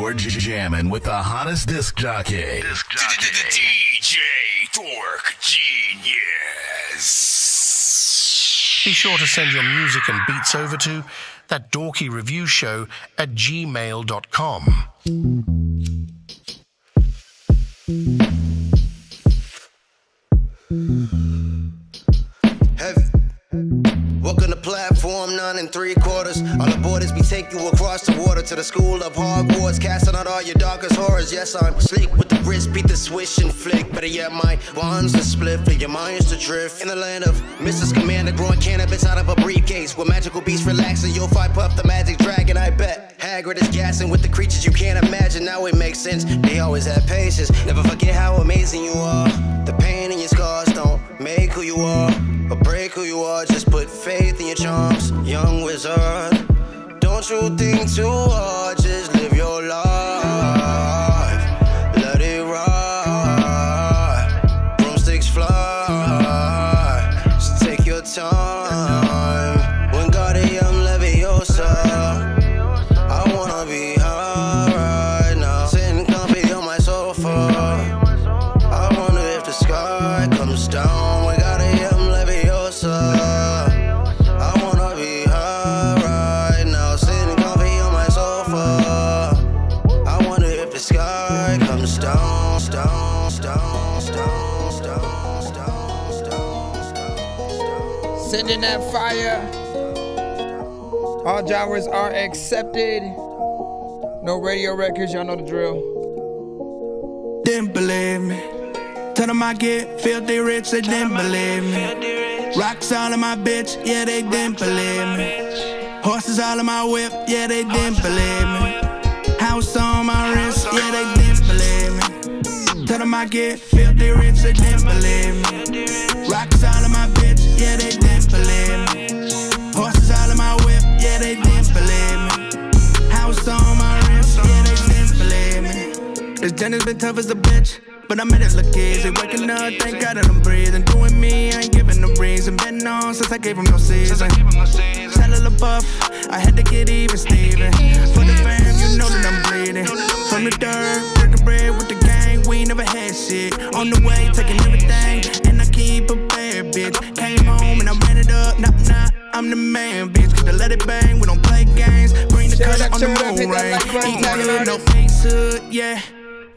You're jamming with the hottest disc jockey. DJ Dork Genius. Be sure to send your music and beats over to ThatDorkyReviewShow at gmail.com. Heavy. Walking the platform, 9 3/4. All the borders be take you across the water to the school of Hogwarts, casting out all your darkest horrors. Yes, I'm sleek with the wrist, beat the swish and flick. Better yet, my wand's a split for your mind's to drift. In the land of Mr. Scamander, growing cannabis out of a briefcase. With magical beasts relaxing, you'll fight Puff the magic dragon, I bet. Hagrid is gassing with the creatures you can't imagine. Now it makes sense, they always have patience. Never forget how amazing you are. The pain in your scars don't make who you are or break who you are. Just put faith in your charms, young wizard. Don't you think too hard, just live your life. Let it ride. Broomsticks fly. Just take your time. Wingardium Leviosa. I wanna be high right now, sitting comfy on my sofa. I wonder if the sky comes down. Wingardium Leviosa. I wanna be high right now, sitting comfy on my sofa. I wonder if the sky comes down, down, down, down, down, down, down. Sending that fire. All genres are accepted. No radio records, y'all know the drill. Didn't believe me. Tell them I get filthy rich, they didn't believe me. Rocks all in my bitch, yeah, they didn't believe me. Horses all in my whip, yeah, they didn't believe me. House on my wrist, yeah, they didn't believe me. Tell them I get filthy rich, they didn't believe me. Rocks all in my bitch, yeah, they didn't believe me. Horses all in my whip, yeah, they didn't believe me. House on my wrist, yeah, they didn't believe me. This journey's been tough as a bitch, but I made it look easy. Waking up, thank God that I'm breathing. Doing me, I ain't giving no reason. Been on since I gave him no season. Shia LaBeouf, I had to get even, Steven. For the fam, you know that I'm bleeding. From the dirt, breaking bread with the gang, we ain't never had shit. On the way, taking everything, and I keep a bad bitch. Came home and I ran it up, nah, I'm the man, bitch. Cause to let it bang, we don't play games. Bring the color on the moon rain. Eat good, no face hood, yeah.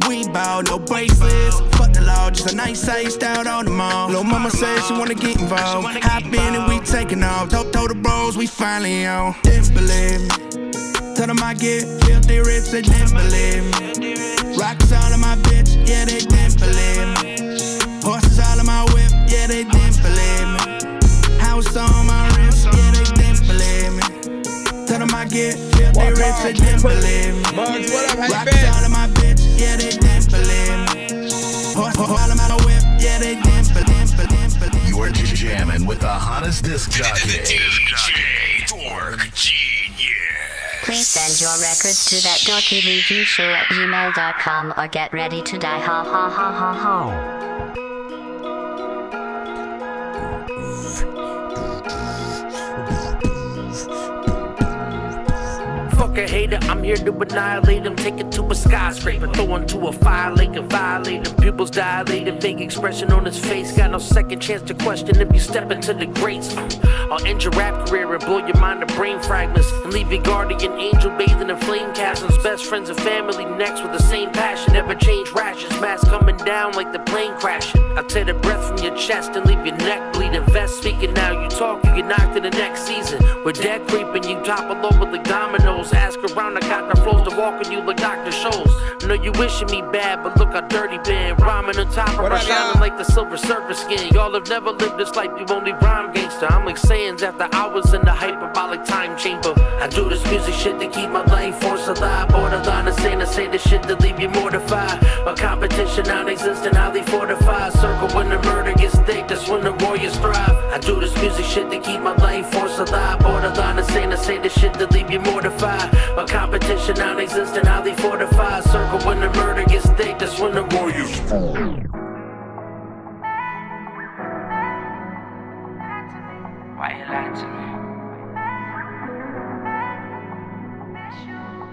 We bout no bracelets. Fuck the law, just a nice iced out on the mall. Lil' mama said she wanna get involved. Hop in and we taking off. Told the bros we finally on. Didn't believe me. Tell them I get filthy rich, they didn't believe me. Rocks all in my bitch, yeah, they didn't believe me. Horses all in my whip, yeah, they didn't believe me. House on my wrist, yeah, they didn't believe me. Tell them I get filthy rich, they didn't believe me. Rocks all in my bitch, yeah, they didn't believe me. Horse all in my whip, yeah, they didn't believe me. You're jamming with the hottest disc jockey. DJ Dork Genius. Please send your records to ThatDorkyReviewShow at gmail.com or get ready to die, ha ha ha ha ha. Fuck a hater, I'm here to annihilate him. Take it to a skyscraper, throw him to a fire lake and violate him. Pupils dilated, vague expression on his face. Got no second chance to question if you step into the grates. I'll end your rap career and blow your mind to brain fragments and leave your guardian angel bathing in flame castles. Best friends and family next with the same passion. Never change rashes, mask coming down like the plane crashing. I'll tear the breath from your chest and leave your neck bleeding. Vest speaking now, you talk, you get knocked in the next season. With death creeping, you topple over like dominoes. Ask around, I got the flows to walk on you like Dr. Shows. I know you wishing me bad, but look how dirty been. Rhyming on top of her, shining like the silver surface skin. Y'all have never lived this life, you only rhyme gangster. I'm like sayings after hours in the hyperbolic time chamber. I do this music shit to keep my life force alive. Borderline insane to say this shit to leave you mortified. My competition non-existent, highly fortified. Circle when the murder gets thick, that's when the warriors thrive. I do this music shit to keep my life force alive. Borderline insane to say this shit to leave you mortified. A competition non-existent, how they fortify. Circle when the murder gets thick, that's when the warriors. Why you lie to me?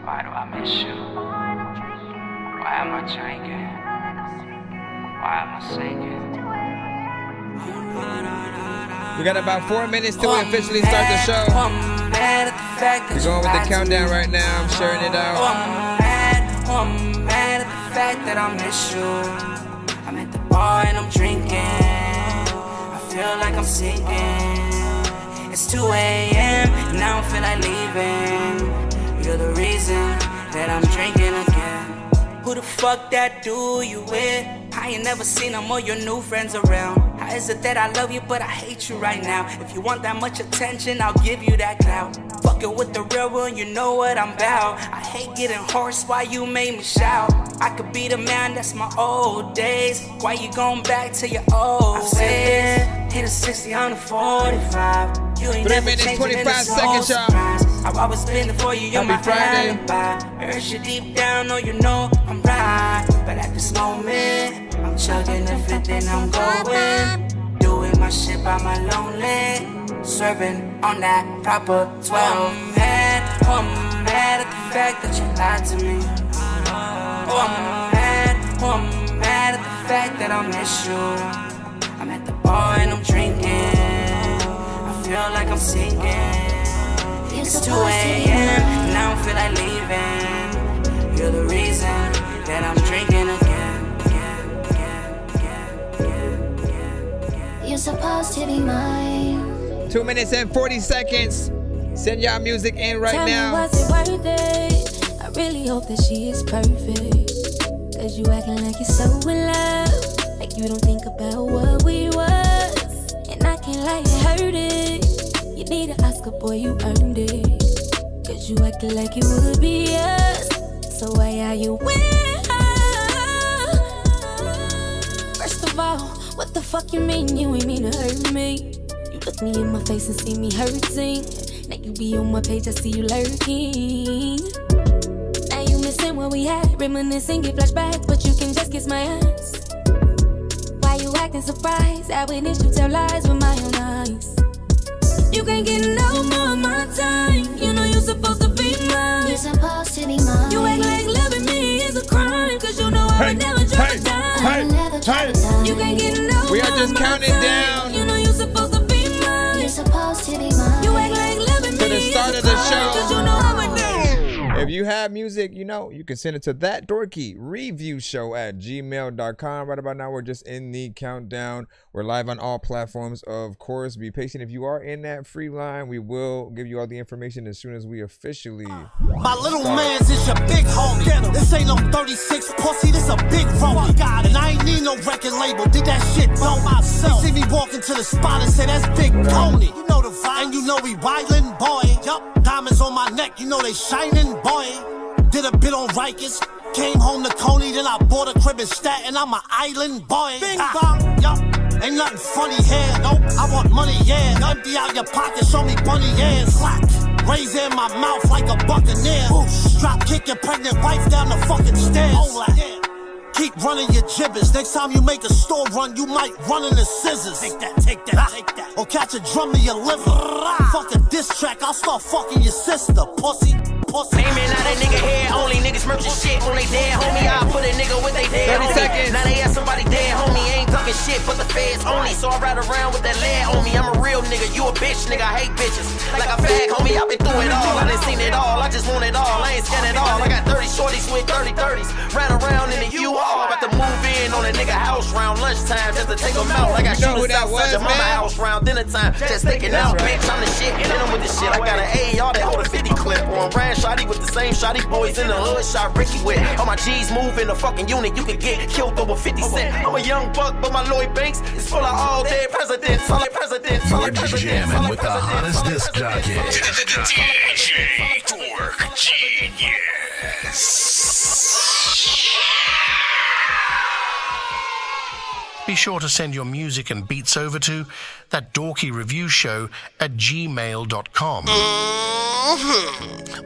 Why do I miss you? Why am I drinking? Why am I singing? We got about 4 minutes till we officially start the show. We're going with the countdown right now. I'm sharing it out. I'm mad at the fact that I miss you. I'm at the bar and I'm drinking. I feel like I'm sinking. It's 2 a.m. and I don't feel like leaving. You're the reason that I'm drinking again. Who the fuck that dude you with? I ain't never seen them or your new friends around. How is it that I love you but I hate you right now? If you want that much attention, I'll give you that clout. Fucking with the real one, you know what I'm about. I hate getting hoarse, why you made me shout? I could be the man, that's my old days. Why you going back to your old ways? Hit a 60 on a 45. You ain't 3 never minutes, changing 25 seconds, seconds, y'all. I've always been there for you, you're my Friday. alibi. I heard you deep down, know you know I'm right. But at this moment, I'm chugging everything I'm going. Doing my shit by my lonely. Swerving on that proper 12. I'm mad at the fact that you lied to me. I'm mad at the fact that I miss you. I'm at the bar and I'm drinking. I feel like I'm sinking. It's 2 a.m. and I don't feel like leaving. You're the reason that I'm drinking again. You're supposed to be mine. 2 minutes and 40 seconds. Send y'all music in right Tell now. me, was it worth it? I really hope that she is perfect. Cause you acting like you're so in love. Like you don't think about what we was. And I can't lie, it hurt it. You need an Oscar, boy, you earned it. Cause you acted like it would be us. So why are you with her? First of all, what the fuck you mean? You ain't mean to hurt me. You look me in my face and see me hurting. Now you be on my page, I see you lurking. Now you missing what we had, reminiscing, get flashbacks, but you can just kiss my ass. Why you acting surprised? I witnessed you tell lies with my own eyes. You can't get no more of my time. You know you're supposed to be mine. You're supposed to be mine. You act like loving me is a crime. Cause you know I would never drop a dime. You can't get no more. We are just of my counting time. down. You know you're supposed to be mine. You're supposed to be mine. You act like loving me To the start is of a the crime. show. Cause you know I would never. If you have music, you know, you can send it to ThatDorkyReviewShow at gmail.com. Right about now, we're just in the countdown. We're live on all platforms, of course. Be patient. If you are in that free line, we will give you all the information as soon as we officially My little man's is your big homie. This ain't no 36 pussy, this a big rollie. And I ain't need no record label, did that shit on myself. They see me walking to the spot and say that's Big Tony. You know the vibe, and you know we wildin', boy. Yup, diamonds on my neck, you know they shining, boy. Did a bit on Rikers, came home to Coney, then I bought a crib in Staten. I'm an island boy. Bing bong, yup. Ain't nothing funny here, nope. I want money, yeah. Empty out your pocket, show me bunny ears. Slack, razor in my mouth like a buccaneer. Whoosh, drop kick your pregnant wife down the fucking stairs. Keep running your gibbers. Next time you make a store run, you might run into scissors. Take that, take that, take that. Or catch a drum in your liver. Fuck a diss track, I'll start fucking your sister, pussy. Aiming at a nigga head, only niggas merching shit on they dead homie. I put a nigga with they dead 30 homie. seconds. Now they ask somebody dead homie, ain't talking shit but the feds only. So I ride around with that lead on me. I'm a real nigga, you a bitch nigga, I hate bitches. Like a fag homie, I been through it all. I done seen it all, I just want it all. I ain't scared at all. I got 30 shorties with 30-30s. Ran around in the U-Haul, about to move in on a nigga house round lunchtime just to take them out. Like I You know who shoot that outside your was, mama man? house round dinner time. Just thinking out, bitch, I'm the shit, and then I'm with the shit. I got an AR that hold a 50 clip on Ryan Shotty with the same shotty boys in the hood. Shot Ricky with all my G's move in a fucking unit. You can get killed over 50 cents. I'm a young buck, but my Lloyd Banks is full of all dead presidents. All the presidents, all the You're presidents, jamming all the with the hottest presidents. disc jockey, DJ Dork Genius. Be sure to send your music and beats over to ThatDorkyReviewShow@gmail.com.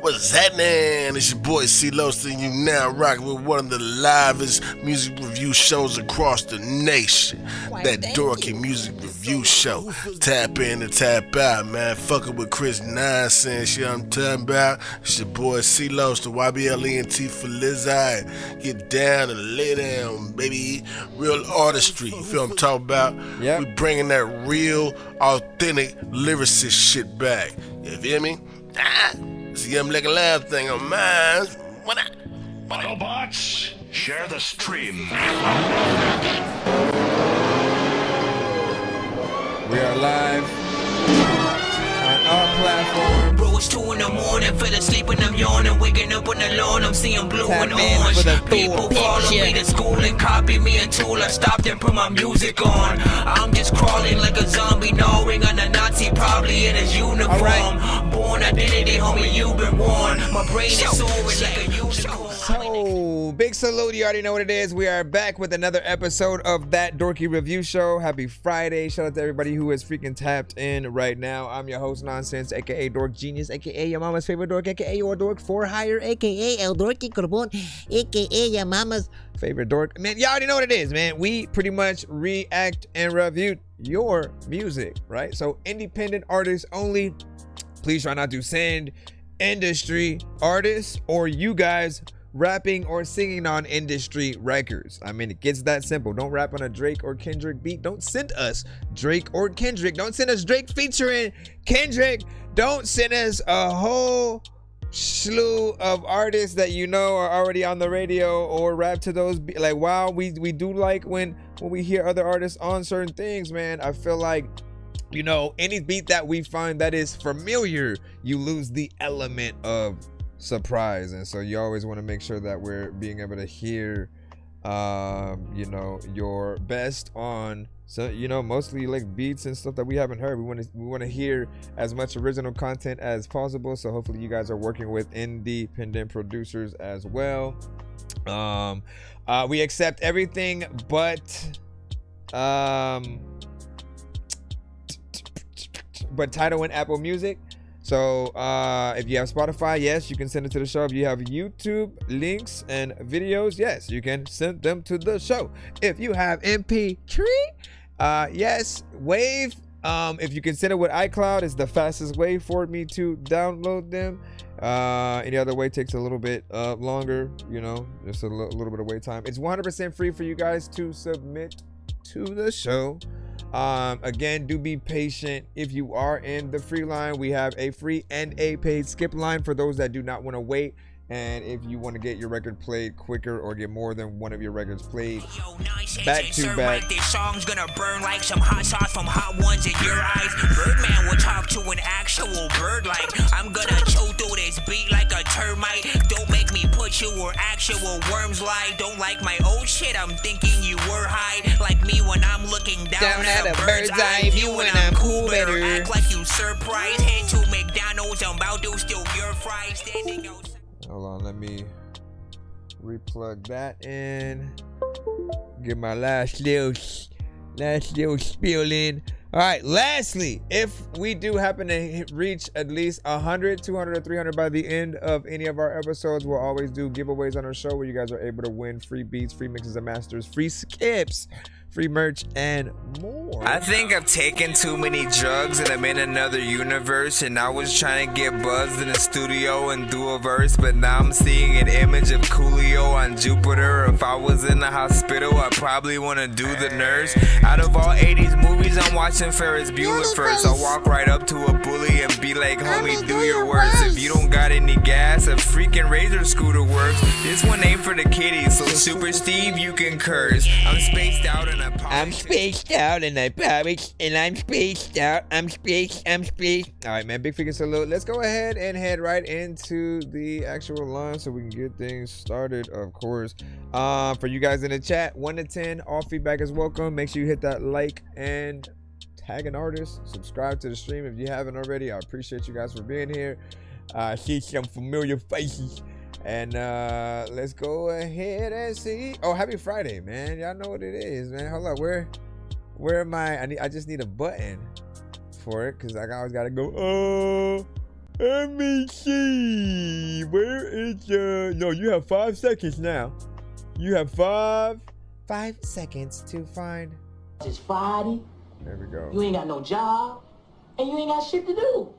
What's happening? It's your boy C-Los, and you now rocking with one of the livest music review shows across the nation. That Dorky Music Review Show. Tap in and tap out, man. Fucking with Chris nonsense, you know what I'm talking about? It's your boy C-Los, the YBLENT for Lizzie. Get down and lay down, baby. Real artistry, you feel what I'm talking about? Yep. We bringing that real, authentic lyricist shit back. You feel me? It's the like a Lab thing on mine. Autobots, share the stream. We are live on all platforms. Bro, it's 2 in the morning, fell asleep and I'm yawning, waking up on the lawn, I'm seeing blue Tap and in orange. for the People full follow picture. me to school and copy me a tool. I stopped and put my music on. I'm just crawling like a zombie, gnawing on a Nazi, probably in his uniform. Right. Born identity, homie, you've been warned. My brain is soaring like a unicorn. So, big salute. You already know what it is. We are back with another episode of That Dorky Review Show. Happy Friday. Shout out to everybody who is freaking tapped in right now. I'm your host, Nonsense, aka Dork Genius, aka your mama's favorite dork, aka your dork for hire, aka El Dorky Corbon, aka your mama's favorite dork. Man, you already know what it is, man. We pretty much react and review your music, right? So, independent artists only. Please try not to send industry artists or you guys rapping or singing on industry records. I mean, it gets that simple. Don't rap on a Drake or Kendrick beat. Don't send us Drake or Kendrick. Don't send us Drake featuring Kendrick. Don't send us a whole slew of artists that you know are already on the radio or rap to those like, wow, we do like when we hear other artists on certain things, man. I feel like, you know, any beat that we find that is familiar, you lose the element of surprise. And so you always want to make sure that we're being able to hear you know, your best on, so you know, mostly like beats and stuff that we haven't heard. We want to hear as much original content as possible. So hopefully you guys are working with independent producers as well. We accept everything but Tidal and Apple Music. So if you have Spotify, yes, you can send it to the show. If you have YouTube links and videos, yes, you can send them to the show. If you have MP3, yes, Wave. If you can send it with iCloud, it's the fastest way for me to download them. Any other way takes a little bit longer, you know, just a little bit of wait time. It's 100% free for you guys to submit to the show. Again, do be patient. If you are in the free line, we have a free and a paid skip line for those that do not want to wait. And if you want to get your record played quicker or get more than one of your records played back to back, this song's gonna burn like some hot sauce from hot ones in your eyes. Birdman will talk to an actual bird like I'm gonna chew through this beat like a termite. Don't make me put you where actual worms lie. Don't like my old shit, I'm thinking you were high. Like me when I'm looking down at a bird's eye view and I'm cool, better act like you surprised. Head to McDonald's, I'm about to steal your fries. Standing outside. hold on, let me replug that in. Get my last little spiel in. All right, lastly, if we do happen to reach at least 100, 200, or 300 by the end of any of our episodes, we'll always do giveaways on our show where you guys are able to win free beats, free mixes and masters, free skips, free merch, and more. I think I've taken too many drugs and I'm in another universe, and I was trying to get buzzed in the studio and do a verse, but now I'm seeing an image of Coolio on Jupiter. If I was in the hospital, I'd probably want to do the nurse. Out of all 80s movies, I'm watching Ferris Bueller first. I'll walk right up to a bully and be like, homie, do your worst. If you don't got any gas, a freaking Razor scooter works. This one ain't for the kiddies, so Super Steve, you can curse. I'm spaced out and I'm spaced out and I promise, and I'm spaced out. I'm spaced. All right, man, big freaking salute. Let's go ahead and head right into the actual line so we can get things started, of course. For you guys in the chat, 1 to 10, all feedback is welcome. Make sure you hit that like and tag an artist. Subscribe to the stream if you haven't already. I appreciate you guys for being here. I see some familiar faces. And let's go ahead and see. Oh, happy Friday, man. Y'all know what it is, man. Hold up, where am I? I just need a button for it, because I always gotta go. Oh, let me see. Where is no, you have 5 seconds now. You have 5 seconds to find. It's Friday. There we go. You ain't got no job, and you ain't got shit to do.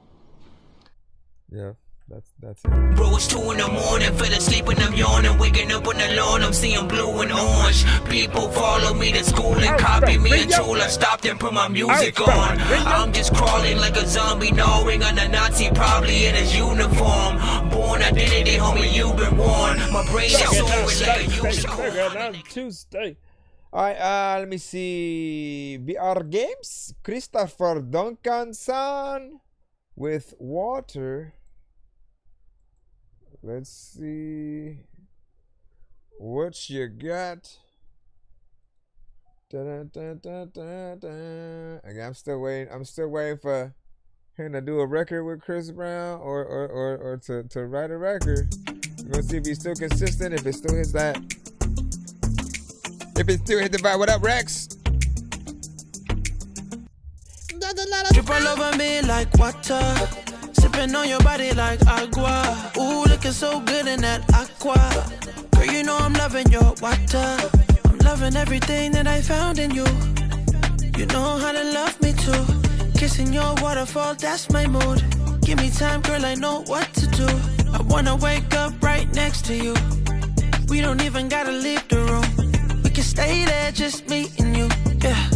Yeah, that's it. Bro, it's 2 in the morning, fell asleep and I'm yawning, waking up on the lawn, I'm seeing blue and orange. People follow me to school and copy me until I stopped and put my music on. I'm just crawling like a zombie, gnawing on a Nazi, probably in his uniform. Born identity, homie, you've been warned. My brain is soaring like a unicorn. Tuesday. All right, let me see. BR Games, Christopher Duncanson with Water. Let's see what you got. Again, I'm still waiting for him to do a record with Chris Brown or to write a record. We're gonna see if he's still consistent, if it still hits that. If it still hit the vibe. What up, Rex? Drip all over me like water. Sipping on your body like agua. Ooh, looking so good in that aqua. Girl, you know I'm loving your water. I'm loving everything that I found in you. You know how to love me too. Kissing your waterfall, that's my mood. Give me time, girl, I know what to do. I wanna wake up right next to you. We don't even gotta leave the room. We can stay there, just me and you. Yeah,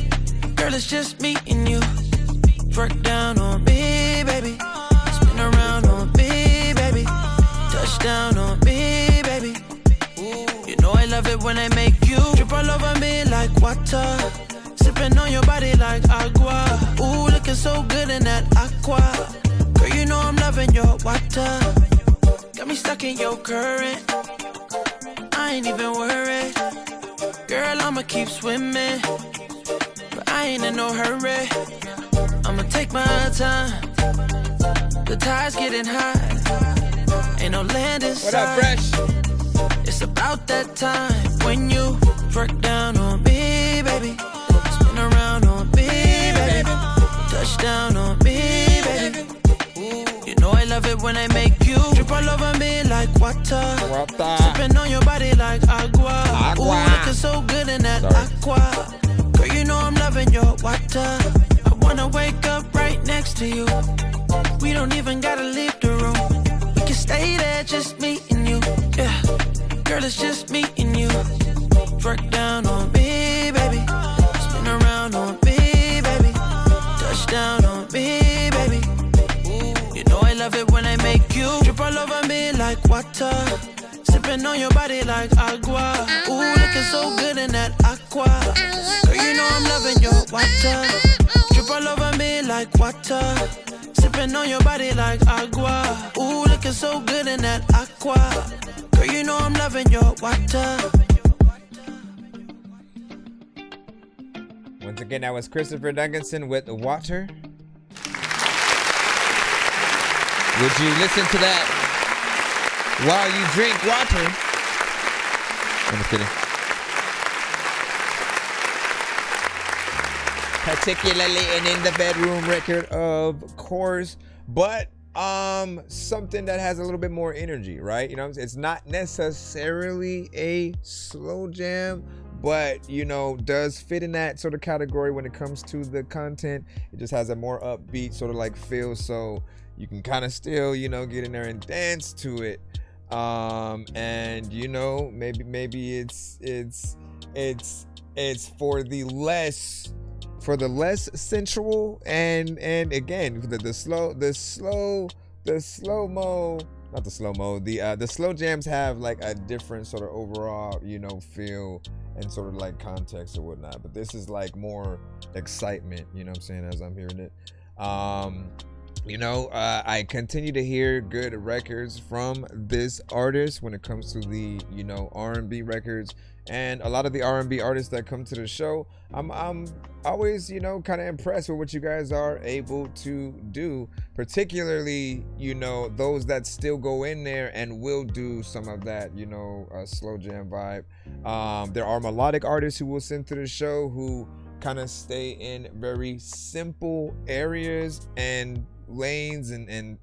girl, it's just me and you. Work down on me, baby. Spin around on me, baby. Touch down on me, baby. You know I love it when I make you drip all over me like water. Sipping on your body like agua. Ooh, looking so good in that aqua. Girl, you know I'm loving your water. Got me stuck in your current. I ain't even worried. Girl, I'ma keep swimming, but I ain't in no hurry. I'ma take my time. The tide's getting high. Ain't no land in sight. What up, Fresh? It's about that time when you work down on me, baby. Spin around on me, baby. Touch down on me, baby. You know I love it when I make you drip all over me like water. Sipping on your body like agua. Ooh, looking so good in that aqua. Girl, you know I'm loving your water. I wanna wake up right next to you. We don't even gotta leave the room. We can stay there, just me and you. Yeah, girl, it's just me and you. Work down on me, baby. Spin around on me, baby. Touch down on me, baby. You know I love it when I make you drip all over me like water. Sipping on your body like agua. Ooh, looking so good in that aqua. Girl, you know I'm loving your water. Drip all over me like water. Sipping on your body like agua. Ooh, looking so good in that aqua. Girl, you know I'm loving your water. Once again, that was Christopher Duncanson with Water. Would you listen to that while you drink water? I'm just kidding. Particularly an in the bedroom record, of course, but something that has a little bit more energy, right? You know what I'm saying? It's not necessarily a slow jam, but you know, does fit in that sort of category when it comes to the content. It just has a more upbeat sort of like feel, so you can kind of still, you know, get in there and dance to it. And you know, maybe it's for the less sensual and again the slow jams have like a different sort of overall, you know, feel and sort of like context or whatnot, but this is like more excitement, you know what I'm saying, as I'm hearing it. you know, I continue to hear good records from this artist when it comes to the, you know, R&B records. And a lot of the R&B artists that come to the show, I'm always, you know, kind of impressed with what you guys are able to do, particularly, you know, those that still go in there and will do some of that, you know, slow jam vibe. There are melodic artists who will send to the show who kind of stay in very simple areas and lanes and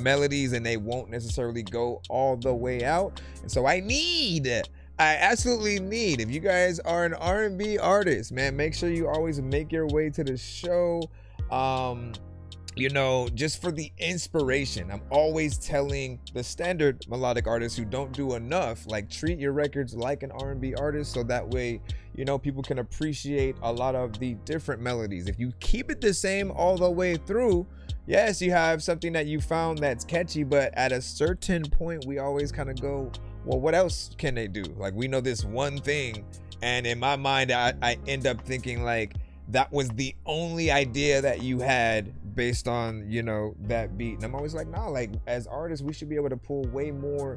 melodies, and they won't necessarily go all the way out. And so I absolutely need, if you guys are an R&B artist, man, make sure you always make your way to the show, you know, just for the inspiration. I'm always telling the standard melodic artists who don't do enough, like, treat your records like an R&B artist, so that way, you know, people can appreciate a lot of the different melodies. If you keep it the same all the way through, yes, you have something that you found that's catchy, but at a certain point, we always kind of go, well, what else can they do? Like, we know this one thing, and in my mind, I end up thinking like that was the only idea that you had based on, you know, that beat. And I'm always like, nah, like, as artists, we should be able to pull way more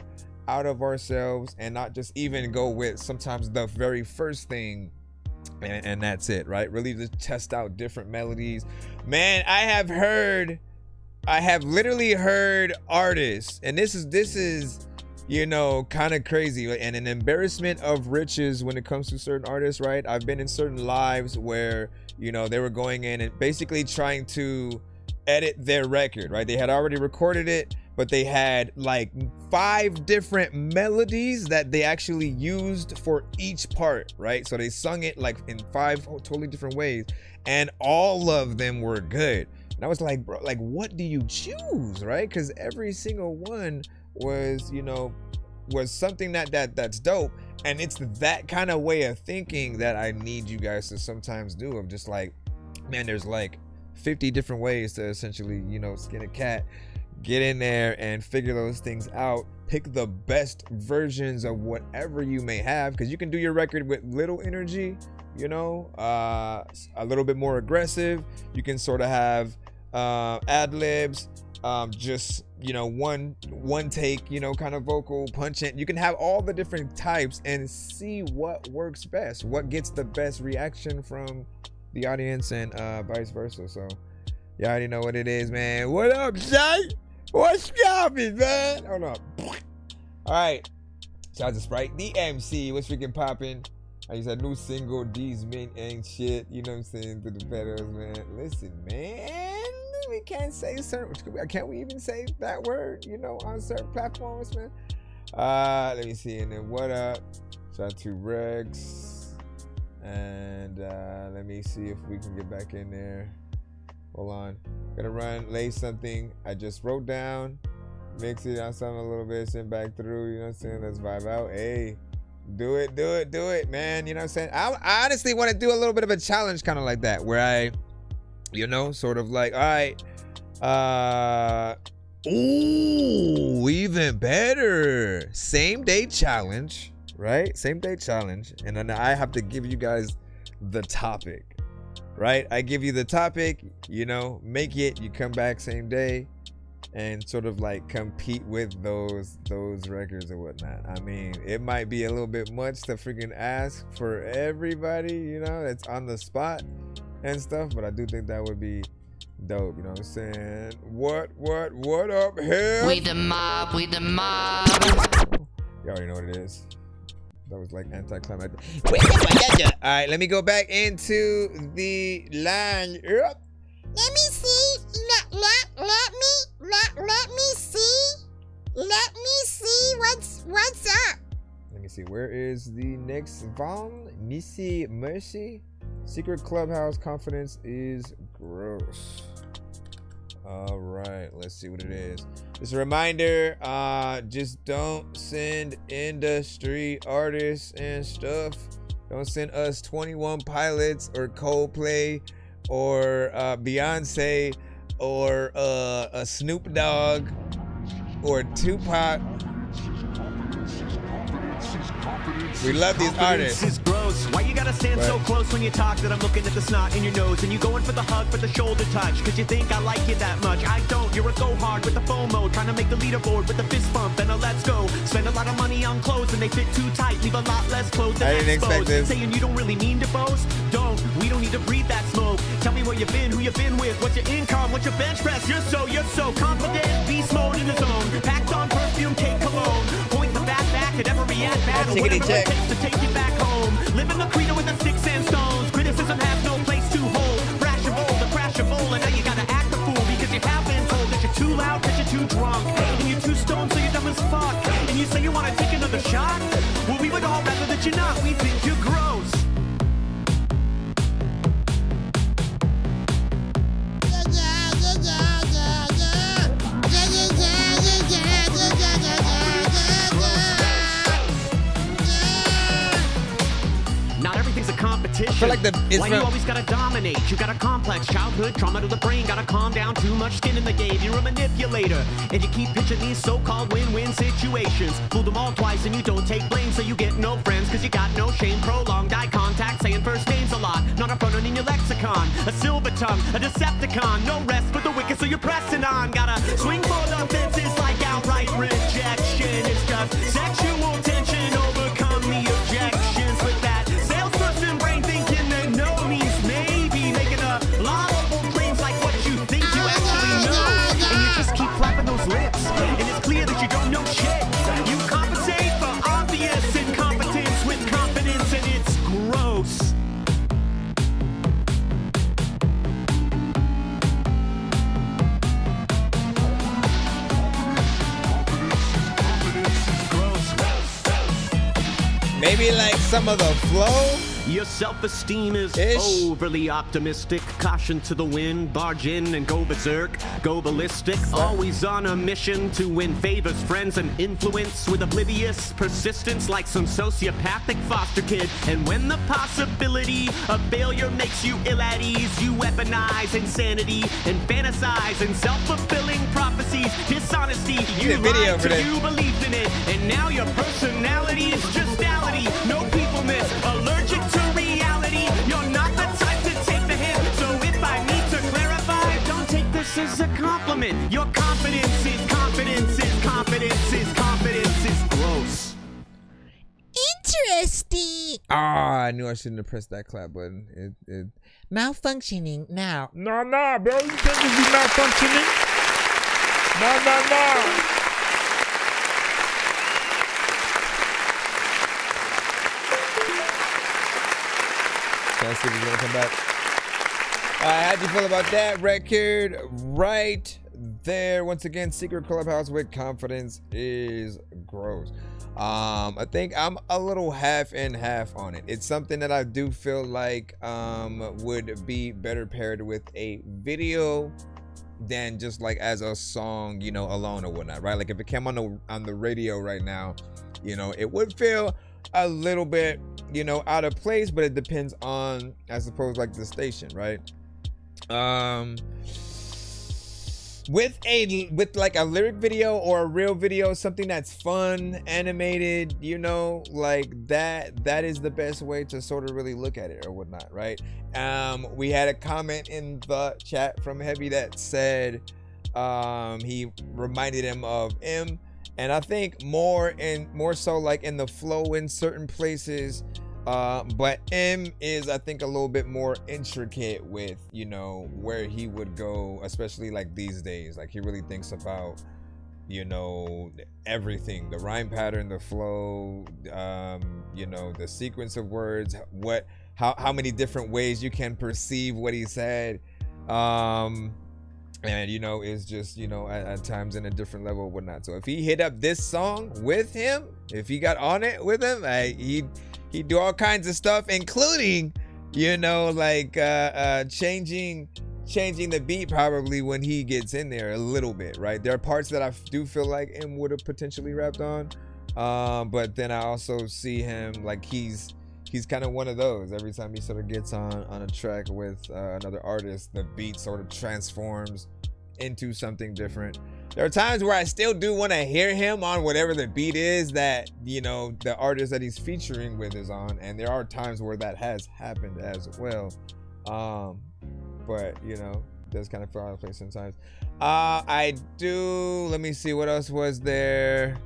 out of ourselves and not just even go with sometimes the very first thing and that's it, right? Really just test out different melodies. Man, I have literally heard artists, and this is you know, kind of crazy and an embarrassment of riches when it comes to certain artists, right? I've been in certain lives where, you know, they were going in and basically trying to edit their record, right? They had already recorded it, but they had like 5 different melodies that they actually used for each part, right? So they sung it like in 5 totally different ways, and all of them were good. And I was like, bro, like, what do you choose, right? Because every single one was, you know, was something that's dope. And it's that kind of way of thinking that I need you guys to sometimes do. Of just like, man, there's like 50 different ways to essentially, you know, skin a cat. Get in there and figure those things out. Pick the best versions of whatever you may have, because you can do your record with little energy, you know, a little bit more aggressive. You can sort of have ad libs, just, you know, one take, you know, kind of vocal punch it. You can have all the different types and see what works best, what gets the best reaction from the audience, and vice versa. So you already know what it is, man. What up, Shay? What's poppin', man? Hold up. All right, shout out to Sprite the MC. What's freaking poppin'? I said new single, these men ain't shit. You know what I'm saying, to the pedals, man. Listen, man, we can't say certain, can't we even say that word, you know, on certain platforms, man? Let me see. And then what up? Shout out to Rex. And let me see if we can get back in there. Hold on. Gonna lay something I just wrote down, mix it on something a little bit, send back through, you know what I'm saying? Let's vibe out. Hey, do it, man. You know what I'm saying? I honestly want to do a little bit of a challenge kind of like that, where I, you know, sort of like, all right, ooh, even better. Same day challenge, right? Same day challenge. And then I have to give you guys the topic, right? I give you the topic, you know, make it, you come back same day and sort of like compete with those records or whatnot. I mean, it might be a little bit much to freaking ask for everybody, you know, that's on the spot and stuff, but I do think that would be dope, you know what I'm saying? What up here? We the mob. You already know what it is. That was like anticlimactic. All right, let me go back into the line. Yep. Let me see. Let me see what's up. Let me see. Where is the next Von? Missy Mercy? Secret Clubhouse confidence is gross. All right, let's see what it is. Just a reminder, just don't send industry artists and stuff. Don't send us 21 Pilots or Coldplay or Beyonce or a Snoop Dogg or Tupac. We love these artists. Is gross. Why you gotta stand so close when you talk that I'm looking at the snot in your nose? And you going for the hug, for the shoulder touch, cause you think I like you that much. I don't, you're a go hard with the FOMO, trying to make the leaderboard with the fist bump and a let's go. Spend a lot of money on clothes and they fit too tight, leave a lot less clothes than I didn't expect this. Saying you don't really mean to boast? Don't, we don't need to breathe that smoke. Tell me where you've been, who you've been with, what's your income, what's your bench press? You're so confident, beast mode in the zone. Packed on perfume, cake, cologne. Point the bat back at every at-bat. Whatever it takes to take you back home. Live in the credo with the sticks and stones. Criticism has no place to hold. Crash your bowl, the crash your bowl. And now you gotta act the fool because you have been told that you're too loud, that you're too drunk. And you're too stoned, so you're dumb as fuck. And you say you wanna take another shot? Well, we would all rather that you're not. We think you're gross. Not everything's a competition. I feel like why you always gotta dominate? You got a complex childhood trauma to the brain. Gotta calm down, too much skin in the game. You're a manipulator, and you keep pitching these so-called win-win situations. Fool them all twice, and you don't take blame, so you get no friends, cause you got no shame. Prolonged eye contact, saying first names a lot. Not a pronoun in your lexicon. A silver tongue, a Decepticon. No rest for the wicked, so you're pressing on. Gotta swing for the fences like outright rejection. It's just sexual tension. Overcome the objections with that salesperson brain thinking that no means maybe, making a laudable claims like what you think you actually know, and you just keep flapping those lips, and it's clear that you don't know shit. You compensate for obvious incompetence with confidence, and it's gross. Maybe like some of the flow. Your self-esteem is overly optimistic. Caution to the wind, barge in and go berserk, go ballistic. Always on a mission to win favors, friends, and influence with oblivious persistence like some sociopathic foster kid. And when the possibility of failure makes you ill at ease, you weaponize insanity and fantasize in self-fulfilling prophecies, dishonesty. You lied till you believed in it, and now your personality is just reality. No peopleness, allergic to reality. You're not the type to take the hint. So if I need to clarify, don't take this as a compliment. Your confidence is gross. Interesting. I knew I shouldn't have pressed that clap button. It Malfunctioning now. No, bro. You think this is malfunctioning? No. Let's see if he's gonna come back. How'd you feel about that record right there? Once again, Secret Clubhouse with confidence is gross. I think I'm a little half and half on it. It's something that I do feel like would be better paired with a video than just like as a song, you know, alone or whatnot, right? Like if it came on the radio right now, you know, it would feel a little bit, you know, out of place, but it depends on, I suppose, like the station, right? With like a lyric video or a real video, something that's fun, animated, you know, like that is the best way to sort of really look at it or whatnot, right? We had a comment in the chat from Heavy that said he reminded him of M. And I think more so like in the flow in certain places, but M is, I think, a little bit more intricate with, you know, where he would go, especially like these days. Like he really thinks about, you know, everything, the rhyme pattern, the flow, you know, the sequence of words, how many different ways you can perceive what he said. And, you know, it's just, you know, at times in a different level or whatnot. So if he hit up this song with him, if he got on it with him, he'd do all kinds of stuff, including, you know, like changing the beat probably when he gets in there a little bit, right? There are parts that I do feel like M would have potentially rapped on. But then I also see him like he's kind of one of those. Every time he sort of gets on a track with another artist, the beat sort of transforms into something different. There are times where I still do want to hear him on whatever the beat is that, you know, the artist that he's featuring with is on. And there are times where that has happened as well. But, you know, it does kind of fall out of place sometimes. Let me see, what else was there?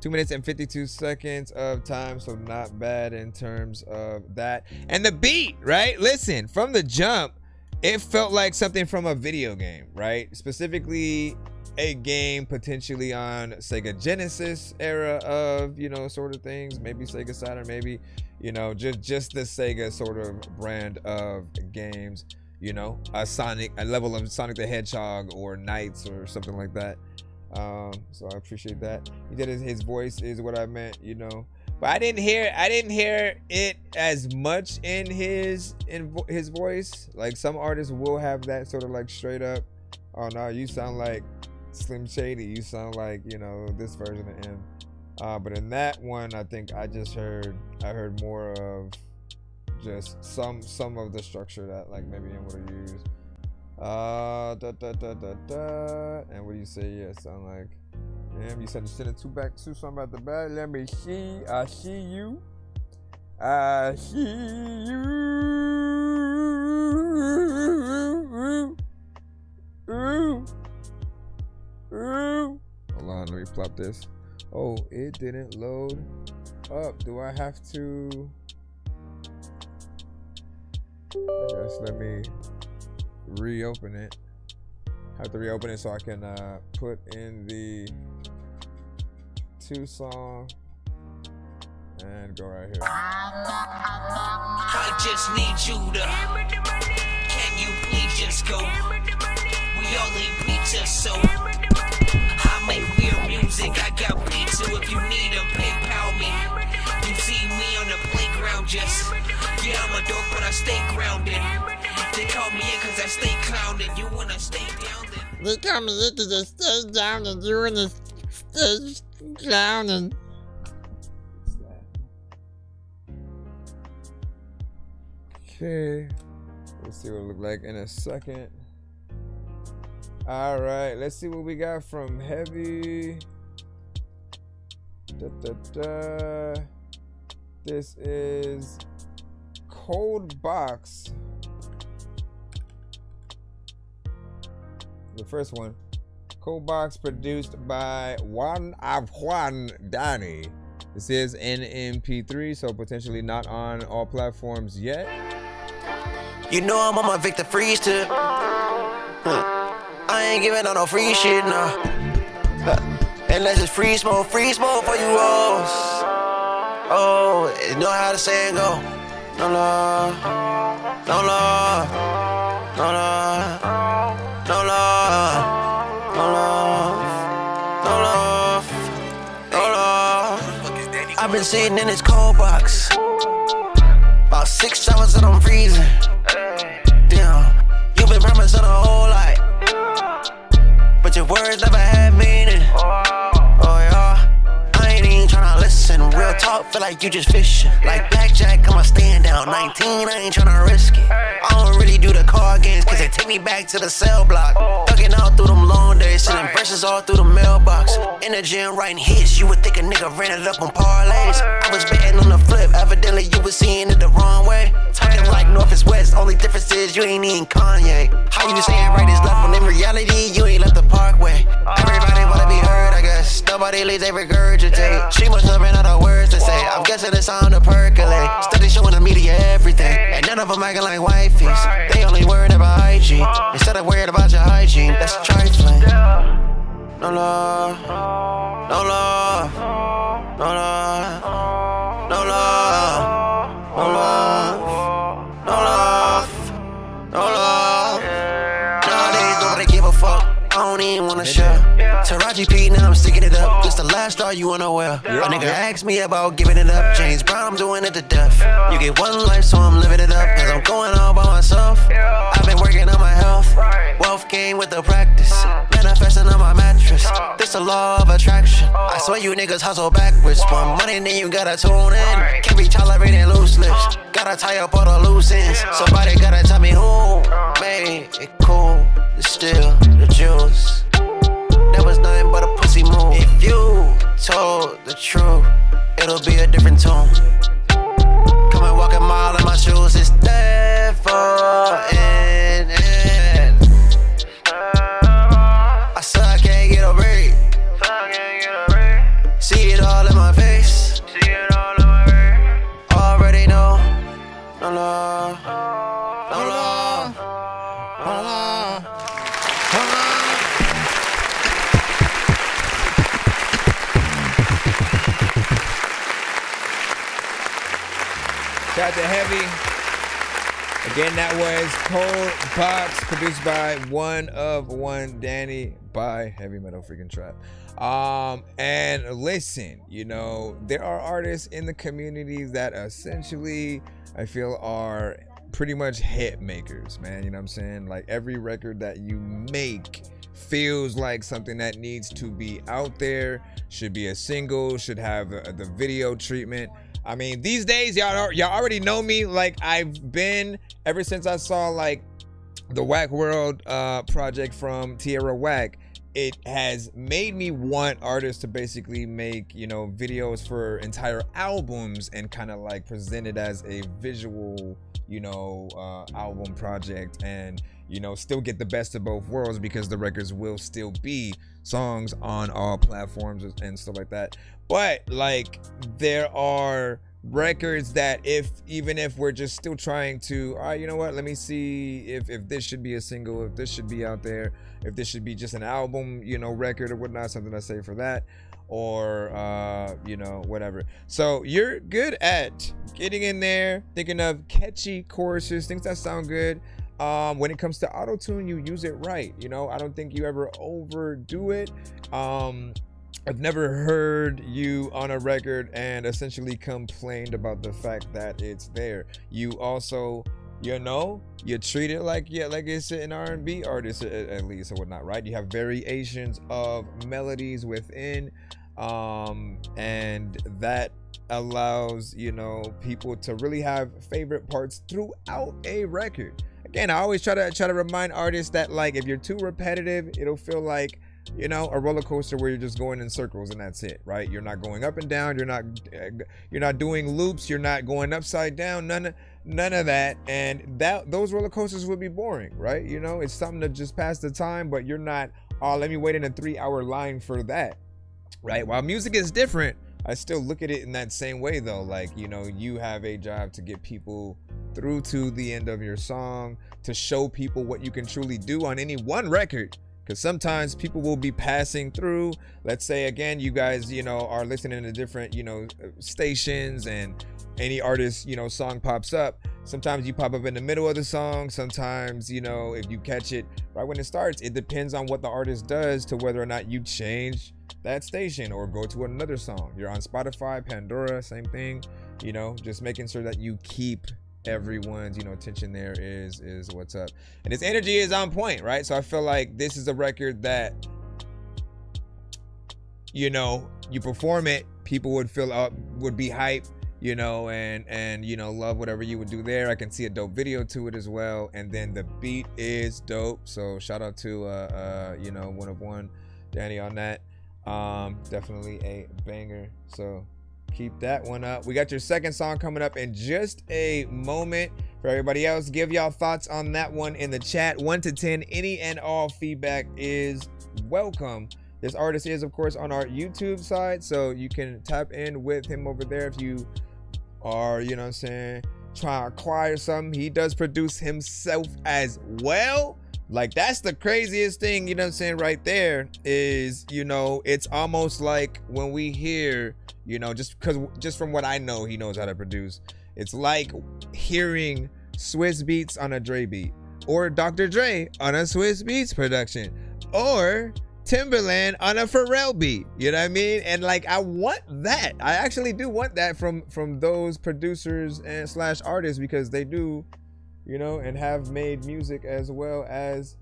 2 minutes and 52 seconds of time, so not bad in terms of that. And the beat, right? Listen, from the jump, it felt like something from a video game, right? Specifically, a game potentially on Sega Genesis era of, you know, sort of things. Maybe Sega Saturn, maybe, you know, just the Sega sort of brand of games. You know, a level of Sonic the Hedgehog or Knights or something like that. So I appreciate that. He did his voice is what I meant, you know. But I didn't hear it as much in his voice. Like some artists will have that sort of like straight up, oh no, you sound like Slim Shady, you sound like, you know, this version of him. But in that one, I think I heard more of just some of the structure that like maybe him would have used. And what do you say? Yeah, sound like, damn, you said you sent it two something about the back. Let me see. I see you. I see you. Hold on, let me plop this. Oh, it didn't load up. Do I have to? I guess let me reopen it. I have to reopen it so I can put in the 2 song and go right here. I just need you to. Can you please just go? We all need pizza, so I make weird music. I got beats, so if you need them, PayPal me. You see me on the playground, just yeah, I'm a dork, but I stay grounded. They call me in cause I stay clowned. You wanna stay down then? They call me in cause I stay down and you wanna stay clowning. Okay, let's see what it look like in a second. All right, let's see what we got from Heavy. This is Cold Box. The first one, Cold Box, produced by Juan Danny. This is an MP3, so potentially not on all platforms yet. You know I'm on my Victor Freeze tip. I ain't giving out no free shit, nah. Unless it's free smoke for you rolls. Oh, you know how the saying go. No love, no love, no love, no love, no love, no love, no love. I've been sitting in this cold box about 6 hours and I'm freezing. Damn, you been promising a whole lot, but your words never had meaning. Oh yeah, I ain't even tryna listen. Real talk, feel like you just fishing. Like blackjack, I'ma stand down. 19, I ain't tryna risk it. I don't really do the card games, cause they take me back to the cell block. Thugging out through them long days, sending verses all through the mailbox. In the gym writing hits, you would think a nigga ran it up on parlays. I was betting on the flip, evidently you was seeing it the wrong way. Talking like north is west, only difference is you ain't even Kanye. How you saying right is left when in reality you ain't left the parkway. Everybody wanna be heard, I guess. Nobody leaves, they regurgitate. She must have ran out of words to say. I'm guessing it's on to percolate. Steady showing the media everything, and none of them acting like wifeys. They only worried about hygiene instead of worried about your hygiene. That's trifling. No love, no love, no love, no love, no love, no love, no love. Nowadays nobody give a fuck. I don't even wanna share. Taraji P, now I'm sticking it up. Just the last straw you wanna wear. A nigga asked me about giving it up. James Brown, I'm doing it to death. You get one life, so I'm living it up. Cause I'm going all by myself. I've been working on my health. Wealth came with the practice. Manifesting on my mattress. This the law of attraction. I swear you niggas hustle backwards. Want money, then you gotta tune in. Can't be tolerating loose lips. Gotta tie up all the loose ends. Somebody gotta tell me who made it cool. It's still the juice. There was nothing the truth, it'll be a different tune. Come and walk a mile in my shoes, it's there for it. I said I can't get a break. See it all in my face. Already know. No love. No love. No love. Shout out to Heavy. Again, that was Cold Box, produced by One of One Danny by Heavy Metal Freaking Trap. And listen, you know, there are artists in the community that essentially I feel are pretty much hit makers, man. You know what I'm saying? Like every record that you make feels like something that needs to be out there, should be a single, should have the video treatment. I mean, these days, y'all already know me. Like I've been, ever since I saw like the Whack World project from Tierra Whack, it has made me want artists to basically make, you know, videos for entire albums and kind of like present it as a visual, you know, album project, and, you know, still get the best of both worlds, because the records will still be songs on all platforms and stuff like that. But like there are records that even if we're just still trying to, all right, you know what, let me see if this should be a single, if this should be out there, if this should be just an album, you know, record or whatnot, something I say for that, or you know, whatever. So you're good at getting in there, thinking of catchy choruses, things that sound good. When it comes to auto-tune, you use it right. You know, I don't think you ever overdo it. I've never heard you on a record and essentially complained about the fact that it's there. You also, you know, you treat it like it's an R&B artist at least or whatnot, right? You have variations of melodies within, and that allows, you know, people to really have favorite parts throughout a record. Again, I always try to remind artists that, like, if you're too repetitive, it'll feel like, you know, a roller coaster where you're just going in circles and that's it, right? You're not going up and down. You're not doing loops. You're not going upside down. None of that. And those roller coasters would be boring, right? You know, it's something to just pass the time, but you're not, oh, let me wait in a 3-hour line for that, right? While music is different, I still look at it in that same way though. Like, you know, you have a job to get people through to the end of your song, to show people what you can truly do on any one record. Because sometimes people will be passing through. Let's say, again, you guys, you know, are listening to different, you know, stations, and any artist, you know, song pops up. Sometimes you pop up in the middle of the song. Sometimes, you know, if you catch it right when it starts, it depends on what the artist does to whether or not you change that station or go to another song. You're on Spotify, Pandora, same thing, you know, just making sure that you keep everyone's, you know, attention there is what's up. And his energy is on point, right? So I feel like this is a record that, you know, you perform it, people would be hype, you know, and you know, love whatever you would do there. I can see a dope video to it as well, and then the beat is dope. So shout out to you know, One of One Danny on that. Definitely a banger. So keep that one up. We got your second song coming up in just a moment. For everybody else, give y'all thoughts on that one in the chat. 1 to 10, any and all feedback is welcome. This artist is, of course, on our YouTube side, so you can tap in with him over there if you are, you know what I'm saying, trying to acquire something. He does produce himself as well. Like, that's the craziest thing, you know what I'm saying, right there is, you know, it's almost like when we hear, you know, just from what I know, he knows how to produce. It's like hearing Swiss Beats on a Dre beat, or Dr. Dre on a Swiss Beats production, or Timberland on a Pharrell beat. You know what I mean? And like, I want that. I actually do want that from those producers and / artists, because they do, you know, and have made music as well as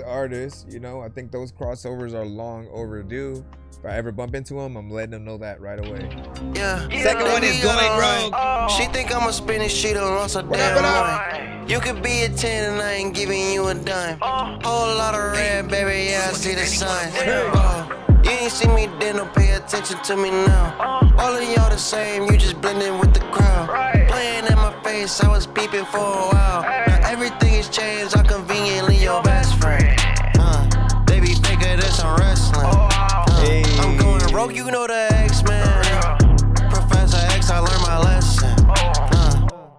artists. You know, I think those crossovers are long overdue. If I ever bump into them, I'm letting them know that right away. Yeah. Second one is Going Rogue. She think I'm a Spanish, she don't lost a damn mind. You could be a 10 and I ain't giving you a dime. Whole lot of red, baby, yeah, I see the signs. You ain't see me then, don't pay attention to me now. All of y'all the same, you just blending with the crowd. Playing in my face, I was peeping for a while. Now everything has changed, I'm conveniently your best friend. They be thinking this I'm wrestling. I'm going rogue, you know the X-Men. Professor X, I learned my lesson.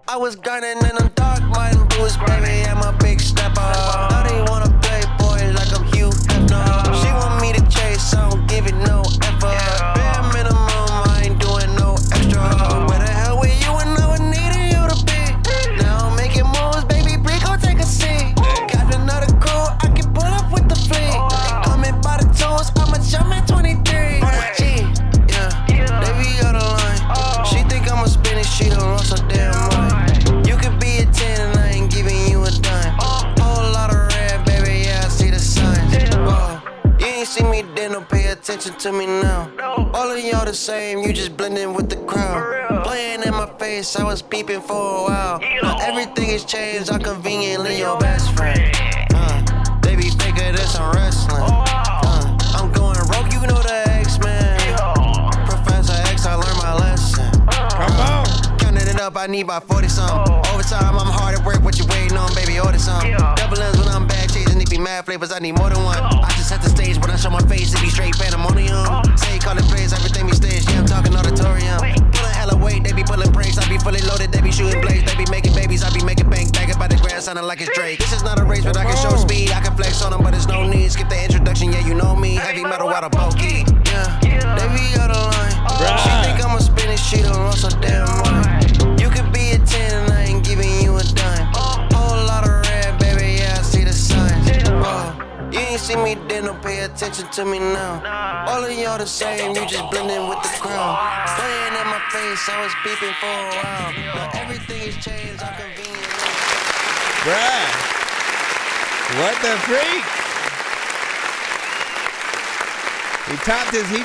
I was gunning in them dark mud boots, baby, I'm a big stepper. Now they wanna play boy like I'm Hugh Hefner. She want me to chase, I don't give it no effort. Bare minimum, I ain't doing no extra. Where the hell were you when I was needing you to be? Now I'm making moves, baby, please go take a seat. Got another crew, I can pull up with the fleet. Coming by the toes, I'ma jump at 23. G, yeah, they be out of line. She think I'm a spinach, she done lost her damn mind. You could be a 10 and I ain't giving you a dime. Whole lot of red, baby, yeah, I see the signs. You ain't see me then, don't pay attention to me now. All of y'all the same, you just blending with the crowd. Playing in my face, I was peeping for a while. Now everything has changed, I'm conveniently your best friend. They be thinking this I'm wrestling. I'm going rogue, you know the X-Men. Professor X, I learned my lesson. Come on. Counting it up, I need about 40 something. Overtime, I'm hard at work, what you waiting on, baby, order something. Double M's when I'm back, chasing, it be mad flavors, I need more than one. I just set the stage, when I show my face, it be straight pandemonium. Say, call it plays, everything be staged, yeah, I'm talking auditorium. Pulling hella weight, they be pulling pranks, I be fully loaded, they be shooting blades, they be making babies, I be making bank, back up by the grass, sounding like it's Drake. This is not a race, but I can show speed, I can flex on them, but there's no need. Skip the introduction, yeah, you know me, heavy metal water bulky. Yeah, they be out of line. She think I'm a spinach, she done lost her damn mind. You could be a 10 and I ain't giving you a dime. Whole lot of red, baby, yeah, I see the signs. You ain't see me then, don't pay attention to me now. All of y'all the same, you just blending with the crowd. Playing in my face, I was peeping for a while. Now everything has changed, I'm convenient. Bruh. What the freak? He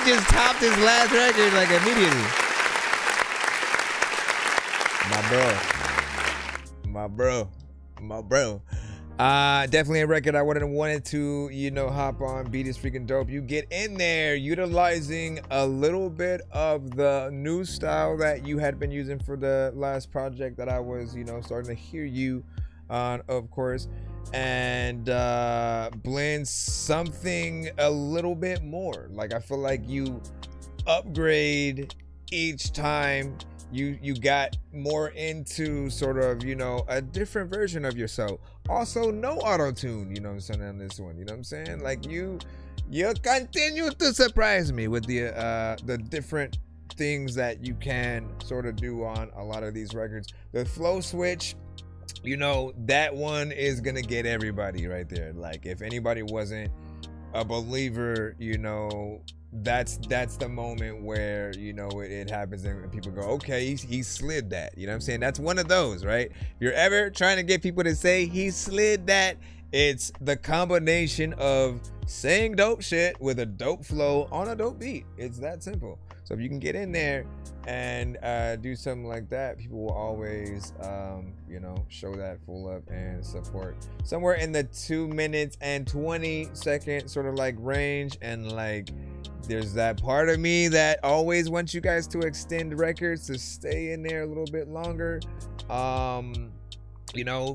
just topped his last record like immediately. My bro. Definitely a record I would have wanted to, hop on. Beat is freaking dope. You get in there utilizing a little bit of the new style that you had been using for the last project that I was, starting to hear you on, of course, and blend something a little bit more. Like, I feel like you upgrade each time you got more into sort of, a different version of yourself. Also, no auto-tune, you know what I'm saying, on this one, you know what I'm saying? Like, you continue to surprise me with the different things that you can sort of do on a lot of these records. The flow switch, that one is gonna get everybody right there. Like, if anybody wasn't a believer, that's the moment where it happens and people go, okay, he slid that, you know what I'm saying? That's one of those, right? If you're ever trying to get people to say he slid that, it's the combination of saying dope shit with a dope flow on a dope beat. It's that simple. So if you can get in there and do something like that, people will always show that full up and support. Somewhere in the 2 minutes and 20 second sort of like range, and like there's that part of me that always wants you guys to extend records to stay in there a little bit longer.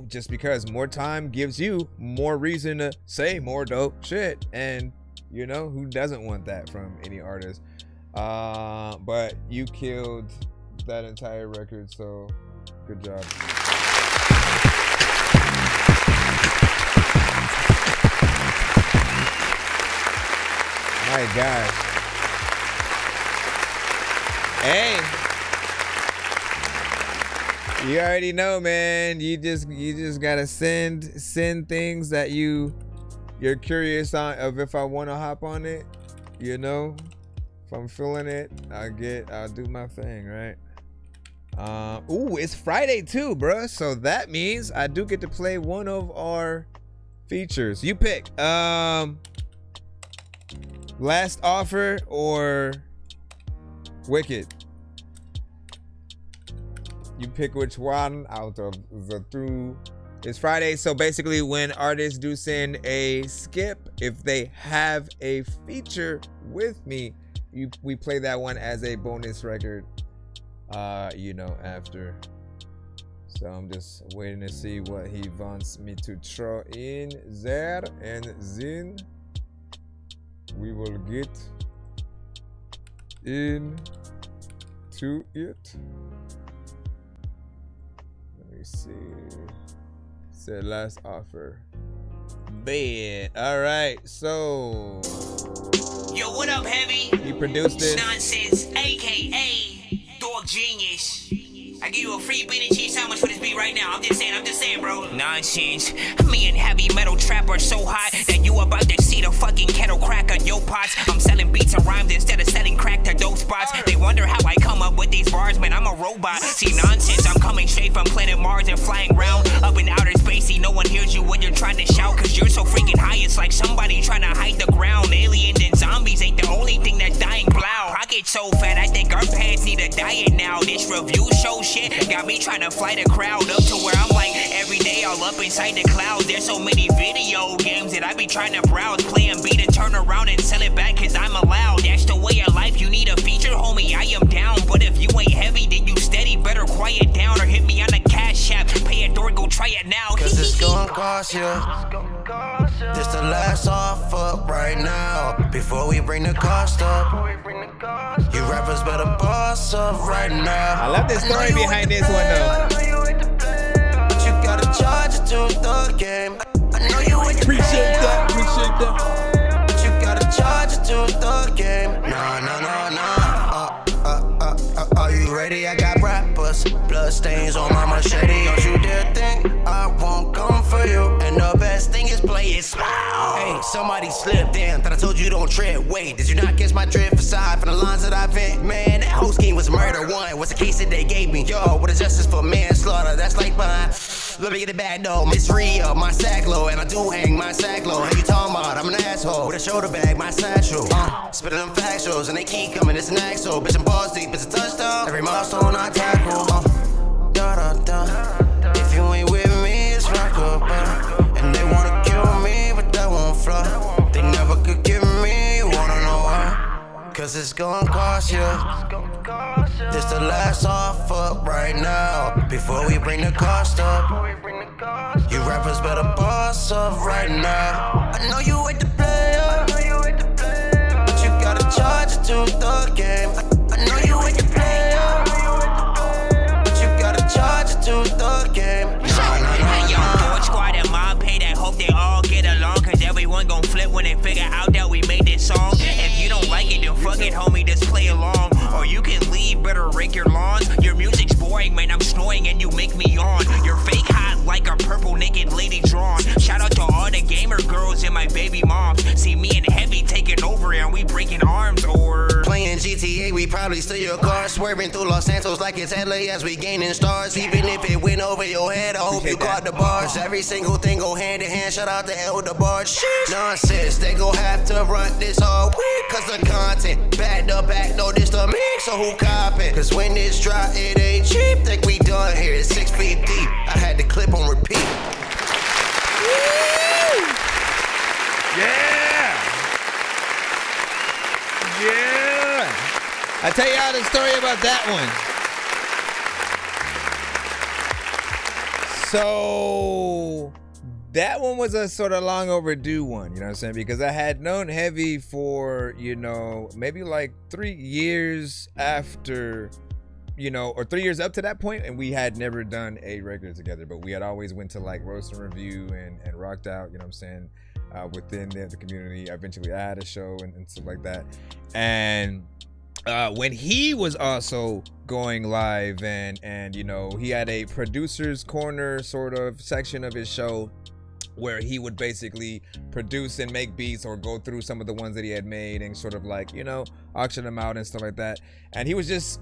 Just because more time gives you more reason to say more dope shit, and who doesn't want that from any artist? But you killed that entire record, so good job. My gosh. Hey, you already know, man. You just gotta send things that you're curious on, of if I want to hop on it. If I'm feeling it, I'll do my thing, right? Ooh, it's Friday too, bruh. So that means I do get to play one of our features. You pick. Last Offer or Wicked. You pick which one out of the two It's Friday, so basically when artists do send a skip, if they have a feature with me, we play that one as a bonus record, after. So I'm just waiting to see what he wants me to throw in there, and then we will get into it. Let me see. Said last offer. Bad. All right. So. Yo, what up, Heavy? He produced this. Nonsense, aka Dork Genius. I give you a free beat and cheese sandwich for this beat right now. I'm just saying, bro. Nonsense. Me and heavy metal trap are so hot that you about to see the fucking kettle crack on your pots. I'm selling beats and rhymes instead of selling crack to dope spots. They wonder how I come up with these bars, man. I'm a robot. See, nonsense. I'm coming straight from planet Mars and flying around up in outer space. See, no one hears you when you're trying to shout, cause you're so freaking high. It's like somebody trying to hide the ground. Aliens and zombies ain't the only thing that's dying. Blow. Pocket so fat, I think our pants need a diet now. This review show shit got me trying to fly the crowd up to where I'm like every day all up inside the clouds. There's so many video games that I be trying to browse, playing beat and turn around and sell it back cause I'm allowed. That's the way of life. You need a feature, homie, I am down. But if you ain't heavy, then you steady. Better quiet down or hit me on the cash app. Pay a door, go try it now. Cause it's gonna cost you. This the last offer right now. Before we bring the cost up. You rappers better boss up right now. I love the story behind this one though. But you gotta charge it to the game. I know you appreciate that. But you gotta charge it to the game. Nah. Are you ready? I got rappers, blood stains on my machete. Don't you dare think I won't come for you. And the best thing is play it slow. Hey, somebody slipped in. Thought I told you don't trip. Wait, did you not catch my drift aside from the lines that I vent? Man, that whole scheme was murder. One was the case that they gave me. Yo, what is justice for manslaughter? That's like mine. Let me get it back though. It's real, my sack low, and I do hang my sack low. Hey, you talking about? I'm an asshole with a shoulder bag, my satchel. Spitting them factuals, and they keep coming. It's an axle, bitch. I'm balls deep. It's a touchdown. Every milestone I tackle. If you ain't with me, it's rock up. And they wanna kill me, but that won't fly. They never could give me. You wanna know why? Cause it's gonna cost you. This the last offer right now. Before we bring the cost up. You rappers better boss up right now. I know you hate the player, but you gotta charge it to the game. I know you hate the player, but you gotta charge it to the game. Yo, squad and mob pay that. Hope they all get along, cause everyone gon' flip when they figure out that we made this song. If you don't like it, then fuck it, homie, just play along. Or you can leave, better rake your lawns. Your music's boring, man, I'm snoring and you make me yawn. You're fake hot like a purple naked lady drawn. Shout out to all the gamer girls and my baby moms. See me and Heavy taking over and we breaking arms. Or playing GTA, we probably steal your car. Swerving through Los Santos like it's LA as we gaining stars. Even if it went over your head, I hope you caught the bars. Every single thing go hand in hand. Shout out to Elder Barge. Nonsense, they gon' have to run this all week. Cause the content, back to back, no this the mix. So who copping? Cause when this drop, it ain't cheap. Think we done here, it's 6 feet deep. I had the clip on repeat. Yeah. I tell y'all the story about that one. So that one was a sort of long overdue one, you know what I'm saying? Because I had known Heavy for, maybe like 3 years after, or 3 years up to that point, and we had never done a record together, but we had always went to like Roast and Review and rocked out, you know what I'm saying, within the community. Eventually I had a show and stuff like that. And when he was also going live and he had a producer's corner sort of section of his show where he would basically produce and make beats or go through some of the ones that he had made and sort of like, auction them out and stuff like that. And he was just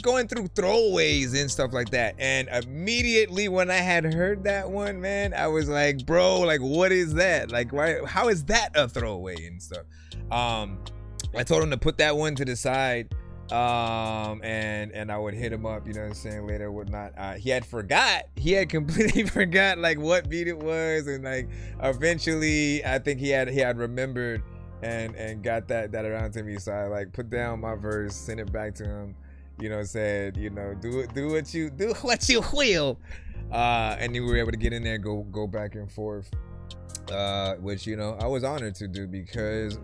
going through throwaways and stuff like that. And immediately when I had heard that one, man, I was like, bro, like, what is that? Like, why? How is that a throwaway and stuff? I told him to put that one to the side And I would hit him up, you know what I'm saying, later, whatnot. He had completely forgot like what beat it was, and like eventually I think he had remembered and got that around to me. So I like put down my verse, sent it back to him, you know, said, you know, do what you will. And then we were able to get in there, go back and forth, which, you know, I was honored to do, because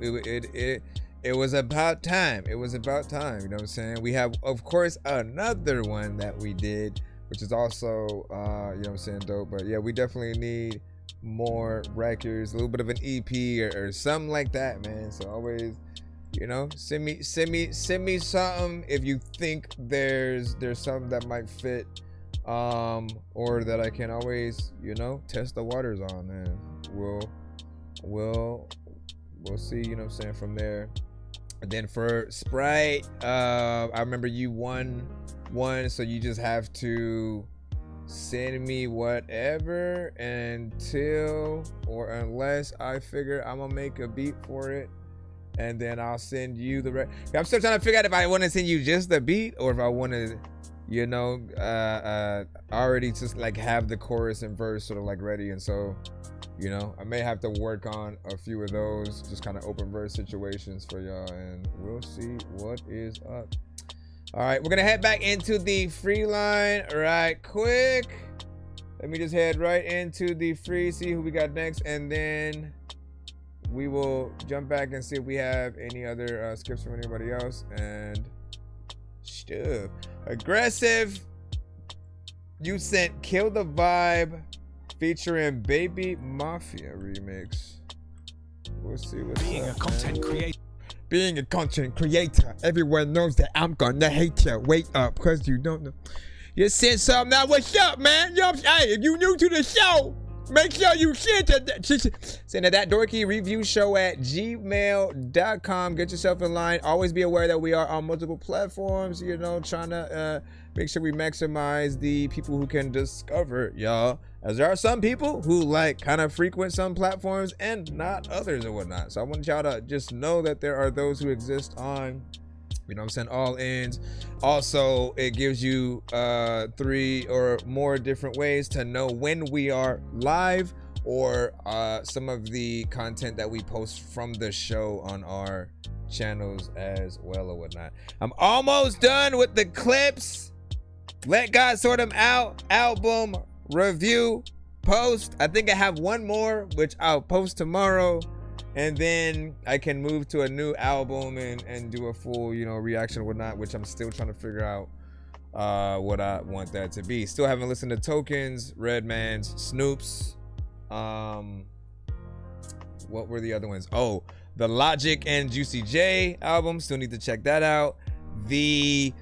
it was about time. It was about time, you know what I'm saying? We have, of course, another one that we did, which is also, you know what I'm saying, dope. But yeah, we definitely need more records, a little bit of an EP or something like that, man. So always, you know, send me something if you think there's something that might fit, or that I can always, you know, test the waters on, and we'll see, you know what I'm saying, from there. And then for Sprite, I remember you won one, so you just have to send me whatever until or unless I figure I'm gonna make a beat for it, and then I'll send you the rest. I'm still trying to figure out if I want to send you just the beat, or if I want to, you know, already just like have the chorus and verse sort of like ready. And so, you know, I may have to work on a few of those, just kind of open verse situations for y'all, and we'll see what is up. All right, we're gonna head back into the free line right quick. Let me just head right into the free, see who we got next, and then we will jump back and see if we have any other skips from anybody else and stuff. Aggressive, you sent Kill the Vibe featuring Baby Mafia remix. We'll see what's Being a content creator, everyone knows that I'm gonna hate you. Wait up, cause you don't know. You sent something out. What's up, man? Yo, hey, if you new to the show, make sure you send to ThatDorkyReviewShow@gmail.com. Get yourself in line. Always be aware that we are on multiple platforms, you know, trying to make sure we maximize the people who can discover y'all, as there are some people who like kind of frequent some platforms and not others or whatnot. So I want y'all to just know that there are those who exist on, you know what I'm saying, all ends. Also, it gives you 3 or more different ways to know when we are live, or some of the content that we post from the show on our channels as well or whatnot. I'm almost done with the clips. Let God Sort Them Out album review post. I think I have one more, which I'll post tomorrow, and then I can move to a new album and do a full, you know, reaction or whatnot, which I'm still trying to figure out what I want that to be. Still haven't listened to Tokens, Redman's, Snoop's. What were the other ones? Oh, the Logic and Juicy J album. Still need to check that out. The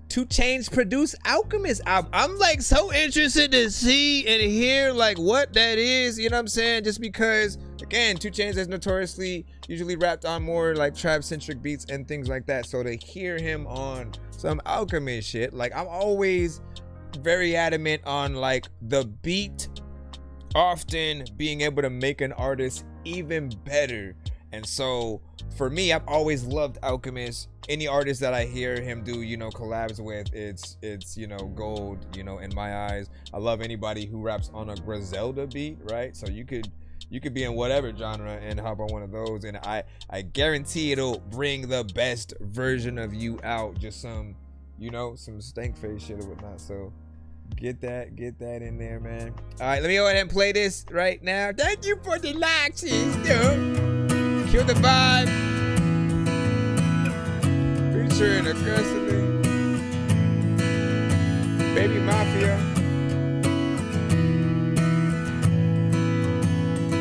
2 Chainz produced Alchemist album. I'm like so interested to see and hear like what that is, you know what I'm saying? Just because, again, 2 Chainz is notoriously usually rapped on more like trap centric beats and things like that. So to hear him on some Alchemist shit, like I'm always very adamant on like the beat often being able to make an artist even better. And so for me, I've always loved Alchemist. Any artist that I hear him do, you know, collabs with, it's you know, gold, you know, in my eyes. I love anybody who raps on a Griselda beat, right? So you could be in whatever genre and hop on one of those, and I guarantee it'll bring the best version of you out. Just some, you know, some stank face shit or whatnot. So get that in there, man. All right, let me go ahead and play this right now. Thank you for the likes, sister. Kill the Vibe, featuring Aggressively, Baby Mafia.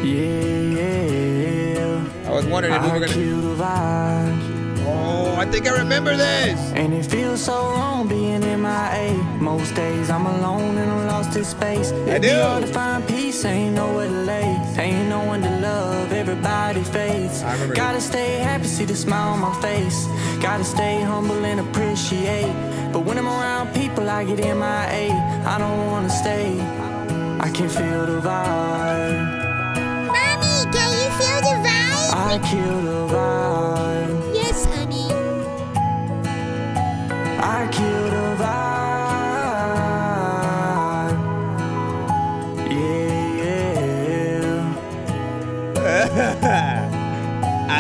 Yeah, I was wondering if we were gonna kill the vibe. Oh, I think I remember this. And it feels so wrong being MIA. Most days I'm alone and I'm lost in space. It'd be hard to find peace, ain't nowhere to lay. Ain't no one to love, everybody fades. Gotta stay happy, see the smile on my face. Gotta stay humble and appreciate. But when I'm around people, I get MIA. I don't wanna stay, I can feel the vibe. Mommy, can you feel the vibe? I kill the vibe. Yes, honey.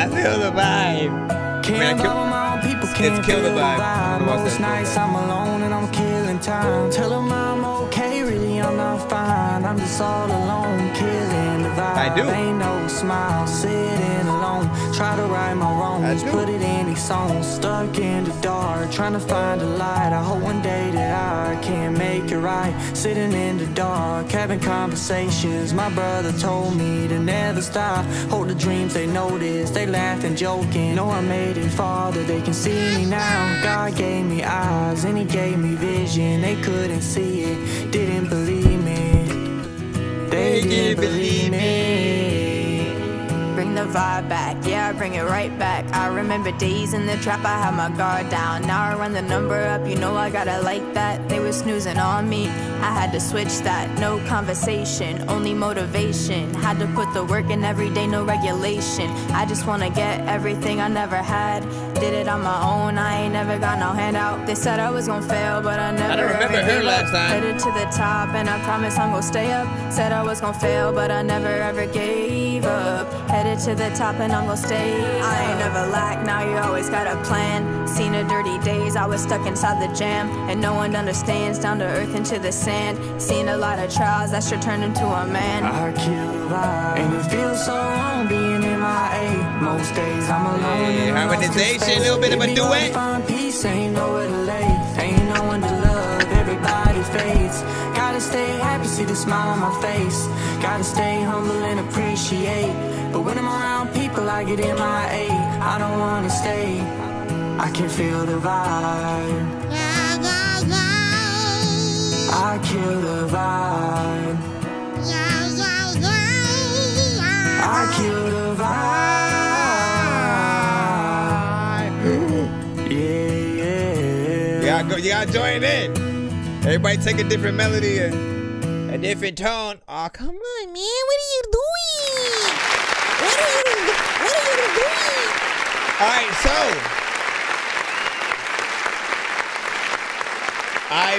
I feel the vibe. Can't bother my own people, can't Kill the feel Vibe. Most nights I'm alone and I'm killing time. Tell them I'm okay, really I'm not fine. I'm just all alone, killing the vibe. I do. Ain't no smile, sitting alone. Try to right my wrongs, put it in these songs. Stuck in the dark, trying to find a light. I hope one day that I can make it right. Sitting in the dark, having conversations. My brother told me to never stop. Hold the dreams they notice, they laugh and joking. Know I made it farther, they can see me now. God gave me eyes and he gave me vision. They couldn't see it, didn't believe me. They didn't believe me. Bring the vibe back, yeah, I bring it right back. I remember days in the trap, I had my guard down. Now I run the number up, you know I gotta like that. They were snoozing on me, I had to switch that. No conversation, only motivation. Had to put the work in every day, no regulation. I just wanna get everything I never had. Did it on my own, I ain't never got no handout. They said I was gonna fail, but I never remember ever her gave last up. time. Headed to the top, and I promise I'm gonna stay up. Said I was gonna fail, but I never ever gave up. Headed to the top and I'm gonna stay. I ain't never lack, now you always got a plan. Seen the dirty days, I was stuck inside the jam. And no one understands, down to earth into the sand. Seen a lot of trials, that should turn into a man. I kill the vibe, and it feels so wrong being in my A. Most days I'm alone. Hey, harmonization, a little bit of a duet. Find peace, ain't nowhere to lay. Ain't no one to love, everybody fades. Gotta stay happy, see the smile on my face. Gotta stay humble and appreciate. But when I'm around people, I get in my A. I don't wanna stay. I can feel the vibe. I kill the vibe. I kill the vibe. Yeah. You gotta join in. Everybody take a different melody and a different tone. Oh, come on, man. What are you doing? What are you doing? All right, so I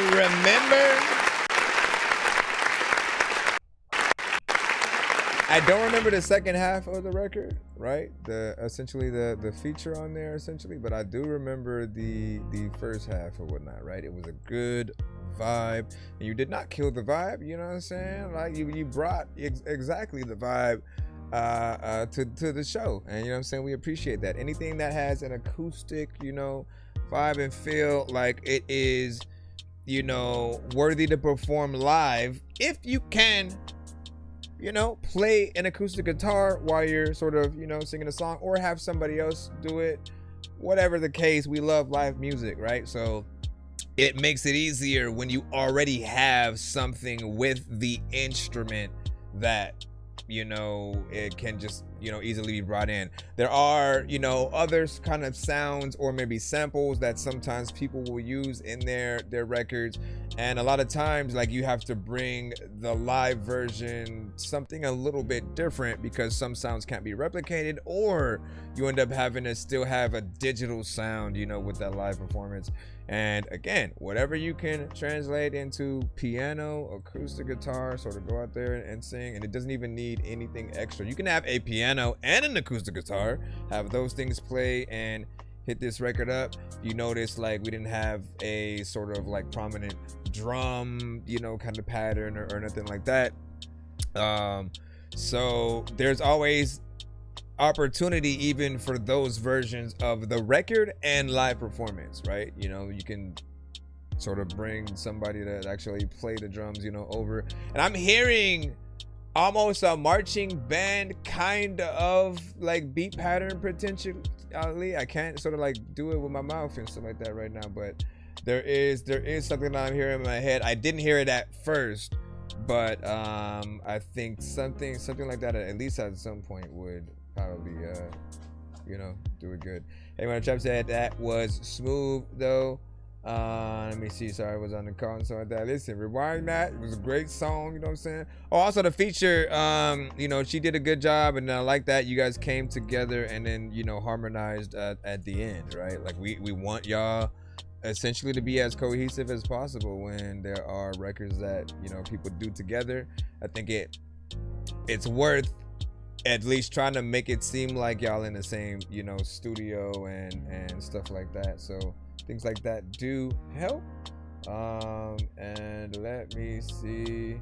don't remember the second half of the record, right? Essentially the feature on there, essentially, but I do remember the first half or whatnot, right? It was a good vibe, and you did not kill the vibe. You know what I'm saying? Like you brought exactly the vibe to the show, and you know what I'm saying, we appreciate that. Anything that has an acoustic, you know, vibe and feel like it is, you know, worthy to perform live, if you can, you know, play an acoustic guitar while you're sort of, you know, singing a song, or have somebody else do it, whatever the case. We love live music, right? So it makes it easier when you already have something with the instrument that, you know, it can just, you know, easily be brought in. There are, you know, other kind of sounds or maybe samples that sometimes people will use in their records, and a lot of times, like, you have to bring the live version something a little bit different because some sounds can't be replicated, or you end up having to still have a digital sound, you know, with that live performance. And again, whatever you can translate into piano, acoustic guitar, sort of go out there and sing, and it doesn't even need anything extra. You can have a piano and an acoustic guitar, have those things play and hit this record up. You notice, like, we didn't have a sort of like prominent drum, you know, kind of pattern or nothing like that. So there's always opportunity even for those versions of the record and live performance, right? You know, you can sort of bring somebody that actually play the drums, you know, over. And I'm hearing almost a marching band kind of like beat pattern potentially. I can't sort of like do it with my mouth and stuff like that right now, but there is something that I'm hearing in my head. I didn't hear it at first, but I think something like that at least at some point would probably you know, do it good. Hey, my chap said that was smooth though. Let me see. Sorry, I was on the call and stuff like that. Listen, rewind that. It was a great song. You know what I'm saying? Oh, also the feature. You know, she did a good job, and I like that you guys came together and then, you know, harmonized at the end, right? Like we want y'all essentially to be as cohesive as possible when there are records that, you know, people do together. I think it's worth at least trying to make it seem like y'all in the same, you know, studio and stuff like that. So things like that do help. And let me see.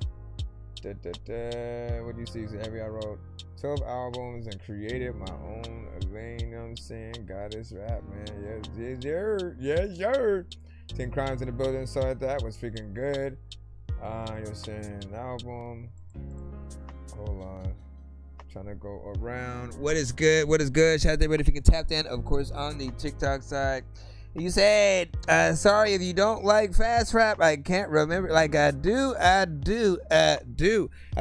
What do you see? I wrote 12 albums and created my own lane. You know what I'm saying? Goddess rap, man. Yes, sir. 10 Crimes in the Building. Saw that was freaking good. You're saying an album. Hold on. Trying to go around. What is good? What is good? Shout out to everybody if you can tap in, of course, on the TikTok side. You said, sorry if you don't like fast rap. I can't remember. Like I do. I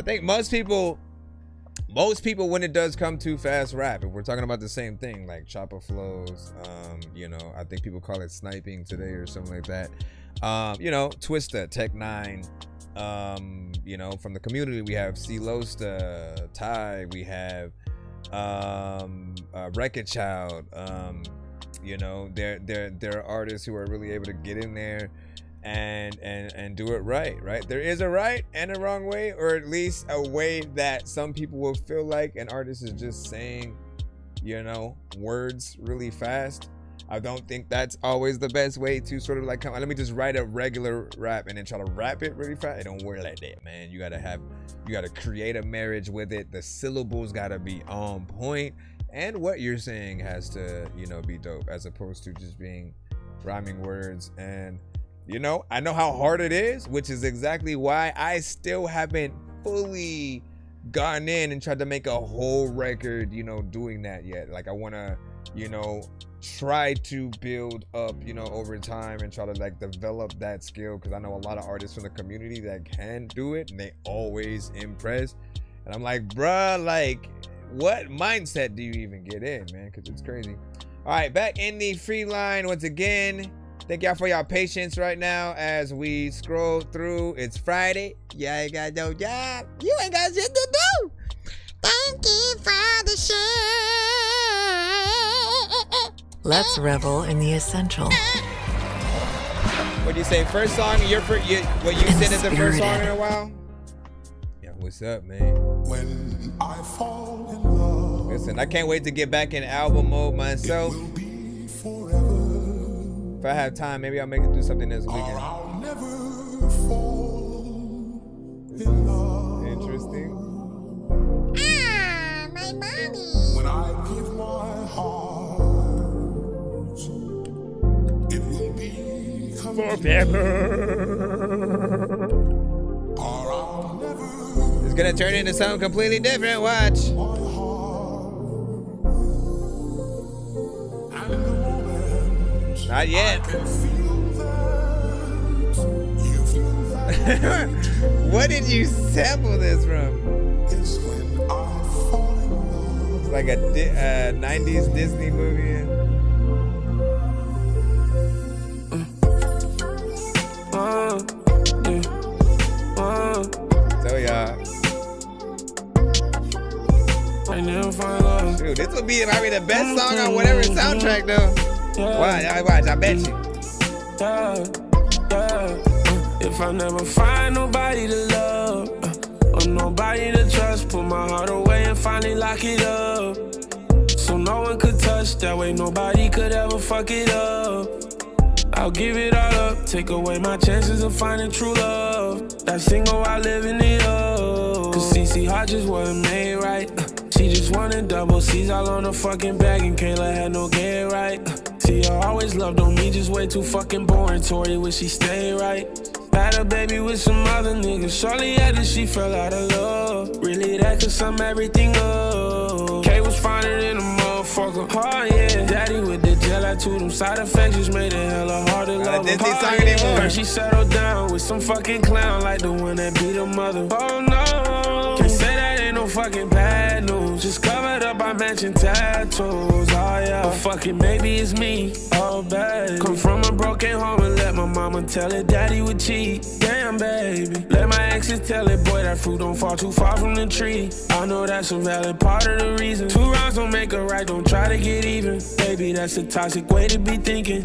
think most people when it does come to fast rap, if we're talking about the same thing, like chopper flows, you know, I think people call it sniping today or something like that. You know, Twista, Tech 9, you know, from the community we have C Losta, Ty, we have Wreck-It Child, you know, there are artists who are really able to get in there and do it right. There is a right and a wrong way, or at least a way that some people will feel like an artist is just saying, you know, words really fast. I don't think that's always the best way to sort of like come. Let me just write a regular rap and then try to rap it really fast. It don't work like that, man. You gotta create a marriage with it. The syllables gotta be on point. And what you're saying has to, you know, be dope as opposed to just being rhyming words. And, you know, I know how hard it is, which is exactly why I still haven't fully gone in and tried to make a whole record, you know, doing that yet. Like I want to, you know, try to build up, you know, over time and try to like develop that skill. Because I know a lot of artists from the community that can do it and they always impress. And I'm like, bruh, like, what mindset do you even get in, man? Because it's crazy. All right, back in the free line once again. Thank y'all for y'all patience right now as we scroll through. It's Friday. Y'all ain't got no job. You ain't got shit to do. Thank you for the show. Let's revel in the essential. What do you say? First song? What you said is the first song in a while? Yeah, what's up, man? When I fall in love. Listen, I can't wait to get back in album mode myself. If I have time, maybe I'll make it do something this weekend. I'll never fall in love. Interesting. Ah, my mommy. When I give my heart, it will be forever. It's gonna turn into something completely different. Watch. Not yet. What did you sample this from? It's like a 90s Disney movie. So y'all. Dude, this will be probably the best song on whatever soundtrack though. Watch, I bet you. If I never find nobody to love or nobody to trust, put my heart away and finally lock it up. So no one could touch, that way nobody could ever fuck it up. I'll give it all up, take away my chances of finding true love. That single I living it up. Cause CC Hart just wasn't made right. She just wanted double C's all on the fucking bag and Kayla had no get right. See, I always loved on me, just way too fucking boring. Tori wish she stayed right. Had a baby with some other niggas. Shortly after she fell out of love. Really that could sum everything up. K was finer than a motherfucker. Oh yeah. Daddy with the gel I to them side effects just made it hella hard to love her. Oh, yeah. She settled down with some fucking clown like the one that beat her mother. Oh no. Can't say that ain't no fucking bad news. Just covered up by mansion tattoos. Oh yeah. But fucking maybe it's me. Oh baby. Come from a broken home and let my mama tell it daddy would cheat. Damn baby. Let my exes tell it, boy, that fruit don't fall too far from the tree. I know that's a valid part of the reason. 2 wrongs don't make a right, don't try to get even. Baby, that's a toxic way to be thinking.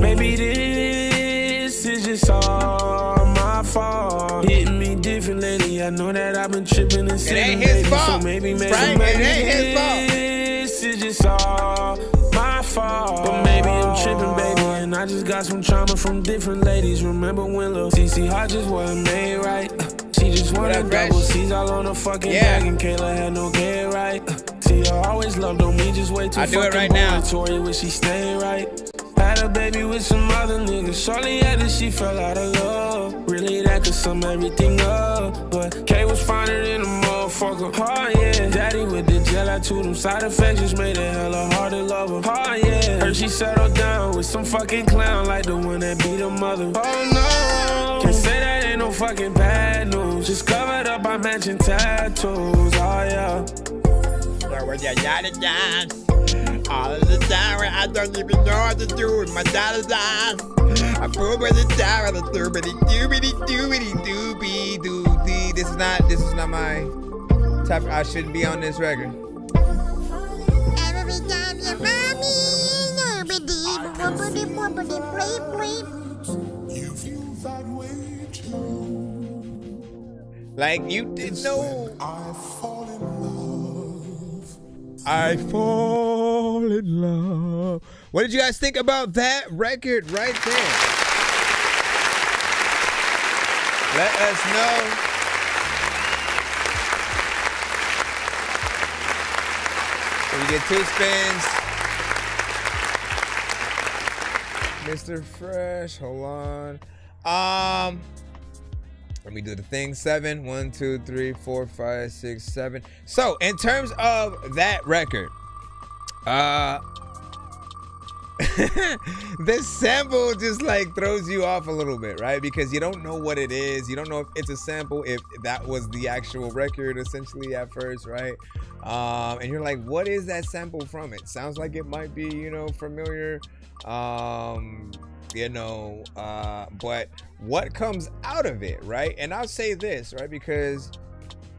Maybe this is just all my my fault. Hitting me different lately. I know that I've been tripping and sitting, baby. So maybe this is just all my fault. But maybe I'm tripping, baby, and I just got some trauma from different ladies. Remember when Lil TC Hodges wasn't made right? She just wanted double C's all on the fucking bag, and Kayla had no care, right? See, I always loved on me, just way too fucking boring. Tori wish she stayed right. Had a baby with some other niggas. Shortly after she fell out of love. Really that could sum everything up. But K was finer than a motherfucker. Oh yeah. Daddy with the gel I to them side effects just made it hella hard to love her. Oh yeah. Heard she settled down with some fucking clown like the one that beat her mother. Oh no. Can't say that ain't no fucking bad news. Just covered up by matching tattoos. Oh yeah. All of the time I don't even know what to do with my dollar's eyes. I pull by the time of the doobity doobie. This is not my type. I shouldn't be on this record. Every time you You feel that way too. Like you didn't know. I fall in love. I fall in love. What did you guys think about that record right there? Let us know. So we get 2 spins. Mr. Fresh, hold on. Let me do the thing. 7, 1, 2, 3, 4, 5, 6, 7. So in terms of that record, this sample just like throws you off a little bit, right? Because you don't know what it is. You don't know if it's a sample, if that was the actual record essentially at first, right? And you're like, what is that sample from? It sounds like it might be, familiar. But what comes out of it, right? And I'll say this, right? Because,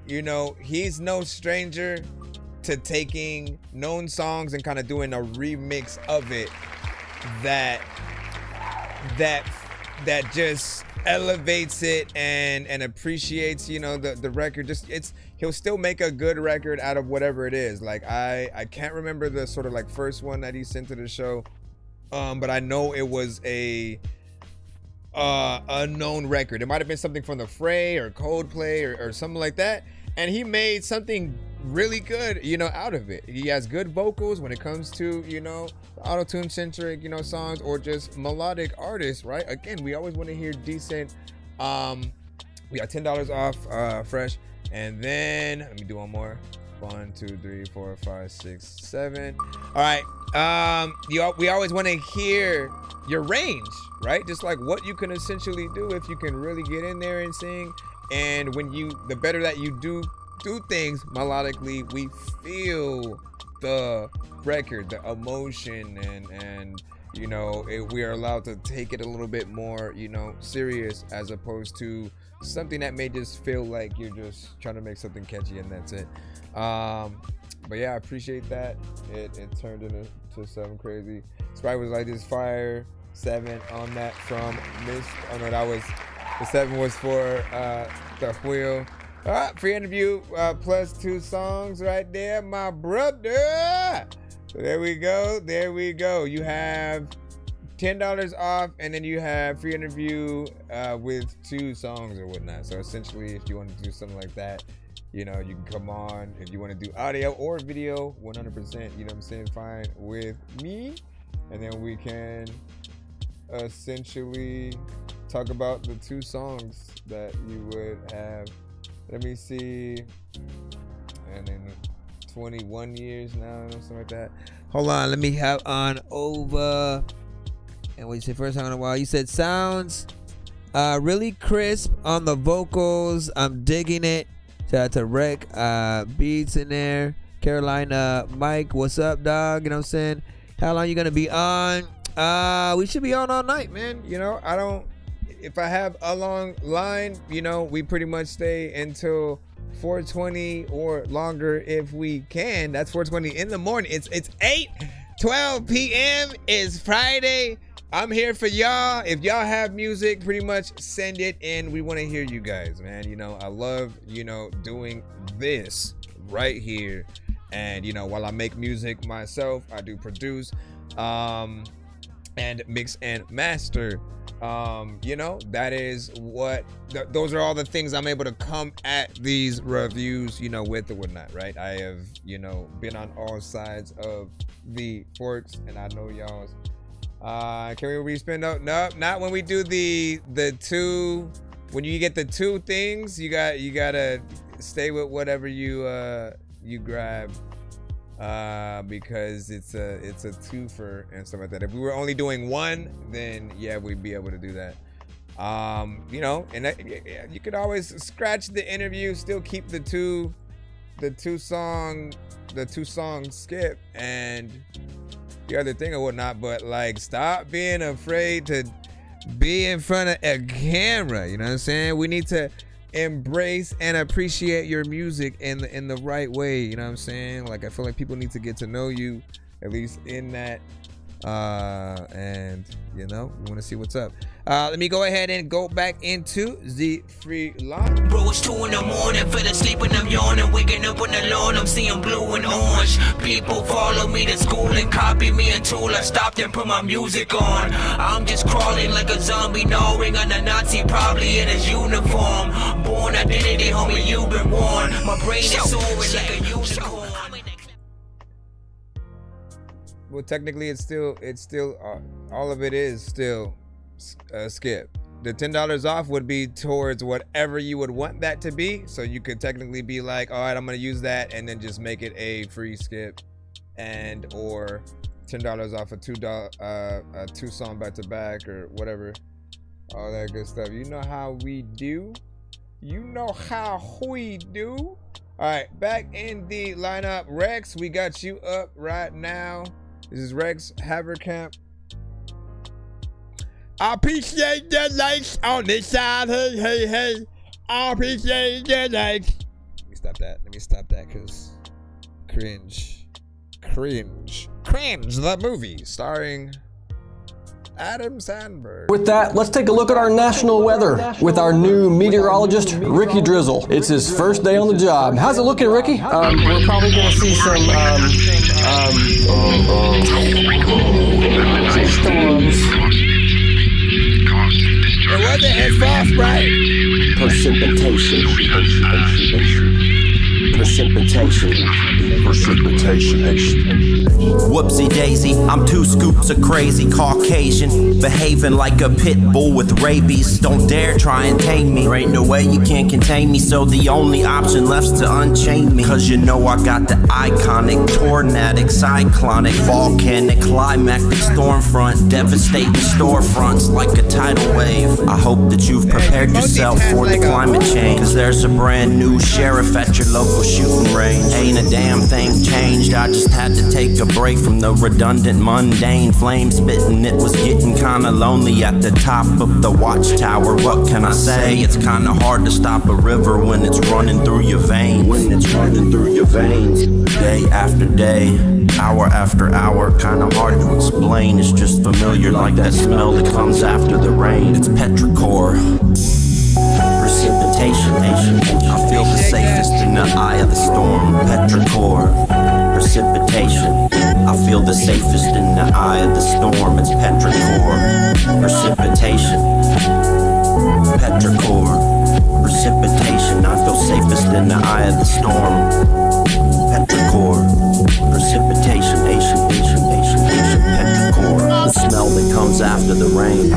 he's no stranger to taking known songs and kind of doing a remix of it that just elevates it and appreciates, the record. He'll still make a good record out of whatever it is. Like I can't remember the sort of like first one that he sent to the show. But I know it was a known record. It might have been something from the Fray or Coldplay or something like that. And he made something really good, out of it. He has good vocals when it comes to, auto-tune centric, songs or just melodic artists, right? Again, we always want to hear decent. We got $10 off Fresh. And then let me do one more. 1, 2, 3, 4, 5, 6, 7. All right. We always want to hear your range, right? Just like what you can essentially do if you can really get in there and sing. And the better that you do things melodically, we feel the record, the emotion, and we are allowed to take it a little bit more, serious, as opposed to something that may just feel like you're just trying to make something catchy and that's it. But yeah, I appreciate that. It turned into something crazy. Sprite was like this fire 7 on that from Mist. Oh no, that was the 7 was for the wheel. All right, free interview plus 2 songs right there, my brother. So there we go. You have $10 off, and then you have free interview with 2 songs or whatnot. So essentially, if you want to do something like that, you can come on. If you want to do audio or video, 100%, fine with me. And then we can essentially talk about the 2 songs that you would have. Let me see. And then 21 years now, something like that. Hold on, let me have on over. And what you said first time in a while? You said sounds really crisp on the vocals. I'm digging it. Shout out to Rec Beats in there. Carolina Mike, what's up, dog? You know what I'm saying? How long you gonna be on? We should be on all night, man. If I have a long line, we pretty much stay until 4:20 or longer if we can. That's 4:20 in the morning. It's 8:12 p.m. It's Friday. I'm here for y'all. If y'all have music, pretty much send it in. We want to hear you guys, man. You know, I love, you know, doing this right here. And, you know, while I make music myself, I do produce and mix and master. You know, that is what, those are all the things I'm able to come at these reviews, you know, with or whatnot, right? I have, you know, been on all sides of the forks, and I know y'all's. Can we respin? No, not when we do the two. When you get the two things, you gotta stay with whatever you grab, because it's a twofer and stuff like that. If we were only doing one, then yeah, we'd be able to do that. You know, and you could always scratch the interview, still keep the two song skip and the other thing or whatnot, but like, stop being afraid to be in front of a camera. You know what I'm saying? We need to embrace and appreciate your music in the right way. You know what I'm saying? Like, I feel like people need to get to know you, at least in that. And you know, we want to see what's up. Let me go ahead and go back into the free line. Bro, it's 2 in the morning, fell asleep and I'm yawning, waking up on the lawn, I'm seeing blue and orange. People follow me to school and copy me until I stopped and put my music on. I'm just crawling like a zombie, gnawing on a Nazi, probably in his uniform. Born identity, homie, you've been warned. My brain is soaring like a unicorn. Well, technically, it's still all of it is still skip. The $10 off would be towards whatever you would want that to be. So you could technically be like, all right, I'm gonna use that, and then just make it a free skip, and or $10 off a two song back to back or whatever, all that good stuff. You know how we do. You know how we do. All right, back in the lineup, Rex. We got you up right now. This is Rex Haverkamp. I appreciate the likes on this side. Hey, hey, hey. I appreciate the likes. Let me stop that, because cringe, the movie starring Adam Sandberg. With that, let's take a look at our national weather with our new meteorologist, Ricky Drizzle. It's his first day on the job. How's it looking, Ricky? We're probably going to see some storms. It wasn't his fault, right? Precipitation. Whoopsie daisy, I'm 2 scoops of crazy Caucasian, behaving like a pit bull with rabies. Don't dare try and tame me. There ain't no way you can't contain me, so the only option left's to unchain me. Cause you know I got the iconic, tornadic, cyclonic, volcanic, climactic storm front, devastating storefronts like a tidal wave. I hope that you've prepared yourself for the climate change, cause there's a brand new sheriff at your local shooting range. Ain't a damn thing changed, I just had to take a break from the redundant, mundane flame spitting. It was getting kinda lonely at the top of the watchtower. What can I say? It's kinda hard to stop a river when it's running through your veins. Day after day, hour after hour, kinda hard to explain. It's just familiar like that smell that comes after the rain. It's petrichor. Precipitation, I feel the safest in the eye of the storm. Petrichor, precipitation, I feel the safest in the eye of the storm. It's petrichor, precipitation, petrichor, precipitation, I feel safest in the eye of the storm. Petrichor, precipitation, petrichor, the smell that comes after the rain.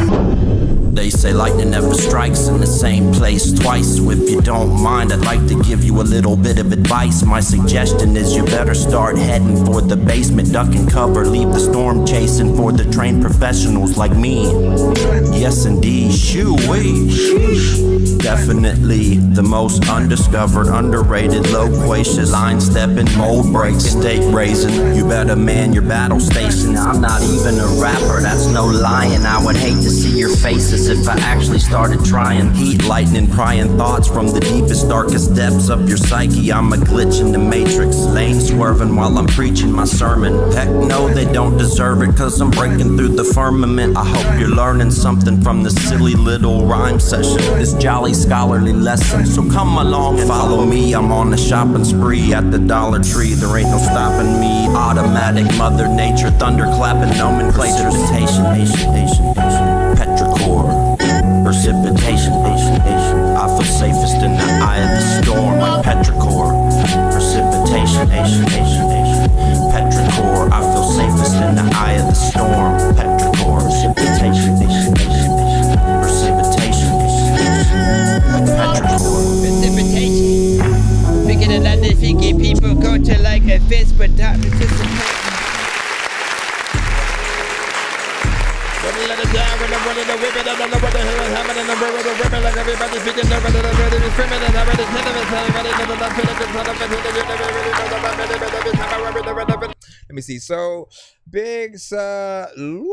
They say lightning never strikes in the same place twice. So if you don't mind, I'd like to give you a little bit of advice. My suggestion is you better start heading for the basement, duck and cover, leave the storm chasing for the trained professionals like me. Yes indeed, shoo-wee. Definitely the most undiscovered, underrated, loquacious, line stepping, mold breaking, state raising. You better man your battle station. I'm not even a rapper, that's no lying. I would hate to see your faces if I actually started trying. Heat, lightning, prying thoughts from the deepest, darkest depths of your psyche. I'm a glitch in the matrix, lane swerving while I'm preaching my sermon. Heck no, they don't deserve it, cause I'm breaking through the firmament. I hope you're learning something from this silly little rhyme session, this jolly scholarly lesson. So come along and follow me. I'm on the shopping spree at the Dollar Tree. There ain't no stopping me. Automatic mother nature, thunderclapping nomenclature. Precipitation, petrichor, precipitation. I feel safest in the eye of the storm, like petrichor. Precipitation, petrichor. I feel safest in the eye of the storm, petrichor. Precipitation, Precipitation. Speaking of London, thinking people go to like a fist, but not participating. Let me see. So big salute,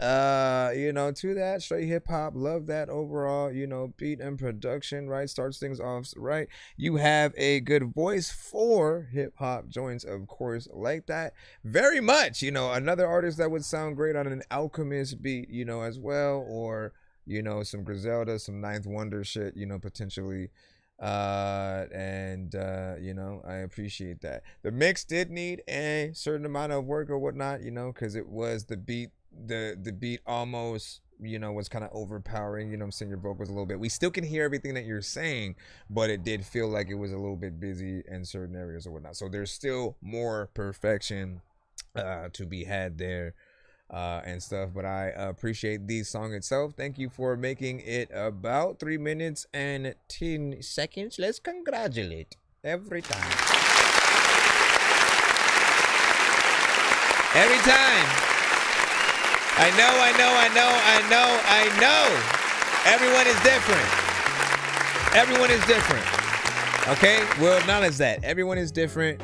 you know, to that straight hip hop. Love that overall, you know, beat and production, right? Starts things off right. You have a good voice for hip hop joints, of course, like that. Very much, you know, another artist that would sound great on an Alchemist beat, you know, as well, or, you know, some Griselda, some Ninth Wonder shit, you know, potentially. You know, I appreciate that. The mix did need a certain amount of work or whatnot, you know, because it was the beat, the beat almost, you know, was kind of overpowering, you know what I'm saying, your vocals a little bit. We still can hear everything that you're saying, but it did feel like it was a little bit busy in certain areas or whatnot. So there's still more perfection to be had there. And stuff, but I appreciate the song itself. Thank you for making it about 3 minutes and 10 seconds. Let's congratulate every time. Every time. I know. Everyone is different. Everyone is different. Okay, we'll acknowledge that. Everyone is different.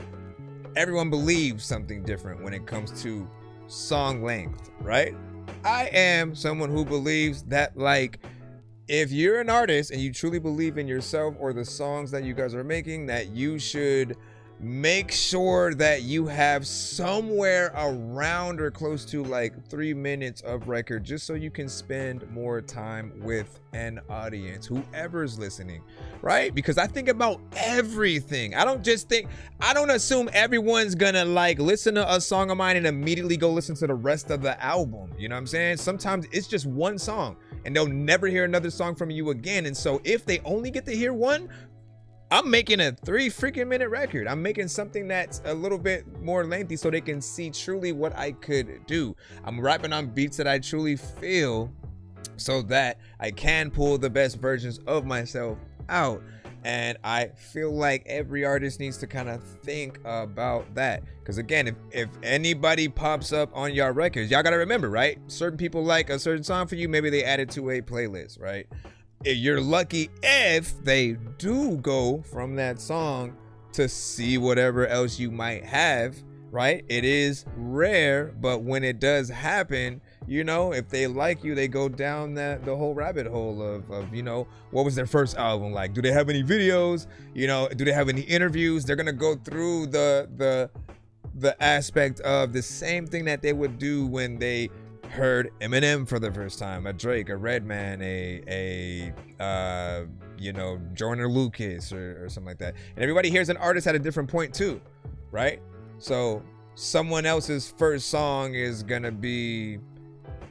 Everyone believes something different when it comes to song length, right? I am someone who believes that, like, if you're an artist and you truly believe in yourself or the songs that you guys are making, that you should make sure that you have somewhere around or close to like 3 minutes of record, just so you can spend more time with an audience, whoever's listening, right? Because I think about everything. I don't assume everyone's gonna like listen to a song of mine and immediately go listen to the rest of the album. You know what I'm saying? Sometimes it's just one song and they'll never hear another song from you again. And so if they only get to hear one, I'm making a 3 freaking minute record. I'm making something that's a little bit more lengthy so they can see truly what I could do. I'm rapping on beats that I truly feel so that I can pull the best versions of myself out. And I feel like every artist needs to kind of think about that. Because again, if anybody pops up on your records, y'all got to remember, right? Certain people like a certain song for you. Maybe they add it to a playlist, right? You're lucky if they do go from that song to see whatever else you might have, right? It is rare, but when it does happen, you know, if they like you, they go down the whole rabbit hole of, you know, what was their first album like? Do they have any videos? You know, do they have any interviews? They're gonna go through the aspect of the same thing that they would do when they heard Eminem for the first time, a Drake, a Redman, you know, Joyner Lucas or something like that. And everybody hears an artist at a different point too, right? So someone else's first song is gonna be,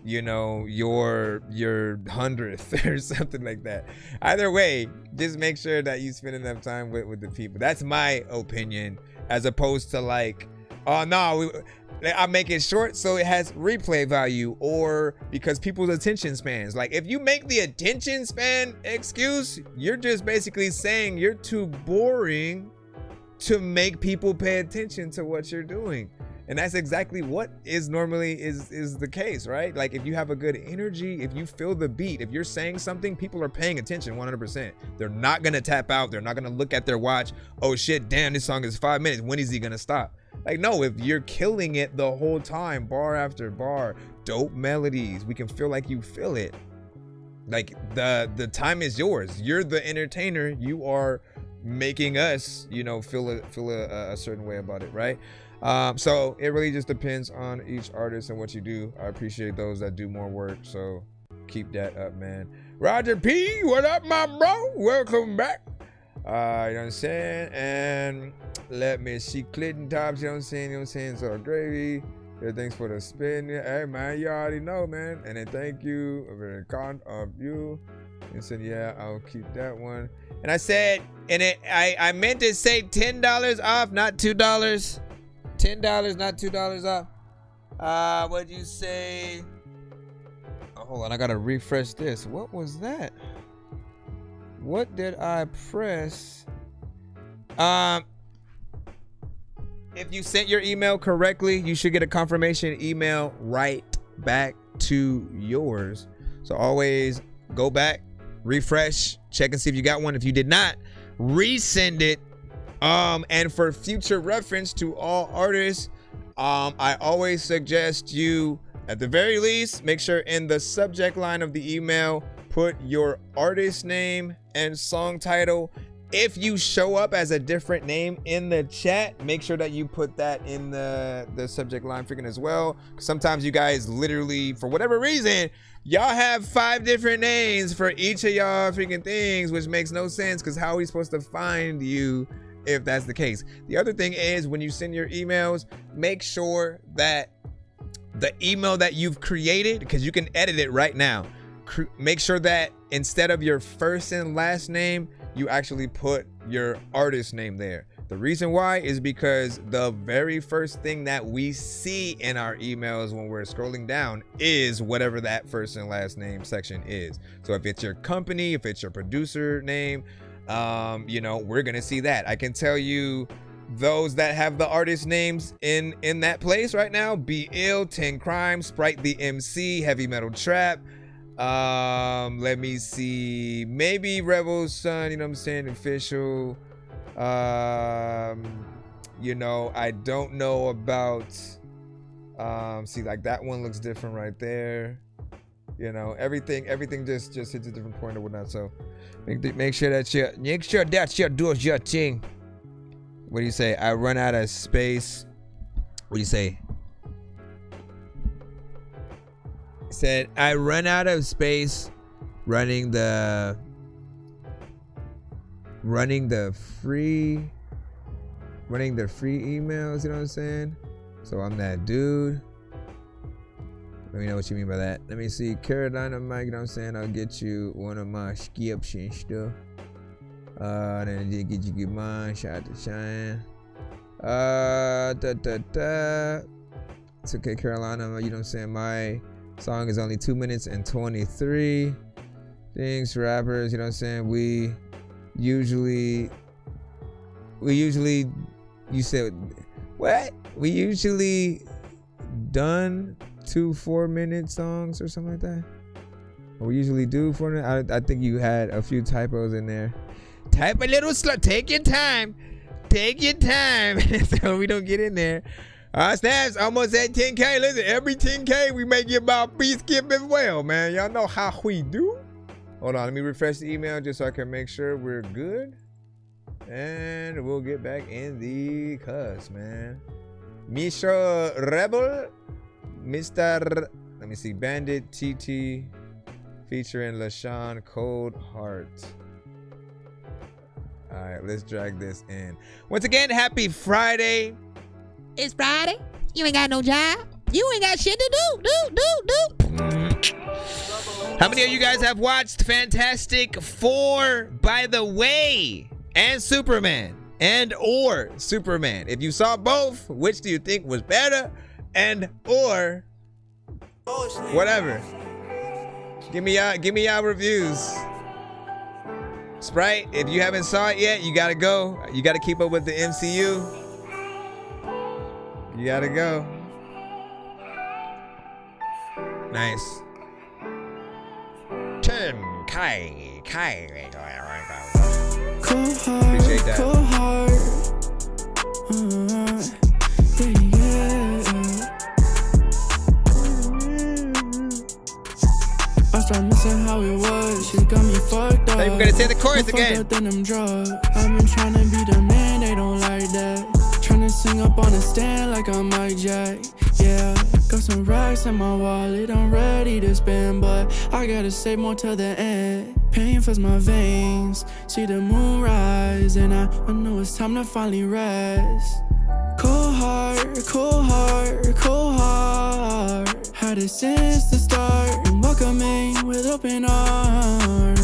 you know, your 100th or something like that. Either way, just make sure that you spend enough time with the people. That's my opinion, as opposed to like, oh no, I make it short so it has replay value, or because people's attention spans. Like, if you make the attention span excuse, you're just basically saying you're too boring to make people pay attention to what you're doing. And that's exactly what is normally is the case, right? Like if you have a good energy, if you feel the beat, if you're saying something, people are paying attention 100%. They're not gonna tap out. They're not gonna look at their watch. Oh shit, damn, this song is 5 minutes. When is he gonna stop? Like, no, if you're killing it the whole time, bar after bar, dope melodies, we can feel like you feel it. Like the time is yours. You're the entertainer. You are making us, you know, feel a certain way about it, right? So it really just depends on each artist and what you do. I appreciate those that do more work, so keep that up, man. Roger P, what up, my bro? Welcome back. You know what I'm saying? And let me see Clinton Tops, you know what I'm saying? You know what I'm saying? So gravy. Yeah, thanks for the spin. Hey man, you already know, man. And then thank you, very kind of you. And said, yeah, I'll keep that one. And I said, and I meant to say $10 off, not $2. $10, not $2 off. What'd you say? Oh, hold on, I gotta refresh this. What was that? What did I press? If you sent your email correctly, you should get a confirmation email right back to yours. So always go back, refresh, check and see if you got one. If you did not, resend it. And for future reference to all artists, I always suggest you, at the very least, make sure in the subject line of the email, put your artist name and song title. If you show up as a different name in the chat, make sure that you put that in the subject line freaking as well. Sometimes you guys literally, for whatever reason, y'all have 5 different names for each of y'all freaking things, which makes no sense, because how are we supposed to find you if that's the case? The other thing is, when you send your emails, make sure that the email that you've created, because you can edit it right now, make sure that instead of your first and last name, you actually put your artist name there. The reason why is because the very first thing that we see in our emails when we're scrolling down is whatever that first and last name section is. So if it's your company, if it's your producer name, you know, we're gonna see that. I can tell you those that have the artist names in that place right now: Be Ill, 10 Crimes, Sprite the MC, Heavy Metal Trap. Let me see, maybe Rebel's Son, you know what I'm saying, Official. You know, I don't know about see, like that one looks different right there. You know, everything just hits a different point or whatnot. So make sure that you do your thing. What do you say? I run out of space. What do you say? Said I run out of space running the free emails, you know what I'm saying? So I'm that dude. Let me know what you mean by that. Let me see, Carolina Mike, you know what I'm saying? I'll get you one of my skips and stuff. Then get mine. Shout out to Cheyenne. It's okay, Carolina, you know what I'm saying? My song is only 2 minutes and 23 things. Rappers, you know what I'm saying? We usually you said what? We usually done 2 4-minute songs or something like that. Or we usually do 4 minutes. I think you had a few typos in there. Type a little slow. Take your time. Take your time. So we don't get in there. Snaps almost at 10K. Listen, every 10K we make you about free skip as well, man. Y'all know how we do. Hold on, let me refresh the email just so I can make sure we're good. And we'll get back in the cuss, man. Misha Rebel, Mr. Let me see, Bandit TT featuring LaShawn Cold Heart. All right, let's drag this in. Once again, happy Friday. It's Friday. You ain't got no job. You ain't got shit to do. How many of you guys have watched Fantastic Four, by the way, and Superman, and or Superman? If you saw both, which do you think was better, and or whatever? Give me y'all reviews. Sprite, if you haven't saw it yet, you gotta go. You gotta keep up with the MCU. You gotta go. Nice. Tim Kai. Appreciate that. Cold heart. I start missing how it was. She got me fucked up. Thought you were gonna say the chorus again. I've been trying to be the man, they don't like that. Trying to sing up on a stand like I'm Mike Jack. Yeah, got some racks in my wallet, I'm ready to spend, but I gotta save more to the end. Pain fills my veins, see the moon rise, and I know it's time to finally rest. Cold heart, cold heart, cold heart. Had it since the start, and welcoming with open arms.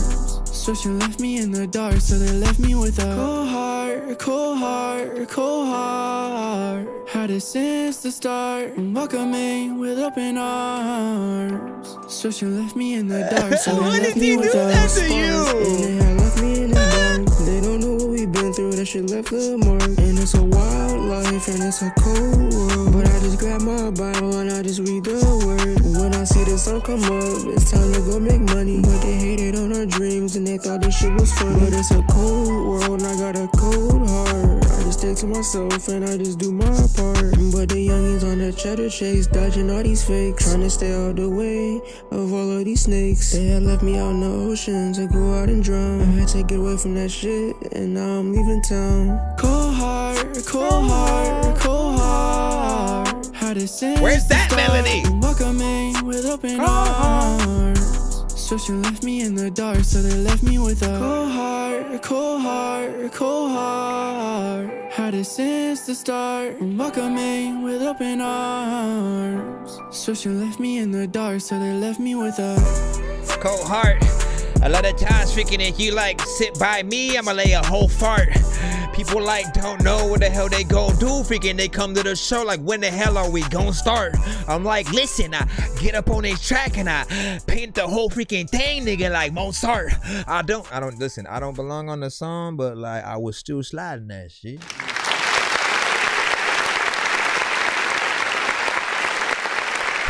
So she left me in the dark, so they left me with a cold heart, cold heart, cold heart. Had it since the start, and welcoming with open arms. So she left me in the dark, so they left me with a spark. And they had left me in the dark. They don't know what we've been through, that shit left a mark. And it's a wild life, and it's a cold world. But I just grab my Bible and I just read the word. When I see the sun come up, it's time to go make money. But they hated on our dreams and they thought this shit was funny. But it's a cold world and I got a cold heart. I just stay to myself and I just do my part. But the youngins on the cheddar chase, dodging all these fakes, trying to stay out the way of all of these snakes. They had left me out in the ocean to go out and drown. I had to get away from that shit and now I'm leaving town. Cold heart, cold heart, cold heart. Had it since Where's that melody? Welcoming with open arms. So she left me in the dark, so they left me with a cold heart, cold heart, cold heart. Had it since the start, welcoming with open arms. So she left me in the dark, so they left me with a cold heart. A lot of times freaking if you like sit by me, I'ma lay a whole fart. People like don't know what the hell they gon' do. Freaking they come to the show like when the hell are we gon' start? I'm like, listen, I get up on this track and I paint the whole freaking thing, nigga, like Mozart. I don't listen, I don't belong on the song, but like I was still sliding that shit.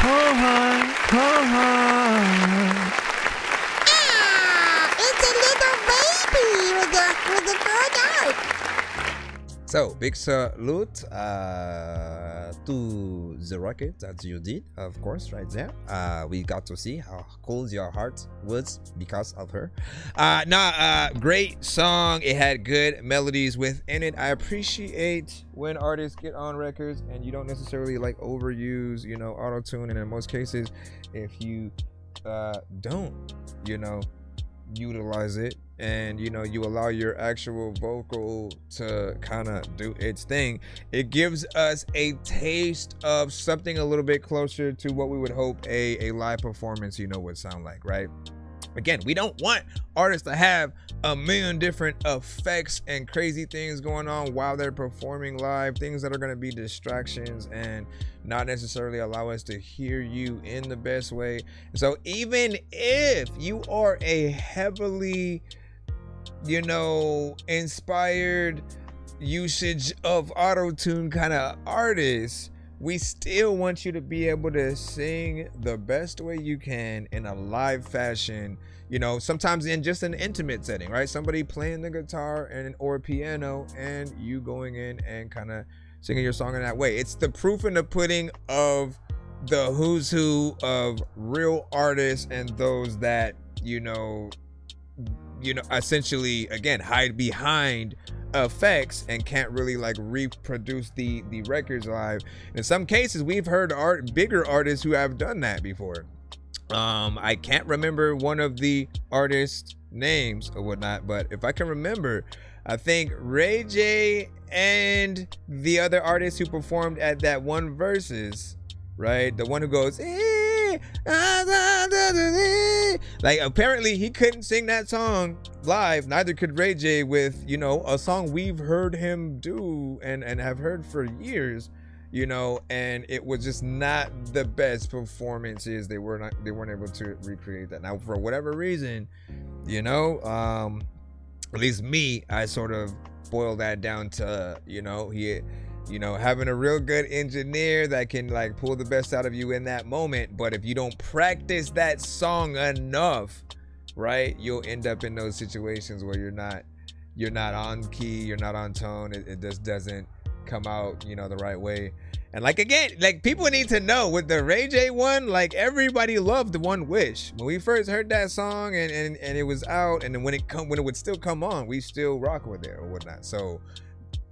cold heart, cold heart. So, big salute to the rocket that you did, of course, right there. We got to see how cold your heart was because of her. Great song. It had good melodies within it. I appreciate when artists get on records and you don't necessarily like overuse, you know, auto-tune. And in most cases, if you don't, you know, utilize it and you know you allow your actual vocal to kind of do its thing, it gives us a taste of something a little bit closer to what we would hope a live performance, you know, would sound like, right? Again, we don't want artists to have a million different effects and crazy things going on while they're performing live, things that are going to be distractions and not necessarily allow us to hear you in the best way. So even if you are a heavily, you know, inspired usage of auto-tune kind of artist, we still want you to be able to sing the best way you can in a live fashion, you know, sometimes in just an intimate setting, right? Somebody playing the guitar and or piano and you going in and kind of singing your song in that way. It's the proof in the pudding of the who's who of real artists and those that, you know, essentially, again, hide behind effects and can't really like reproduce the records live. In some cases, we've heard bigger artists who have done that before. I can't remember one of the artists' names or whatnot, but if I can remember, I think Ray J and the other artist who performed at that one Versus, right? The one who goes, like apparently he couldn't sing that song live. Neither could Ray J with, you know, a song we've heard him do and have heard for years, you know, and it was just not the best performances. They weren't able to recreate that. Now, for whatever reason, you know, at least me, I sort of boil that down to, you know, You know, having a real good engineer that can like pull the best out of you in that moment. But if you don't practice that song enough, right, you'll end up in those situations where you're not on key, you're not on tone. It just doesn't come out, you know, the right way. And like, again, like, people need to know with the Ray J one, like, everybody loved One Wish. When we first heard that song and it was out, and then when it would still come on, we still rock with it or whatnot. So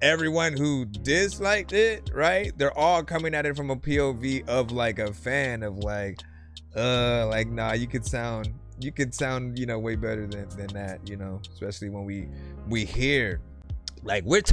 everyone who disliked it, right, they're all coming at it from a POV of like a fan of like nah, you could sound, you know, way better than that, you know, especially when we hear, like, we're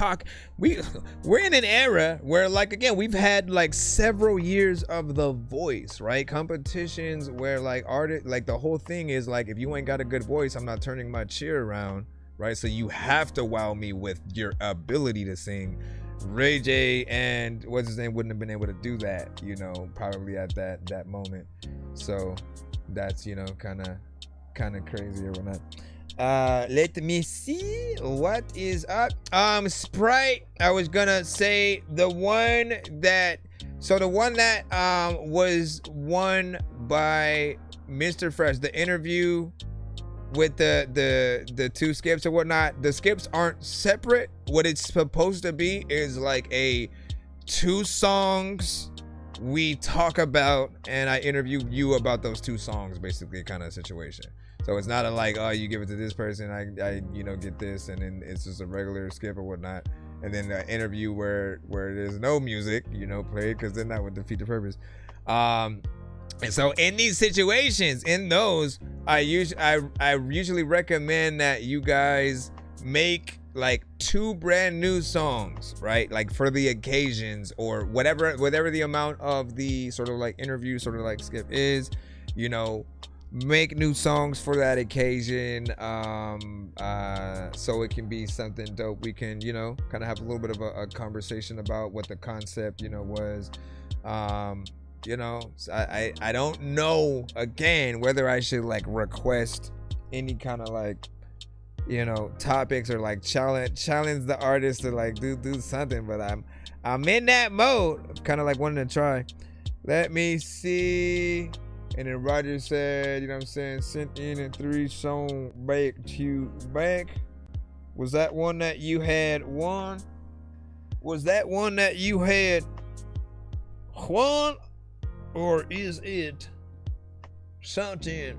in an era where, like, again, we've had like several years of The Voice, right? Competitions where like artists, like, the whole thing is like, if you ain't got a good voice, I'm not turning my cheer around, right? So you have to wow me with your ability to sing. Ray J and what's his name wouldn't have been able to do that, you know, probably at that moment. So that's, you know, kind of crazy or whatnot. Let me see what is up. Sprite, I was gonna say the one that was won by Mr. Fresh, the interview with the two skips or whatnot. The skips aren't separate. What it's supposed to be is like a 2 songs we talk about and I interview you about those 2 songs, basically, kind of situation. So it's not a like, oh, you give it to this person, I you know, get this, and then it's just a regular skip or whatnot, and then the interview where there's no music, you know, played, because then that would defeat the purpose. And so in these situations, in those, I usually recommend that you guys make like 2 brand new songs, right? Like for the occasions or whatever the amount of the sort of like interview, sort of like skip is, you know, make new songs for that occasion, so it can be something dope. We can, you know, kind of have a little bit of a conversation about what the concept, you know, was. You know, so I don't know, again, whether I should like request any kind of like, you know, topics or like challenge the artist to like do something, but I'm in that mode, kind of like wanting to try. Let me see. And then Roger said, you know what I'm saying, sent in a 3-song back to back. Was that one that you had won? Was that one that you had won? Or is it something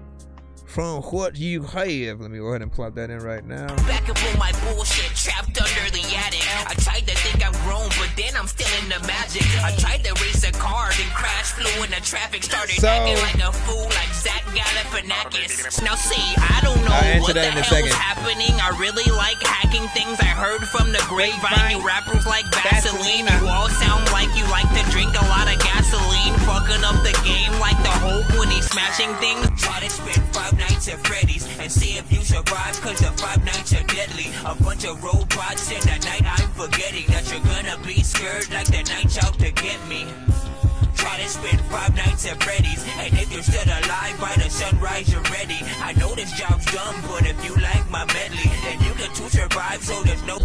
from what you have? Let me go ahead and plop that in right now. Back up on my bullshit, trapped under the attic. I tried to think I'm grown, but then I'm still in the magic. I tried to race a car, then crash, flew in the traffic, started acting like a fool, like Zach Galifianakis. Now see, I don't know what the hell's happening. I really like hacking things I heard from the grapevine. You rappers like Vaseline. You all sound like you like to drink a lot of gasoline, fucking up the game like the Hulk when he's smashing things. Try to spit 5 nights at Freddy's and see if you survive, cause the 5 nights are deadly. A bunch of robots in the night, I'm forgetting that you're gonna be scared like the night's out to get me. Try to spend 5 nights at Freddy's, and if you're still alive by the sunrise, you're ready. I know this job's dumb, but if you like my medley, then you get to survive, so there's no...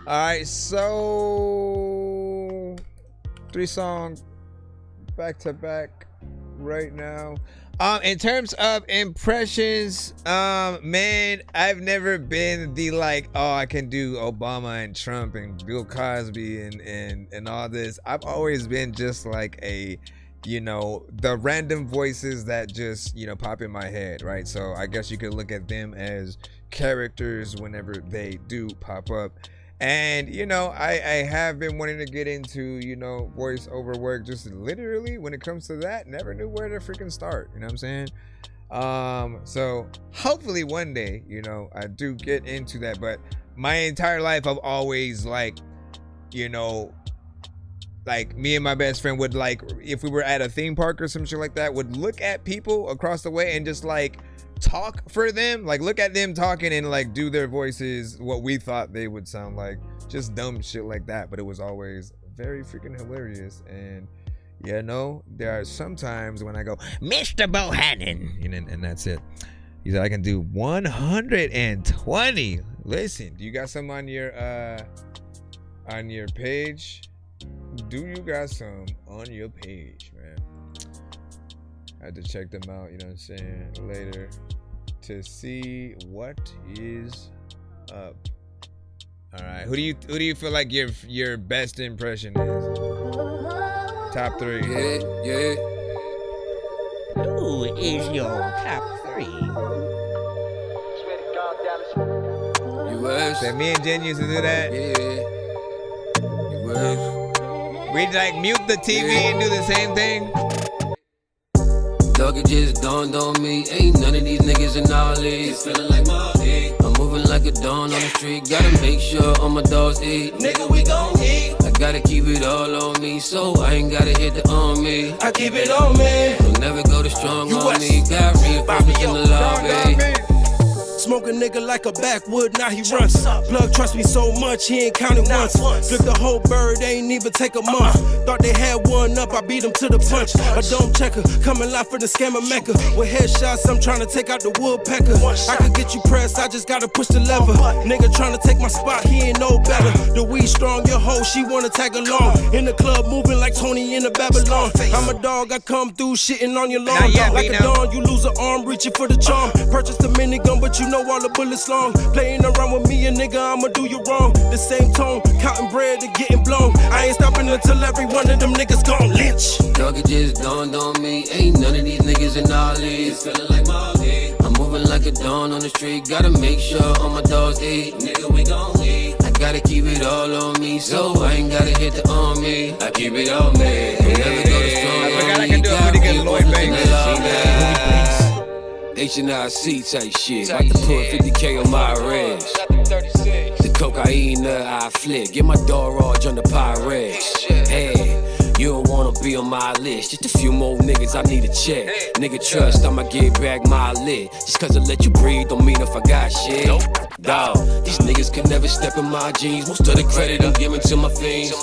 Alright, so 3 songs back to back right now. In terms of impressions, man, I've never been the like, oh, I can do Obama and Trump and Bill Cosby and all this. I've always been just like a, you know, the random voices that just, you know, pop in my head, right? So I guess you could look at them as characters whenever they do pop up. And, you know, I have been wanting to get into, you know, voiceover work, just literally when it comes to that, never knew where to freaking start, you know what I'm saying? So hopefully one day, you know, I do get into that, but my entire life I've always like, you know, like me and my best friend would like, if we were at a theme park or some shit like that, would look at people across the way and just like talk for them, like look at them talking and like do their voices what we thought they would sound like, just dumb shit like that. But it was always very freaking hilarious. And you know, there are some times when I go, Mr. Bohannon, and that's it. He said I can do 120. Listen, do you got some on your on your page? Do you got some on your page, man? I had to check them out, you know what I'm saying, later to see what is up. All right, who do you feel like your best impression is? Top 3. Yeah. Who is your top 3? US. Say me and Jen used to do that. Yeah. US. We'd like mute the TV and do the same thing. Dog, it just dawned on me. Ain't none of these niggas in our league. It's feeling like my league. I'm moving like a dawn on the street. Gotta make sure all my dogs eat. Nigga, we gon' eat. I gotta keep it all on me, so I ain't gotta hit the on me. I keep it on me. Don't never go to strong on me. Got reinforcements in the lobby. Smoke a nigga like a backwood, now he runs. Plug trusts me so much, he ain't counted once. Flip the whole bird, ain't even take a month. Thought they had one up, I beat him to the punch. A dome checker, coming live for the scammer mecca. With headshots, I'm trying to take out the woodpecker. I could get you pressed, I just gotta push the lever. Nigga trying to take my spot, he ain't no better. The weed strong, your hoe, she wanna tag along. In the club, moving like Tony in the Babylon. I'm a dog, I come through, shitting on your lawn. Like a dawn, you lose an arm, reaching for the charm. Purchased a minigun, but you know all the bullets long. Playing around with me, a nigga, I'ma do you wrong. The same tone, counting bread and getting blown. I ain't stopping until every one of them niggas gon' lynch. Dog, it just dawned on me. Ain't none of these niggas in our league. It's feeling like my league. I'm moving like a dawn on the street. Gotta make sure all my dogs eat. Nigga, we gon' eat. I gotta keep it all on me, so I ain't gotta hit the on me. I keep it on me. Don't never go to strong on me. Got reinforcements in the lobby. H&I-C type shit. About to put 50K on my reds. The cocaine I flick. Get my dog Raj on the Pyrex. Hey, you don't wanna be on my list. Just a few more niggas I need to check. Nigga trust, I'ma get back my lid. Just cause I let you breathe don't mean I forgot shit. Dawg, these niggas could never step in my jeans. Most of the credit I'm giving to my fiends.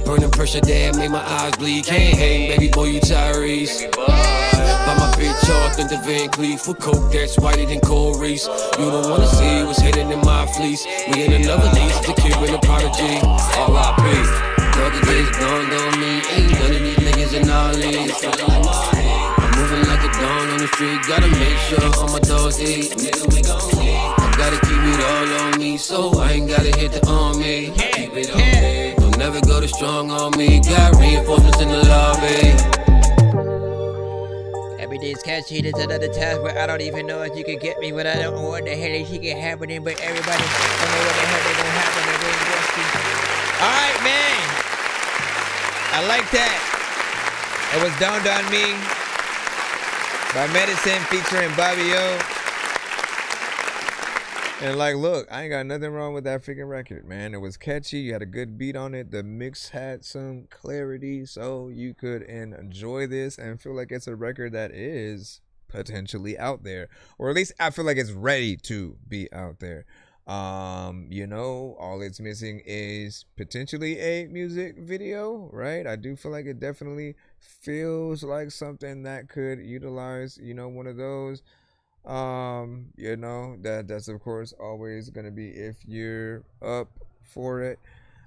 Burning pressure that made my eyes bleed. Can't hang, baby boy, you Tyrese. Buy my bitch off in the Van Cleef with coke that's whiter than Cold Reese. You don't wanna see what's hidden in my fleece. We in another lease, the kid with a prodigy. R.I.P. Dog, it just dawned on me. Ain't none of these niggas in our league. I'm moving like a dawn on the street. Gotta make sure all my dogs eat. Nigga, we gon' eat. I gotta keep it all on me, so I ain't gotta hit the on me. Keep it on me. Don't never go to strong on me. Got reinforcements in the lobby. Every day's catchy, there's another task where I don't even know if you can get me, but I don't know what the hell is happening, but everybody don't know what the hell they gonna happen. Alright, man. I like that. It was Dawned on Me by Medicine featuring Bobby O. And like, look, I ain't got nothing wrong with that freaking record, man. It was catchy. You had a good beat on it. The mix had some clarity, so you could enjoy this and feel like it's a record that is potentially out there, or at least I feel like it's ready to be out there. You know, all it's missing is potentially a music video, right? I do feel like it definitely feels like something that could utilize, you know, one of those. You know, that's of course always gonna be if you're up for it.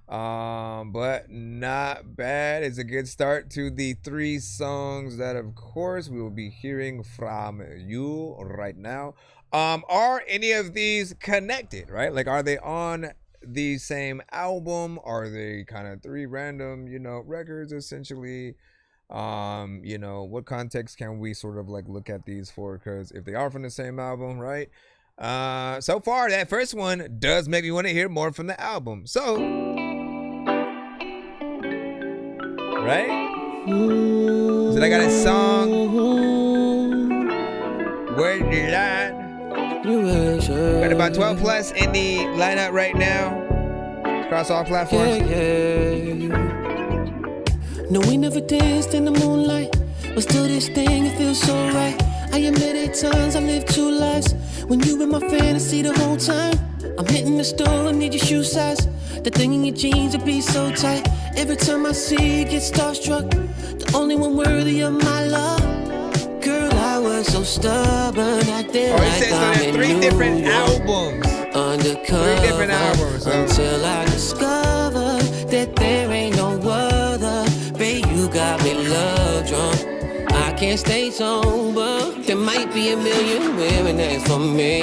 But not bad. It's a good start to the 3 songs that of course we will be hearing from you right now. Are any of these connected, right? Like, are they on the same album? Are they kind of 3 random, you know, records essentially? You know, what context can we sort of like look at these for? Because if they are from the same album, right? So far that first one does make me want to hear more from the album. So, right? So I got a song, Where You Lie. Got about 12 plus in the lineup right now across all platforms. No, we never danced in the moonlight, but still this thing, it feels so right. I admit at times I live 2 lives. When you in my fantasy the whole time, I'm hitting the store, I need your shoe size. The thing in your jeans, it be so tight. Every time I see you, get starstruck. The only one worthy of my love. Girl, I was so stubborn, acting like I'm in 3 different albums. Undercover, 3 different albums. until I discover got me love drunk. I can't stay sober. There might be a million women that's for me.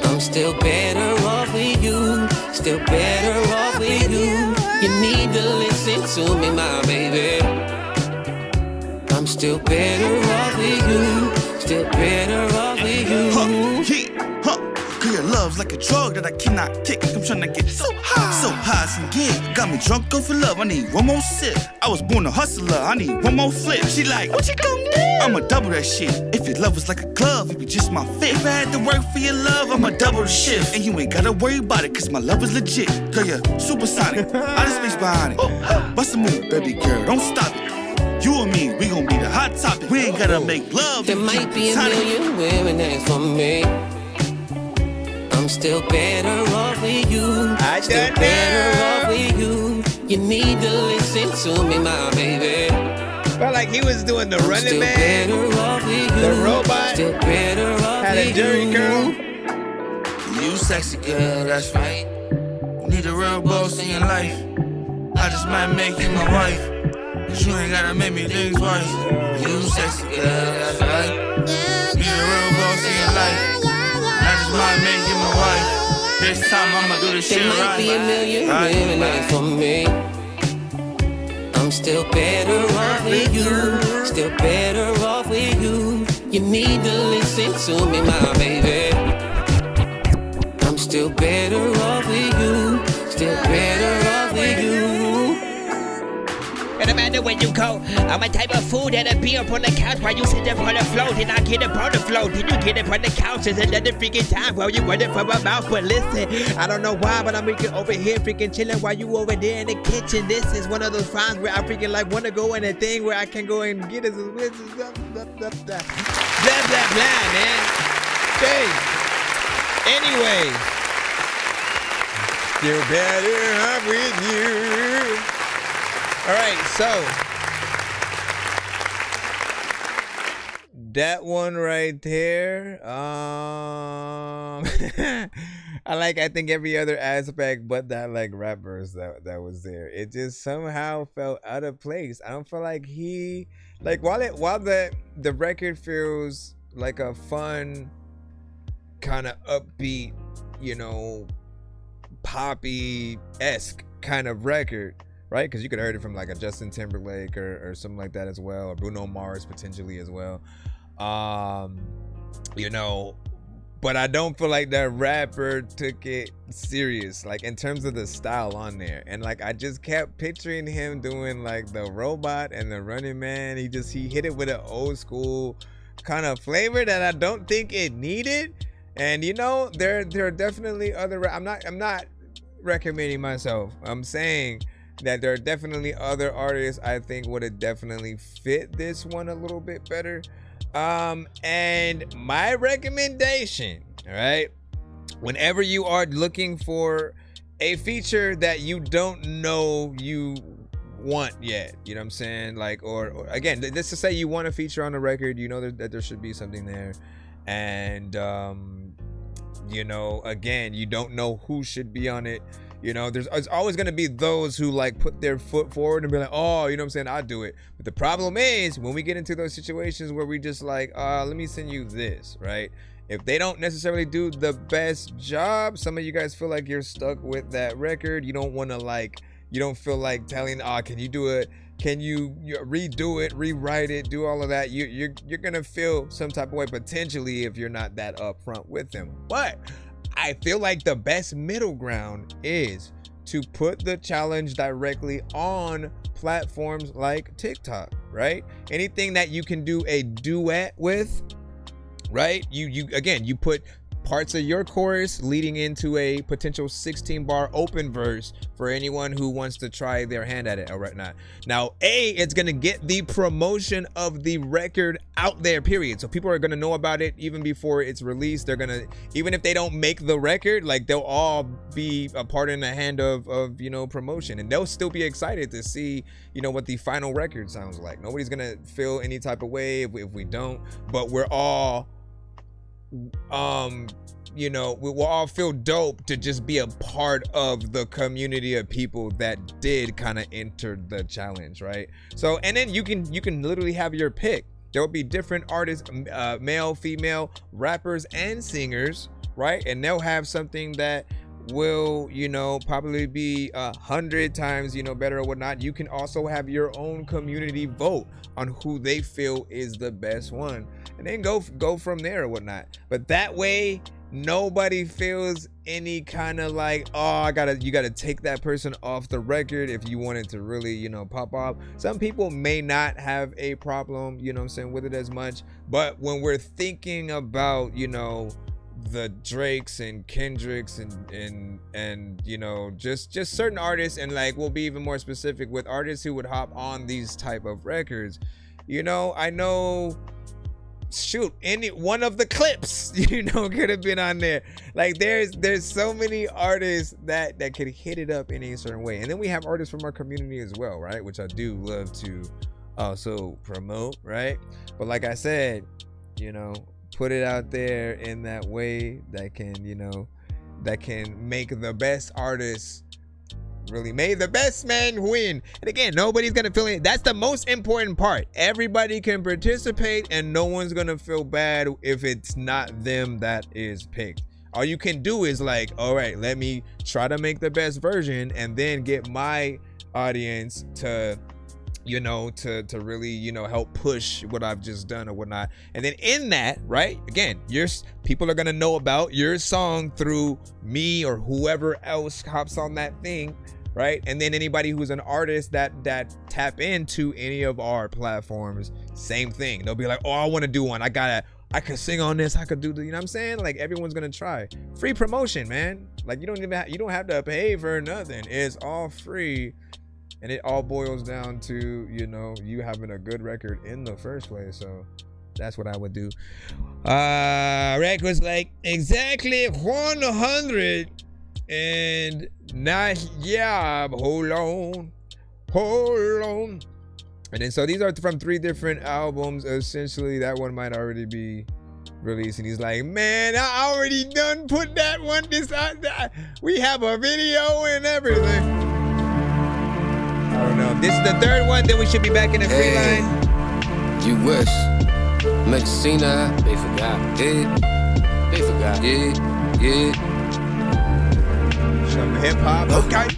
I'm still better off with you. Still better off with you. You need to listen to me, my baby. I'm still better off with you. Still better off with you. Cause your love's like a drug that I cannot kick. I'm trying to get so high some gear. Got me drunk off of love, I need one more sip. I was born a hustler, I need one more flip. She like, what you gon' do? I'ma double that shit. If your love was like a glove, it'd be just my fit. If I had to work for your love, I'ma double the shift. And you ain't gotta worry about it, cause my love is legit. Girl, you're supersonic, out of space behind it. Bust a move, baby girl, don't stop it. You and me, we gon' be the hot topic. We ain't gotta make love. There might be a million women that's for me. I'm still better off with you. Still better off with you. You need to listen to me, my baby. Felt like he was doing the Running Man, the robot, still better off had a jury girl. You sexy girl, that's right. Need a real boss in your life. I just might make you my wife. Cause you ain't gotta make me think twice. You sexy girl, that's right. Need a real boss in your life. I just might make you my wife. This time I'ma do this shit right. There might be a million women that's for me. I'm still better off with you. Still better off with you. You need to listen to me, my baby. I'm still better off with you. Still better off with you. And no matter where you go, I'm a type of fool that'll be up on the couch while you sit up on the floor. Then I get up on the floor, then you get up on the couch. It's another freaking time while you waiting for my mouth. But listen, I don't know why, but I'm freaking over here freaking chilling while you over there in the kitchen. This is one of those times where I freaking like want to go in a thing where I can go and get it. Blah, blah, blah, blah, man. Okay. Anyway. Still better off with you. All right, so that one right there, I think every other aspect but that like rap verse that was there. It just somehow felt out of place. I don't feel like he like while the record feels like a fun kind of upbeat, you know, poppy-esque kind of record. Right, because you could have heard it from like a Justin Timberlake or something like that as well, or Bruno Mars potentially as well. You know, but I don't feel like that rapper took it serious, like in terms of the style on there. And like I just kept picturing him doing like the robot and the Running Man. He hit it with an old school kind of flavor that I don't think it needed. And you know, there are definitely other. I'm not recommending myself. I'm saying that there are definitely other artists I think would have definitely fit this one a little bit better. And my recommendation, all right, whenever you are looking for a feature that you don't know you want yet, you know what I'm saying? Like, or again, let's just say you want a feature on the record, you know that there should be something there. And, you know, again, you don't know who should be on it. You know, there's always going to be those who like put their foot forward and be like, oh, you know what I'm saying, I'll do it. But the problem is when we get into those situations where we just like, let me send you this, right? If they don't necessarily do the best job, some of you guys feel like you're stuck with that record. You don't want to like, you don't feel like telling, can you do it? Can you redo it, rewrite it, do all of that? You're going to feel some type of way potentially if you're not that upfront with them. But I feel like the best middle ground is to put the challenge directly on platforms like TikTok, right? Anything that you can do a duet with, right? You put parts of your chorus leading into a potential 16-bar open verse for anyone who wants to try their hand at it or whatnot. Now, it's gonna get the promotion of the record out there, period. So people are gonna know about it even before it's released. They're gonna, even if they don't make the record, like they'll all be a part in the hand of you know, promotion, and they'll still be excited to see, you know, what the final record sounds like. Nobody's gonna feel any type of way if we don't, but we're all you know, we will all feel dope to just be a part of the community of people that did kind of enter the challenge, right? So, and then you can literally have your pick. There will be different artists, male, female, rappers, and singers, right? And they'll have something that will, you know, probably be 100 times, you know, better or whatnot. You can also have your own community vote on who they feel is the best one, and then go from there or whatnot. But that way, nobody feels any kind of like, oh, you gotta take that person off the record if you want it to really, you know, pop off. Some people may not have a problem, you know what I'm saying, with it as much. But when we're thinking about, you know, the Drakes and Kendricks and you know, just certain artists, and like we'll be even more specific with artists who would hop on these type of records, you know, I know, shoot, any one of the clips, you know, could have been on there. Like there's so many artists that could hit it up in a certain way. And then we have artists from our community as well, right, which I do love to also promote, right? But like I said, you know, put it out there in that way that can, you know, that can make the best artists really made the best man win. And again, nobody's gonna feel it. That's the most important part. Everybody can participate and no one's gonna feel bad if it's not them that is picked. All you can do is like, all right, let me try to make the best version and then get my audience to, you know, to really, you know, help push what I've just done or whatnot. And then in that, right, again, people are gonna know about your song through me or whoever else hops on that thing, right? And then anybody who's an artist that tap into any of our platforms, same thing. They'll be like, oh, I want to do one. I could sing on this. I could do the, you know what I'm saying? Like everyone's gonna try. Free promotion, man. Like you don't have to pay for nothing. It's all free. And it all boils down to, you know, you having a good record in the first place. So that's what I would do. Rec was like, exactly 100 and not, yeah, hold on. And then so these are from 3 different albums. Essentially, that one might already be released. And he's like, man, I already done put that one. We have a video and everything. I don't know. This is the 3rd one. Then we should be back in the free line. You wish. Mexina. They forgot. Yeah. They forgot. Yeah. Some hip hop. Okay.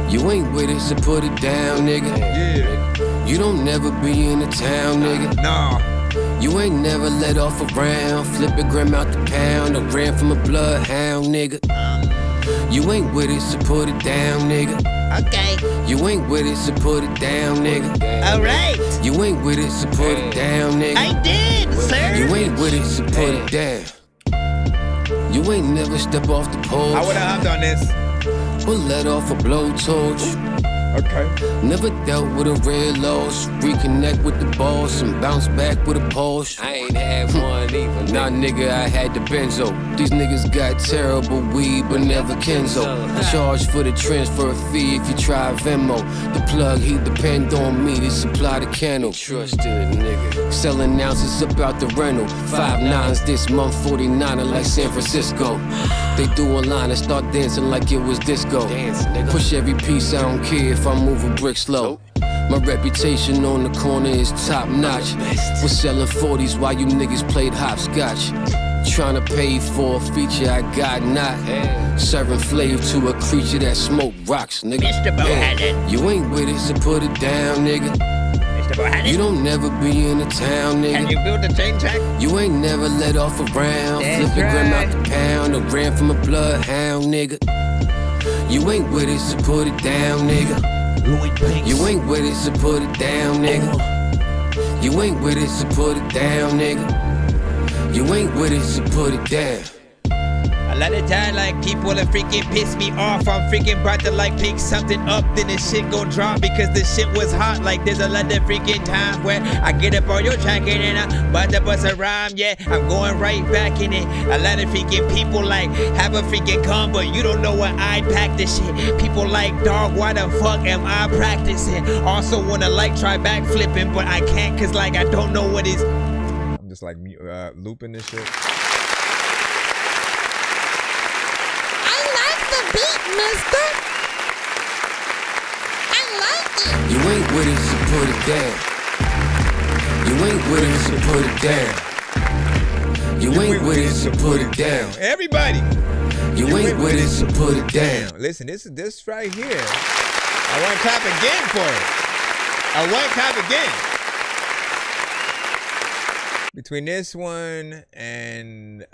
You ain't with it, so put it down, nigga. Yeah. You don't never be in the town, nigga. Nah. You ain't never let off a round. Flip a gram out the pound. Or ran from a bloodhound, nigga. You ain't with it, so put it down, nigga. Okay. You ain't with it, so put it down, nigga. Alright. You ain't with it, so put it down, nigga. I did, sir. You ain't with it, so put it down. You ain't never step off the pole. I would've hopped on this. Or let off a blowtorch. Okay. Never dealt with a red loss. Reconnect with the boss and bounce back with a Porsche. I ain't had one either. Nah, nigga, I had the Benzo. These niggas got terrible weed, but never Kenzo. Charge for the transfer fee if you try Venmo. The plug, he depend on me to supply the candle. Trusted nigga. Selling ounces about the rental. 5 9s this month, 49er like San Francisco. They do a line and start dancing like it was disco. Push every piece, I don't care if I move a brick slow. My reputation on the corner is top notch. We're selling 40s while you niggas played hopscotch. Tryna pay for a feature I got not. Serving flavor to a creature that smoke rocks, nigga. Mr. Bohannon. You ain't with it, so put it down, nigga. Mr. Bohannon. You don't never be in the town, nigga. Can you build a chain track? You ain't never let off a round. That's Flip a gram right. out the pound or ran from a bloodhound, nigga. You ain't with it, so put it down, nigga. You ain't with it, so put it down, nigga. You ain't with it, so put it down, nigga. You ain't with it, so put it down. A lot of time, like, people are freaking piss me off. I'm freaking about to, like, pick something up, then this shit gon' drop because the shit was hot. Like, there's a lot of freaking times where I get up on your track and then I'm about to bust a rhyme, yeah. I'm going right back in it. A lot of freaking people, like, have a freaking gun, but you don't know what I pack this shit. People like, dog, why the fuck am I practicing? Also wanna, like, try backflipping, but I can't cause, like, I don't know what is. I'm just, like, looping this shit. mister. I like it. You ain't with it, so put it down. You ain't with it, so put it down. You ain't with it, so put it down. Everybody. You ain't with it, so put it down. Listen, this right here. I want to clap again for it. I want to clap again. Between this one and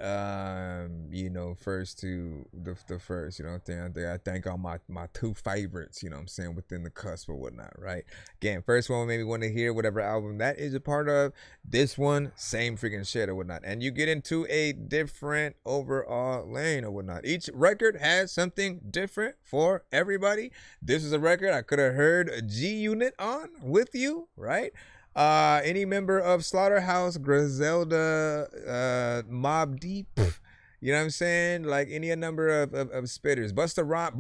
you know, first to the first, you know what I'm saying? I think all my two favorites, you know what I'm saying, within the cusp or whatnot, right? Again, first one made me want to hear whatever album that is a part of. This one, same freaking shit or whatnot. And you get into a different overall lane or whatnot. Each record has something different for everybody. This is a record I could have heard a G Unit on with you, right? Any member of Slaughterhouse, Griselda, Mobb Deep, you know what I'm saying? Like any number of spitters. Busta Rhymes,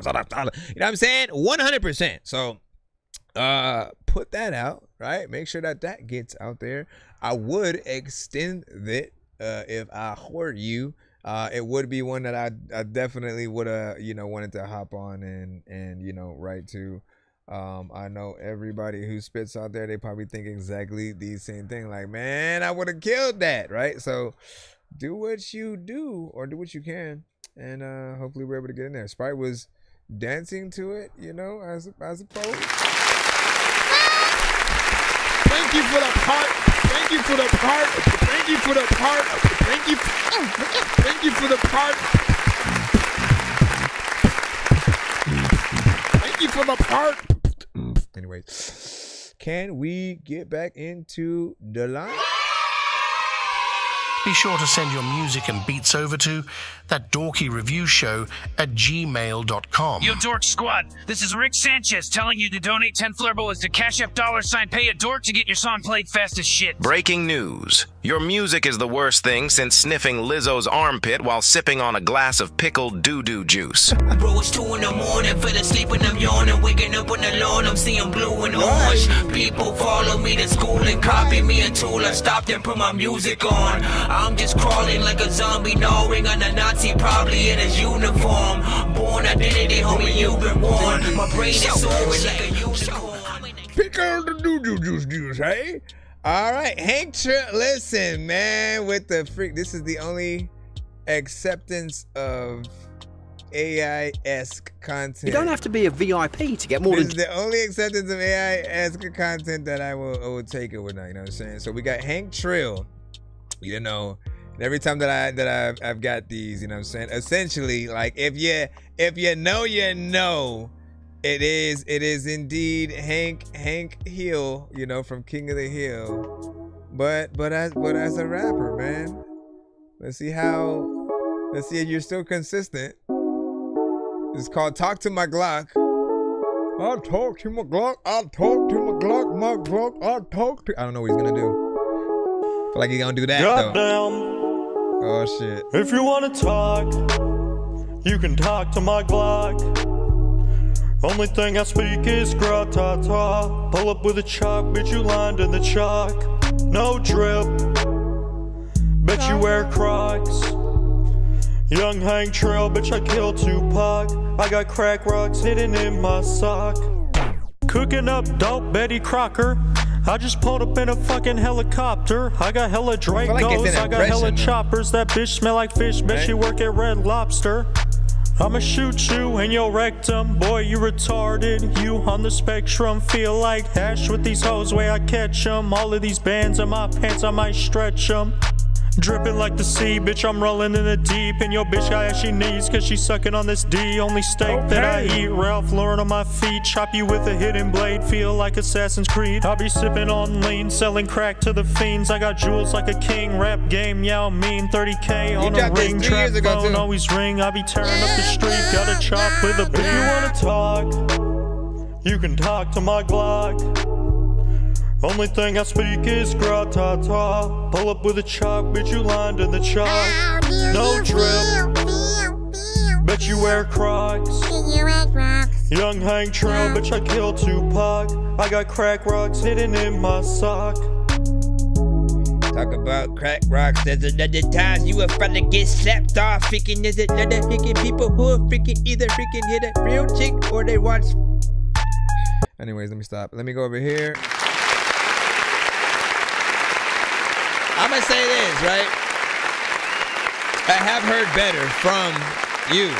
you know what I'm saying? 100%. So put that out, right? Make sure that gets out there. I would extend it if I were you. It would be one that I definitely would have, you know, wanted to hop on and you know, write to. I know everybody who spits out there, they probably think exactly the same thing. Like, man, I would have killed that, right? So do what you do or do what you can. And hopefully we're able to get in there. Sprite was dancing to it, you know, as opposed. Thank you for the part. Thank you for the part. Thank you for the part. Thank you for the part. Thank you for the part. Anyways, can we get back into the line? Be sure to send your music and beats over to ThatDorkyReviewShow at gmail.com. Yo, Dork Squad, this is Rick Sanchez telling you to donate 10 flurbles to Cash App $ pay a dork to get your song played fast as shit. Breaking news. Your music is the worst thing since sniffing Lizzo's armpit while sipping on a glass of pickled doo-doo juice. Bro, it's 2 in the morning, fell asleep when I'm yawning, waking up on the lawn, I'm seeing blue and orange. People follow me to school and copy me until I stopped and put my music on. I'm just crawling like a zombie, gnawing on a Nazi, probably in his uniform. Born identity, homie, you've been warned. My brain is soaring like a unicorn. Pickle the doo-doo juice, hey? All right, Hank Trill, listen, man, with the freak, this is the only acceptance of AI-esque content. You don't have to be a VIP to get more This than... is the only acceptance of AI-esque content that I will take it with now, you know what I'm saying? So we got Hank Trill, you know, every time that I've got these, you know what I'm saying? Essentially, like, if you know, you know. It is indeed Hank Hill, you know, from King of the Hill, but as a rapper, man. Let's see if you're still consistent. It's called Talk to My Glock. I'll talk to my Glock. I'll talk to my Glock. My Glock. I'll talk to. I don't know what he's gonna do. Feel like he's gonna do that Goddamn. though. Oh shit. If you wanna talk, you can talk to my Glock. Only thing I speak is gra-ta-ta. Pull up with a chalk, bitch, you lined in the chalk. No drip, bet you wear Crocs. Young Hank Trail, bitch, I killed Tupac. I got crack rocks hidden in my sock. Cooking up dope, Betty Crocker. I just pulled up in a fucking helicopter. I got hella Dracos, I got hella choppers. That bitch smell like fish, bet she work at Red Lobster. I'ma shoot you in your rectum, boy, you retarded. You on the spectrum, feel like hash with these hoes where I catch them. All of these bands on my pants, I might stretch them. Dripping like the sea, bitch, I'm rolling in the deep. And your bitch got ashy knees, cause she sucking on this D. Only steak that I eat, Ralph Lauren on my feet. Chop you with a hidden blade, feel like Assassin's Creed. I'll be sipping on lean, selling crack to the fiends. I got jewels like a king, rap game, yeah, I'm mean. 30K on a ring, trap phone, always ring. I be tearing up the street, got a chop with a beat. If you wanna talk, you can talk to my Glock. Only thing I speak is gra-ta-ta. Pull up with a chalk, bitch, you lined in the chalk. No drip, bet you wear Crocs. Young Hank Trail, bitch, I killed Tupac. I got crack rocks hidden in my sock. Talk about crack rocks. There's another time you will finally get slapped off. Freaking there's another freaking people who are freaking either freaking hit a real chick or they watch. Anyways, let me stop. Let me go over here. I'm gonna say this, right? I have heard better from you.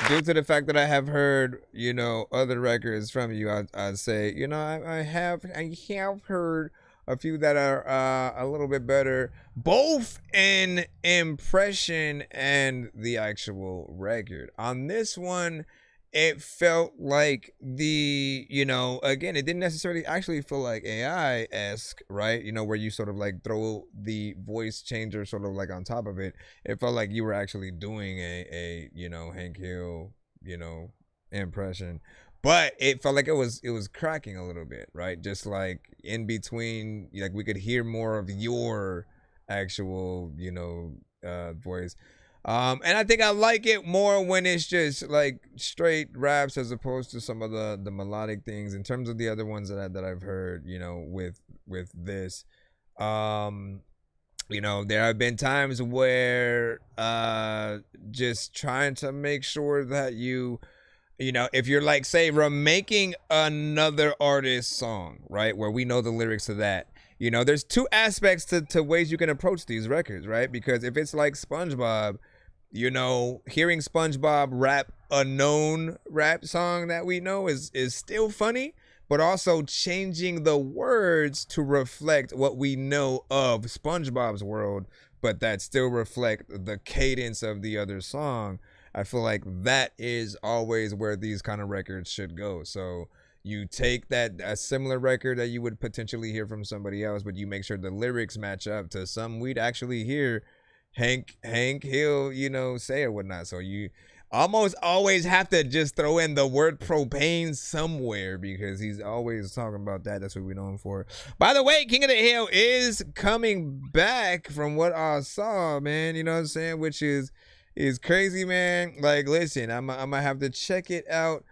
Due to the fact that I have heard, you know, other records from you, I'd say, you know, I have heard a few that are a little bit better, both in impression and the actual record. On this one, it felt like you know, again, it didn't necessarily actually feel like AI-esque, right? You know, where you sort of like throw the voice changer sort of like on top of it. It felt like you were actually doing a you know, Hank Hill, you know, impression. But it felt like it was cracking a little bit, right? Just like in between, like we could hear more of your actual, you know, voice. And I think I like it more when it's just like straight raps as opposed to some of the melodic things. In terms of the other ones that I've heard, you know, with this, you know, there have been times where just trying to make sure that you know, if you're like, say, remaking another artist's song, right, where we know the lyrics to that, you know, there's two aspects to ways you can approach these records, right? Because if it's like SpongeBob, you know, hearing SpongeBob rap a known rap song that we know is still funny, but also changing the words to reflect what we know of SpongeBob's world, but that still reflect the cadence of the other song. I feel like that is always where these kind of records should go. So you take a similar record that you would potentially hear from somebody else, but you make sure the lyrics match up to some we'd actually hear Hank Hill, you know, say or whatnot. So you almost always have to just throw in the word propane somewhere because he's always talking about that. That's what we know him for. By the way, King of the Hill is coming back from what I saw, man. You know what I'm saying? Which is crazy, man. Like, listen, I'm gonna have to check it out.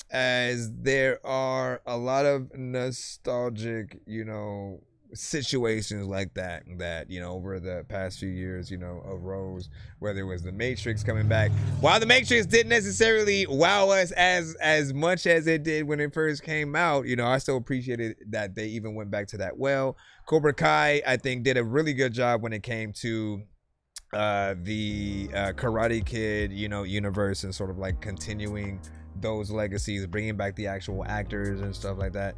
As there are a lot of nostalgic, you know, situations like that, you know, over the past few years, you know, arose, whether it was the Matrix coming back. While the Matrix didn't necessarily wow us as much as it did when it first came out, you know, I still appreciated that they even went back to that. Well, Cobra Kai, I think, did a really good job when it came to the Karate Kid, you know, universe and sort of like continuing those legacies, bringing back the actual actors and stuff like that.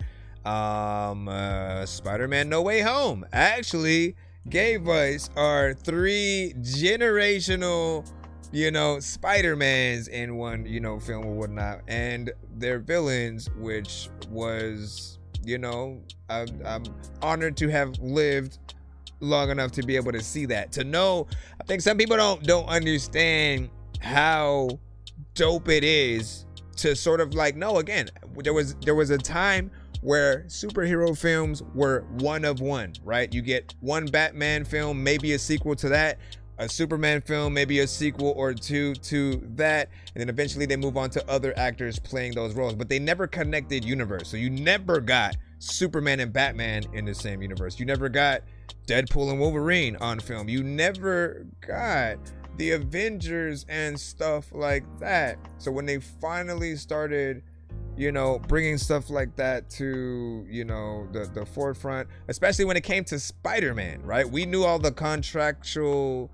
Spider-Man No Way Home actually gave us our 3 generational, you know, Spider-Mans in one, you know, film or whatnot, and their villains, which was, you know, I'm honored to have lived long enough to be able to see that, to know. I think some people don't understand how dope it is to sort of like know. Again, there was a time where superhero films were one of one, right? You get one Batman film, maybe a sequel to that, a Superman film, maybe a sequel or two to that, and then eventually they move on to other actors playing those roles, but they never connected universe. So you never got Superman and Batman in the same universe. You never got Deadpool and Wolverine on film. You never got the Avengers and stuff like that. So when they finally started, you know, bringing stuff like that to, you know, the forefront, especially when it came to Spider-Man, right? We knew all the contractual,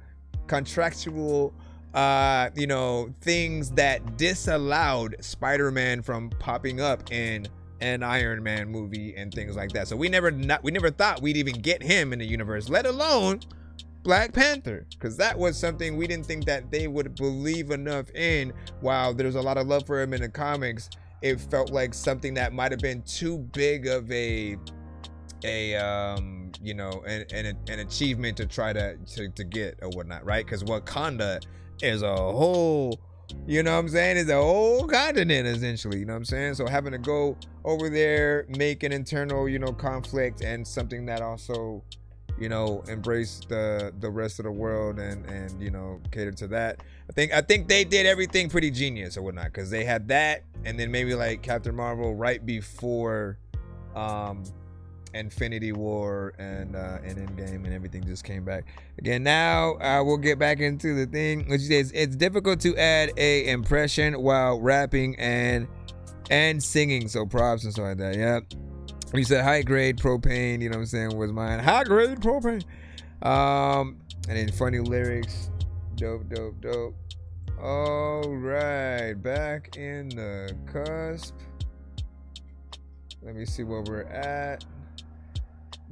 you know, things that disallowed Spider-Man from popping up in an Iron Man movie and things like that. So we never thought we'd even get him in the universe, let alone Black Panther, because that was something we didn't think that they would believe enough in. While there's a lot of love for him in the comics, it felt like something that might have been too big of a you know, an achievement to try to get or whatnot, right? Because Wakanda is a whole, you know what I'm saying, is a whole continent essentially, you know what I'm saying? So having to go over there, make an internal, you know, conflict, and something that also, you know, embrace the rest of the world and you know, cater to that. I think they did everything pretty genius or whatnot, because they had that, and then maybe like Captain Marvel right before Infinity War and Endgame, and everything just came back again. Now we'll get back into the thing, which is it's difficult to add a impression while rapping and singing, so props and stuff like that. Yep. You said high grade propane, you know what I'm saying, was mine. High grade propane. And then funny lyrics. Dope. All right, back in the cusp. Let me see where we're at.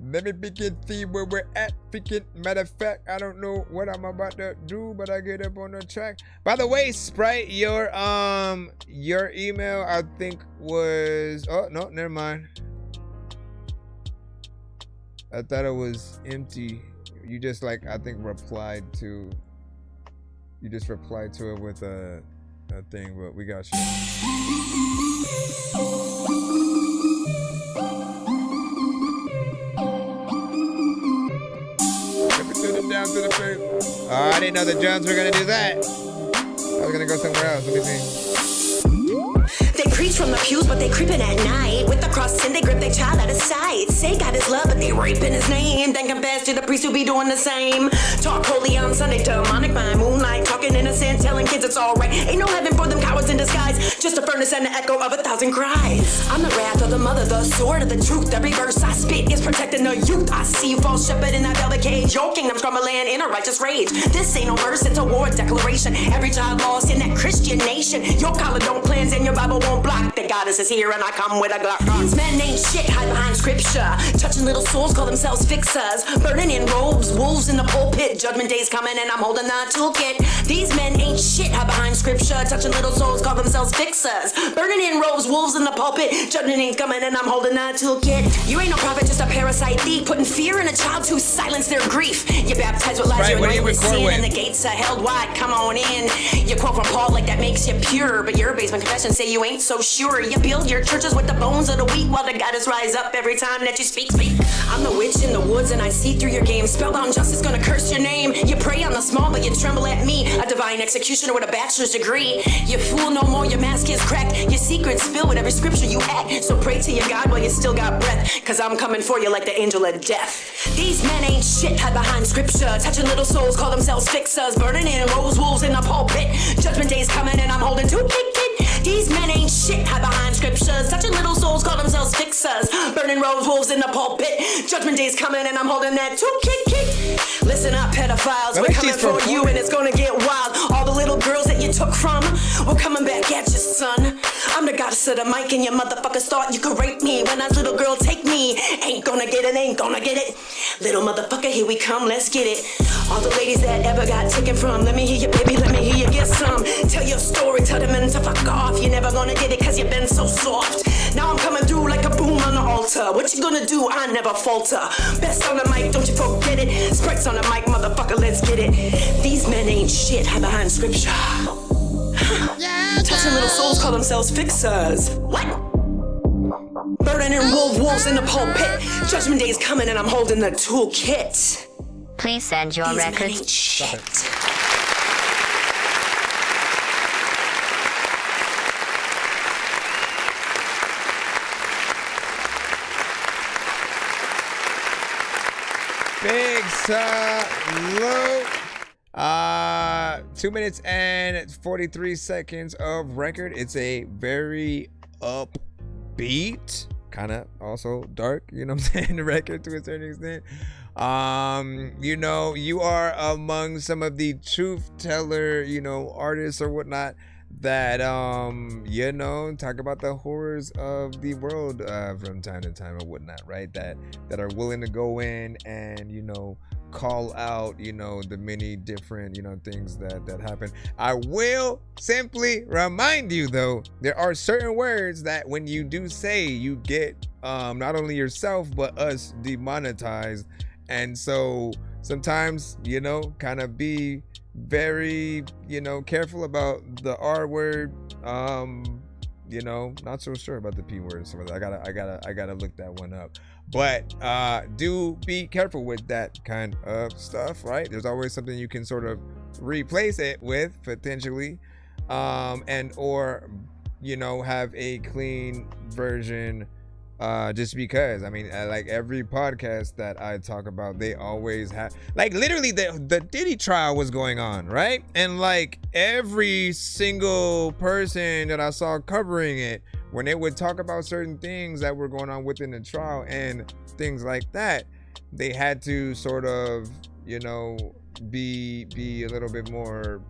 Let me begin see where we're at. Matter of fact, I don't know what I'm about to do, but I get up on the track. By the way, Sprite, your email I think was, oh no, never mind. I thought it was empty. You just like, I think replied to it with a thing, but we got you. Down to the face. Oh, I didn't know the drums were gonna do that. I was gonna go somewhere else. Let me see. They preach from the pews, but they creeping at night. With the cross and they grip their child out of sight. Say God is love, but they raping his name. Then confess to the priest who be doing the same. Talk holy on Sunday, demonic by moonlight. Talking innocent, telling kids it's alright. Ain't no heaven for them cowards in disguise. Just a furnace and the echo of 1,000 cries. I'm the wrath of the mother, the sword of the truth. Every verse I spit is protecting the youth. I see you false shepherd in that velvet cage. Your kingdom's crumbling in a righteous rage. This ain't no verse, it's a war declaration. Every child lost in that Christian nation. Your collar don't cleanse and your Bible won't block. The goddess is here and I come with a Glock. These men ain't shit, hide behind scripture. Touching little souls, call themselves fixers. Burning in robes, wolves in the pulpit. Judgment day's coming and I'm holding the toolkit. These men ain't shit, hide behind scripture. Touching little souls, call themselves fixers. Burning in robes, wolves in the pulpit. Judgment day's coming and I'm holding the toolkit. You ain't no prophet, just a parasite thief. Putting fear in a child to silence their grief. You baptized with lies, you're anointed with sin. And the gates are held wide, come on in. You quote from Paul like that makes you pure. But your basement confession say you ain't so sure. You build your churches with the bones of the weak while the goddess rise up every time that you speak. I'm the witch in the woods and I see through your game. Spellbound justice gonna curse your name. You pray on the small but you tremble at me. A divine executioner with a bachelor's degree. You fool no more, your mask is cracked. Your secrets spill with every scripture you act. So pray to your God while you still got breath. Cause I'm coming for you like the angel of death. These men ain't shit, hide behind scripture. Touching little souls, call themselves fixers. Burning in rose wolves in the pulpit. Judgment day's coming and I'm holding to kick. These men ain't shit, hide behind scriptures. Touching little souls, call themselves fixers. Burning rose wolves in the pulpit. Judgment day's coming and I'm holding that to kick. Listen up, pedophiles, we're coming for you and it's gonna get wild. All the little girls that you took from, we're coming back at you, son. I'm the goddess of the mic and your motherfuckers thought you could rape me. When that little girl take me, ain't gonna get it, ain't gonna get it. Little motherfucker, here we come, let's get it. All the ladies that ever got taken from, let me hear you, baby, let me hear you get some. Tell your story, tell the men to fuck off. You're never gonna get it cause you've been so soft. Now I'm coming through like a boom on the altar. What you gonna do? I never falter. Best on the mic, don't you forget it. Sprites on the mic, motherfucker, let's get it. These men ain't shit, hide behind scripture. Touching little souls, call themselves fixers. What? Burning in wolves in the pulpit. Judgment day is coming and I'm holding the toolkit. Please send your records. Men ain't shit. Big salute. 2 minutes and 43 seconds of record. It's a very upbeat, kind of also dark, you know what I'm saying, the record to a certain extent. You know, you are among some of the truth teller, you know, artists or whatnot that you know, talk about the horrors of the world from time to time or whatnot, right? That are willing to go in and, you know, call out, you know, the many different, you know, things that happen. I will simply remind you though, there are certain words that when you do say, you get not only yourself but us demonetized. And so sometimes, you know, kind of be very, you know, careful about the R word. You know, not so sure about the P word. So I gotta look that one up. But do be careful with that kind of stuff, right? There's always something you can sort of replace it with potentially, and or, you know, have a clean version Just because, I mean, like every podcast that I talk about, they always have, like, literally the Diddy trial was going on, right? And like every single person that I saw covering it, when they would talk about certain things that were going on within the trial and things like that, they had to sort of, you know, be a little bit more,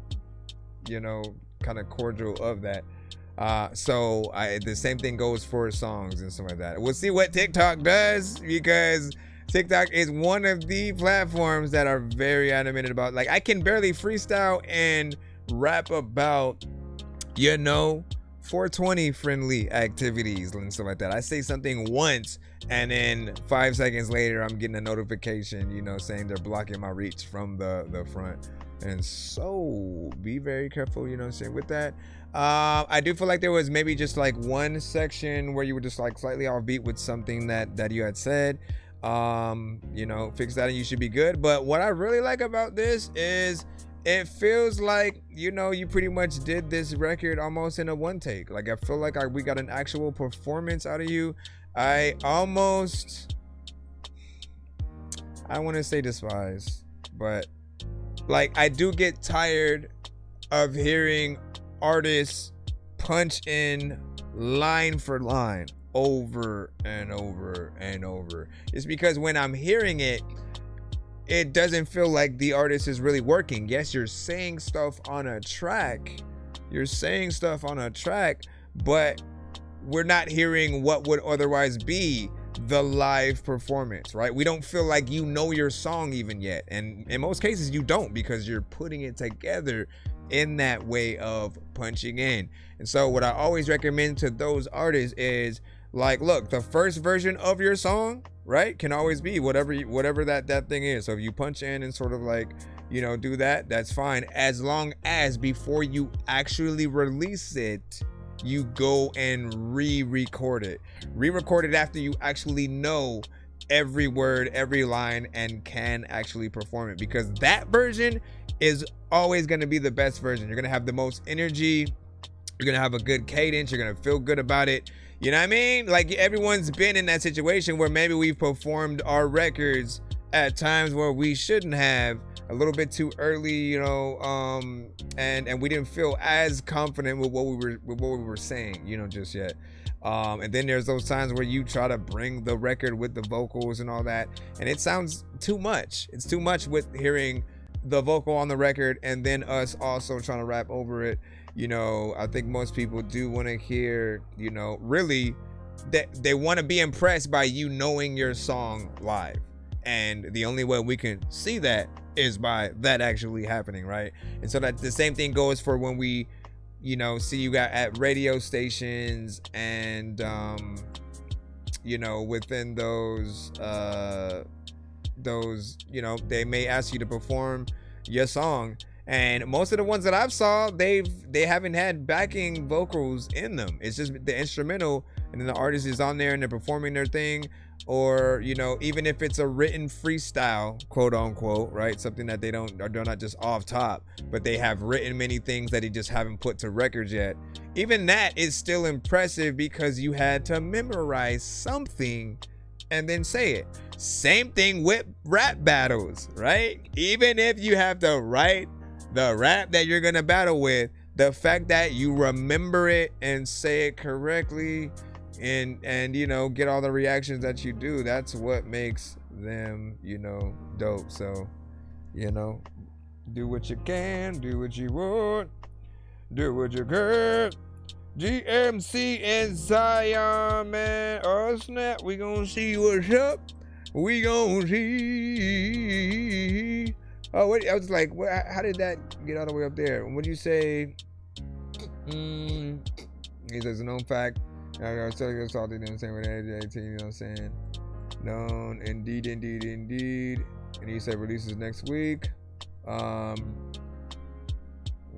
you know, kind of cordial of that. So the same thing goes for songs and stuff like that. We'll see what TikTok does, because TikTok is one of the platforms that are very animated about, like, I can barely freestyle and rap about, you know, 420 friendly activities and stuff like that. I say something once and then 5 seconds later I'm getting a notification, you know, saying they're blocking my reach from the front. And so be very careful, you know what I'm saying, with that. I do feel like there was maybe just like one section where you were just like slightly offbeat with something that you had said. You know, fix that and you should be good. But what I really like about this is it feels like, you know, you pretty much did this record almost in a one take. Like, I feel like we got an actual performance out of you. I want to say despise, but like, I do get tired of hearing artists punch in line for line over and over and over. It's because when I'm hearing it, it doesn't feel like the artist is really working. Yes, you're saying stuff on a track. But we're not hearing what would otherwise be the live performance, right? We don't feel like you know your song even yet. And in most cases you don't, because you're putting it together in that way of punching in. And so what I always recommend to those artists is, like, look, the first version of your song, right, can always be whatever that thing is. So if you punch in and sort of like, you know, do that, that's fine, as long as before you actually release it, you go and re-record it after you actually know every word, every line, and can actually perform it, because that version is always going to be the best version. You're going to have the most energy, you're going to have a good cadence, you're going to feel good about it. You know what I mean? Like, everyone's been in that situation where maybe we've performed our records at times where we shouldn't have, a little bit too early, you know, and we didn't feel as confident with what we were saying, you know, just yet. And then there's those times where you try to bring the record with the vocals and all that, and it sounds too much. It's too much with hearing the vocal on the record and then us also trying to rap over it. You know, I think most people do want to hear, you know, really, that they want to be impressed by you knowing your song live. And the only way we can see that is by that actually happening, right? And so that the same thing goes for when we, you know, see you got at radio stations and you know, within those, you know, they may ask you to perform your song, and most of the ones that I've saw, they haven't had backing vocals in them. It's just the instrumental, and then the artist is on there and they're performing their thing. Or, you know, even if it's a written freestyle, quote unquote, right? Something that they're not just off top, but they have written many things that they just haven't put to records yet. Even that is still impressive because you had to memorize something and then say it. Same thing with rap battles, right? Even if you have to write the rap that you're gonna battle with, the fact that you remember it and say it correctly and you know, get all the reactions that you do, that's what makes them, you know, dope. So, you know, do what you can, do what you want, do what you can. GMC and Zion, man. Oh snap, we gonna see what's up. We gonna see. Oh, wait, I was like, how did that get all the way up there? What do you say? He says a known fact. I was telling you salty, you know what I'm saying, with age 18, you know what I'm saying? Known, indeed. And he said releases next week. You know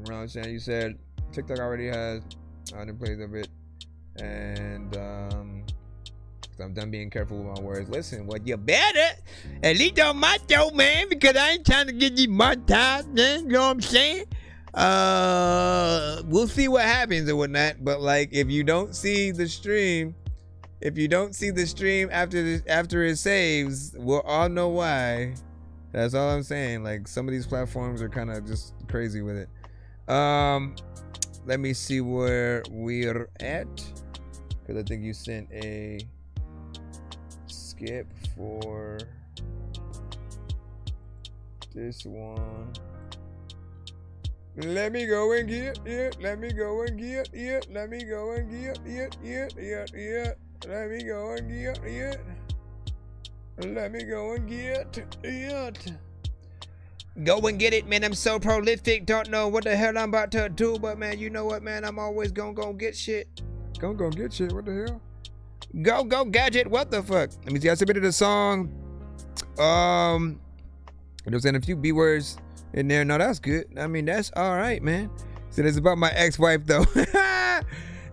what I'm saying? You said TikTok already has didn't play a bit. And I'm done being careful with my words. Listen, well, you better at least on my show, man, because I ain't trying to get you monetized, man. You know what I'm saying? We'll see what happens and whatnot, but like, if you don't see the stream, If you don't see the stream after it saves, we'll all know why. That's all I'm saying. Like, some of these platforms are kind of just crazy with it. Let me see where we're at, because I think you sent a skip for this one. Let me go and get it. Let me go and get it. Let me go and get it. Let me go and get it. Let me go and get it. Go and get it, man. I'm so prolific. Don't know what the hell I'm about to do, but man, you know what, man? I'm always gonna go get shit. Gonna get shit. What the hell? Go gadget. What the fuck? Let me see. I submitted a song. There's a few B words in there. No, that's good. I mean, that's all right, man. So it's about my ex-wife though.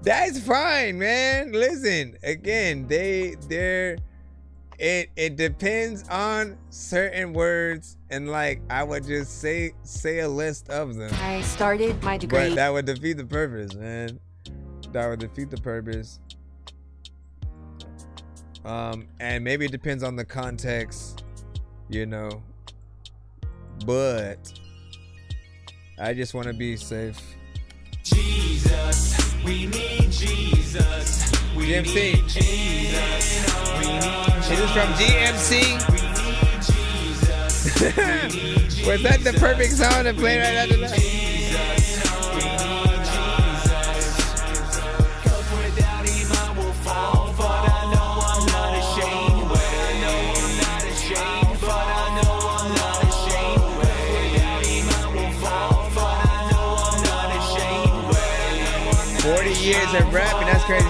That's fine, man. Listen, again, it depends on certain words, and like I would just say a list of them. I started my degree. But that would defeat the purpose, man. That would defeat the purpose. And maybe it depends on the context, you know. But I just want to be safe. Jesus, we need Jesus. We GMC. need Jesus. We need This is from GMC. Was that the perfect song to play right after that? Years of rapping, that's crazy.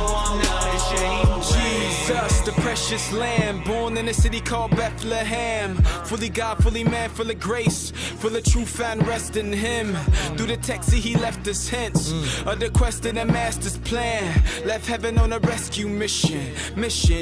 Jesus, the precious lamb, born in a city called Bethlehem. Fully God, fully man, full of grace, full of truth and rest in him. Through the text he left us hints of the quest and the master's plan. Left heaven on a rescue mission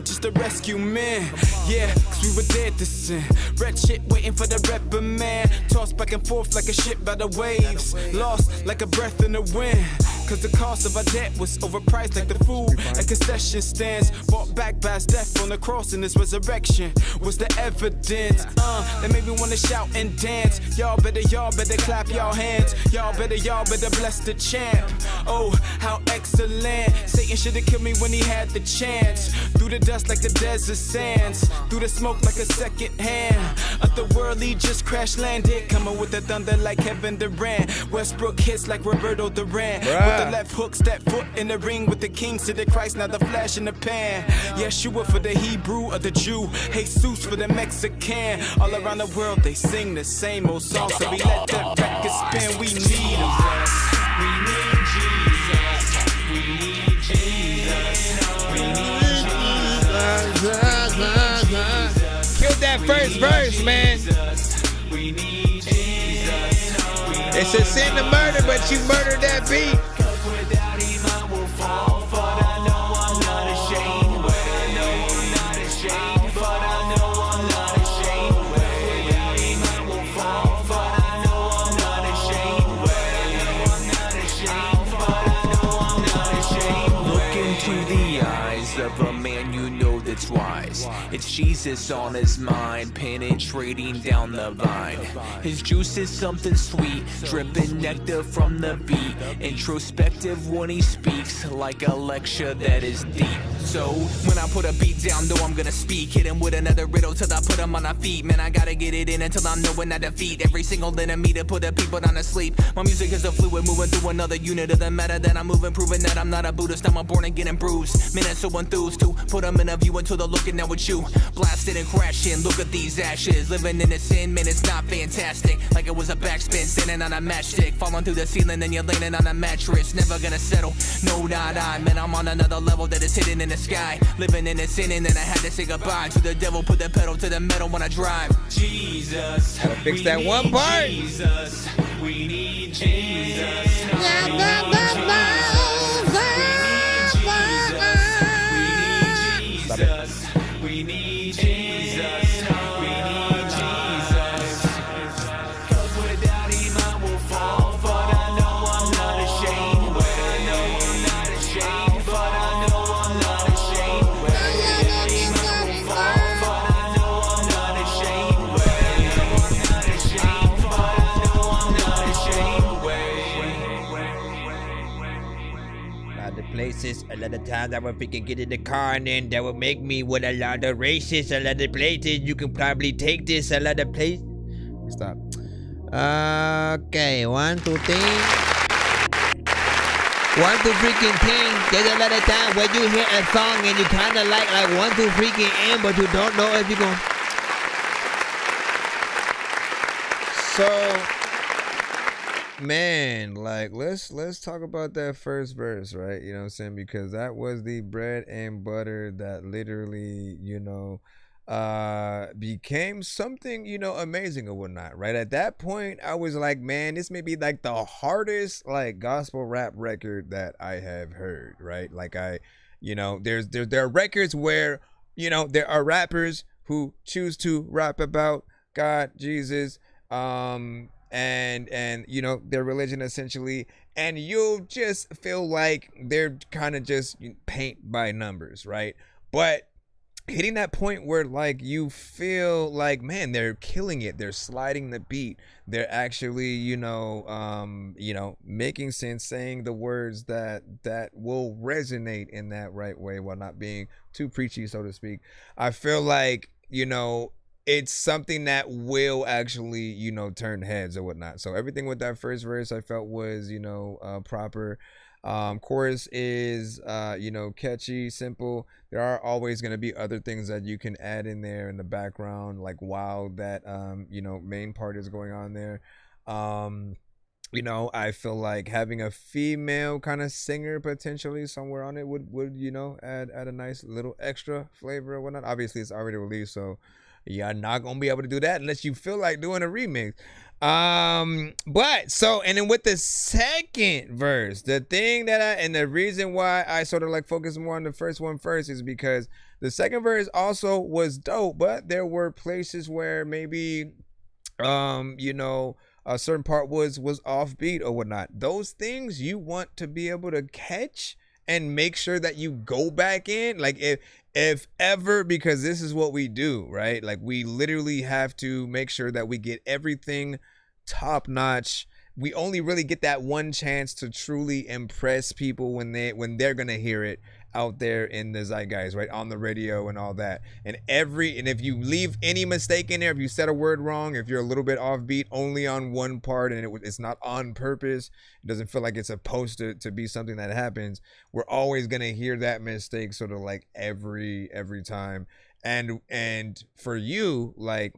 just to rescue men. Yeah, cause we were dead to sin. Red shit waiting for the rebel man. Tossed back and forth like a ship by the waves. Lost like a breath in the wind. Cause the cost of our debt was overpriced like the food at concession stands. Bought back by his death on the cross, and his resurrection was the evidence. That made me wanna shout and dance. Y'all better clap y'all hands. Y'all better bless the champ. Oh, how excellent. Satan should've killed me when he had the chance. Through the dust like the desert sands. Through the smoke like a second hand. Otherworldly just crash landed. Coming with the thunder like Kevin Durant. Westbrook hits like Roberto Duran. With the left hook, step foot in the ring with the king to the Christ, now the flash in the pan. Yeshua for the Hebrew or the Jew, Jesus for the Mexican. All around the world they sing the same old song, so we let that record spin. We need him. We need Jesus. We need Jesus. We need Jesus. Kill that first verse, man. We need Jesus. It's a sin to murder, but you murdered that beat. Without him I will fall, but I know I'm not ashamed. But I know I'm not ashamed. But I know I'm not ashamed. Without him I will fall, but I know I'm not ashamed. But I know I'm not ashamed. But I know I'm not ashamed. Look into the eyes of a man you know that's wise. It's Jesus on his mind, penetrating down the vine. His juice is something sweet, dripping nectar from the beat. Introspective when he speaks, like a lecture that is deep. So when I put a beat down, though I'm gonna speak. Hit him with another riddle till I put him on our feet. Man, I gotta get it in until I'm knowing I defeat every single enemy to put the people down to sleep. My music is a fluid moving through another unit of the matter that I'm moving, proving that I'm not a Buddhist. I'm a born again and bruised. Man, I'm so enthused to put them in a view until they're looking at with you. Blasted and crashing, look at these ashes. Living in the sin, man, it's not fantastic. Like it was a backspin, standing on a matchstick. Falling through the ceiling, then you're laying on a mattress. Never gonna settle, no, not I. Man, I'm on another level that is hidden in the sky. Living in the sin, and then I had to say goodbye to the devil. Put the pedal to the metal when I drive. Jesus, gotta fix that one part. Jesus, we need Jesus. We need Jesus. We need Jesus. Cause without him I will fall. But I know I'm not ashamed. But I know I'm not ashamed. But I know I'm not ashamed. racist. A lot of times I would freaking get in the car and then that would make me with a lot of racist. A lot of places you can probably take this. A lot of places. Stop. Okay, 1, 2, 3. 1, 2 freaking thing. There's a lot of time when you hear a song and you kind of like 1, 2 freaking in, but you don't know if you're going. So, man, like let's talk about that first verse, right? You know what I'm saying? Because that was the bread and butter that literally, became something, amazing or whatnot, right? At that point, I was like, man, this may be like the hardest like gospel rap record that I have heard, right? Like there are records where, there are rappers who choose to rap about God, Jesus, and their religion essentially, and you'll just feel like they're kind of just paint by numbers, right? But hitting that point where like you feel like, man, they're killing it, they're sliding the beat, they're actually making sense, saying the words that will resonate in that right way while not being too preachy, so to speak. I feel like it's something that will actually turn heads or whatnot. So everything with that first verse I felt was proper. Chorus is catchy, simple. There are always going to be other things that you can add in there in the background, like while that main part is going on there. I feel like having a female kind of singer potentially somewhere on it would add a nice little extra flavor or whatnot. Obviously it's already released, so you're not gonna be able to do that unless you feel like doing a remix. And then with the second verse, the thing that and the reason why I sort of like focus more on the first one first is because the second verse also was dope, but there were places where maybe a certain part was offbeat or whatnot. Those things you want to be able to catch and make sure that you go back in, like if ever, because this is what we do, right? Like we literally have to make sure that we get everything top notch. We only really get that one chance to truly impress people when they're gonna hear it out there in the zeitgeist, right, on the radio and all that. And if you leave any mistake in there, if you said a word wrong, if you're a little bit offbeat only on one part and it's not on purpose, it doesn't feel like it's supposed to be something that happens, we're always gonna hear that mistake sort of like every time. And for you, like,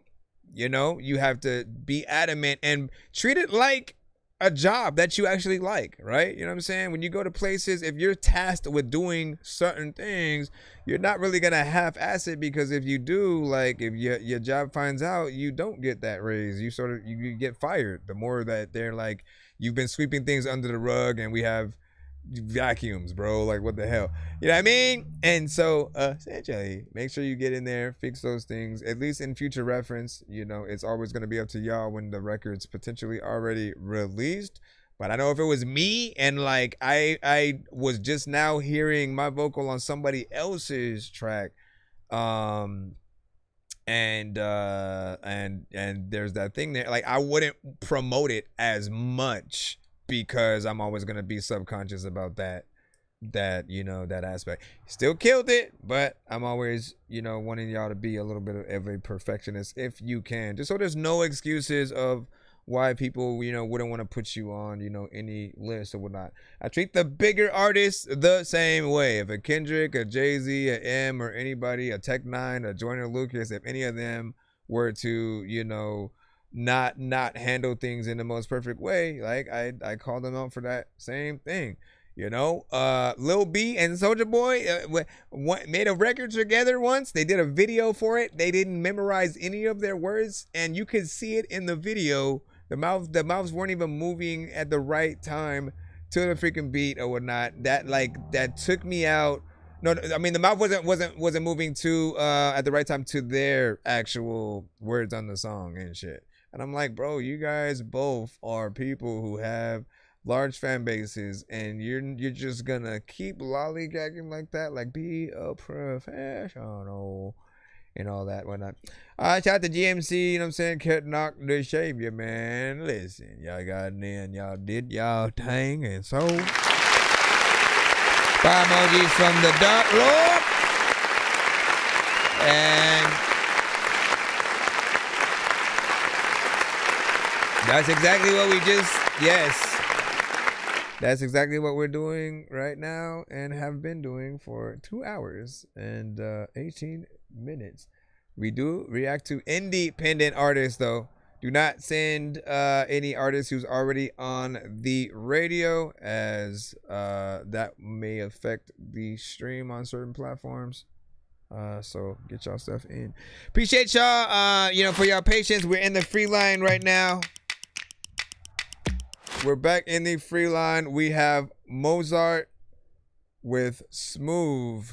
you have to be adamant and treat it like a job that you actually like, right? You know what I'm saying? When you go to places, if you're tasked with doing certain things, you're not really gonna half-ass it, because if you do, like if your job finds out you don't get that raise, you get fired. The more that they're like, you've been sweeping things under the rug and we have vacuums, bro, like what the hell, you know what I mean? And so essentially make sure you get in there, fix those things, at least in future reference. It's always going to be up to y'all when the record's potentially already released. But I know if it was me and like I was just now hearing my vocal on somebody else's track, and there's that thing there, like I wouldn't promote it as much, because I'm always going to be subconscious about that aspect. Still killed it, but I'm always, wanting y'all to be a little bit of a perfectionist if you can, just so there's no excuses of why people, wouldn't want to put you on, any list or whatnot. I treat the bigger artists the same way. If a Kendrick, a Jay-Z, a M, or anybody, a Tech Nine, a Joyner Lucas, if any of them were to, not handle things in the most perfect way, like I call them out for that same thing. Lil B and Soulja Boy made a record together once. They did a video for it. They didn't memorize any of their words, and you could see it in the video. The mouths weren't even moving at the right time to the freaking beat or whatnot. That took me out. No, I mean the mouth wasn't moving to at the right time to their actual words on the song and shit. And I'm like, bro, you guys both are people who have large fan bases, and you're just gonna keep lollygagging like that, like be a professional and all that whatnot. Shout out to GMC, you know what I'm saying? Cat knock the savior, man. Listen, y'all got in, y'all did y'all thing, and so Fire emojis from the Dark Lord. And that's exactly what we just, yes. That's exactly what we're doing right now and have been doing for 2 hours and 18 minutes. We do react to independent artists, though. Do not send any artist who's already on the radio, as that may affect the stream on certain platforms. So get y'all stuff in. Appreciate y'all, for y'all patience. We're in the free line right now. We're back in the free line. We have Mozart with Smooth.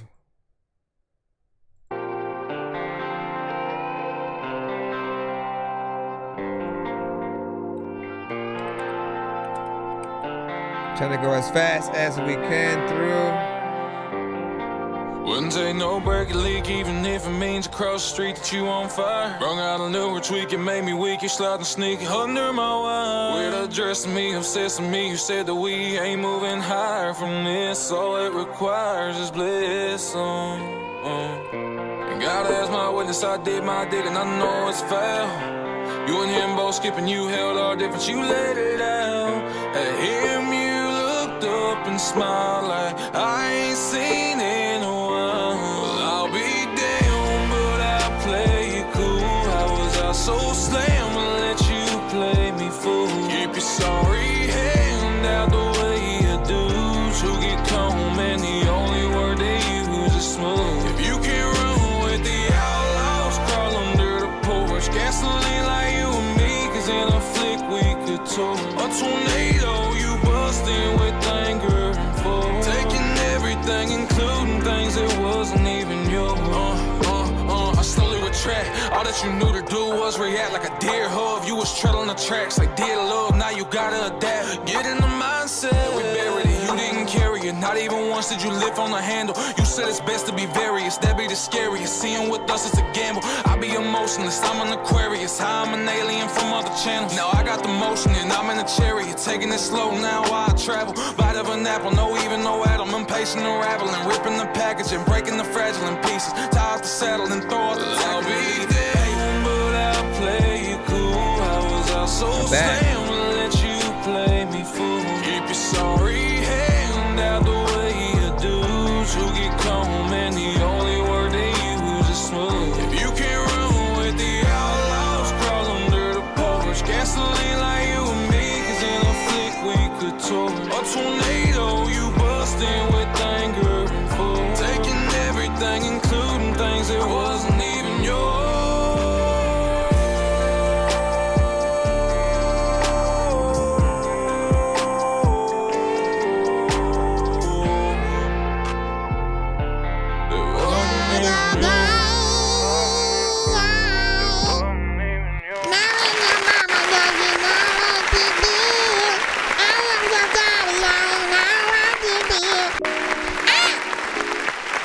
Trying to go as fast as we can through. Wouldn't take no break or leak, even if it means across the street that you on fire. Brung out a new tweak, it made me weak, you sliding sneaky under my wine. Weird addressing me, obsessing me, you said that we ain't moving higher from this. All it requires is bliss. And God as my witness, I did my dig and I know it's foul. You and him both skipping, you held our difference, you let it out. At him you looked up and smiled like I ain't seen it. So slam and let you play me fool. Keep your sorry hand out the way you do. To get calm and the only word they use is smooth. If you can't run with the outlaws, crawl under the porch. Gasoline like you and me, cause in a flick we could talk. A tornado, you busting with anger and force. Taking everything, including things that wasn't even yours. I slowly retract. All that you knew to do was react like a deer hoof. You was treading the tracks like dear love. Now you gotta adapt. Get in the mindset. We buried it. You didn't carry it. Not even once did you lift on the handle. You said it's best to be various. That be the scariest. Seeing with us is a gamble. I be emotionless. I'm an Aquarius. How I'm an alien from other channels. Now I got the motion and I'm in a chariot. Taking it slow now while I travel. Bite of an apple. No even no atom. Impatient unraveling. Ripping the package and breaking the fragile in pieces. Tie up the saddle and throw out the tackle. I'll be there, but I'll play you cool. I was out so slam and let you play me fool. Keep your sorry hand out the way you do. To get calm and the only word they use is smooth. If you can't run with the outlaws, crawl under the porch. Gasoline like you and me, cause in a flick we could talk. A tornado, you busting with anger and force. Taking everything, including things that wasn't even yours.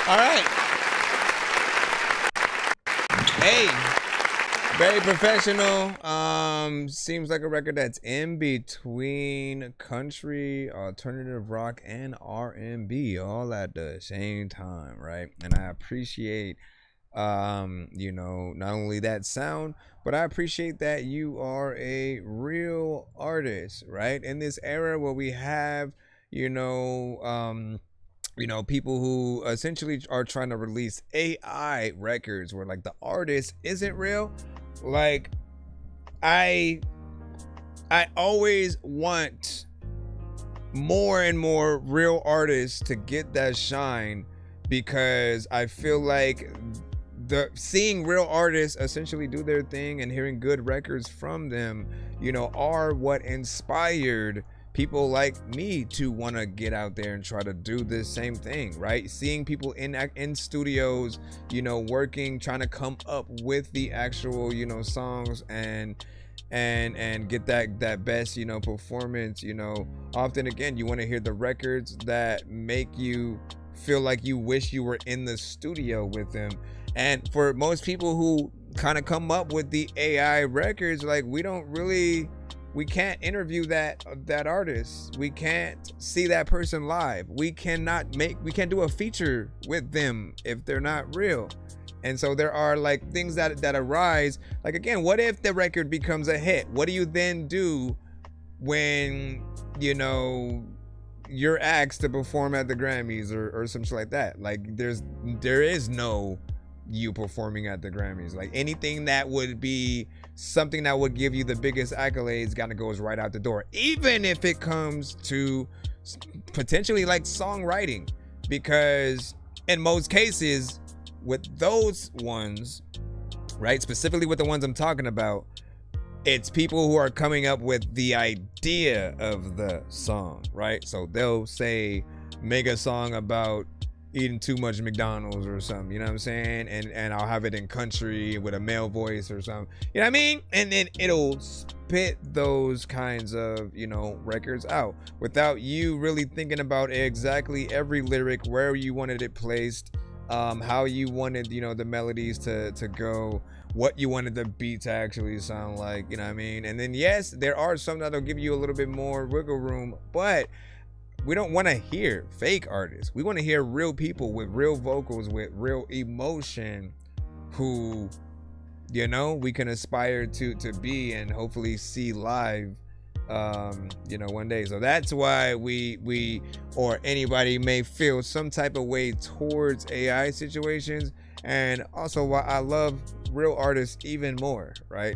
All right. Hey, very professional. Seems like a record that's in between country, alternative rock, and R&B all at the same time, right? And I appreciate, not only that sound, but I appreciate that you are a real artist, right? In this era where we have, people who essentially are trying to release AI records where like the artist isn't real. Like I always want more and more real artists to get that shine, because I feel like seeing real artists essentially do their thing and hearing good records from them, are what inspired people like me to want to get out there and try to do the same thing, right? Seeing people in studios, working, trying to come up with the actual, songs and get that best, performance. Often again, you want to hear the records that make you feel like you wish you were in the studio with them. And for most people who kind of come up with the AI records, like, we don't really We can't interview that artist. We can't see that person live. We can't do a feature with them if they're not real. And so there are like things that arise. Like, again, what if the record becomes a hit? What do you then do when, you know, you're asked to perform at the Grammys or something like that? Like, there is no you performing at the Grammys. Like, anything that would be something that would give you the biggest accolades kind of goes right out the door, even if it comes to potentially like songwriting, because in most cases with those ones, right, specifically with the ones I'm talking about, it's people who are coming up with the idea of the song, right? So they'll say, make a song about eating too much McDonald's or something, you know what I'm saying? And I'll have it in country with a male voice or something, you know what I mean? And then it'll spit those kinds of, you know, records out without you really thinking about exactly every lyric, where you wanted it placed, how you wanted, you know, the melodies to go, what you wanted the beat to actually sound like, you know what I mean? And then, yes, there are some that'll give you a little bit more wiggle room, but we don't want to hear fake artists. We want to hear real people with real vocals, with real emotion, who, you know, we can aspire to be and hopefully see live, you know, one day. So that's why we or anybody may feel some type of way towards AI situations, and also why I love real artists even more, right?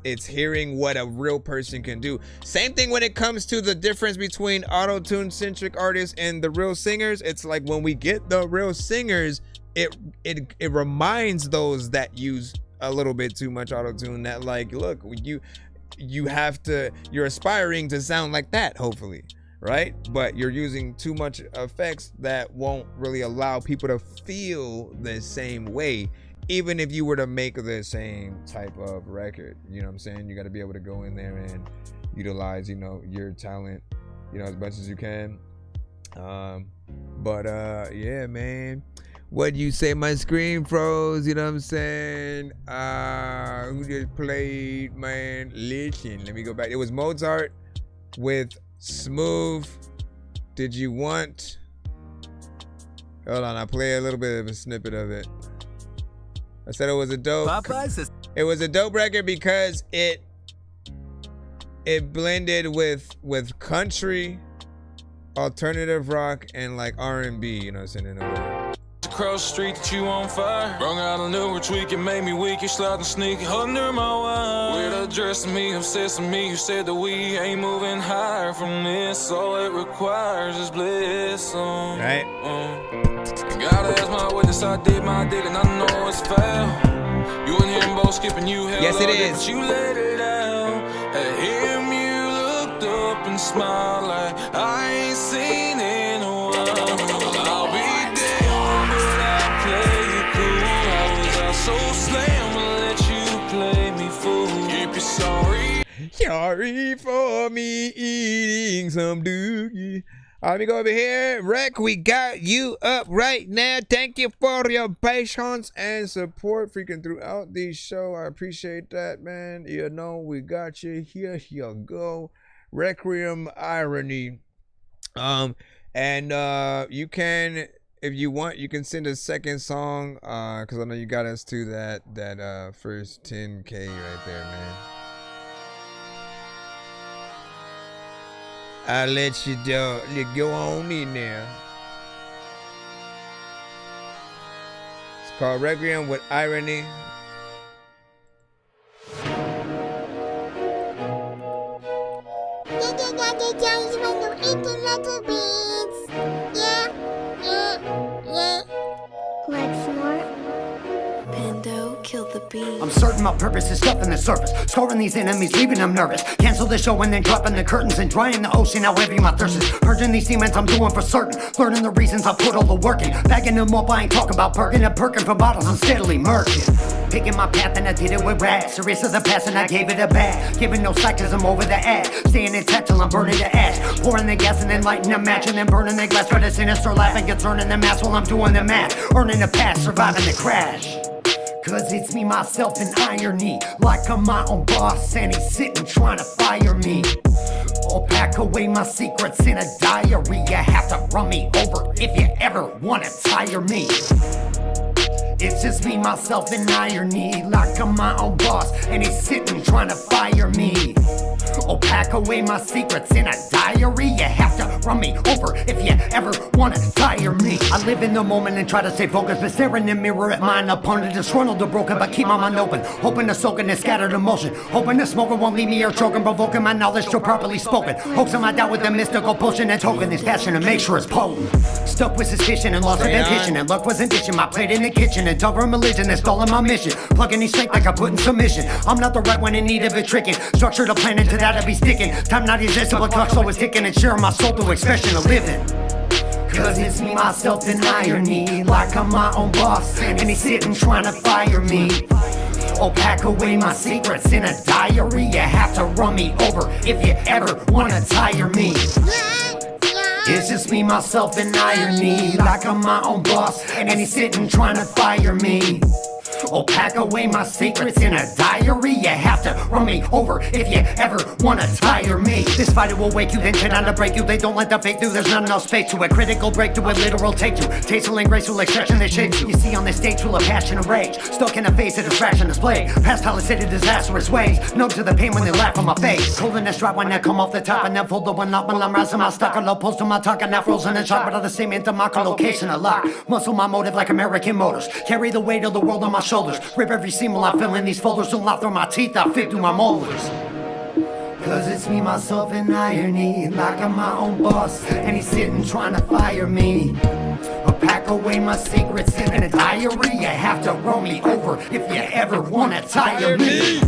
It's hearing what a real person can do. Same thing when it comes to the difference between auto-tune centric artists and the real singers. It's like when we get the real singers, it reminds those that use a little bit too much auto-tune that, like, look, you're aspiring to sound like that, hopefully, right? But you're using too much effects that won't really allow people to feel the same way, even if you were to make the same type of record. You know what I'm saying? You got to be able to go in there and utilize, you know, your talent, you know, as much as you can. Yeah, man. What you say? My screen froze, you know what I'm saying? Who just played, man? Listen, let me go back. It was Mozart with Smooth. Did you want? Hold on, I'll play a little bit of a snippet of it. I said it was a dope. It was a dope record because it blended with country, alternative rock, and like R&B. You know what I'm saying? In a way. Across the street that you on fire. Brung out a new tweak, it made me weak. You sliding sneaky under my wine. Weird addressing me, obsessing me. You said that we ain't moving higher from this. All it requires is bliss. Right. Gotta ask my witness, I did my dig and I know it's foul. You and him both skipping, you held yes, it is. But you let it out. At him you looked up and smiled like I ain't seen in a while. I'll be damned, but I play it cool. I was out so slam, I'll let you play me fool. Keep you sorry. Sorry for me eating some dookie. Let me go over here. Rec, we got you up right now. Thank you for your patience and support freaking throughout the show. I appreciate that, man. You know, we got you. Here you go. Requiem Irony. And you can, if you want, you can send a second song, because I know you got us to that first 10K right there, man. I'll let you go on in there. It's called Requiem with Irony. Kill the beat. I'm certain my purpose is stuffing the surface, scoring these enemies, leaving them nervous. Cancel the show and then dropping the curtains and drying the ocean. Now heavy my thirst is purging these demons. I'm doing for certain, learning the reasons I put all the work in. Bagging them up, I ain't talking about perking and perking for bottles. I'm steadily murking, picking my path and I did it with rats. Serious as a pass and I gave it a bag. Giving no slack cause I'm over the ass. Staying intact till I'm burning the ash. Pouring the gas and then lighting a match and then burning the glass. Try to sinister laugh and get turning the mask while I'm doing the math. Earning the pass, surviving the crash. Cause it's me, myself, and irony. Like I'm my own boss and he's sitting trying to fire me. I'll pack away my secrets in a diary. You have to run me over if you ever wanna tire me. It's just me, myself, and irony. Like I'm my own boss and he's sitting trying to fire me. I'll pack away my secrets in a diary. You have to run me over if you ever wanna tire me. I live in the moment and try to stay focused, but stare in the mirror at mine opponent. Disgruntled or broken, but keep my mind open. Hoping to soak in this scattered emotion. Hoping the smoker won't leave me here choking, provoking my knowledge still properly spoken. Hoaxing my doubt with the mystical potion and token this passion to make sure it's potent. Stuck with suspicion and lost of ambition, and luck wasn't dishing my plate in the kitchen. And dog from religion and stalling my mission. Plugging these strength like I put in submission. I'm not the right one in need of a tricking. Structure the plan into that I be sticking. Time not existent, but clock's always ticking. And sharing my soul through expression of living. Cause it's me, myself, and irony. Like I'm my own boss and he's sitting trying to fire me. I'll pack away my secrets in a diary. You have to run me over if you ever wanna tire me. It's just me, myself, and irony. Like I'm my own boss and he's sitting trying to fire me. I'll pack away my secrets in a diary. You have to run me over if you ever wanna tire me. This fight will wake you, then turn on to break you. They don't let the fake through, there's not enough space to a critical breakthrough, a literal take two. Tasteful and graceful expression that shakes you. You see on this stage full of passion and rage, stuck in the face of distraction display. Past palisaded disastrous ways, numb to the pain when they laugh on my face. Holding the strap when I come off the top, and then fold the one up when I'm rising my stock. Low post on my talk, and afros in the shock, but all the same into my location a lock. Muscle my motive like American motors, carry the weight of the world on my shoulders. Rip every seam while I fill in these folders. Don't lie through my teeth, I fit through my molars. Cause it's me, myself, and irony. Like I'm my own boss and he's sitting trying to fire me. I'll pack away my secrets in a diary. You have to roll me over if you ever wanna tire me.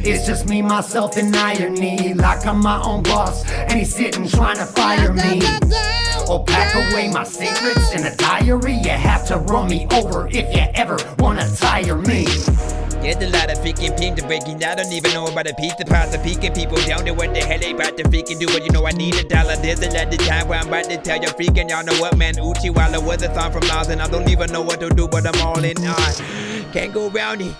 It's just me, myself, and irony. Like I'm my own boss and he's sitting trying to fire me. I'll pack away my secrets in a diary. You have to run me over if you ever wanna tire me. There's a lot of freaking pins breaking. I don't even know about a piece of parts of peeking people down to what the hell they about to freaking do. But you know I need $1. There's a lot of time where I'm about to tell you freaking. Y'all know what, man? Uchiwala was a song from Oz, and I don't even know what to do, but I'm all in on. Can't go around it.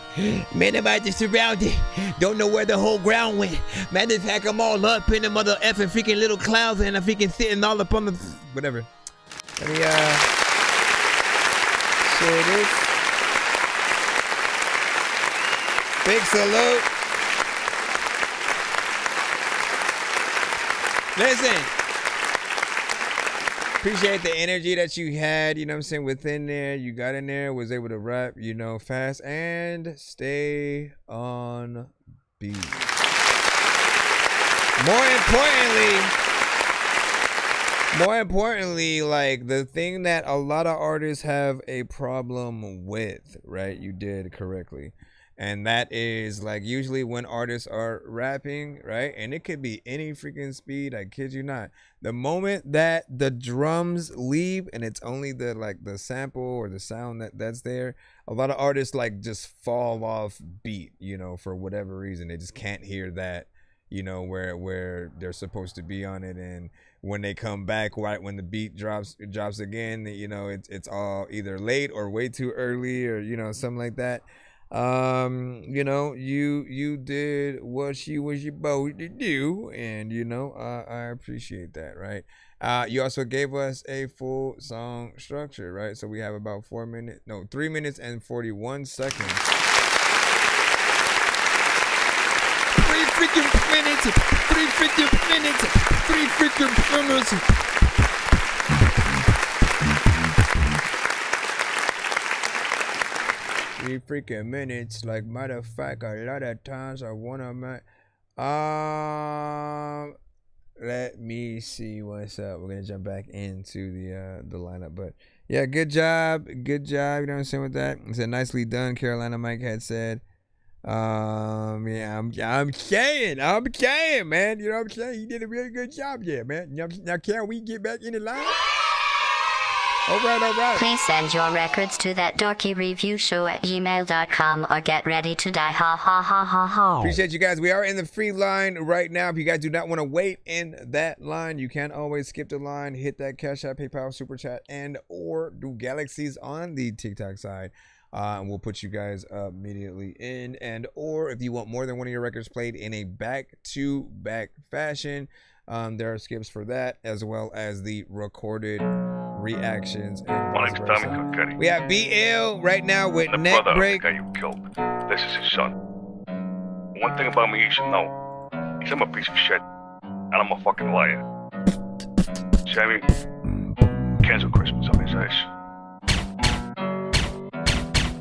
Man, am I just surrounded? Don't know where the whole ground went. Man, just hack them all up in the mother effing freaking little clouds, and I'm freaking sitting all up on the whatever. Let me say this. Big salute. Listen. Appreciate the energy that you had, you know what I'm saying, within there. You got in there, was able to rap, you know, fast and stay on beat. More importantly, like the thing that a lot of artists have a problem with, right? You did correctly. And that is like usually when artists are rapping, right? And it could be any freaking speed, I kid you not. The moment that the drums leave and it's only the like the sample or the sound that's there, a lot of artists like just fall off beat, you know, for whatever reason. They just can't hear that, you know, where they're supposed to be on it. And when they come back, right when the beat drops again, you know, it's all either late or way too early or, you know, something like that. You know, you did what you was supposed to do, and you know, I appreciate that, right? You also gave us a full song structure, right? So we have about 3 minutes and 41 seconds. 3 freaking minutes, 3 freaking minutes, 3 freaking minutes. 3 freaking minutes, like motherfucker. A lot of times I wanna let me see what's up. We're gonna jump back into the lineup, but yeah, good job, you know what I'm saying with that. It's a nicely done. Carolina Mike had said, yeah, I'm saying, man, you know what I'm saying. You did a really good job, yeah, man. Now can we get back in the line? All right. Please send your records to ThatDorkyReviewShow@gmail.com or get ready to die. Ha ha ha ha ha. Appreciate you guys. We are in the free line right now. If you guys do not want to wait in that line, you can always skip the line, hit that Cash App, PayPal, Super Chat, and or do Galaxies on the TikTok side. and we'll put you guys immediately in. And or if you want more than one of your records played in a back-to-back fashion, there are skips for that, as well as the recorded reactions. My name's Tommy Cook, We have BL right now with the Neck brother Break. of the guy you killed. This is his son. One thing about me you should know is I'm a piece of shit, and I'm a fucking liar. Sammy, cancel Christmas on his ass.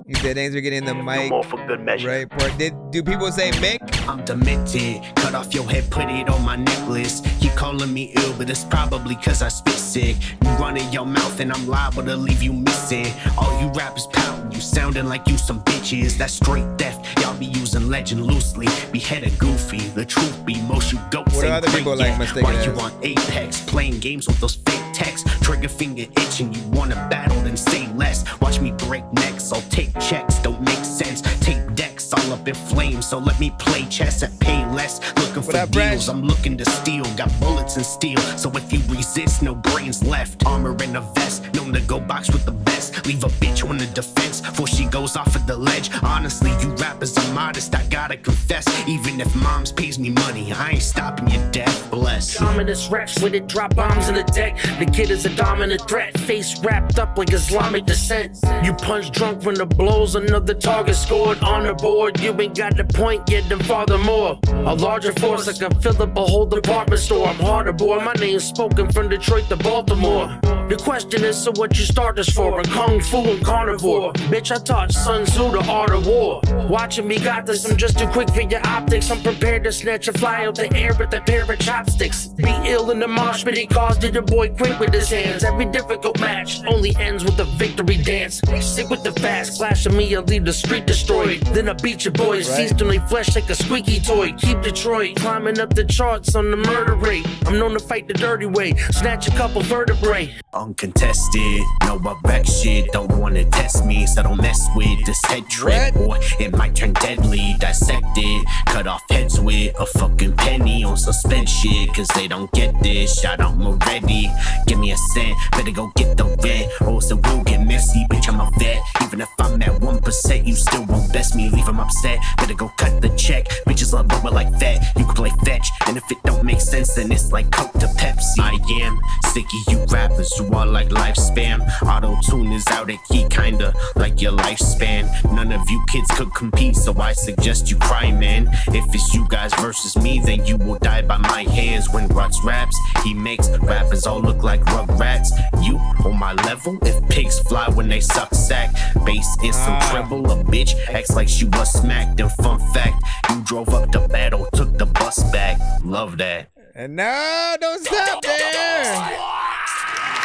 You said things are getting the mic more for good measure. right part. Do people say Mick? I'm demented, cut off your head, put it on my necklace. You calling me ill, but it's probably cause I spit sick. You running your mouth and I'm liable to leave you missing. All you rappers pouting, you sounding like you some bitches. That's straight theft, y'all be using legend loosely. Beheaded goofy, the truth be most you goats What ain't other great people yet. like mistaken Why you as? on Apex, playing games with those fake texts. Trigger finger itching, you wanna battle then say less. Watch me break necks, I'll take checks, don't make sense. Tape decks all up in flames, so let me play chess and pay less. Looking for deals, I'm looking to steal. Got bullets and steel, so if you resist, no brains left. Armor and a vest, known to go box with the best. Leave a bitch on the defense, before she goes off of the ledge. Honestly, you rappers are modest, I gotta confess. Even if moms pays me money, I ain't stopping your death, bless. Dominus Rex with it, drop bombs in the deck. The kid is a dominant threat, face wrapped up like Islamic descent. You punch drunk from the blows, another target scored on the board. You ain't got the point yet, then furthermore. A larger force that can fill up a whole department store. I'm hard to bore, my name's spoken from Detroit to Baltimore. The question is, so what you start this for? A kung fu and carnivore. Bitch, I taught Sun Tzu the art of war. Watching me got this, I'm just too quick for your optics. I'm prepared to snatch a fly out the air with a pair of chopsticks. Be ill in the mosh pit, he caused it, the boy quick with his hands. Every difficult match only ends with a victory dance. Stick with the fast, clashing me, I'll leave the street destroyed. Then I beat your boys, seized on their flesh like a squeaky toy. Keep Detroit climbing up the charts on the murder rate. I'm known to fight the dirty way, snatch a couple vertebrae. Uncontested, no I wreck shit. Don't wanna test me, so don't mess with this head trip, or it might turn deadly. Dissect it, cut off heads with a fucking penny on suspend shit, cause they don't get this. Shout out Moretti, give me a cent, better go get the red, or else it will get messy. Bitch, I'm a vet, even if I'm at 1%, you still won't best me. Leave them upset, better go cut the check. Bitches love rubber like that, you can play fetch, and if it don't make sense, then it's like Coke to Pepsi. I am sick of you rappers who are like lifespan. Auto-tune is out at key, kinda like your lifespan. None of you kids could compete, so I suggest you cry, man. If it's you guys versus me, then you will die by my hands. When Ruts raps, he makes rappers all look like rugrats. You on my level, if pigs fly when they suck sack. Bass in some treble, a bitch acts like she was smacked. And fun fact, you drove up to battle, took the bus back. Love that. And no, don't stop there.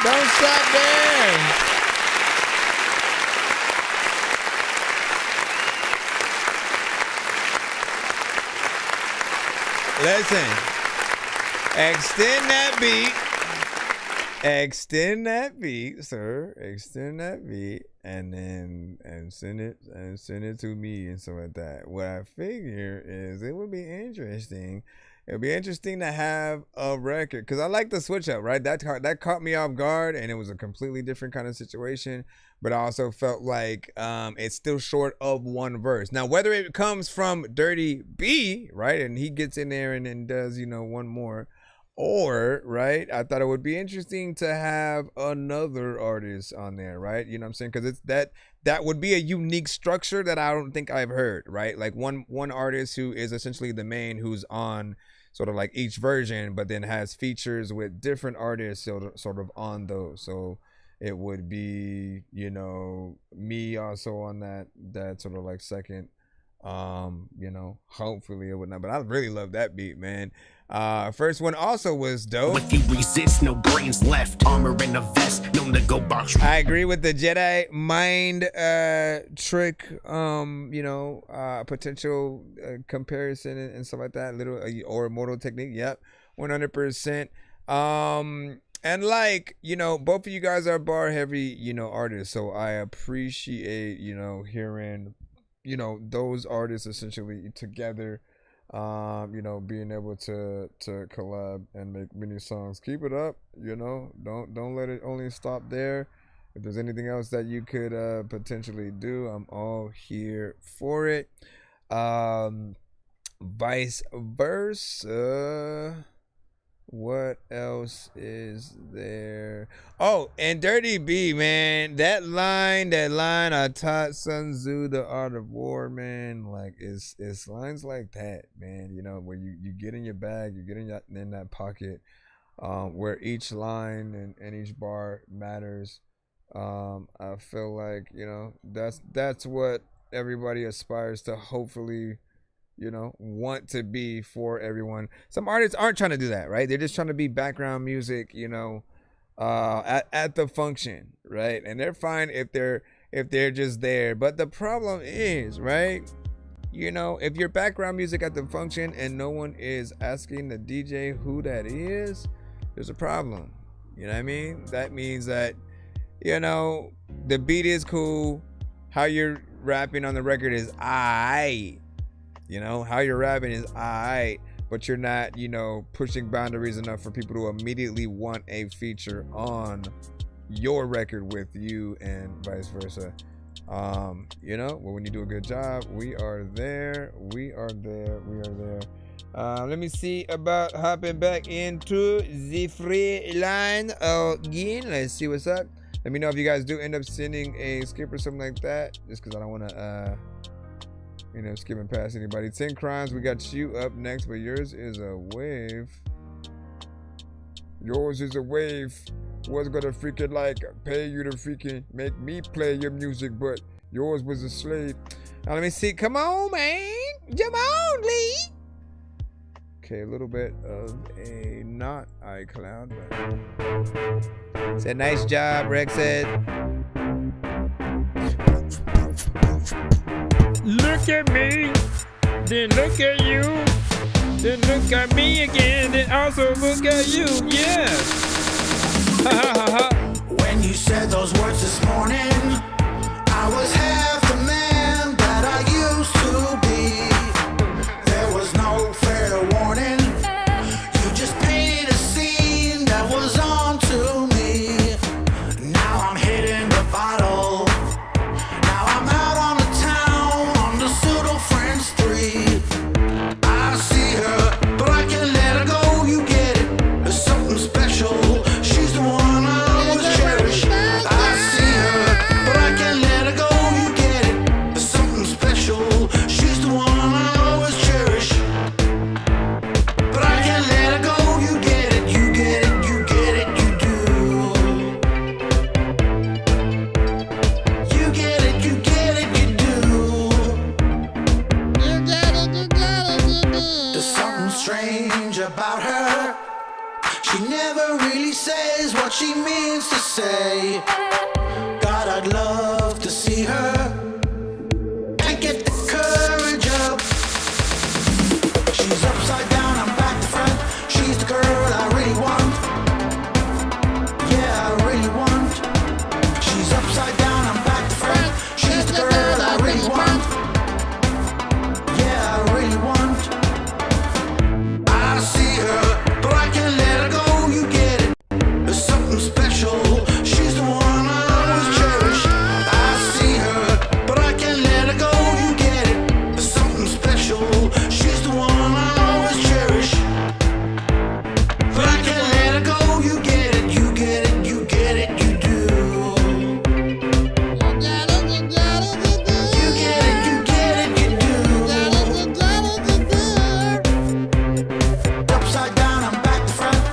Don't stop there. Listen, extend that beat. Extend that beat, sir. Extend that beat, and then send it to me and stuff like that. What I figure is it would be interesting. It'd be interesting to have a record, because I like the switch up, right? That caught me off guard, and it was a completely different kind of situation. But I also felt like it's still short of one verse. Now, whether it comes from Dirty B, right, and he gets in there and does, you know, one more, or, right, I thought it would be interesting to have another artist on there, right? You know what I'm saying? Because it's that would be a unique structure that I don't think I've heard, right? Like one artist who is essentially the main, who's on sort of like each version, but then has features with different artists sort of on those. So it would be, you know, me also on that sort of like second, you know, hopefully it would not, but I really love that beat, man. First one also was dope. If you resist, no brains left. Armor in a vest, known to go box. I agree with the Jedi mind trick, you know, potential comparison and stuff like that. Little or immortal technique. Yep, 100%. And like, you know, both of you guys are bar heavy, you know, artists. So I appreciate, you know, hearing, you know, those artists essentially together. You know, being able to collab and make many songs. Keep it up, you know, don't let it only stop there. If there's anything else that you could potentially do, I'm all here for it. Vice versa. What else is there? Oh, and Dirty B, man, that line I taught Sun Tzu the art of war, man. Like it's lines like that, man. You know, where you get in your bag, you get in that pocket, where each line and each bar matters. I feel like, you know, that's what everybody aspires to hopefully, you know, want to be for everyone. Some artists aren't trying to do that, right? They're just trying to be background music, you know, at the function, right? And they're fine if they're just there. But the problem is, right, you know, if you're background music at the function and no one is asking the DJ who that is, there's a problem. You know what I mean? That means that, you know, the beat is cool, how you're rapping on the record is aight. You know, how you're rapping is aight, but you're not, you know, pushing boundaries enough for people to immediately want a feature on your record with you and vice versa. You know, well, when you do a good job, we are there. Let me see about hopping back into the free line again. Let's see what's up. Let me know if you guys do end up sending a skip or something like that, just because I don't want to, you know, skipping past anybody. 10 Crimes, we got you up next, but yours is a wave. Yours is a wave. Was gonna freaking like pay you to freaking make me play your music, but yours was a slave. Now let me see. Come on, man. Come on, Lee. Okay, a little bit of a not iCloud, but said nice job, Rex said. Look at me, then look at you, then look at me again, then also look at you, yeah. Ha ha ha ha. When you said those words this morning, I was half the man that I used to be. There was no fair warning. You just painted a scene that was on to me. Now I'm hitting the bottle. Now I'm out on the town on the pseudo French street. I see her, but I can't let her go. You get it? There's something special. She's the one I always cherish. I see her, but I can't let her go. You get it? There's something special. She's the one I always cherish. But I can't let her go. You get it? You get it? You get it? You do. You get it? You get it? You do. You get it, you get it, you do. There's something strange about her. She never really says what she means to say. God, I'd love to see her and get the courage up. She's upside down, I'm back to front. She's the girl I really want. Yeah, I really want. She's upside down, I'm back to front. She's the girl I really want. Yeah, I really want. I see her, but I can't let her go. You get it? There's something special. She's the one I always cherish. I see her, but I can't let her go. You get it? There's something special. She's the one I always cherish. But I can't let her go. You get it? You get it? You get it? You do. You get it, you get it, you do. You get it? You get it? You do. You get it, you get it, you do. Upside down, I'm back to front.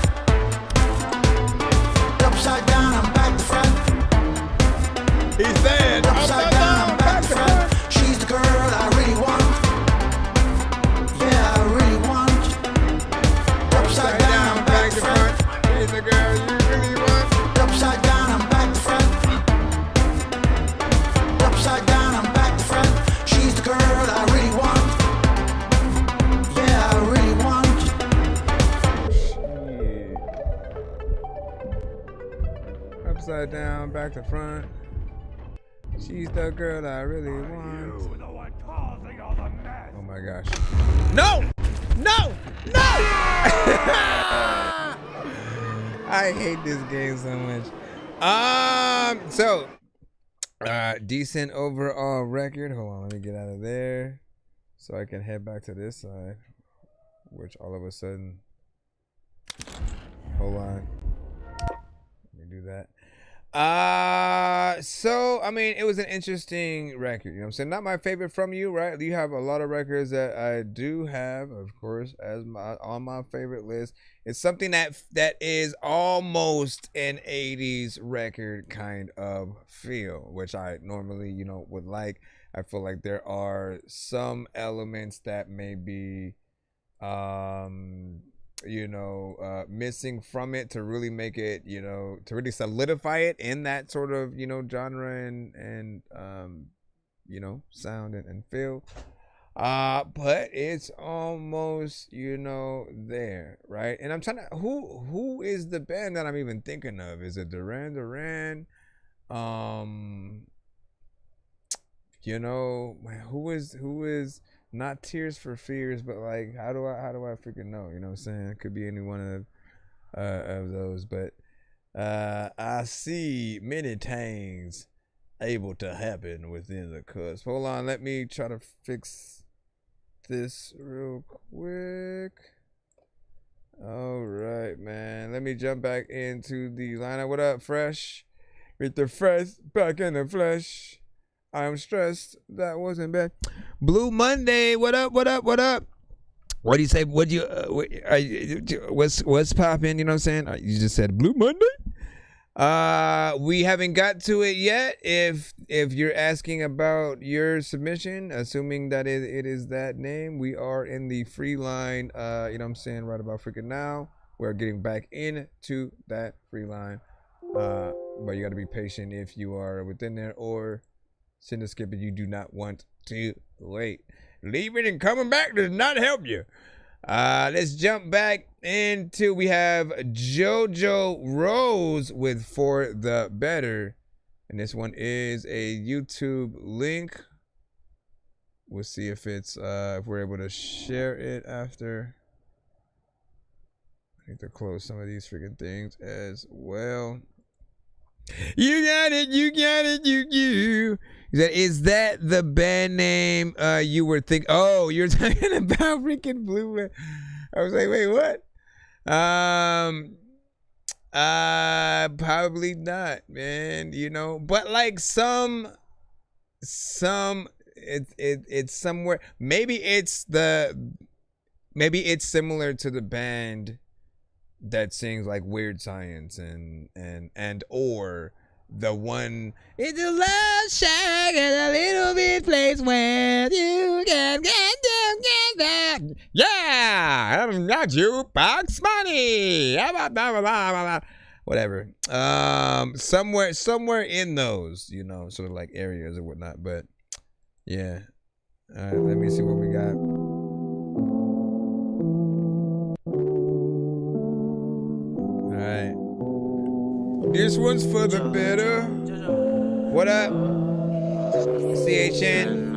Upside down, I'm back to front. He said, Upside down, I'm back to front. She's the girl I really want. Yeah, I really want. Upside down, I'm back to front. She's the girl you really want. Upside down, I'm back to front. Upside down, I'm back to front. She's the girl I really want. Yeah, I really want. Upside down, back to front. She's the girl I really want. Oh my gosh. No! No! No! I hate this game so much. So decent overall record. Hold on, let me get out of there so I can head back to this side, which all of a sudden, hold on, let me do that. So I mean, it was an interesting record, you know what I'm saying? Not my favorite from you, right? You have a lot of records that I do have, of course, as on my favorite list. It's something that is almost an 80s record kind of feel, which I normally, you know, would like. I feel like there are some elements that may be you know, missing from it to really make it, you know, to really solidify it in that sort of, you know, genre and you know, sound and feel. But it's almost, you know, there, right? And I'm trying to, who is the band that I'm even thinking of? Is it Duran Duran? You know, who is not Tears for Fears, but like, how do I freaking know? You know what I'm saying? It could be any one of those, but I see many things able to happen within the cusp. Hold on, let me try to fix this real quick. All right, man. Let me jump back into the lineup. What up, Fresh? With the fresh back in the flesh. I'm stressed. That wasn't bad. Blue Monday. What up? What up? What up? What do you say? What do you? What's popping? You know what I'm saying? You just said Blue Monday. We haven't got to it yet. If you're asking about your submission, assuming that it is that name, we are in the free line. You know what I'm saying? Right about freaking now. We're getting back into that free line. But you got to be patient if you are within there, or send a skip if you do not want to wait. Leaving and coming back does not help you. Let's jump back into, we have JoJo Rose with For the Better. And this one is a YouTube link. We'll see if it's if we're able to share it after. I need to close some of these freaking things as well. You got it, you got it, you. Is that the band name you were thinking? Oh, you're talking about freaking Blue Man. I was like, wait, what? Probably not, man. You know, but like some it's somewhere. Maybe it's similar to the band that sings like Weird Science and or the one, it's a love shack and a little bit place where you can get down. Yeah, I'm not jukebox money. Whatever. Somewhere in those, you know, sort of like areas or whatnot. But yeah. All right, let me see what we got. All right. This one's for the better. What up? CHN.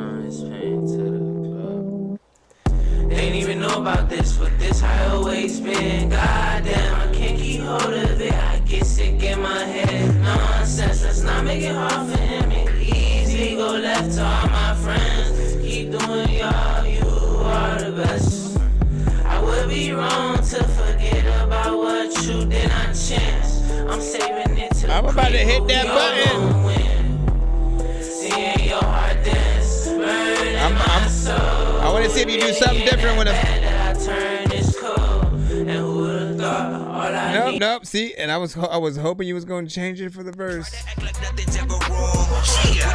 They ain't even know about this, but this I always been. Goddamn, I can't keep hold of it. I get sick in my head. Nonsense, let's not make it hard for him. It easy go left to all my friends. Keep doing y'all, you are the best. I would be wrong to forget about what you did not chance. I'm saving it till I'm about to hit that button. Seeing your heart dance, burning my soul. I want to see if you do something different with him. Nope. See, and I was hoping you was going to change it for the verse. When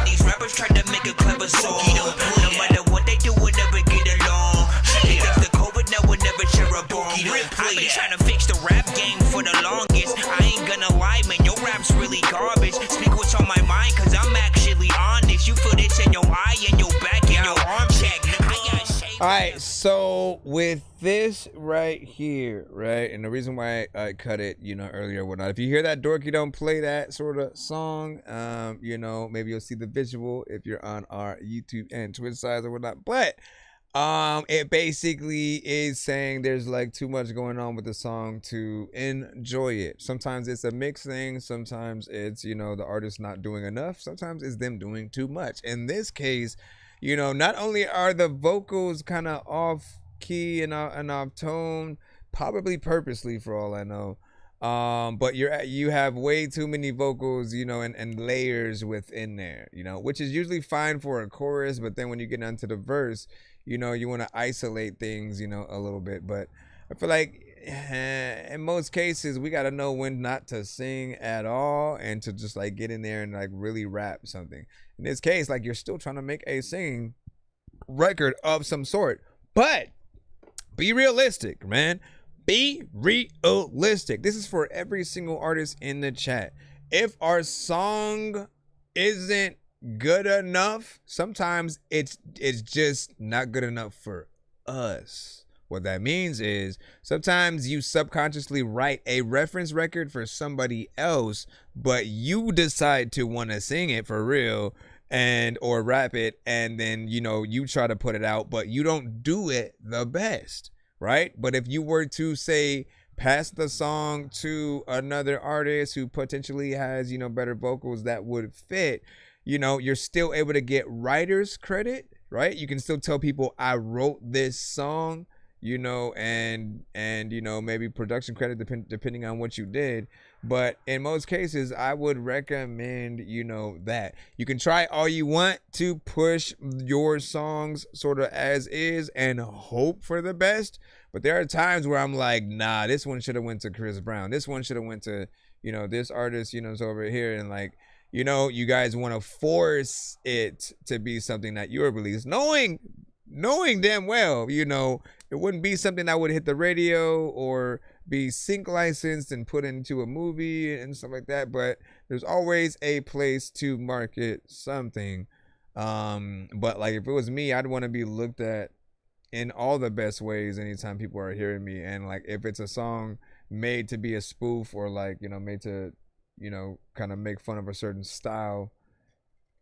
these rappers try to make a clever song, no matter what they do, we'll never get along. They fix the COVID, now we'll never share a bomb. I've been trying to fix the rap game for the longest. I ain't gonna lie, man, your rap's really garbage. Speak what's on my mind, cause I'm actually honest. You feel this in your eye and your back and your arm check. All right, so with this right here, right, and the reason why I cut it, you know, earlier or whatnot, if you hear that Dorky don't play that sort of song, you know, maybe you'll see the visual if you're on our YouTube and Twitch sides or whatnot. But It basically is saying there's like too much going on with the song to enjoy it. Sometimes it's a mixed thing. Sometimes it's, you know, the artist not doing enough. Sometimes it's them doing too much. In this case, you know, not only are the vocals kind of off key and off tone, probably purposely for all I know. But you have way too many vocals, you know, and layers within there, you know, which is usually fine for a chorus. But then when you get down to the verse, you know, you want to isolate things, you know, a little bit. But I feel like in most cases, we got to know when not to sing at all and to just like get in there and like really rap something. In this case, like you're still trying to make a singing record of some sort. But be realistic, man. Be realistic. This is for every single artist in the chat. If our song isn't good enough, sometimes it's just not good enough for us. What that means is sometimes you subconsciously write a reference record for somebody else, but you decide to want to sing it for real and or rap it, and then, you know, you try to put it out, but you don't do it the best, right? But if you were to say pass the song to another artist who potentially has, you know, better vocals that would fit, you know, you're still able to get writer's credit, right? You can still tell people I wrote this song, you know, and you know, maybe production credit depending on what you did. But in most cases, I would recommend, you know, that you can try all you want to push your songs sort of as is and hope for the best. But there are times where I'm like, nah, this one should have went to Chris Brown. This one should have went to, you know, this artist, you know, is over here. And like, you know, you guys want to force it to be something that you're released, knowing damn well, you know, it wouldn't be something that would hit the radio or be sync licensed and put into a movie and stuff like that. But there's always a place to market something. But like, if it was me, I'd want to be looked at in all the best ways anytime people are hearing me. And like, if it's a song made to be a spoof or like, you know, made to, you know, kind of make fun of a certain style,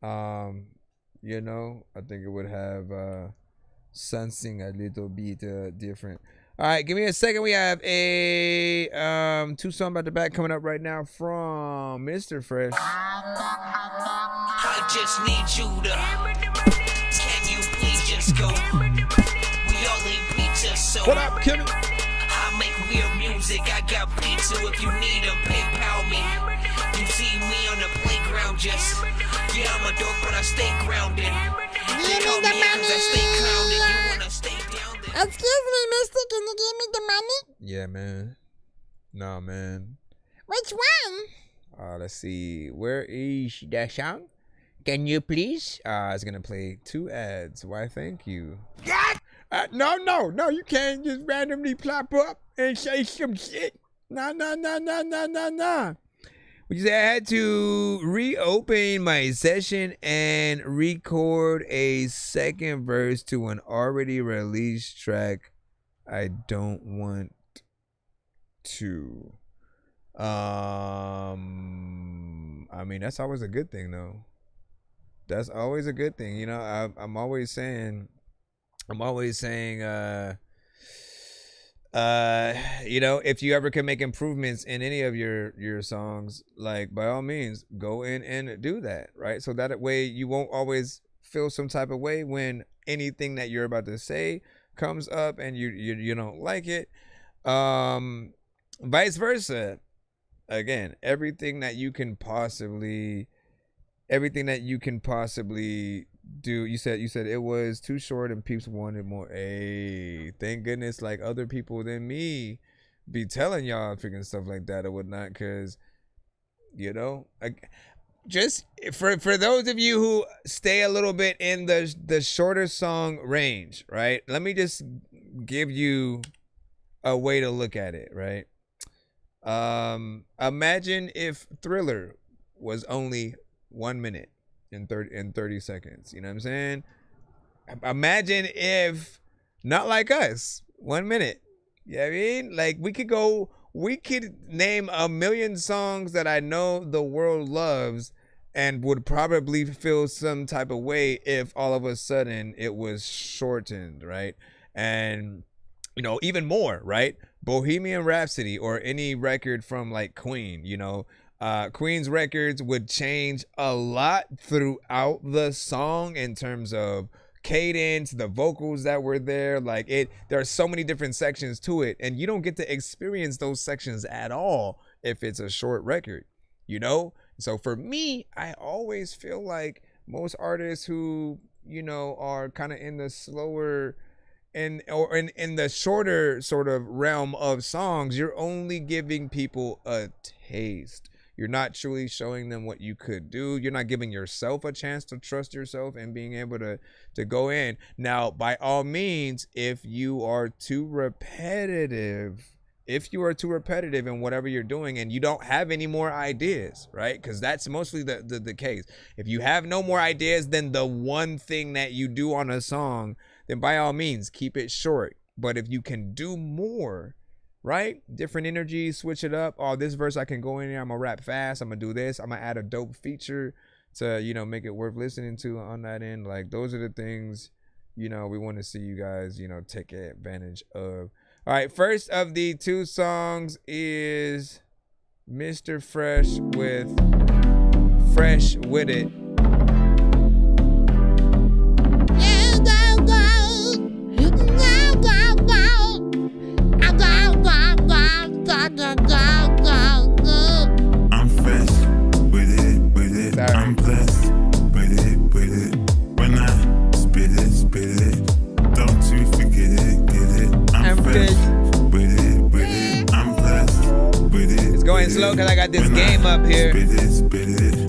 you know, I think it would have something a little bit different. All right, give me a second. We have a two song back to back coming up right now from Mr. Fresh. I just need you to. Can you please just go? We all need pizza, so. What up, Kenny? I make weird music. I got pizza if you need them. PayPal me. You see me on the playground, just. Yeah, I'm a dork, but I stay grounded. Give me the money. Excuse me, mister, can you give me the money? Yeah, man. No, man. Which one? Let's see. Where is the song? Can you please? It's gonna play 2 ads. Why, thank you. No, you can't just randomly plop up and say some shit. Nah. Which is I had to reopen my session and record a second verse to an already released track. I don't want to. I mean, that's always a good thing, though. That's always a good thing, you know. I'm always saying, you know, if you ever can make improvements in any of your songs, like, by all means, go in and do that, right? So that way you won't always feel some type of way when anything that you're about to say comes up and you don't like it. Vice versa. Again, everything that you can possibly do. You said it was too short and peeps wanted more. Hey, thank goodness, like, other people than me be telling y'all freaking stuff like that or whatnot, because, you know, just for those of you who stay a little bit in the shorter song range, right? Let me just give you a way to look at it, right? Imagine if Thriller was only 1 minute in 30 seconds. You know what I'm saying? Imagine if Not Like Us, 1 minute. You know what I mean? Like, we could name 1 million songs that I know the world loves, and would probably feel some type of way if all of a sudden it was shortened, right? And you know, even more, right? Bohemian Rhapsody or any record from like Queen, you know, Queen's records would change a lot throughout the song in terms of cadence, the vocals that were there. Like there are so many different sections to it, and you don't get to experience those sections at all if it's a short record, you know? So for me, I always feel like most artists who, you know, are kind of in the slower in the shorter sort of realm of songs, you're only giving people a taste. You're not truly showing them what you could do. You're not giving yourself a chance to trust yourself and being able to go in. Now, by all means, if you are too repetitive in whatever you're doing and you don't have any more ideas, right? Because that's mostly the case. If you have no more ideas than the one thing that you do on a song, then by all means, keep it short. But if you can do more, right? Different energies, switch it up. Oh, this verse I can go in there. I'm going to rap fast. I'm going to do this. I'm going to add a dope feature to, you know, make it worth listening to on that end. Like, those are the things, you know, we want to see you guys, you know, take advantage of. All right, first of the two songs is Mr. Fresh with Fresh With It. I'm fresh with it. Sorry. I'm blessed with it. When I spit it, don't you forget it, get it. I'm fresh with it. I'm blessed with it. It's going slow because I got this game up here. Spit it,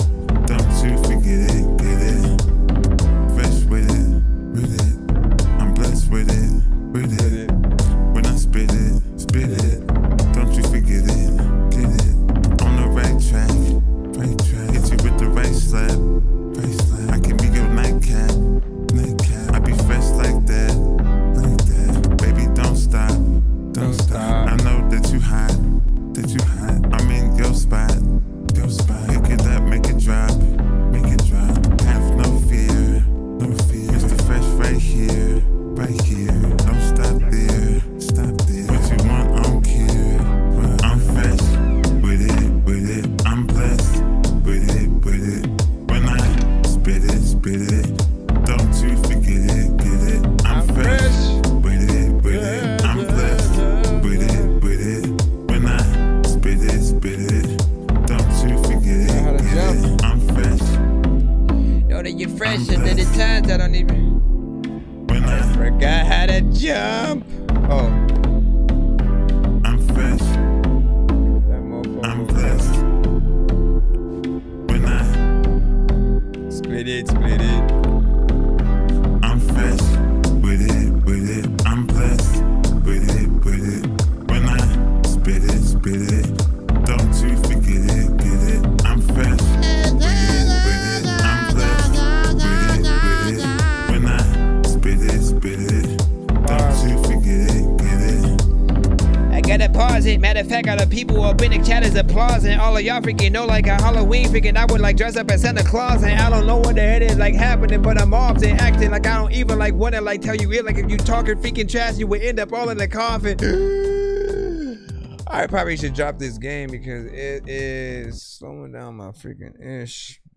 don't you forget it, get it. Fresh with it. I'm blessed with it. When I spit it, don't you forget it, get it. On the right track, hit you with the right slap. I can be your nightcap. I be fresh like that. Baby, don't stop. I know that you hot. I'm in your spot. Pick it up, make it drop. Have no fear. Mr. Fresh right here. Don't stop there. What you want, I don't care. I'm fresh with it. I'm blessed with it. When I spit it, don't you forget it, get it. I'm fresh with it. I'm blessed with it. When I spit it, don't you forget it, get it. I'm fresh. Know that you're fresh and then at times I don't even. I forgot how to jump. Oh. I'm fresh. I'm blessed. When I split it. I'm fresh with it. I'm blessed with it. When I spit it, don't you forget it, get it. I'm fresh with it. I'm blessed with it. When I spit it, don't you forget it, get it. I gotta pause it. Matter of fact, all the people up in the chat is applauding. All of y'all freaking know like a Halloween freaking I would like dress up as Santa Claus and I don't know what the hell is like happening, but I'm off and acting like I don't even like wanna like tell you it. Like if you talking freaking trash, you would end up all in the coffin. I probably should drop this game because it is slowing down my freaking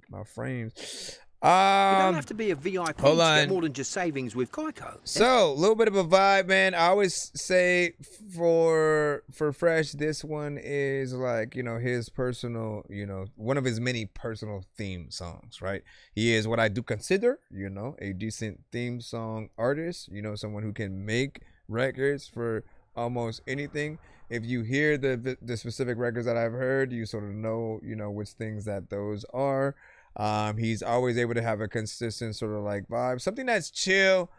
my frames. You don't have to be a VIP hold to on. get more than just savings with Geico. So, a little bit of a vibe, man. I always say for Fresh, this one is like, you know, his personal, you know, one of his many personal theme songs, right? He is what I do consider, you know, a decent theme song artist, you know, someone who can make records for almost anything. If you hear the specific records that I've heard, you sort of know, you know, which things that those are. He's always able to have a consistent sort of like vibe, something that's chill,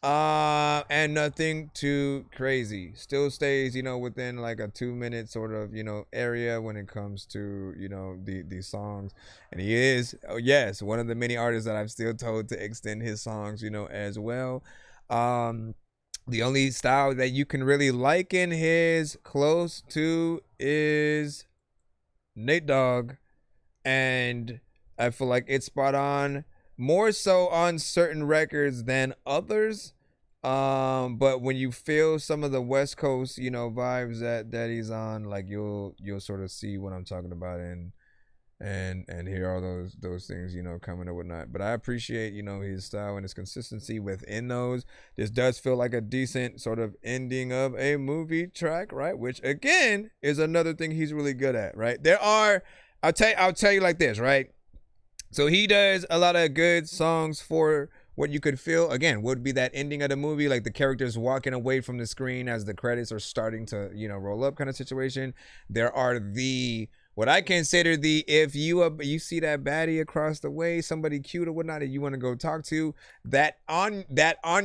and nothing too crazy. Still stays, you know, within like a 2-minute sort of, you know, area when it comes to, you know, these songs. And he is, oh yes, one of the many artists that I've still told to extend his songs, you know, as well. The only style that you can really liken his close to is Nate Dogg and I feel like it's spot on, more so on certain records than others. But when you feel some of the West Coast, you know, vibes that he's on, like you'll sort of see what I'm talking about and hear all those things, you know, coming and whatnot. But I appreciate, you know, his style and his consistency within those. This does feel like a decent sort of ending of a movie track, right? Which again is another thing he's really good at, right? There are, I'll tell you like this, right? So he does a lot of good songs for what you could feel, again, would be that ending of the movie, like the characters walking away from the screen as the credits are starting to, you know, roll up kind of situation. There are what I consider if you see that baddie across the way, somebody cute or whatnot that you want to go talk to, that on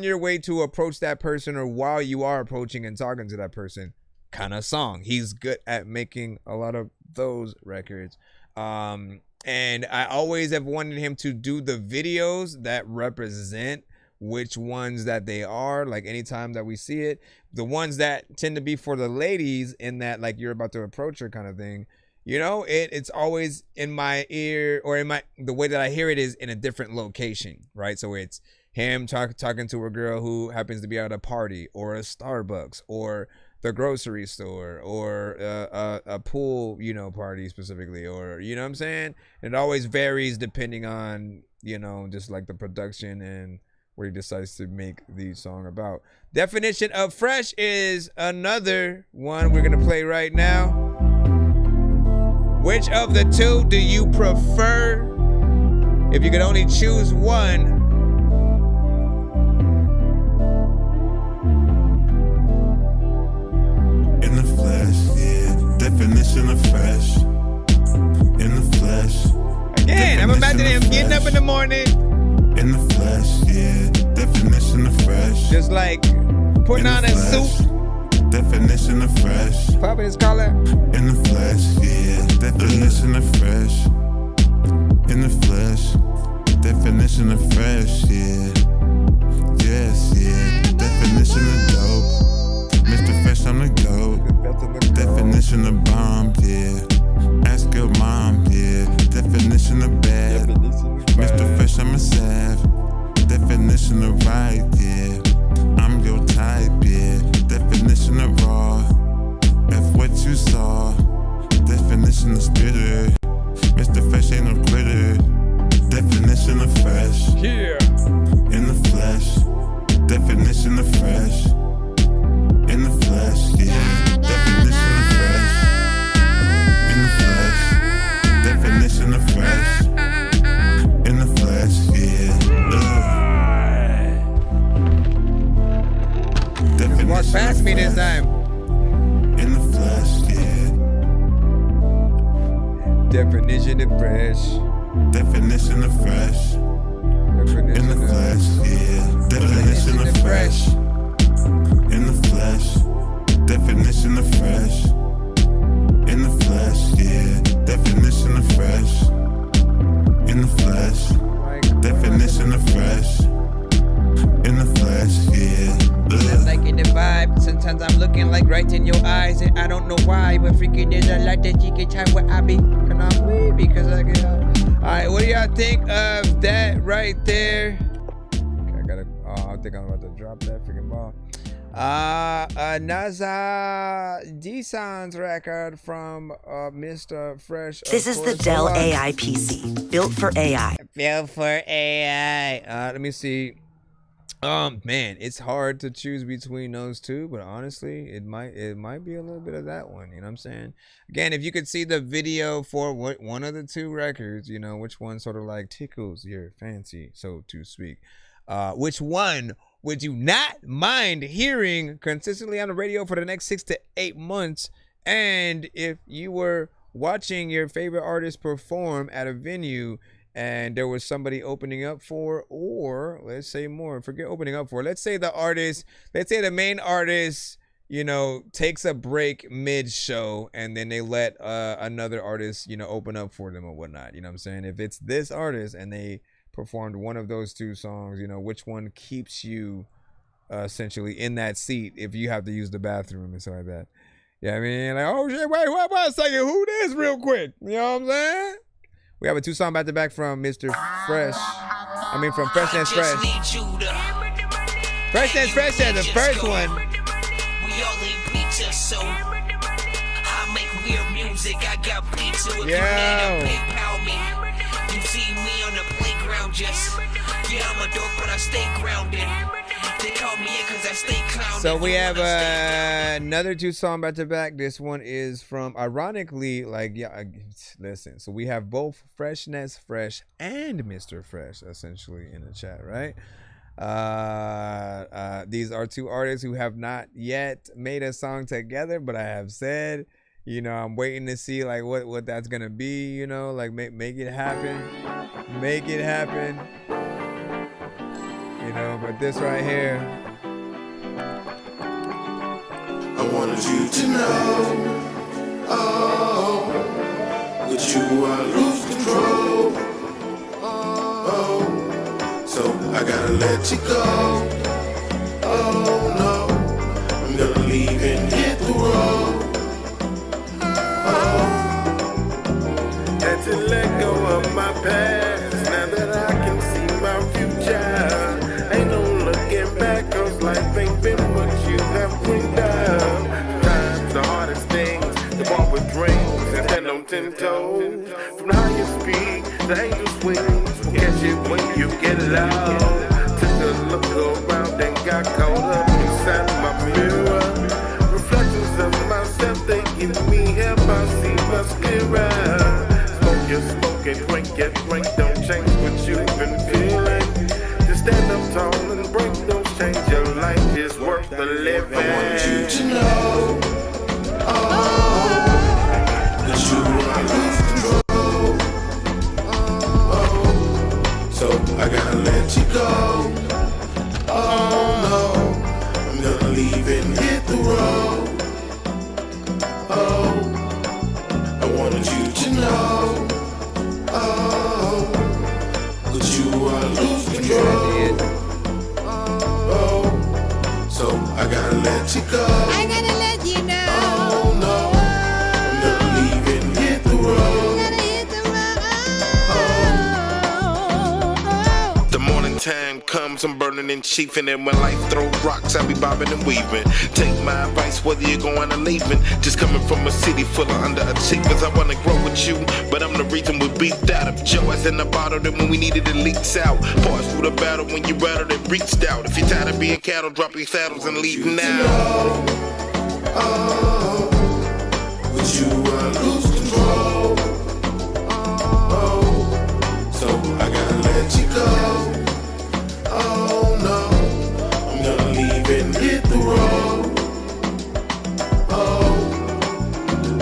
your way to approach that person or while you are approaching and talking to that person kind of song. He's good at making a lot of those records. And I always have wanted him to do the videos that represent which ones that they are. Like anytime that we see it, the ones that tend to be for the ladies in that, like, you're about to approach her kind of thing. You know, it's always in my ear, or the way that I hear it is in a different location, right? So it's him talking to a girl who happens to be at a party or a Starbucks or the grocery store or a pool, you know, party specifically, or, you know what I'm saying? And it always varies depending on, you know, just like the production and what he decides to make the song about. Definition of Fresh is another one we're gonna play right now. Which of the two do you prefer? If you could only choose one. In the flesh, yeah. Definition of fresh. In the flesh. Again, I'm imagining him getting up in the morning. In the flesh, yeah. Definition of fresh. Just like putting on a suit. Definition of fresh. Popping his collar. In the flesh, yeah. Definition of fresh. In the flesh. Definition of fresh, yeah. Yes, yeah. Definition of dope. Mr. Fresh, I'm the GOAT. Definition of bomb, yeah. Ask your mom, yeah. Definition of bad. Mr. Fresh, I'm a sav. Definition of right, yeah. I'm your type, yeah. Definition of raw. F what you saw. Definition of spitter. Mr. Fresh ain't no quitter. Definition of fresh. Yeah. In the flesh. Definition of fresh. In the flesh, yeah. Definition of fresh. In the flesh. Definition of fresh. In the flesh, yeah. Definition walk past me this time. In the flesh, yeah. Definition of fresh. Definition of fresh. In the flesh, yeah. Definition of fresh. In the flesh. Definition of fresh. In the flesh, yeah. Definition of fresh. In the flesh. Definition of fresh. In the flesh, yeah. I'm liking the vibe. Sometimes I'm looking like right in your eyes, and I don't know why, but freaking there's a lot that you can try what I be. And I'm weird because I get out. Alright, what do y'all think of that right there? Okay, I think I'm about to drop that freaking ball. Naza Desan's record from Mr. Fresh. This is the Dell AI PC, built for AI. Built for AI. Let me see. Man, it's hard to choose between those two, but honestly, it might be a little bit of that one. You know what I'm saying? Again, if you could see the video for one of the two records, you know, which one sort of like tickles your fancy, so to speak. Which one would you not mind hearing consistently on the radio for the next 6 to 8 months? And if you were watching your favorite artist perform at a venue and there was somebody opening up for, or let's say more, forget opening up for, let's say the main artist, you know, takes a break mid-show and then they let another artist, you know, open up for them or whatnot. You know what I'm saying? If it's this artist and they performed one of those two songs, you know, which one keeps you essentially in that seat if you have to use the bathroom and stuff like that? Yeah, I mean, like, oh shit, wait a second, who this real quick? You know what I'm saying? We have a 2-song back to back from Mr. Fresh. I mean, from Fresh and Fresh. Fresh and Fresh had the first one. We all eat pizza, so I make weird music. I got pizza with Yo. PayPal me. You see me on the playground, just I'm a dork, but I stay grounded. They call me because I stay clowned. So we have another 2-song back to back. This one is from, ironically, listen. So we have both Freshness Fresh and Mr. Fresh essentially in the chat, right? These are 2 artists who have not yet made a song together, but I have said, you know, I'm waiting to see like what that's gonna be, you know, like make it happen, you know. But this right here, I wanted you to know, oh, with you I lose control, oh, so I gotta let you go, oh no, I'm gonna leave and hit the road, oh, had to let go of my past, now that I can see my future, ain't no looking back, cause life ain't been what you have bring down. Times the hardest things, to walk with dreams and stand on 10 toes. From the highest peak, the angel's wings will catch it when you get low. Took a look around and got caught up inside my mirror. Reflections of myself, they give me help, I see much clearer. Smoke your smoke and drink your drink, don't change what you've been feeling. Just stand up tall and break those chains, your life is worth the living. I want you to know, oh, that you are lose control, oh, so I gotta let you go, oh no, I'm gonna leave and hit the road, oh, I wanted you to know, oh, that you are lose control, oh, so I gotta let you go. I gotta let you know. Oh no, I'm gonna leave and hit the road. Gotta hit the road. The morning time comes, I'm burning and chiefing, and when life throws rocks, I be bobbing and weaving. Take my advice, whether you're going or leaving. Just coming from a city full of underachievers, I wanna grow with you, but I'm the reason we beat out. If Joe is in the bottle, then when we needed it leaks out. Pause through the battle when you rattled it reached out. If you're tired of being cattle, drop your saddles and leave now. Oh, with you I lose control, oh, so I gotta let you go. Oh no, I'm gonna leave and hit the road. Oh,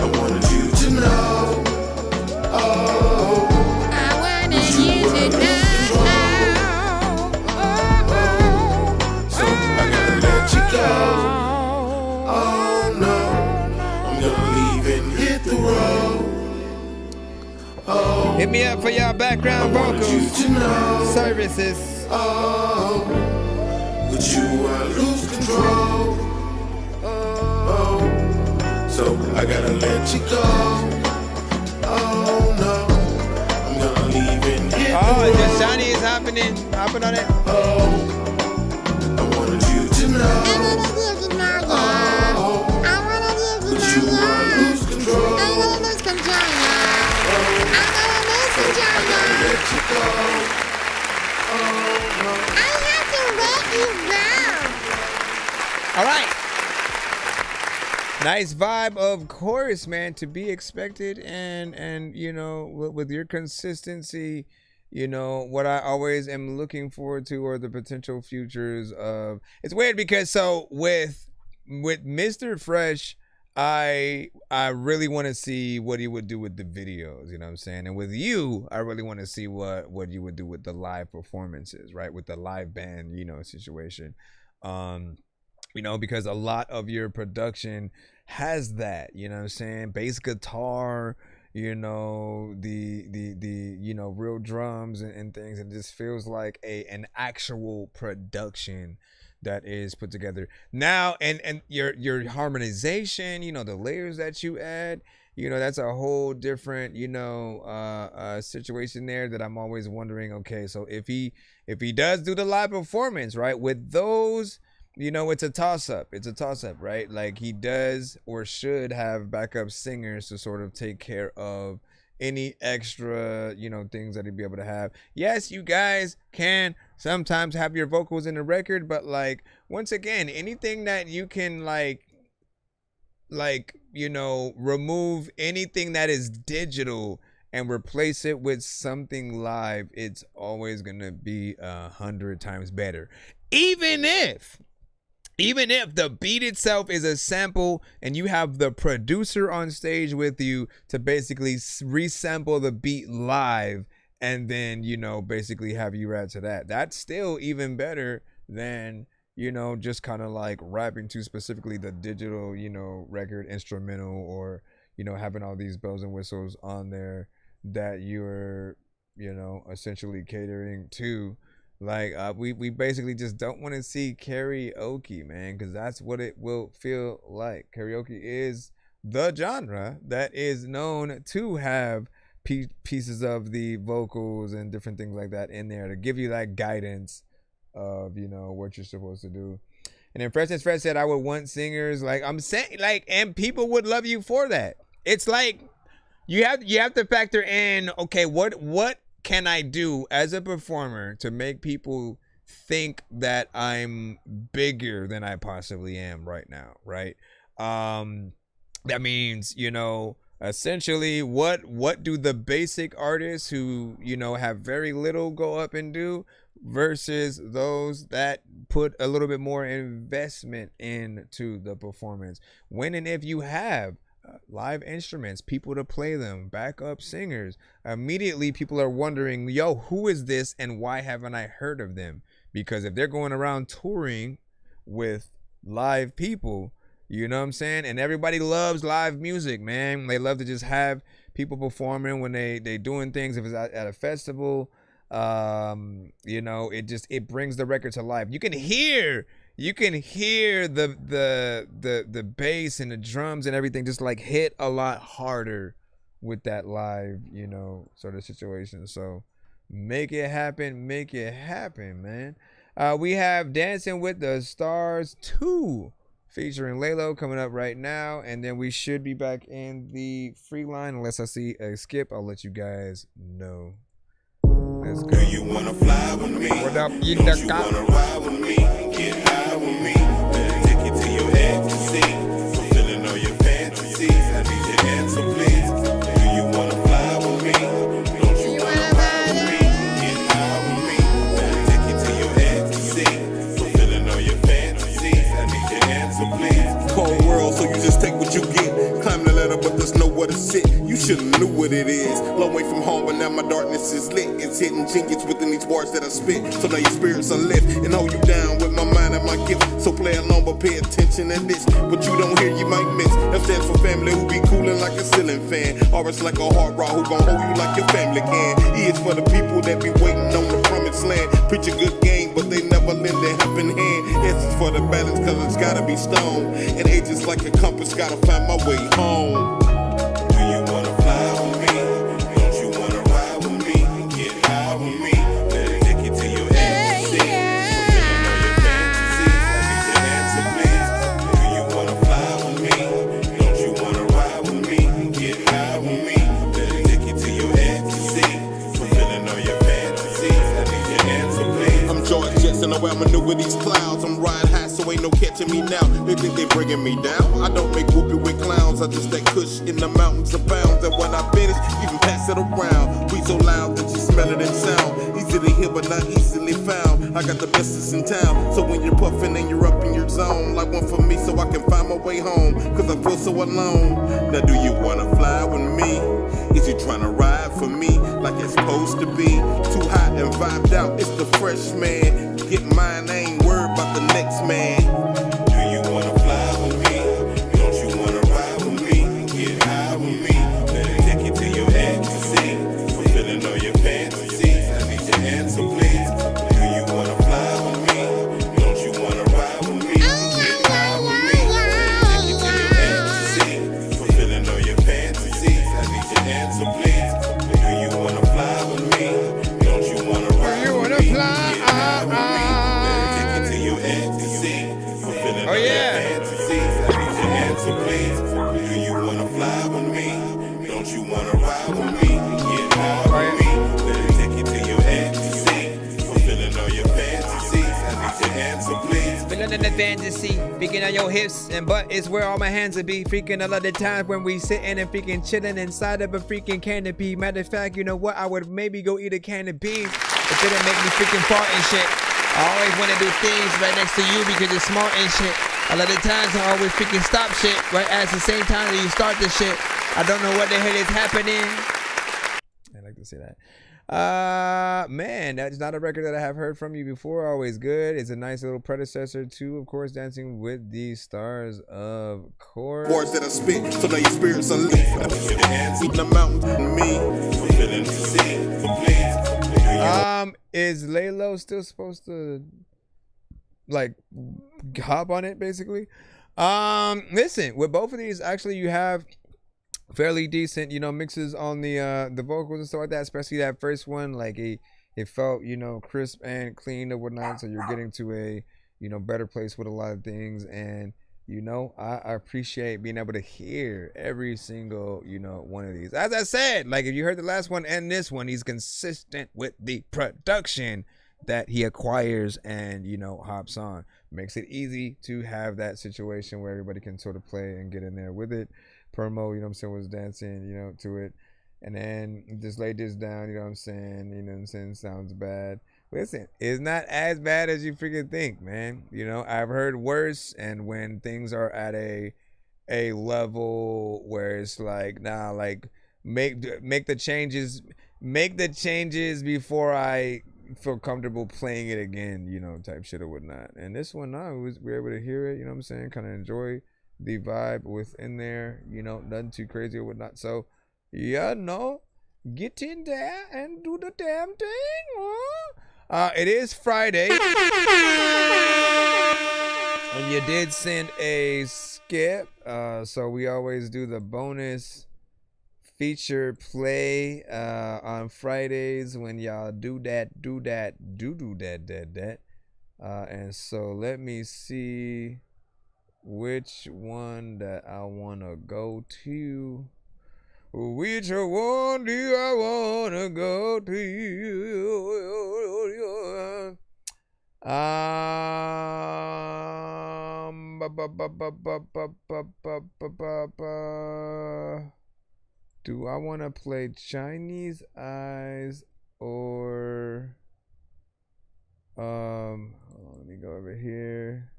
I wanted you to know. Oh, I wanted you to know. so I gotta let you go. Oh no, I'm gonna leave and hit the road. Oh, hit me up for y'all background vocals services. oh, with you I lose control, oh, so I gotta let you go. Oh no, I'm gonna leave and hit the road. The Shiny is hopping on it. Oh, I wanted you to know. Oh, I wanna give you with you I lose control. I'm gonna lose control now. I'm gonna lose control I gotta now. let you go. I have to let you go. All right. Nice vibe, of course, man, to be expected, and you know, with your consistency, you know, what I always am looking forward to are the potential futures of. It's weird because so with Mr. Fresh, I really want to see what he would do with the videos, you know what I'm saying? And with you, I really want to see what you would do with the live performances, right? With the live band, you know, situation. You know, because a lot of your production has that, you know what I'm saying? Bass guitar, you know, the you know, real drums and things, and it just feels like an actual production that is put together now. And your harmonization, you know, the layers that you add, you know, that's a whole different, you know, situation there that I'm always wondering, okay, so if he does do the live performance, right, with those, you know, it's a toss-up, right? Like, he does or should have backup singers to sort of take care of any extra, you know, things that he'd be able to have. Yes, you guys can sometimes have your vocals in the record, but like, once again, anything that you can like, you know, remove anything that is digital and replace it with something live, it's always gonna be 100 times better. Even if the beat itself is a sample and you have the producer on stage with you to basically resample the beat live and then, you know, basically have you rap to that, that's still even better than, you know, just kind of like rapping to specifically the digital, you know, record instrumental, or, you know, having all these bells and whistles on there that you're, you know, essentially catering to. Like, we basically just don't want to see karaoke, man, because that's what it will feel like. Karaoke is the genre that is known to have pieces of the vocals and different things like that in there to give you that guidance of, you know, what you're supposed to do. And then Fresh said, I would want singers, like I'm saying, like, and people would love you for that. It's like you have to factor in, okay, what can I do as a performer to make people think that I'm bigger than I possibly am right now, right? That means, you know, essentially what do the basic artists who, you know, have very little go up and do versus those that put a little bit more investment into the performance. When and if you have live instruments, people to play them, backup singers, immediately people are wondering, yo, who is this and why haven't I heard of them? Because if they're going around touring with live people, you know what I'm saying, and everybody loves live music, man, they love to just have people performing when they doing things. If it's at a festival, you know, it brings the record to life. You can hear the bass and the drums and everything just like hit a lot harder with that live, you know, sort of situation. So make it happen, man. We have Dancing with the Stars 2 featuring Laylo coming up right now, and then we should be back in the free line unless I see a skip. I'll let you guys know. Let's go. Do you wanna fly with me? What up, you Don't you wanna ride with me? Get high with me. Let it take you to your ecstasy. Fulfilling all your fantasies. I need your answer, please. Do you wanna fly with me? Don't you wanna ride with me? Get high with me. Let it take you to your ecstasy. Fulfilling all your fantasies. I need your answer, please. Cold world, so you just take what you get. Climb the ladder, but there's nowhere to sit. You should've knew what it is. Long way from home, but now my darkness is lit. It's hidden genius within these bars that I spit. So now your spirits are lit and hold you down with my mind and my gift. So play along, but pay attention to this. What you don't hear, you might miss. F stands for family who be coolin' like a ceiling fan. R is like a hard rock who gon' hold you like your family can. E is for the people that be waiting on the promised land. Preach a good game, but they never lend their helping hand. S is for the balance, cause it's gotta be stone. And H is like a compass, gotta find my way home. Do you wanna fly with me? Don't you wanna ride with me? Get high with me. Let it take you to your ecstasy. Fulfilling all your fantasies. I need your answer, please. Do you wanna fly with me? Don't you wanna ride with me? Get high with me. Let it take you to your ecstasy. Fulfilling all your fantasies. I need your answer, please. I'm George Jetson, I maneuver these clouds. I'm riding high, so ain't no catching me now. They think they bringing me down. I don't make whoopee with clowns. I just that kush in the mountains of pounds. And when I finish, even pass it around. We so loud that you smell it in sound. Easy to hear, but not easily found. I got the bestest in town. So when you're puffing and you're up in your zone, like one for me so I can find my way home. Cause I feel so alone. Now do you wanna fly with me? Is you trying to ride for me like it's supposed to be? Too hot and vibed out, it's the fresh man. Get mine, I ain't worried about the next man. Do you wanna fly with me? Don't you wanna ride with me? Get high with me. Let it take you to your ecstasy. Fulfilling all your fantasies. I need your answer, please. Do you wanna fly with me? Don't you wanna ride with me? Get high with me. Let it take you to your ecstasy. Fulfilling all your fantasies. ride with me. Let me take you to your ecstasy. Fulfilling all your fantasies. I need your answer, please. Do you wanna fly with me? Don't you wanna ride with me? Get high with me. Let me take you to your ecstasy. Fulfilling all your fantasies. I need your answer, please. Feeling in the fantasy, freaking on your hips and butt is where all my hands will be. Freaking a lot of times when we sitting and freaking chilling inside of a freaking canopy. Matter of fact, you know what? I would maybe go eat a can of beans if it didn't make me freaking fart and shit. I always want to do things right next to you because you're smart and shit. A lot of times I always freaking stop shit right at the same time that you start the shit. I don't know what the hell is happening. I like to say that. Man, that's not a record that I have heard from you before. Always good. It's a nice little predecessor to, of course, Dancing with the Stars, of course. Words that I spit, so that your spirits are lit. The mountain, me, fulfilling the sea. Is Laylo still supposed to like hop on it basically? Listen, with both of these, actually you have fairly decent, you know, mixes on the vocals and stuff like that, especially that first one. Like it felt, you know, crisp and clean and whatnot, so you're getting to a, you know, better place with a lot of things. And you know, I appreciate being able to hear every single, you know, one of these. As I said, like if you heard the last one and this one, he's consistent with the production that he acquires and, you know, hops on. Makes it easy to have that situation where everybody can sort of play and get in there with it. Permo, you know what I'm saying, was dancing, you know, to it. And then just laid this down, you know what I'm saying, you know what I'm saying, sounds bad. Listen, it's not as bad as you freaking think, man. You know, I've heard worse, and when things are at a level where it's like, nah, like make the changes before I feel comfortable playing it again, you know, type shit or whatnot. And this one, we were able to hear it, you know what I'm saying, kind of enjoy the vibe within there, you know, nothing too crazy or whatnot. So, yeah, no, get in there and do the damn thing, huh? It is Friday, and you did send a skip, so we always do the bonus feature play on Fridays when y'all do that. And so let me see which one that I want to go to. Which one do I want to go to? Do I want to play Chinese Eyes or hold on, let me go over here.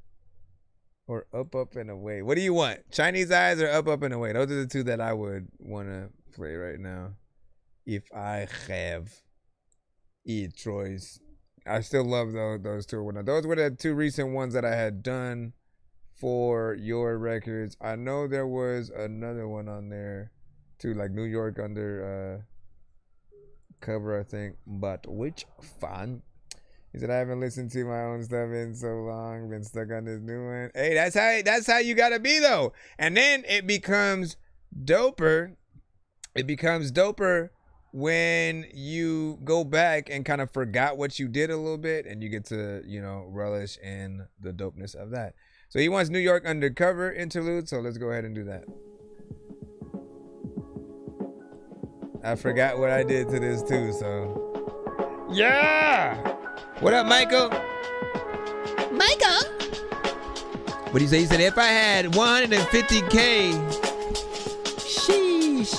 Or Up and Away. What do you want? Chinese Eyes or Up and Away? Those are the two that I would want to play right now. If I have a choice. I still love those two. Those were the two recent ones that I had done for your records. I know there was another one on there too, like New York under cover, I think. But which fun? He said, I haven't listened to my own stuff in so long, been stuck on this new one. Hey, that's how you gotta be though. And then it becomes doper. It becomes doper when you go back and kind of forgot what you did a little bit, and you get to, you know, relish in the dopeness of that. So he wants New York Undercover interlude, so let's go ahead and do that. I forgot what I did to this too, so yeah. What up, Michael? Michael? What do you say? He said, if I had 150K, sheesh.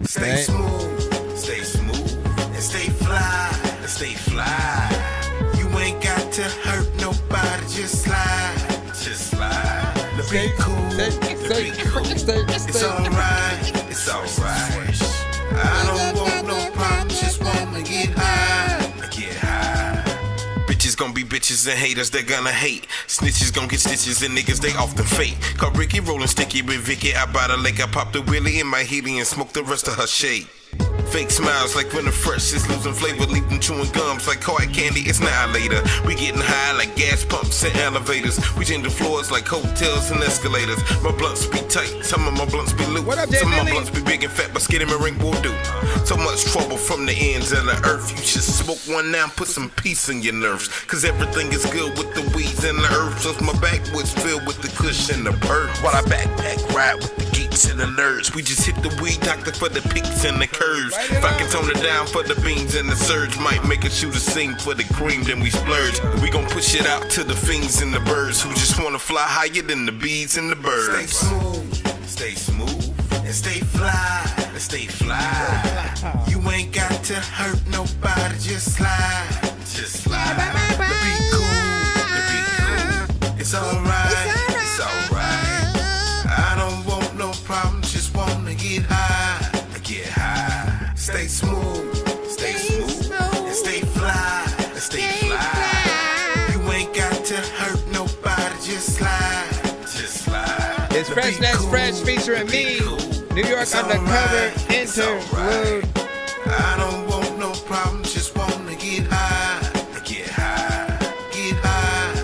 Stay smooth, and stay fly. You ain't got to hurt nobody, just slide. Look, be cool, it's alright. I don't want no problems, just wanna get high. Bitches gon' be bitches and haters, they gonna hate. Snitches gon' get stitches and niggas, they often fake. Call Ricky rollin' sticky with Vicky. I bought a lake, I popped a wheelie in my Healy and smoked the rest of her shade. Fake smiles like when the fresh is losing flavor, leave them chewing gums like hard candy. It's now or later. We getting high like gas pumps and elevators. We changing floors like hotels and escalators. My blunts be tight, some of my blunts be loose. Some of my blunts be big and fat, but skinny ring will do. So much trouble from the ends of the earth. You should smoke one now and put some peace in your nerves. Cause everything is good with the weeds and the herbs. So my backwoods filled with the kush and the bird. While I backpack ride with the geeks and the nerds. We just hit the weed doctor for the peaks and the curves. If I can tone it down for the beans and the surge, might make a shooter sing for the cream, then we splurge. We gon' push it out to the fiends and the birds who just wanna fly higher than the bees and the birds. Stay smooth, and stay fly, and stay fly. You ain't got to hurt nobody, just slide, just slide. The beat cool, it's alright, it's alright. I don't want no problems, just wanna get high, get high. Stay smooth, and stay fly, and stay fly. You ain't got to hurt nobody, just slide, just slide. It's Fresh That's Fresh featuring me, New York Undercover Interlude. I don't want no problems, just wanna get high, get high, get high.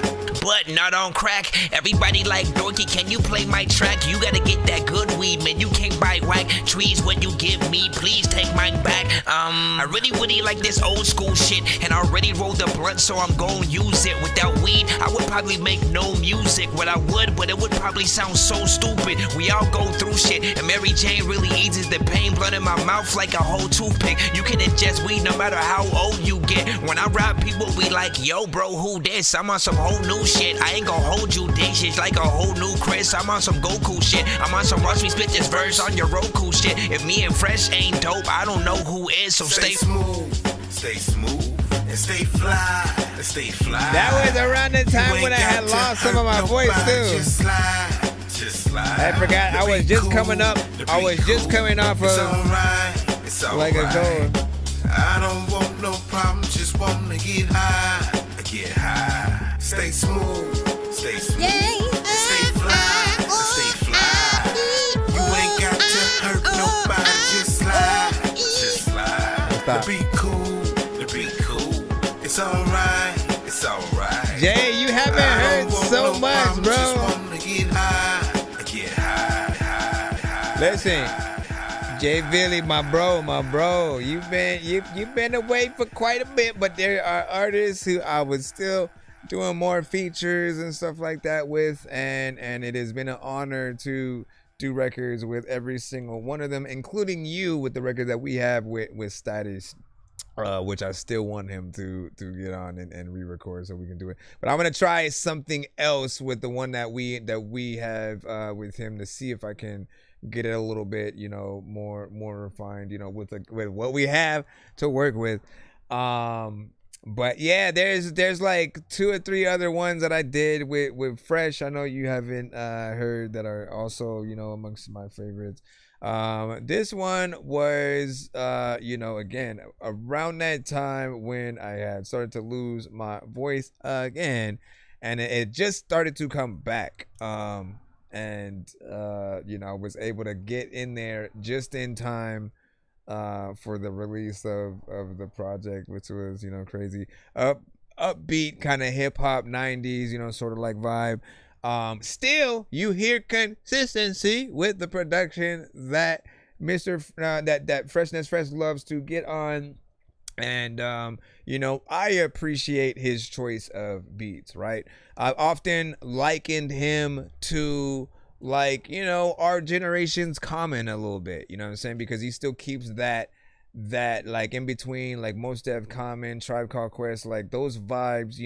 But not on crack. Everybody like Dorky, can you play my track? You gotta get that good weed, man. You can't buy whack trees when you give me. Please take mine back. I really like this old school shit, and I already rolled the blunt, so I'm gon' use it. Without weed, I would probably make no music. What I would, but it would probably sound so stupid. We all go through shit, and Mary Jane really eases the pain. Blood in my mouth like a whole toothpick. You can ingest weed no matter how old you get. When I rap, people be like, yo, bro, who this? I'm on some whole new shit. I ain't gon' hold you dishes like a whole new Chris. I'm on some Goku shit. I'm on some Rush Me spit this verse on your Roku shit. If me and Fresh ain't dope, I don't know who is. So stay smooth, and stay fly, and stay fly. That was around the time when I had lost some of my voice too. Just slide. I forgot I was just coming up. I was just coming off of it's all like a right. goal. I don't want no problems, just wanna get high, get high. Stay smooth, stay stay fly, stay fly. You ain't got to hurt nobody, just slide, The beat cool, it's alright, it's alright. Jay, you haven't heard so no much, problems, bro. Just wanna get high. Listen, Jay Billy, my bro, you've been away for quite a bit, but there are artists who I was still doing more features and stuff like that with, and it has been an honor to do records with every single one of them, including you with the record that we have with Status, which I still want him to get on and re-record so we can do it. But I'm gonna try something else with the one that we have with him to see if I can get it a little bit, more refined, with what we have to work with. But yeah, there's like 2 or 3 other ones that I did with Fresh. I know you haven't heard that are also, amongst my favorites. This one was, again, around that time when I had started to lose my voice again, and it just started to come back. I was able to get in there just in time for the release of the project, which was, crazy. Upbeat kind of hip hop 90s, sort of like vibe. Still, you hear consistency with the production that that Freshness Fresh loves to get on. And, I appreciate his choice of beats, right? I've often likened him to, like, our generation's Common a little bit, you know what I'm saying? Because he still keeps that like in between, like Mos Def, Common, Tribe Called Quest, like those vibes,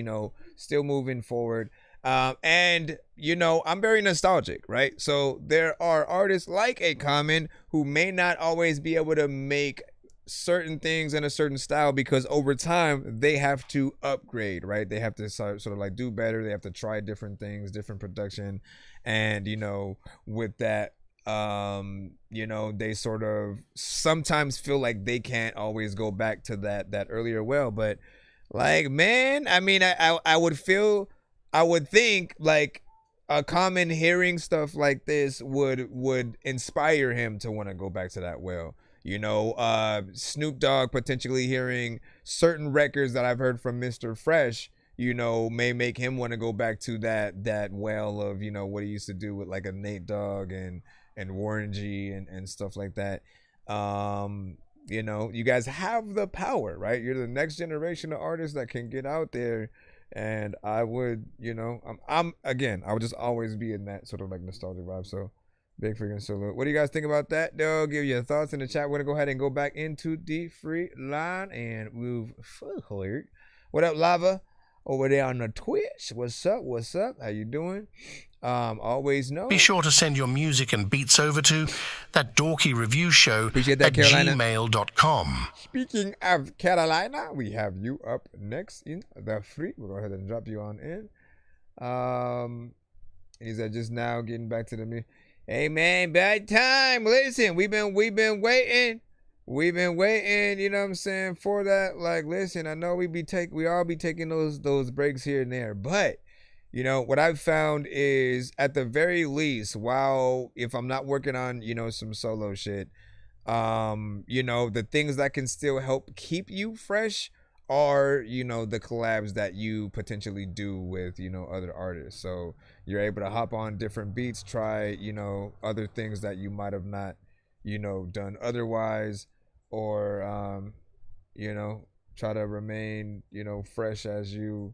still moving forward. And I'm very nostalgic, right? So there are artists like a Common who may not always be able to make certain things in a certain style because over time they have to upgrade, right? They have to sort of like do better. They have to try different things, different production. And, with that, they sort of sometimes feel like they can't always go back to that earlier well. But like, man, I mean, I would think like a Common hearing stuff like this would inspire him to want to go back to that well. You know, Snoop Dogg potentially hearing certain records that I've heard from Mr. Fresh, you know, may make him want to go back to that well of, you know, what he used to do with like a Nate Dogg and Warren G and stuff like that. You know, you guys have the power, right? You're the next generation of artists that can get out there. And I would, you know, I'm again, I would just always be in that sort of like nostalgic vibe. So big freaking salute. What do you guys think about that, though? Give your thoughts in the chat. We're gonna go ahead and go back into the free line and move forward. What up, Lava? Over there on the Twitch. What's up? What's up? How you doing? Always know. Be sure to send your music and beats over to ThatDorkyReviewShow at gmail.com. Speaking of Carolina, we have you up next in the free. We'll go ahead and drop you on in. He said just now getting back to the hey man, bad time. Listen, we've been waiting. We've been waiting, you know what I'm saying, for that. Like, listen, I know we all be taking those breaks here and there, but you know, what I've found is at the very least, while if I'm not working on, you know, some solo shit, you know, the things that can still help keep you fresh are, you know, the collabs that you potentially do with, you know, other artists. So you're able to hop on different beats, try, you know, other things that you might have not, you know, done otherwise, or, you know, try to remain, you know, fresh as you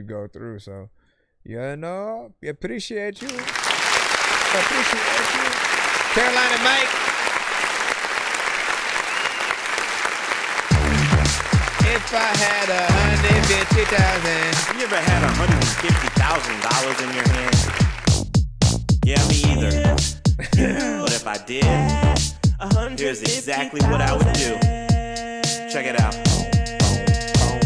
go through. So, you know, appreciate you. Appreciate you. Carolina Mike. If I had $150,000. You ever had $150,000 in your hand? Yeah, me either. But if I did, here's exactly what I would do. Check it out.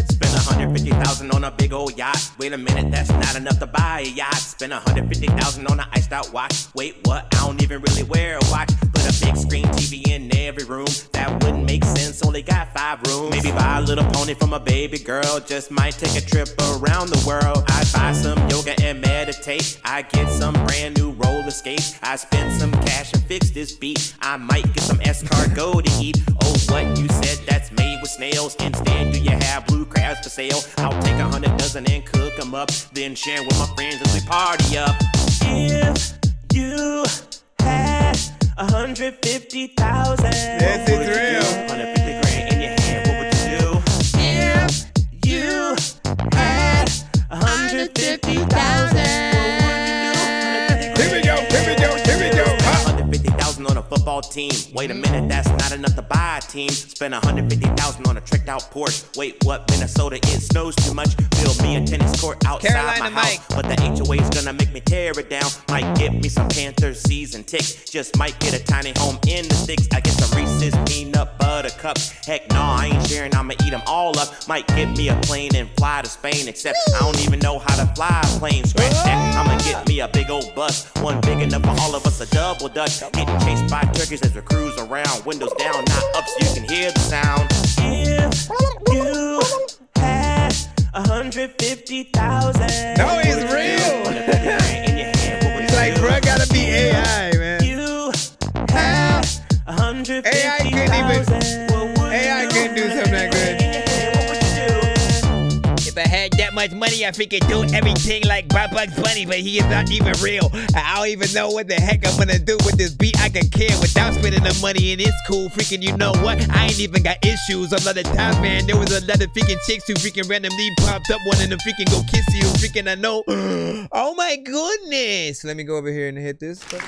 Spend $150,000 on a big old yacht. Wait a minute, that's not enough to buy a yacht. Spend $150,000 on an iced out watch. Wait, what? I don't even really wear a watch. Put a big screen TV in every room. That wouldn't make sense, only got 5 rooms. Maybe buy a little pony from a baby girl. Just might take a trip around the world. I'd buy some yoga and meditate. I get some brand new roller skates. I spend some cash and fix this beat. I might get some escargot to eat. Oh, what you said, that's made with snails. Instead, do you have blue crabs for sale? I'll take 100 dozen and cook them up, then share with my friends as we party up. If you had 150,000, yes, it's real. 150 grand in your hand, what would you do? If you had 150,000, here we go. 150,000 on a football team. Wait a minute, that's not enough to buy a team. Spend 150,000 on a tricked out Porsche. Wait, what? Minnesota, it snows too much. Build me a tennis court outside Carolina my house, but the HOA's gonna make me tear it down. Might get me some Panthers season ticks. Just might get a tiny home in the sticks. I get some Reese's peanut butter cups. Heck no, I ain't sharing, I'ma eat them all up. Might get me a plane and fly to Spain, except I don't even know how to fly a plane. Scratch that, I'ma get me a big old bus. One big enough for all of us, a double dutch. Getting chased by turkeys as we cruise around. Windows down, not up so you can hear the sound. If you had 150,000. No, he's real. He's like, bro, gotta be AI, man. You had 150,000. AI couldn't do something that good. If I had that much money, I freaking do everything like Bugs Bunny, but he is not even real. I don't even know what the heck I'm gonna do with this beat. I can kill without spending the money, and it's cool. Freaking, you know what? I ain't even got issues. A lot of times, man, there was a lot of freaking chicks who freaking randomly popped up wanting to freaking go kiss you. Freaking, I know. Oh my goodness. Let me go over here and hit this button.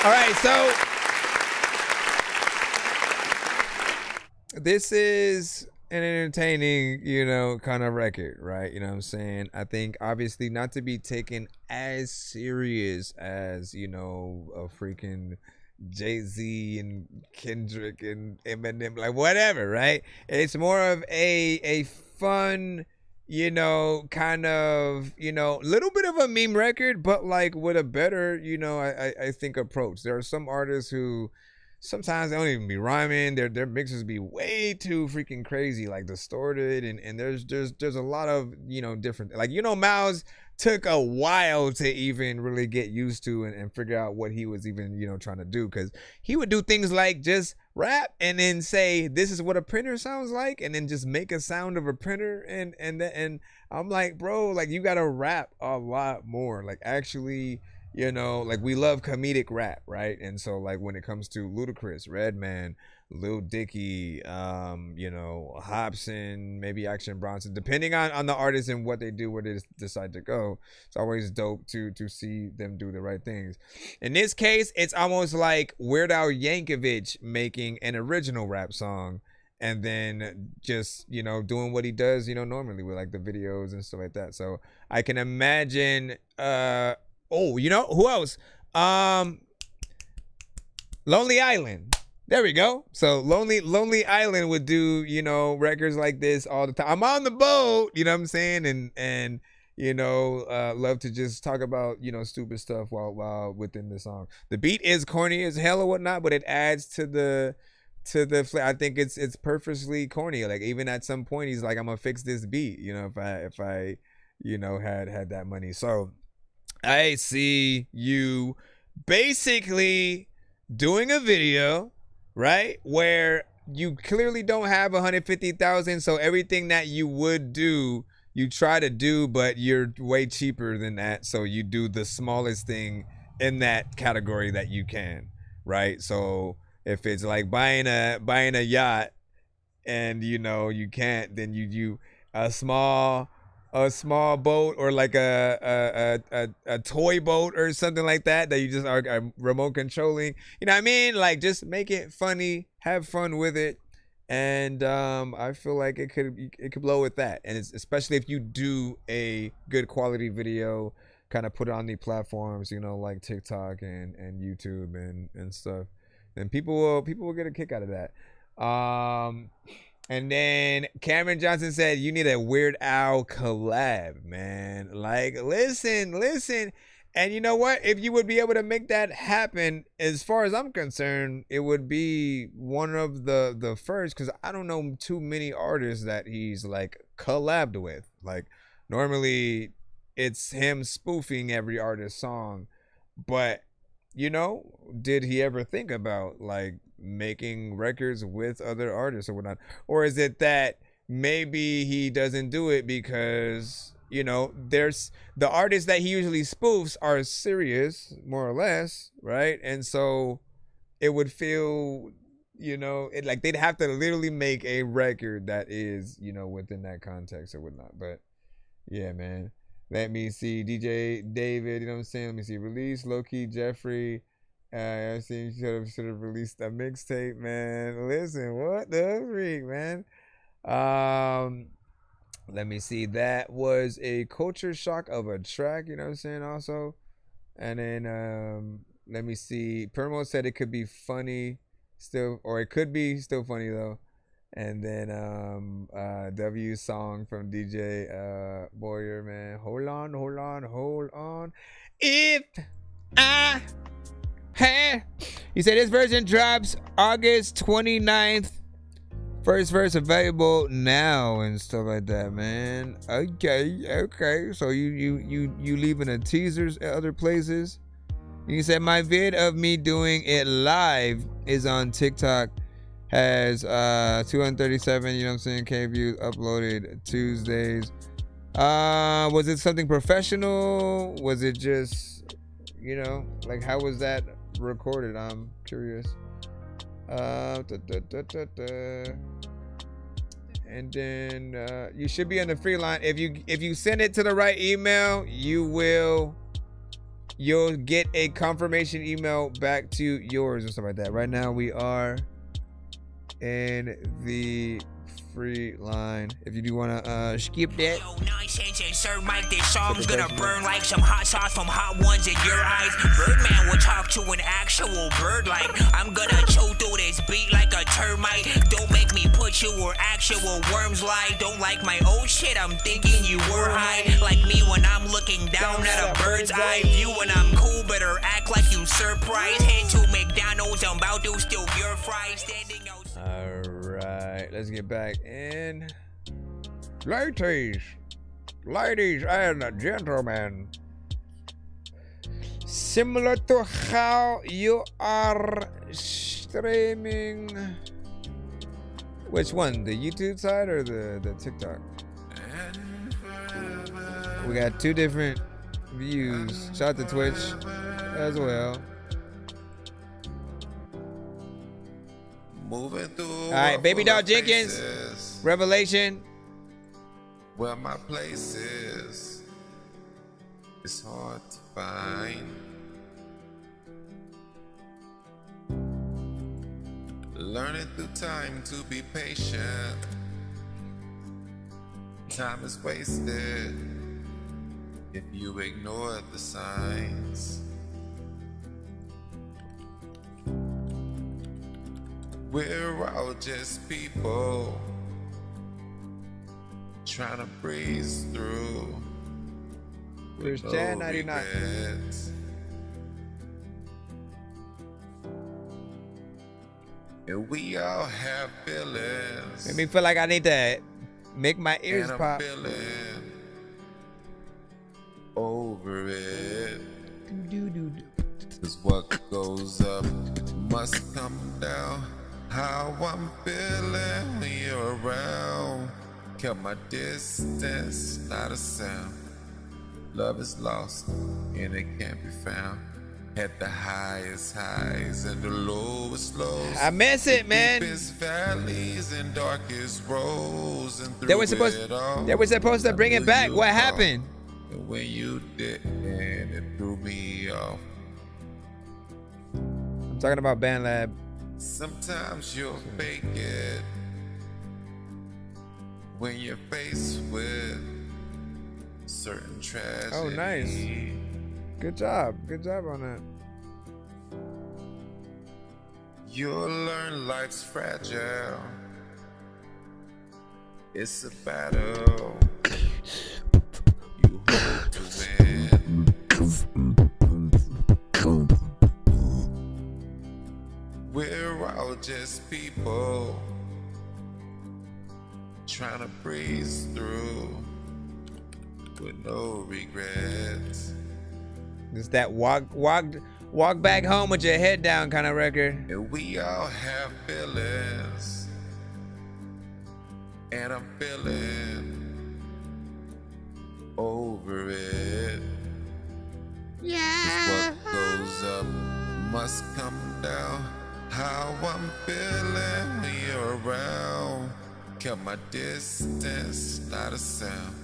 All right, so this is an entertaining, you know, kind of record, right? You know what I'm saying? I think obviously not to be taken as serious as, you know, a freaking Jay-Z and Kendrick and Eminem, like whatever, right? It's more of a fun, you know, kind of, you know, little bit of a meme record, but like with a better, you know, I think approach. There are some artists who sometimes they don't even be rhyming. Their mixes be way too freaking crazy, like distorted, and there's a lot of, you know, different, like, you know, Miles took a while to even really get used to and figure out what he was even, you know, trying to do, because he would do things like just rap and then say this is what a printer sounds like, and then just make a sound of a printer, and I'm like, bro, like, you gotta rap a lot more, like, actually, you know, like, we love comedic rap, right? And so, like, when it comes to Ludacris, Redman, Lil Dicky, you know, Hobson, maybe Action Bronson, depending on the artist and what they do, where they decide to go, it's always dope to see them do the right things. In this case, it's almost like Weird Al Yankovic making an original rap song and then just, you know, doing what he does, you know, normally with, like, the videos and stuff like that. So I can imagine, oh, you know, who else? Lonely Island. There we go. So Lonely Island would do, you know, records like this all the time. I'm on the boat, you know what I'm saying? And you know, love to just talk about, you know, stupid stuff while within the song. The beat is corny as hell or whatnot, but it adds to the I think it's purposely corny. Like, even at some point he's like, I'm gonna fix this beat, you know, if I you know, had that money. So I see you basically doing a video, right, where you clearly don't have 150,000, so everything that you would do, you try to do, but you're way cheaper than that, so you do the smallest thing in that category that you can, right? So if it's like buying a yacht and, you know, you can't, then you do a small boat, or like a toy boat or something like that you just are remote controlling, you know what I mean? Like, just make it funny, have fun with it, and I feel like it could blow with that. And it's, especially if you do a good quality video, kind of put it on the platforms, you know, like TikTok and YouTube and stuff, then people will get a kick out of that. And then Cameron Johnson said, you need a Weird Al collab, man. Like, listen. And you know what? If you would be able to make that happen, as far as I'm concerned, it would be one of the first, because I don't know too many artists that he's, like, collabed with. Like, normally it's him spoofing every artist's song. But, you know, did he ever think about, like, making records with other artists or whatnot? Or is it that maybe he doesn't do it because, you know, there's the artists that he usually spoofs are serious, more or less, right? And so it would feel, you know, it like they'd have to literally make a record that is, you know, within that context or whatnot. But yeah, man, let me see. DJ David, you know what I'm saying? Let me see. Release Low-Key Jeffrey. I think you should have released a mixtape, man. Listen, what the freak, man? Let me see. That was a culture shock of a track, you know what I'm saying, also. And then let me see. Permo said it could be funny still, or it could be still funny though. And then W song from DJ Boyer, man. Hold on. If I had, he said this version drops August 29th. First verse available now and stuff like that, man. Okay. So you leaving the teasers at other places. You said my vid of me doing it live is on TikTok. Has 237, you know what I'm saying, K views, uploaded Tuesdays. Was it something professional? Was it just, you know, like, how was that recorded? I'm curious. And then you should be on the free line. If you send it to the right email, you'll get a confirmation email back to yours and stuff like that. Right now we are in the free line. If you do want to skip that. Nonsense and sir Mike, this song's gonna burn like some hot sauce from hot ones in your eyes. Birdman will talk to an actual bird like I'm gonna chew through this beat like a termite. Don't make me put you where actual worms lie. Don't like my old shit, I'm thinking you were high. Like me when I'm looking down at a bird's eye view. When I'm cool, better act like you surprise. Head to McDonald's, I'm about to steal your fries. Standing outside. All right, let's get back in. Ladies and gentlemen, similar to how you are streaming, which one, the YouTube side or the TikTok? We got two different views. Shout out to Twitch as well. Moving through. All right, Baby Doll Jenkins, Revelation. Where my place is, it's hard to find. Learning through time to be patient. Time is wasted if you ignore the signs. We're all just people trying to breeze through. There's Jan 99. Regrets. And we all have feelings. Made me feel like I need to make my ears and pop. I'm feeling over it. Cause what goes up must come down. How I'm feeling when you're around. Kept my distance, not a sound. Love is lost and it can't be found. At the highest highs and the lowest lows. I miss it, man. Deepest valleys and darkest roads. And through They were supposed to bring it back. What happened? And when you didn't, it threw me off. I'm talking about Band Lab. Sometimes you'll fake it when you're faced with certain tragedy. Oh, nice. Good job. Good job on that. You'll learn life's fragile. It's a battle you hope to win. We're all just people trying to breeze through with no regrets. It's that walk back home with your head down kind of record. And we all have feelings, and I'm feeling over it. Yeah. What goes up must come down. How I'm feeling when you're around. Kept my distance, not a sound.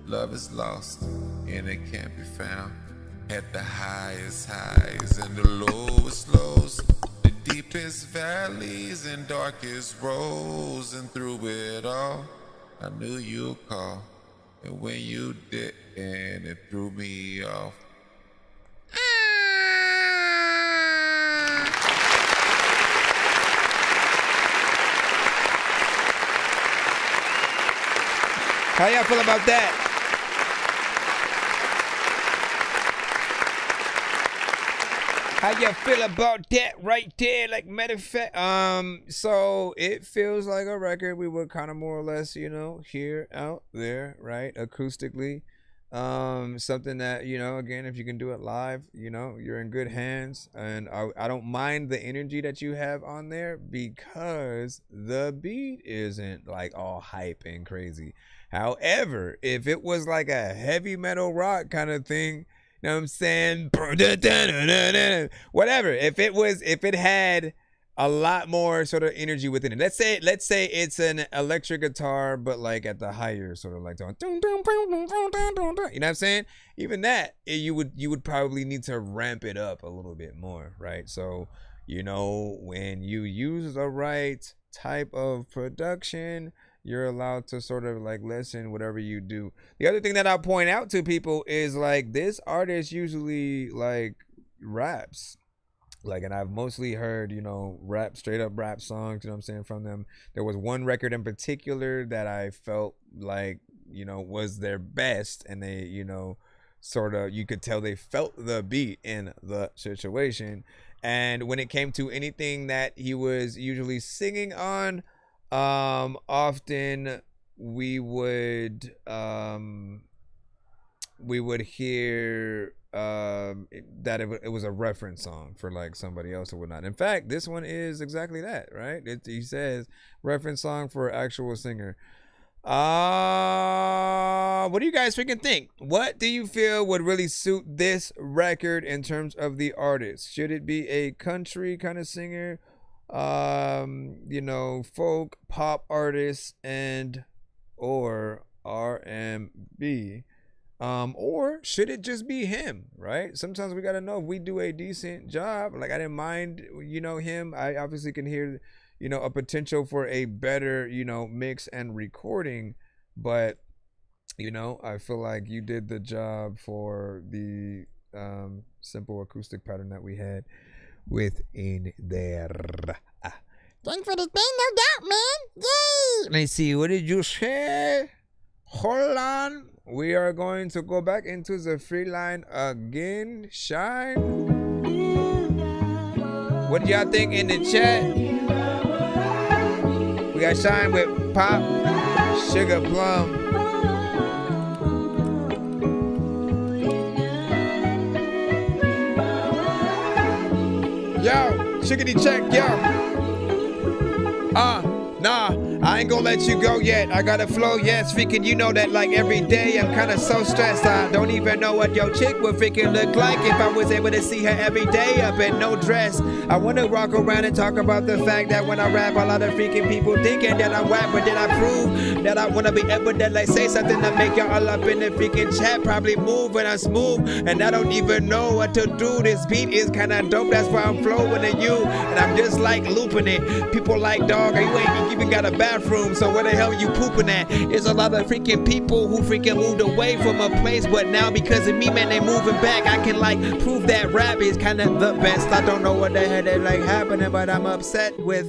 Love is lost and it can't be found. At the highest highs and the lowest lows, the deepest valleys and darkest roads. And through it all, I knew you'd call. And when you didn't, it threw me off. How y'all feel about that? How y'all feel about that right there? Like, matter of fact, so it feels like a record we would kind of more or less, you know, hear out there, right? Acoustically. Something that, you know, again, if you can do it live, you know, you're in good hands. And I don't mind the energy that you have on there because the beat isn't like all hype and crazy. However, if it was like a heavy metal rock kind of thing, you know what I'm saying? Whatever. If it had a lot more sort of energy within it. Let's say it's an electric guitar, but like at the higher sort of like tone. You know what I'm saying? Even that, you would probably need to ramp it up a little bit more, right? So, you know, when you use the right type of production, you're allowed to sort of like listen whatever you do. The other thing that I'll point out to people is like this artist usually like raps. Like, and I've mostly heard, you know, straight up rap songs, you know what I'm saying, from them. There was one record in particular that I felt like, you know, was their best, and they, you know, sort of, you could tell they felt the beat in the situation. And when it came to anything that he was usually singing on, often we would hear that it was a reference song for like somebody else or whatnot. In fact, this one is exactly that, right? He says reference song for actual singer. What do you guys freaking think? What do you feel would really suit this record in terms of the artist? Should it be a country kind of singer, you know, folk, pop artist, and or R&B? Or should it just be him, right? Sometimes we got to know if we do a decent job. Like, I didn't mind, you know, him. I obviously can hear, you know, a potential for a better, you know, mix and recording. But, you know, I feel like you did the job for the simple acoustic pattern that we had within there. Thanks for the thing, no doubt, man. Yay! Let me see. What did you say? Hold on. We are going to go back into the free line again. Shine. What do y'all think in the chat? We got Shine with Pop, Sugar Plum. Yo, chickadee check, yo. Nah, I ain't gonna let you go yet. I got a flow, yes, freaking, you know that like every day I'm kinda so stressed. I don't even know what your chick would freaking look like if I was able to see her every day up in no dress. I wanna walk around and talk about the fact that when I rap, a lot of freaking people thinking that I'm whack, but then I prove that I wanna be able to like say something to make y'all all up in the freaking chat, probably move when I'm smooth, and I don't even know what to do. This beat is kinda dope, that's why I'm flowing to you, and I'm just like looping it. People like, dog, you ain't even got a bathroom, so where the hell you pooping at? There's a lot of freaking people who freaking moved away from a place, but now because of me, man, they moving back. I can like prove that rap is kind of the best. I don't know what the hell they like happening, but I'm upset with.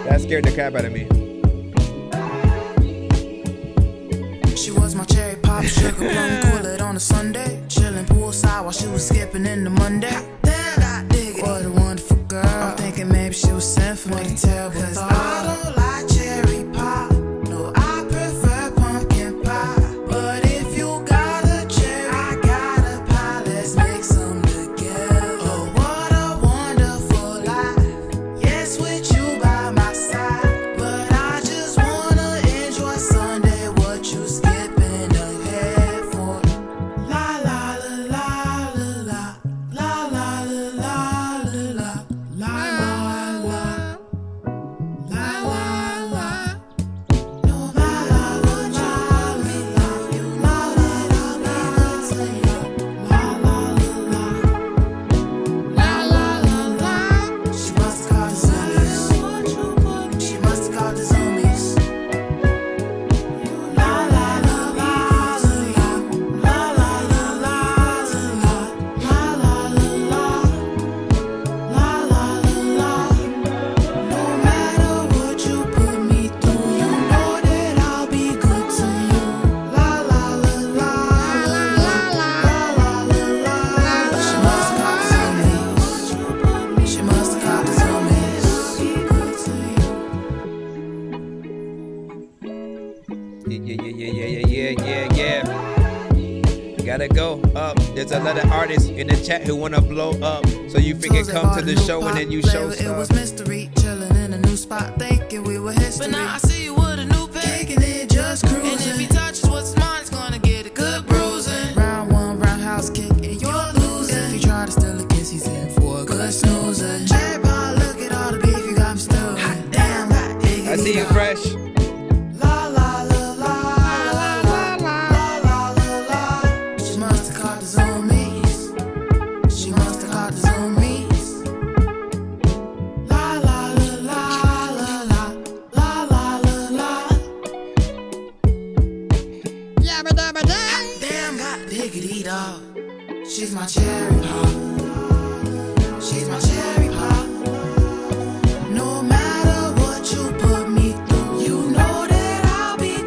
That scared the crap out of me. She was my cherry pop, sugar plum, cool it on a Sunday, chilling poolside while she was skipping in the Monday. What a wonderful girl. I'm thinking maybe she was sent for me. What a terrible thought. I don't like cherry pie. No, I prefer pumpkin pie. But if you got a cherry, I got a pie. Let's make some together. Oh, what a wonderful life. Yes, with you by my side. But I just wanna enjoy Sunday. What you skipping ahead for? La la la la la la la la la. Gotta go up. There's a lot of artists in the chat who wanna blow up. So you freaking come to the show and then you show stuff. It was mystery, chilling in a new spot, thinking we were history. But now I see you with a new pick, kicking it, just cruising. And if he touches what's mine, it's gonna get a good bruising. Round one, roundhouse kick, and you're losing. If he try to steal a kiss, he's in for a good snoozing. Cherry pie, look at all the beef you got me stewing. Hot damn, I see you fresh. She's my cherry pop. She's my cherry pop. No matter what you put me through, you know that I'll be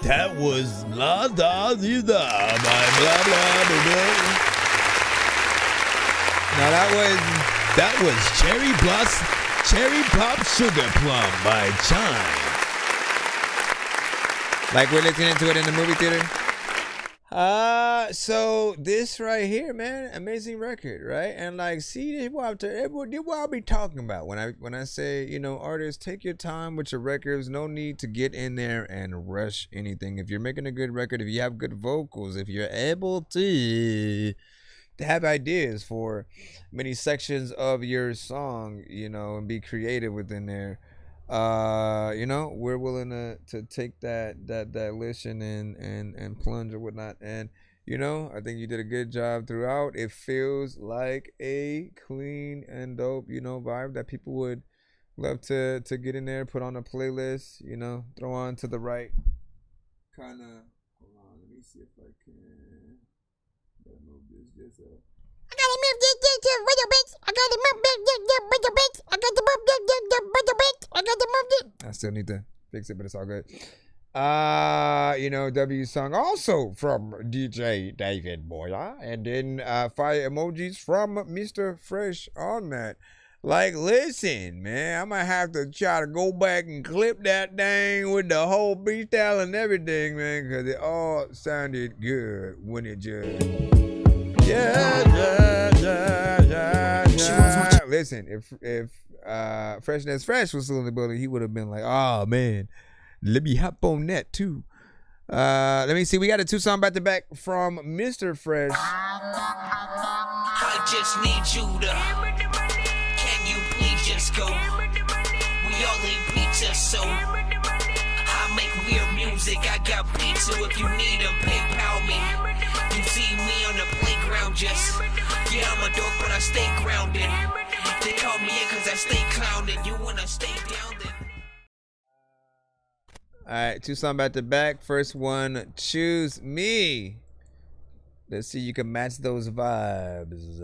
That was La Da Di Da by blah blah blah blah. Now that was Cherry Pop Sugar Plum by Chime. Like we're listening to it in the movie theater. So this right here, man, amazing record, right? And like, see, this what I'll be talking about when I say, you know, artists, take your time with your records. No need to get in there and rush anything. If you're making a good record, if you have good vocals, if you're able to have ideas for many sections of your song, you know, and be creative within there. You know, we're willing to take that listen and plunge or whatnot. And you know, I think you did a good job throughout. It feels like a clean and dope, you know, vibe that people would love to get in there, put on a playlist, you know, throw on to the right kind of. Hold on, let me see if I can. Gotta move this just up. I gotta move this little bit. I gotta move this little bit. I gotta move this little bit. I gotta move it. I still need to fix it, but it's all good. You know, W song also from DJ David Boya, and then fire emojis from Mr. Fresh on that. Like, listen, man, I'm gonna have to try to go back and clip that thing with the whole freestyle and everything, man, because it all sounded good when it just. Listen, if Freshness Fresh was still in the building, he would have been like, oh man, let me hop on that too. Let me see, we got a 2 song back to back from Mr. Fresh. I just need you to. Can you please just go? We all need pizza, so I make weird music. I got pizza if you need them, PayPal me. You see me on the playground, just yeah, I'm a dork, but I stay grounded. They call me in cause I stay clowned. You wanna stay down then. Alright, 2 songs back to back. First one, Choose Me. Let's see, you can match those vibes.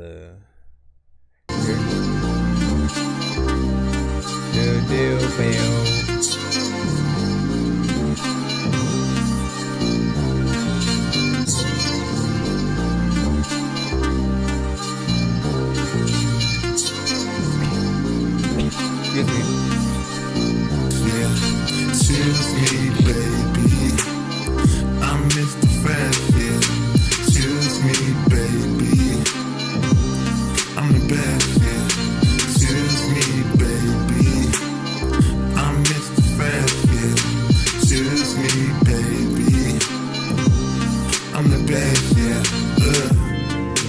Excuse me. Yeah, choose me, baby. I'm Mr. Fresh, yeah. Choose me, baby. I'm the best, yeah. Choose me, baby. I'm Mr. Fresh, yeah. Choose me, baby. I'm the best, yeah.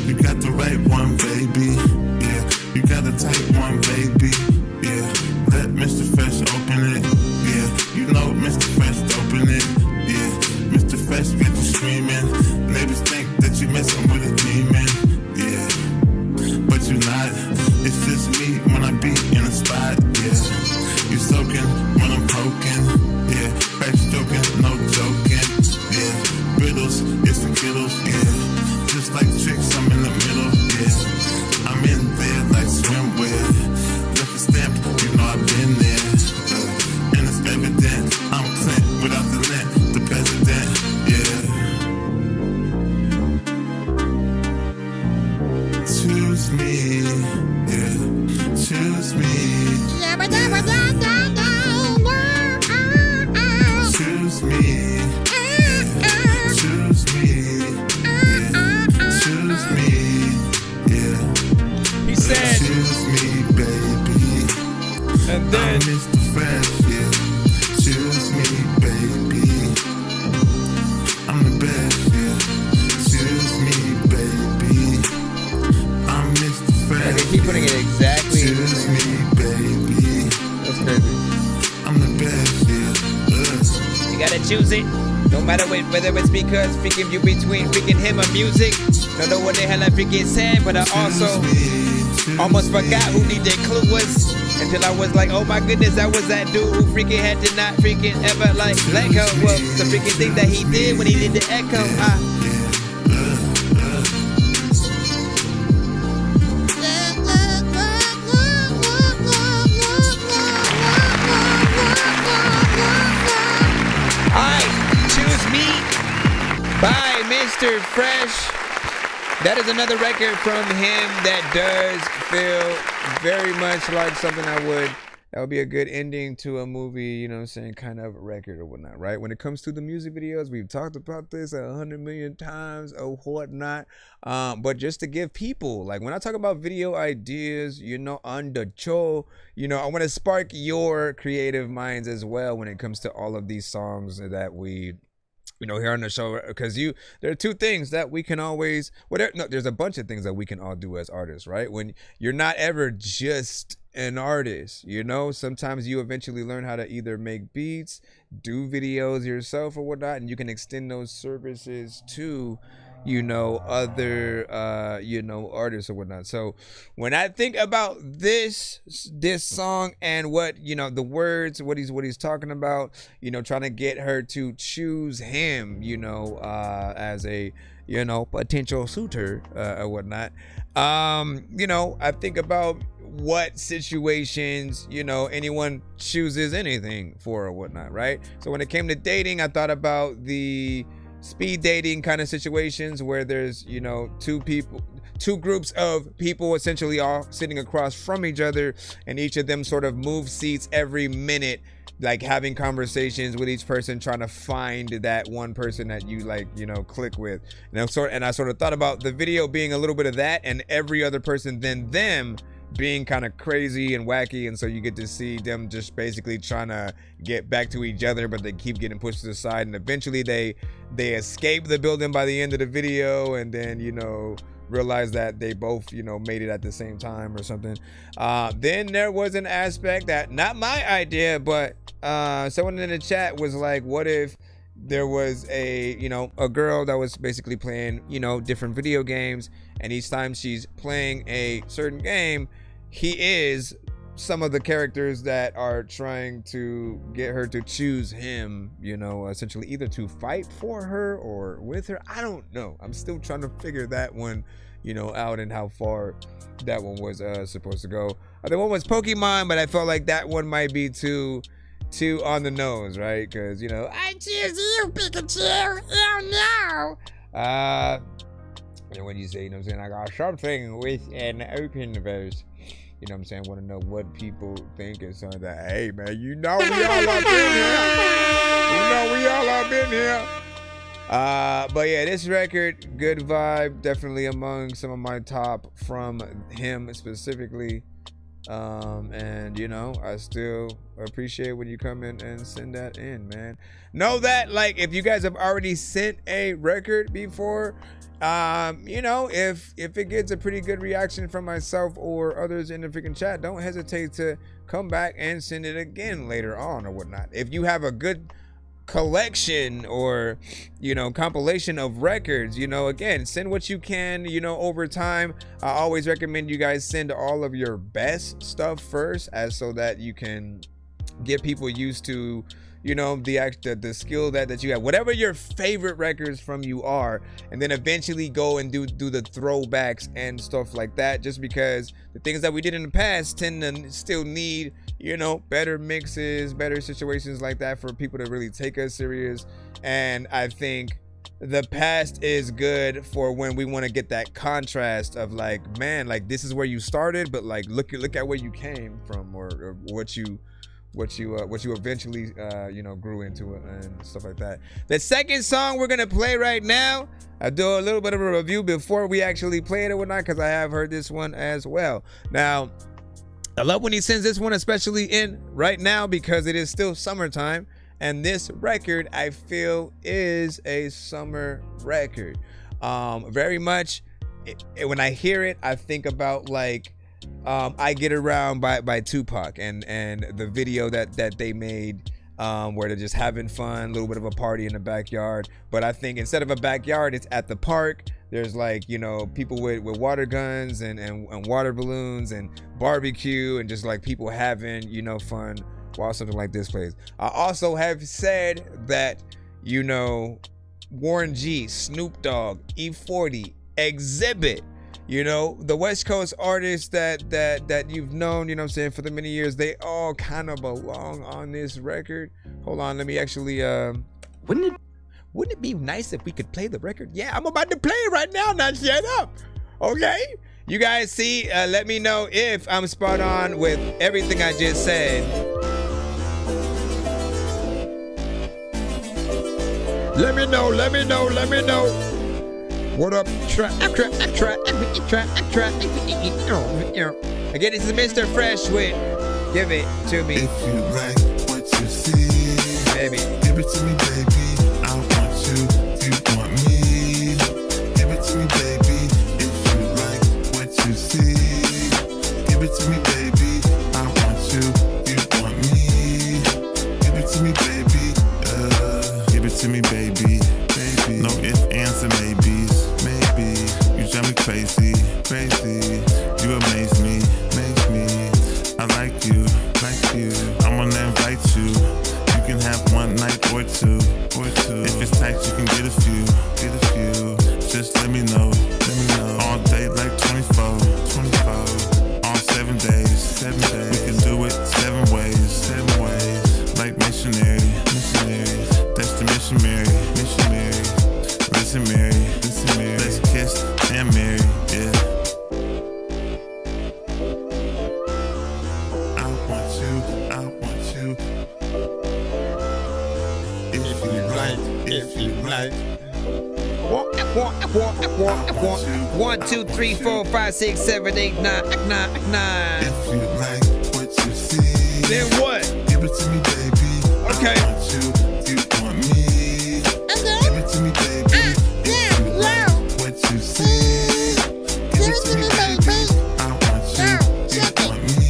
You got the right one, baby. Yeah, you got the tight one, baby. Yeah, let Mr. Fresh open it. Yeah, you know Mr. Fresh open it. Yeah, Mr. Fresh get you screaming. Neighbors think that you messing with a demon. Yeah, but you're not. It's just me when I be in a spot. Yeah, you soaking when I'm poking. Yeah, back stroking, no joking. Yeah, riddles, it's the kiddles. Yeah, just like tricks, I'm in the middle. Yeah, I'm in there like swimwear. Stamp, you know I've been there, and it's evident I'm Clint without the lint, the president, yeah. Choose me, yeah, choose me, choose me, yeah. Choose me, yeah. Choose me, yeah. He said, choose me, baby. And then I'm Mr. Fresh, yeah. Choose me, baby. I'm the best, yeah. Choose me, baby. I'm Mr. Fresh. They keep putting it exactly. Choose me, baby. That's crazy. I'm the best, yeah. You gotta choose it. No matter whether it's because freaking you between freaking him or music. Don't know what the hell I freaking said, but I also almost forgot who DJ Clue was. Until I was like, oh my goodness, that was that dude who freaking had to not freaking ever like let go. Well, the freaking thing that he did when he did the echo. Alright, choose Excuse Me by Mr. Fresh. That is another record from him that does feel very much like something that would be a good ending to a movie, you know what I'm saying, kind of record or whatnot, right? When it comes to the music videos, we've talked about this 100 million times or whatnot. But just to give people, like when I talk about video ideas, you know, on the show, you know, I want to spark your creative minds as well when it comes to all of these songs that we, you know, here on the show, because there are two things that we can always, there's a bunch of things that we can all do as artists, right? When you're not ever just an artist, you know, sometimes you eventually learn how to either make beats, do videos yourself or whatnot, and you can extend those services to, you know, other you know, artists or whatnot. So when I think about this song and what, you know, the words, what he's talking about, you know, trying to get her to choose him, you know, as a, you know, potential suitor or whatnot, you know, I think about what situations, you know, anyone chooses anything for or whatnot, right? So when it came to dating, I thought about the speed dating kind of situations where there's, you know, two groups of people essentially all sitting across from each other, and each of them sort of move seats every minute, like having conversations with each person, trying to find that one person that you, like, you know, click with. And I sort of thought about the video being a little bit of that, and every other person then them being kind of crazy and wacky, and so you get to see them just basically trying to get back to each other, but they keep getting pushed to the side, and eventually they escape the building by the end of the video, and then, you know, realize that they both, you know, made it at the same time or something. Then there was an aspect that, not my idea, but someone in the chat was like, what if there was a, you know, a girl that was basically playing, you know, different video games, and each time she's playing a certain game, he is some of the characters that are trying to get her to choose him, you know, essentially either to fight for her or with her. I don't know. I'm still trying to figure that one, you know, out, and how far that one was supposed to go. The one was Pokemon, but I felt like that one might be too on the nose, right? Because, you know, I choose you, Pikachu. Oh no. And when you say, you know what I'm saying, I got something with an open verse, you know what I'm saying, want to know what people think and something that, hey man, you know we all up in here. You know we all up in here. But yeah, this record, good vibe, definitely among some of my top from him specifically. And you know, I still appreciate when you come in and send that in, man. Know that, like, if you guys have already sent a record before, you know, if it gets a pretty good reaction from myself or others in the freaking chat, don't hesitate to come back and send it again later on or whatnot. If you have a good collection or, you know, compilation of records, you know, again, send what you can, you know, over time. I always recommend you guys send all of your best stuff first, as so that you can get people used to, you know, the skill that you have, whatever your favorite records from you are, and then eventually go and do the throwbacks and stuff like that, just because the things that we did in the past tend to still need, you know, better mixes, better situations like that for people to really take us serious. And I think the past is good for when we want to get that contrast of, like, man, like, this is where you started, but like look at where you came from, or what you eventually you know, grew into it and stuff like that. The second song we're gonna play right now, I do a little bit of a review before we actually play it or whatnot, because I have heard this one as well. Now, I love when he sends this one, especially in right now, because it is still summertime, and this record, I feel, is a summer record. Very much, when I hear it, I think about, like, I Get Around by Tupac, and the video that they made, where they're just having fun, a little bit of a party in the backyard. But I think instead of a backyard, it's at the park. There's, like, you know, people with water guns and water balloons and barbecue, and just, like, people having, you know, fun while something like this plays. I also have said that, you know, Warren G, Snoop Dogg, E40, Exhibit, you know, the West Coast artists that you've known, you know what I'm saying, for the many years, they all kind of belong on this record. Hold on, let me actually Wouldn't it be nice if we could play the record? Yeah, I'm about to play it right now. Now shut up. Okay? You guys see, let me know if I'm spot on with everything I just said. Let me know. What up? Again, this is Mr. Fresh with Give It To Me. If you like what you see, baby, give it to me, baby. I want you, you want me. Give it to me, baby. If you like what you see, give it to me, baby. I want you, you want me. Give it to me, baby. Give it to me, baby. No ifs, ands, and maybes. Maybe you drive me crazy. You amaze me. I like you. I'm gonna invite you. You can have one night or two. If it's tight, you can get a few. Just let me know. All day like 24. All 7 days. We can do it 7 ways. Like missionary. That's the mission, Mary. Listen, Mary. Let's kiss and marry. Yeah. I want you. If you like. 1, 2, 3, 4, 5, 6, 7, 8, 9. If you like what you see, then what? Give it to me, baby. Okay. I want you want me. Give it to me, baby. If you like what you see, give it to me, baby. I want you want me.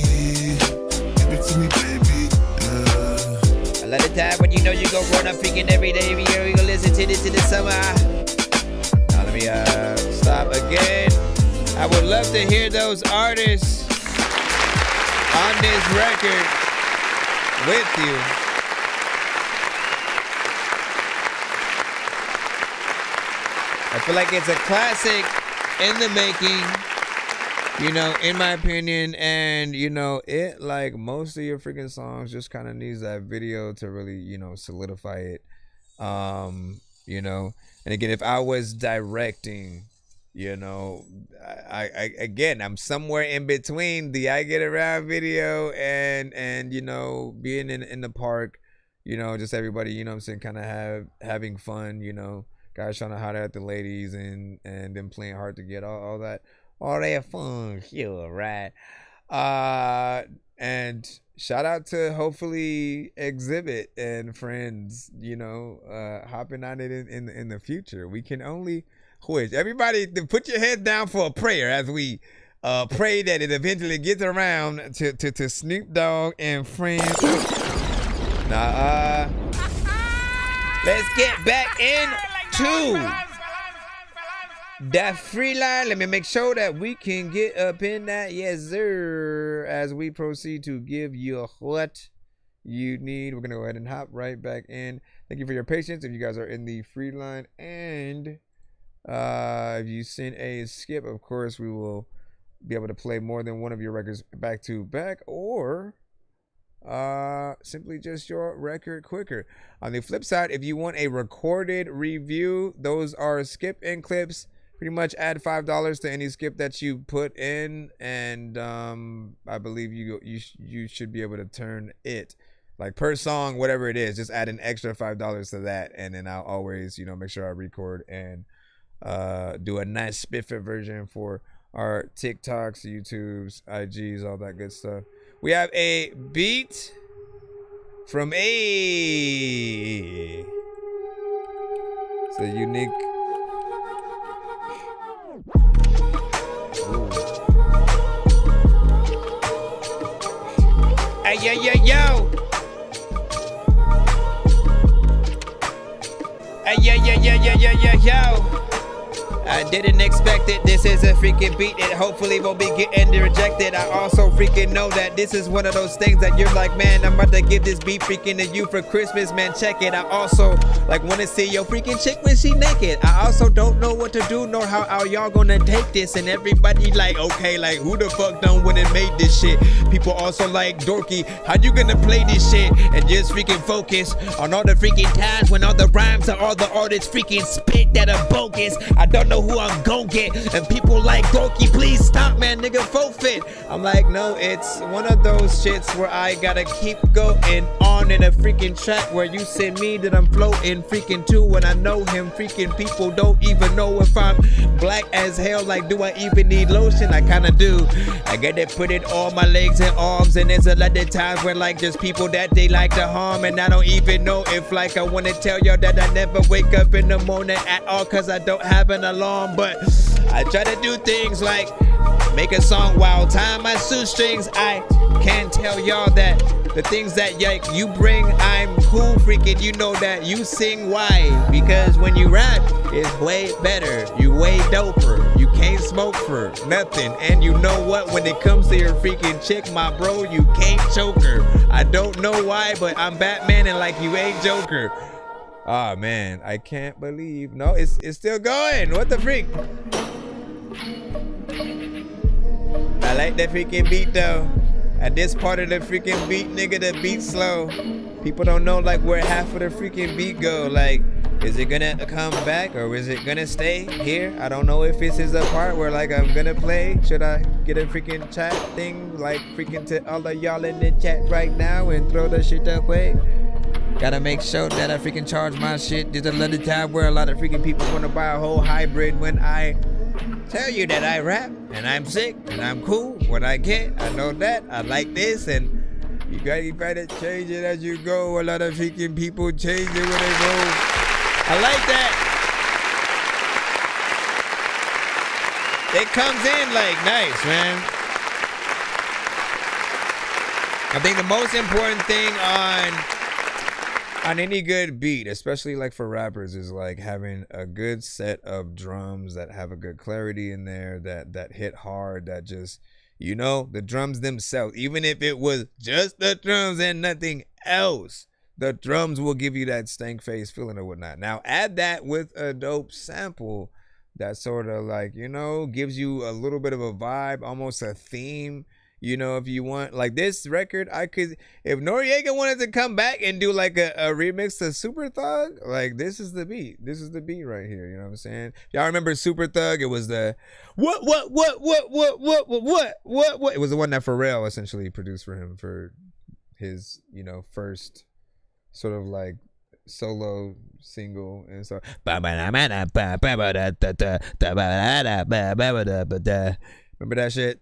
Give it to me, baby. A lot of time when you know you go run up freaking every day, we go listen to this in the summer. Now let me stop again. I would love to hear those artists on this record with you. I feel like it's a classic in the making, you know, in my opinion. And, you know, it, like most of your freaking songs, just kind of needs that video to really, you know, solidify it. You know, and again, if I was directing, you know, I'm somewhere in between the I Get Around video and you know, being in the park, you know, just everybody, you know what I'm saying, kind of having fun, you know, guys trying to holler at the ladies and them playing hard to get, all that fun, sure, right? And shout out to hopefully Exhibit and friends, you know, hopping on it in the future. We can only wish. Everybody, put your head down for a prayer as we pray that it eventually gets around to Snoop Dogg and friends. Now, let's get back into that free line. Let me make sure that we can get up in that, yes sir, as we proceed to give you what you need. We're gonna go ahead and hop right back in. Thank you for your patience if you guys are in the free line, and if you send a skip, of course we will be able to play more than one of your records back to back, or simply just your record quicker. On the flip side, if you want a recorded review, those are skip and clips. Pretty much add $5 to any skip that you put in, and I believe you should be able to turn it, like per song, whatever it is, just add an extra $5 to that, and then I'll always, you know, make sure I record and do a nice spiffy version for our TikToks, YouTubes, IGs, all that good stuff. We have a beat from A. It's a unique. Hey, yo, yo, yo. Hey, yo, yo, yo, yo, yo, yo, yo. I didn't expect it. This is a freaking beat. It hopefully won't be getting rejected. I also freaking know that this is one of those things that you're like, man, I'm about to give this beat freaking to you for Christmas, man. Check it. I also like want to see your freaking chick when she naked. I also don't know what to do nor how are y'all gonna take this. And everybody like, okay, like who the fuck done went and made this shit? People also like, Dorky, how you gonna play this shit and just freaking focus on all the freaking times when all the rhymes are all the artists freaking spit that are bogus? I don't know who I'm gon' get, and people like, Dorky, please stop, man, nigga, forfeit. I'm like, no, it's one of those shits where I gotta keep going on in a freaking track where you send me that I'm floating freaking too, when I know him freaking people don't even know if I'm black as hell. Like, do I even need lotion? I kinda do. I gotta put it on my legs and arms, and there's a lot of times where like just people that they like to harm, and I don't even know if like I wanna tell y'all that I never wake up in the morning at all cause I don't have an alarm. But I try to do things like make a song while tying my shoestrings. I can tell y'all that the things that you bring, I'm cool freaking, you know that you sing. Why? Because when you rap, it's way better, you way doper, you can't smoke for nothing. And you know what, when it comes to your freaking chick, my bro, you can't choke her. I don't know why, but I'm Batman and like you ain't Joker. Oh man, I can't believe, no, it's still going, what the freak? I like that freaking beat though. At this part of the freaking beat, nigga, the beat's slow. People don't know like where half of the freaking beat go. Like, is it gonna come back or is it gonna stay here? I don't know if this is a part where like I'm gonna play. Should I get a freaking chat thing like freaking to all of y'all in the chat right now and throw the shit away? Gotta make sure that I freaking charge my shit. There's a lot of time where a lot of freaking people wanna buy a whole hybrid when I tell you that I rap and I'm sick and I'm cool when I can. I know that. I like this, and you gotta change it as you go. A lot of freaking people change it when they go. I like that. It comes in like nice, man. I think the most important thing on any good beat, especially like for rappers, is like having a good set of drums that have a good clarity in there, that hit hard, that just, you know, the drums themselves, even if it was just the drums and nothing else, the drums will give you that stank face feeling or whatnot. Now add that with a dope sample that sort of like, you know, gives you a little bit of a vibe, almost a theme. You know, if you want, like this record, I could, if Noriega wanted to come back and do like a remix to Super Thug, like this is the beat. This is the beat right here. You know what I'm saying? Y'all remember Super Thug? It was the what? It was the one that Pharrell essentially produced for him for his, you know, first sort of like solo single. And so remember that shit?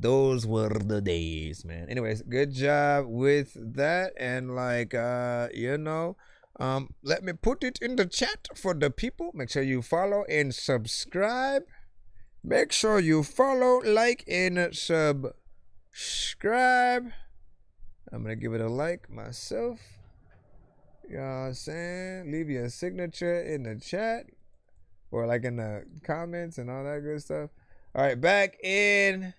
Those were the days, man. Anyways, good job with that. And like you know, let me put it in the chat for the people. Make sure you follow and subscribe. Make sure you follow, like, and subscribe. I'm gonna give it a like myself. You know what I'm saying? Leave your signature in the chat or like in the comments and all that good stuff. All right, back in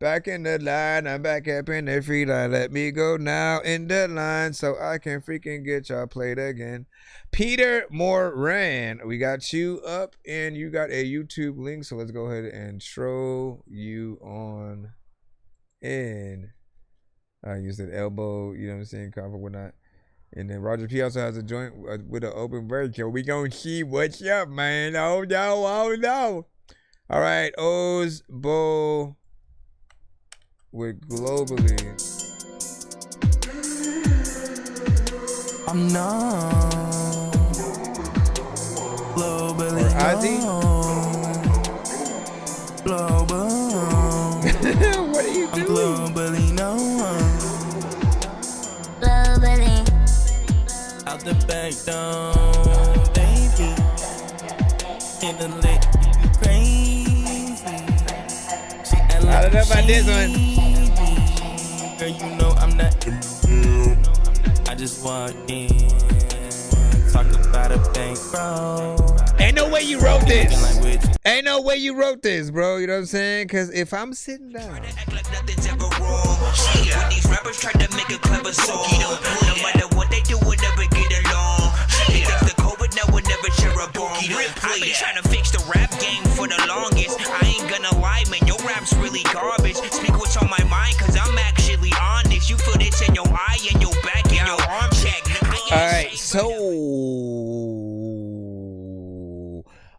the line. I'm back up in the free line. Let me go now in the line so I can freaking get y'all played again. Peter Moran, we got you up and you got a YouTube link. So let's go ahead and throw you on in. I used an elbow, you know what I'm saying, cough or whatnot. And then Roger P also has a joint with an open virtual. We gonna see what's up, man. Oh no, oh no. All right, Ozbo with globally. I'm numb. Globally Global. What are you doing? Globally known. Globally. Out the back door, baby. In the lake. I don't know about this one. Girl, you know I'm not. I just walked in. Talk about a bankroll. Hey, Ain't no way you wrote this. Ain't no way you wrote this, bro. You know what I'm saying? Because if I'm sitting down. When these rappers try to make a clever song, no matter what they do, we'll never get along. They think the COVID now will never share a bomb. I've been trying to fix the rap game for the longest. I ain't gonna lie, man, your rap's really garbage. Speak what's on my mind, cause I'm actually honest. You feel this in your eye and your back and your arm check. Alright, so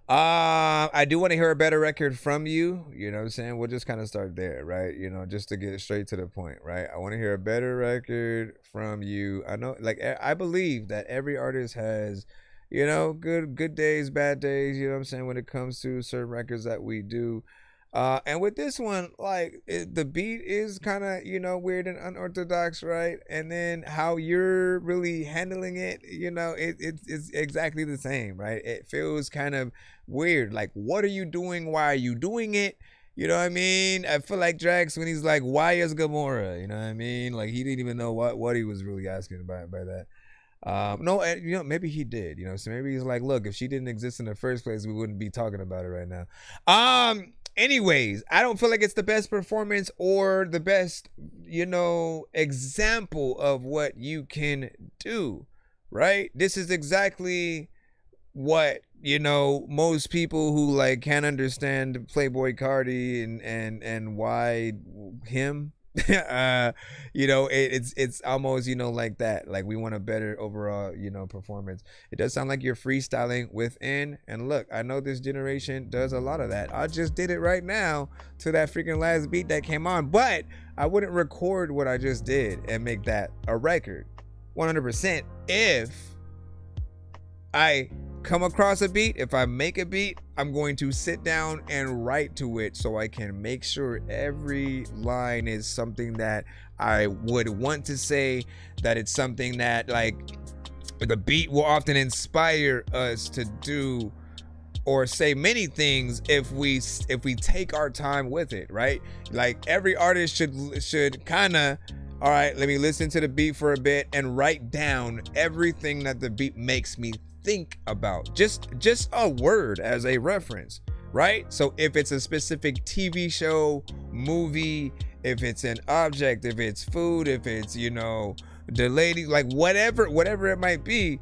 I do want to hear a better record from you. You know what I'm saying? We'll just kind of start there, right? You know, just to get straight to the point, right? I want to hear a better record from you. I know, like, I believe that every artist has, you know, good days, bad days, you know what I'm saying, when it comes to certain records that we do. And with this one, like, the beat is kind of, you know, weird and unorthodox, right? And then how you're really handling it, you know, it's exactly the same, right? It feels kind of weird. Like, what are you doing? Why are you doing it? You know what I mean? I feel like Drax when he's like, why is Gamora? You know what I mean? Like, he didn't even know what he was really asking by that. No, you know, maybe he did, you know, so maybe he's like, look, if she didn't exist in the first place, we wouldn't be talking about it right now. Anyways, I don't feel like it's the best performance or the best, you know, example of what you can do, right? This is exactly what, you know, most people who like can't understand Playboy Cardi and why him, you know, it's almost, you know, like that. Like, we want a better overall, you know, performance. It does sound like you're freestyling within, and look, I know this generation does a lot of that. I just did it right now to that freaking last beat that came on, but I wouldn't record what I just did and make that a record 100% if I come across a beat. If I make a beat, I'm going to sit down and write to it so I can make sure every line is something that I would want to say, that it's something that, like, the beat will often inspire us to do or say many things if we take our time with it, right? Like, every artist should kind of, all right, let me listen to the beat for a bit and write down everything that the beat makes me think about, just a word as a reference, right? So if it's a specific TV show, movie, if it's an object, if it's food, if it's, you know, the lady, like, whatever it might be,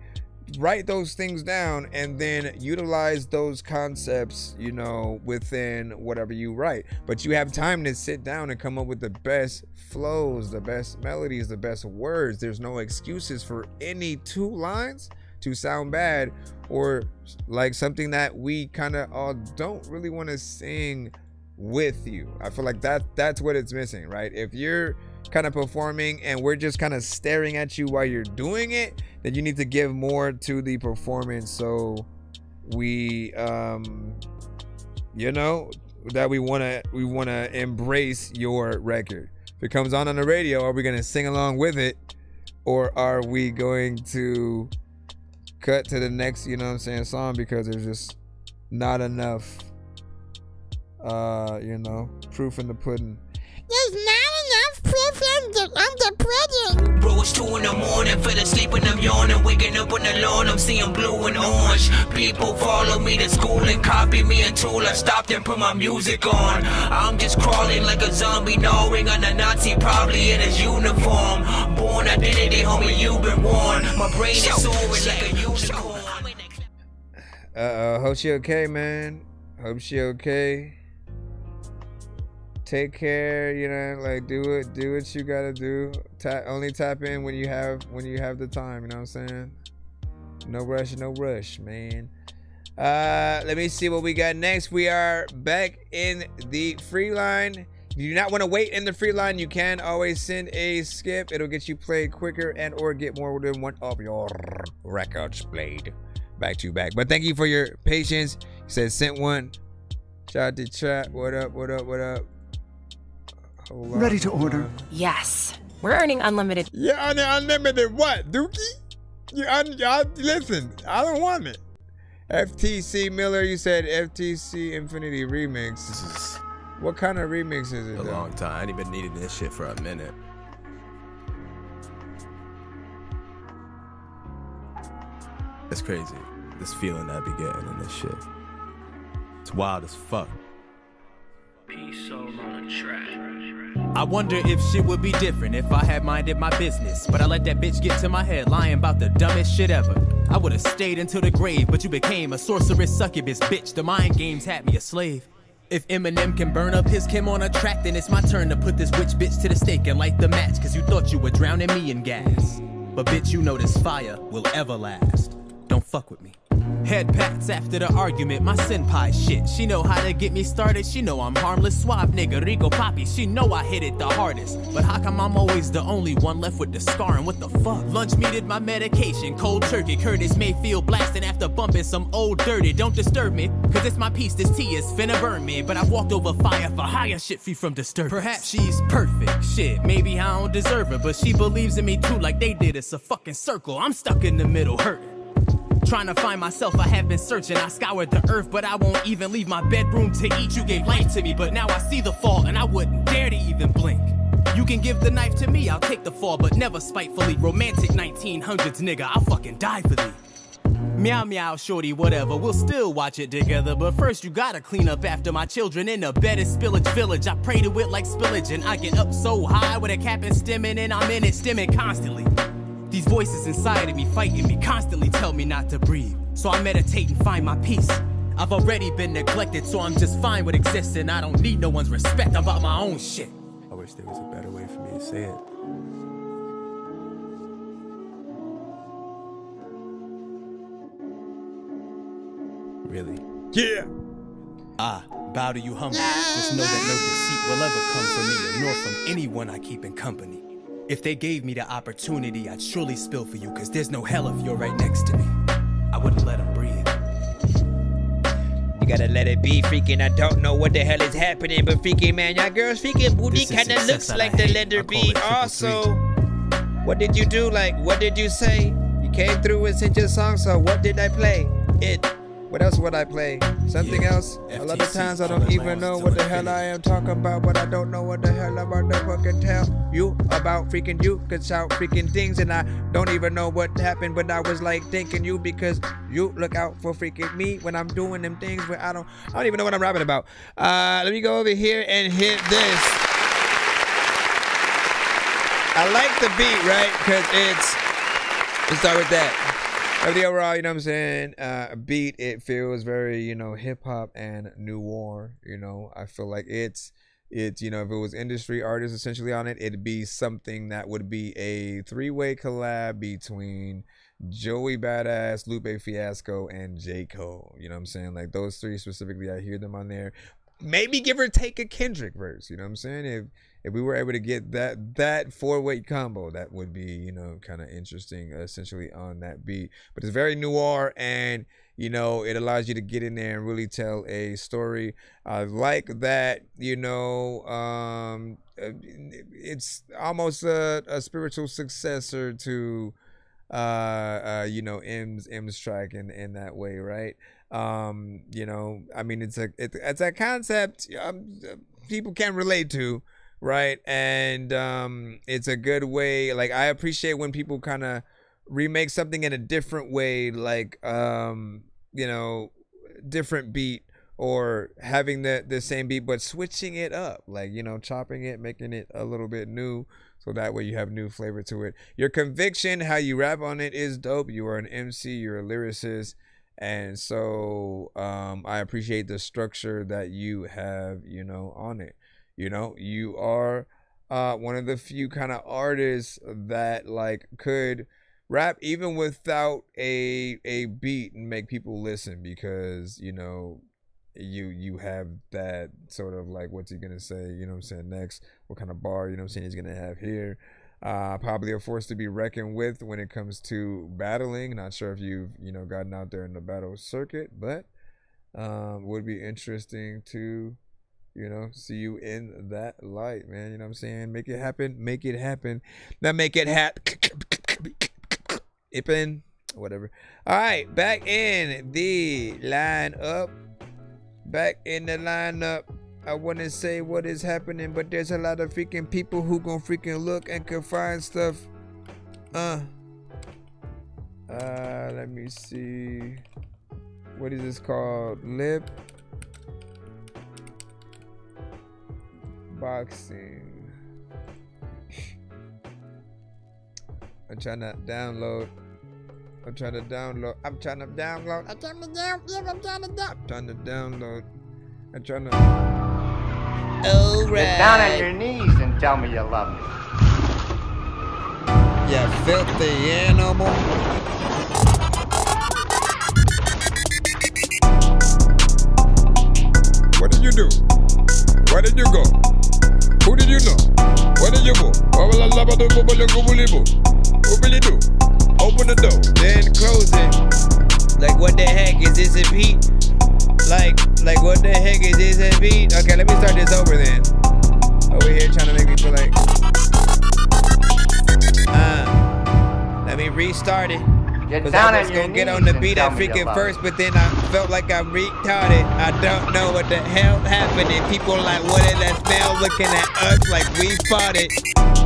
write those things down and then utilize those concepts, you know, within whatever you write. But you have time to sit down and come up with the best flows, the best melodies, the best words. There's no excuses for any two lines to sound bad or like something that we kind of all don't really want to sing with you. I feel like that's what it's missing, right? If you're kind of performing and we're just kind of staring at you while you're doing it, then you need to give more to the performance, so we you know, that we want to embrace your record. If it comes on the radio, are we going to sing along with it, or are we going to cut to the next, you know what I'm saying, song, because there's just not enough you know, proof in the pudding. There's not enough proof in the pudding. Bro, it's 2 in the morning, fell asleep and I'm yawning. Waking up on the lawn, I'm seeing blue and orange. People follow me to school and copy me until I stopped and put my music on. I'm just crawling like a zombie, gnawing on a Nazi, probably in his uniform. Born identity, homie, you've been warned. My brain is soaring like a unicorn. Hope she okay, man. Hope she okay. Take care, you know, like, do what you gotta do. Only tap in when you have the time, you know what I'm saying? No rush, man. Let me see what we got next. We are back in the free line. If you do not want to wait in the free line, you can always send a skip. It'll get you played quicker and or get more than one of your records played back to back. But thank you for your patience. He says sent one. Shout out to chat. What up? Ready to order? Yes. We're earning unlimited. Yeah, unlimited what, Dookie? Listen, I don't want it. FTC Miller, you said FTC Infinity Remix. This is... What kind of remix is it? A long time. I ain't been needing this shit for a minute. That's crazy. this feeling I be getting in this shit. It's wild as fuck. Peace soul on a track. I wonder if shit would be different if I had minded my business. But I let that bitch get to my head, lying about the dumbest shit ever. I would've stayed until the grave, but you became a sorceress succubus, bitch. The mind games had me a slave. If Eminem can burn up his Kim on a track, then it's my turn to put this witch bitch to the stake and light the match. Cause you thought you were drowning me in gas. But bitch, you know this fire will ever last. Don't fuck with me. Head pats after the argument, my senpai shit. She know how to get me started, she know I'm harmless, suave nigga, Rico Papi. She know I hit it the hardest. But how come I'm always the only one left with the scar, and what the fuck? Lunch meated my medication, cold turkey. Curtis Mayfield blasting after bumping some old dirty. Don't disturb me, cause it's my piece, this tea is finna burn me. But I've walked over fire for higher shit free from disturbance. Perhaps she's perfect, shit, maybe I don't deserve her. But she believes in me too like they did, it's a fucking circle. I'm stuck in the middle hurting. Trying to find myself, I have been searching. I scoured the earth, but I won't even leave my bedroom to eat. You gave life to me, but now I see the fall, and I wouldn't dare to even blink. You can give the knife to me, I'll take the fall, but never spitefully. Romantic 1900s, nigga, I'll fucking die for thee. Meow meow, shorty, whatever, we'll still watch it together. But first you gotta clean up after my children in the bed is spillage village. I pray to it like spillage, and I get up so high with a cap and stemming, and I'm in it stemming constantly. These voices inside of me fighting me constantly tell me not to breathe. So I meditate and find my peace. I've already been neglected, so I'm just fine with existing. I don't need no one's respect, I'm about my own shit. I wish there was a better way for me to say it. Really? Yeah! Bow to you humble. Just know that no deceit will ever come from me, nor from anyone I keep in company. If they gave me the opportunity, I'd surely spill for you, cause there's no hell if you're right next to me. I wouldn't let them breathe. You gotta let it be, freaking. I don't know what the hell is happening, but freaking, man, y'all girls freaking booty kinda looks like the letter B. Also, what did you do? Like, what did you say? You came through and sent your song, so what did I play? What else would I play? Something else? A lot of times I don't even know what the hell I am talking about, but I don't know what the hell I'm about to fucking tell you about. Freaking you could shout freaking things, and I don't even know what happened, but I was like thanking you because you look out for freaking me when I'm doing them things where I don't even know what I'm rapping about. Let me go over here and hit this. I like the beat, right? Because let's start with that. Of the overall, you know what I'm saying, beat, it feels very, you know, hip-hop and noir, you know. I feel like it's, you know, if it was industry artists essentially on it, it'd be something that would be a three-way collab between Joey Badass, Lupe Fiasco, and J. Cole. You know what I'm saying? Like, those three specifically, I hear them on there. Maybe give or take a Kendrick verse, you know what I'm saying? If we were able to get that four-way combo, that would be, you know, kind of interesting, essentially, on that beat. But it's very noir, and, you know, it allows you to get in there and really tell a story. I like that, you know, it's almost a spiritual successor to, you know, M's track in that way, right? You know, I mean, it's a concept people can relate to. Right, and it's a good way. Like, I appreciate when people kind of remake something in a different way, like you know, different beat, or having the same beat but switching it up, like, you know, chopping it, making it a little bit new, so that way you have new flavor to it. Your conviction, how you rap on it, is dope. You are an MC, you're a lyricist, and so I appreciate the structure that you have, you know, on it. You know, you are one of the few kind of artists that, like, could rap even without a beat and make people listen, because, you know, you have that sort of, like, what's he gonna say, you know what I'm saying, next, what kind of bar, you know what I'm saying, he's gonna have here. Probably a force to be reckoned with when it comes to battling. Not sure if you've, you know, gotten out there in the battle circuit, but would be interesting to, you know, see you in that light, man. You know what I'm saying? Make it happen. Make it happen. Now make it happen. Whatever. All right. Back in the lineup. I want to say what is happening, but there's a lot of freaking people who gonna freaking look and can find stuff. Let me see. What is this called? Lip boxing. I'm trying to download. I'm trying to download. I'm trying to download. I'm trying to download. I'm trying to. All right. Get down on your knees and tell me you love me. Yeah, filthy animal. What did you do? Where did you go? Who did you know? Where did you go? What will you do? Open the door, then close it. Like, what the heck is this a beat? Like what the heck is this a beat? Okay, let me start this over then. Over here trying to make me feel like. Let me restart it. Cause I was gonna get on the beat at freaking first, but then I felt like I'm retarded. I don't know what the hell happening. People like, what is that smell? Looking at us like we fought it.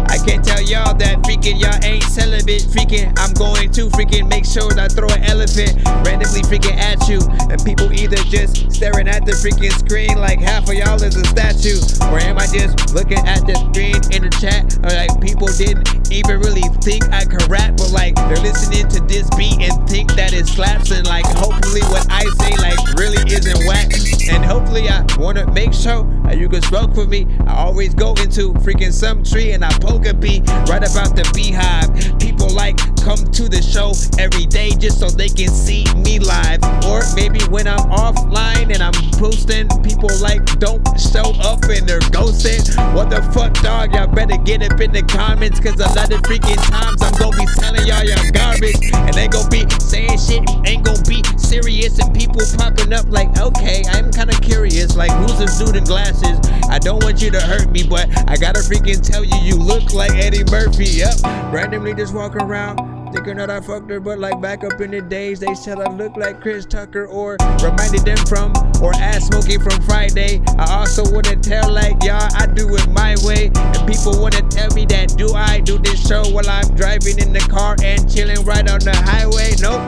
I can't tell y'all that freaking y'all ain't celibate. Freaking, I'm going to freaking make sure that I throw an elephant randomly freaking at you. And people either just staring at the freaking screen like half of y'all is a statue. Or am I just looking at the screen in the chat? Or like people didn't even really think I could rap, but like they're listening to this beat and think that it slaps. And like hopefully what I say like really isn't whack. And hopefully I wanna make sure that you can smoke with me. I always go into freaking some tree and I poke a bee right about the beehive. People like come to the show every day just so they can see me live. Or maybe when I'm offline and I'm posting, people like don't show up and they're ghosting. What the fuck, dog? Y'all better get up in the comments, cause a lot of freaking times I'm gonna be telling y'all garbage, and they gonna be saying shit ain't gonna be serious, and people popping up like, okay, I'm kind of curious, like who's this dude in glasses? I don't want you to hurt me, but I gotta freaking tell you, you look like Eddie Murphy. Yep, randomly just walking around thinking that I fucked her, but like back up in the days they said I look like Chris Tucker, or reminded them from, or ass smoking from Friday. I also wanna tell like y'all I do it my way, and people wanna tell me that do I do this show while I'm driving in the car and chilling right on the highway? Nope.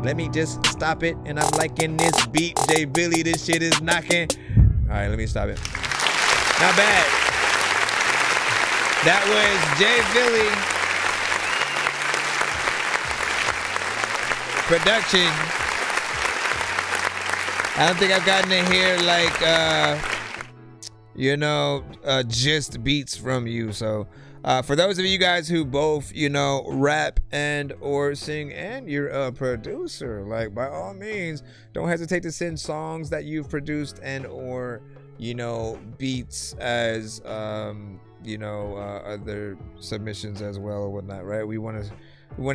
Let me just stop it, and I'm liking this beat. J Billy, this shit is knocking. All right, let me stop it. Not bad. That was J Billy production. I don't think I've gotten to hear like just beats from you. So for those of you guys who both rap and or sing, and you're a producer, like by all means don't hesitate to send songs that you've produced and or beats as other submissions as well or whatnot, right? We want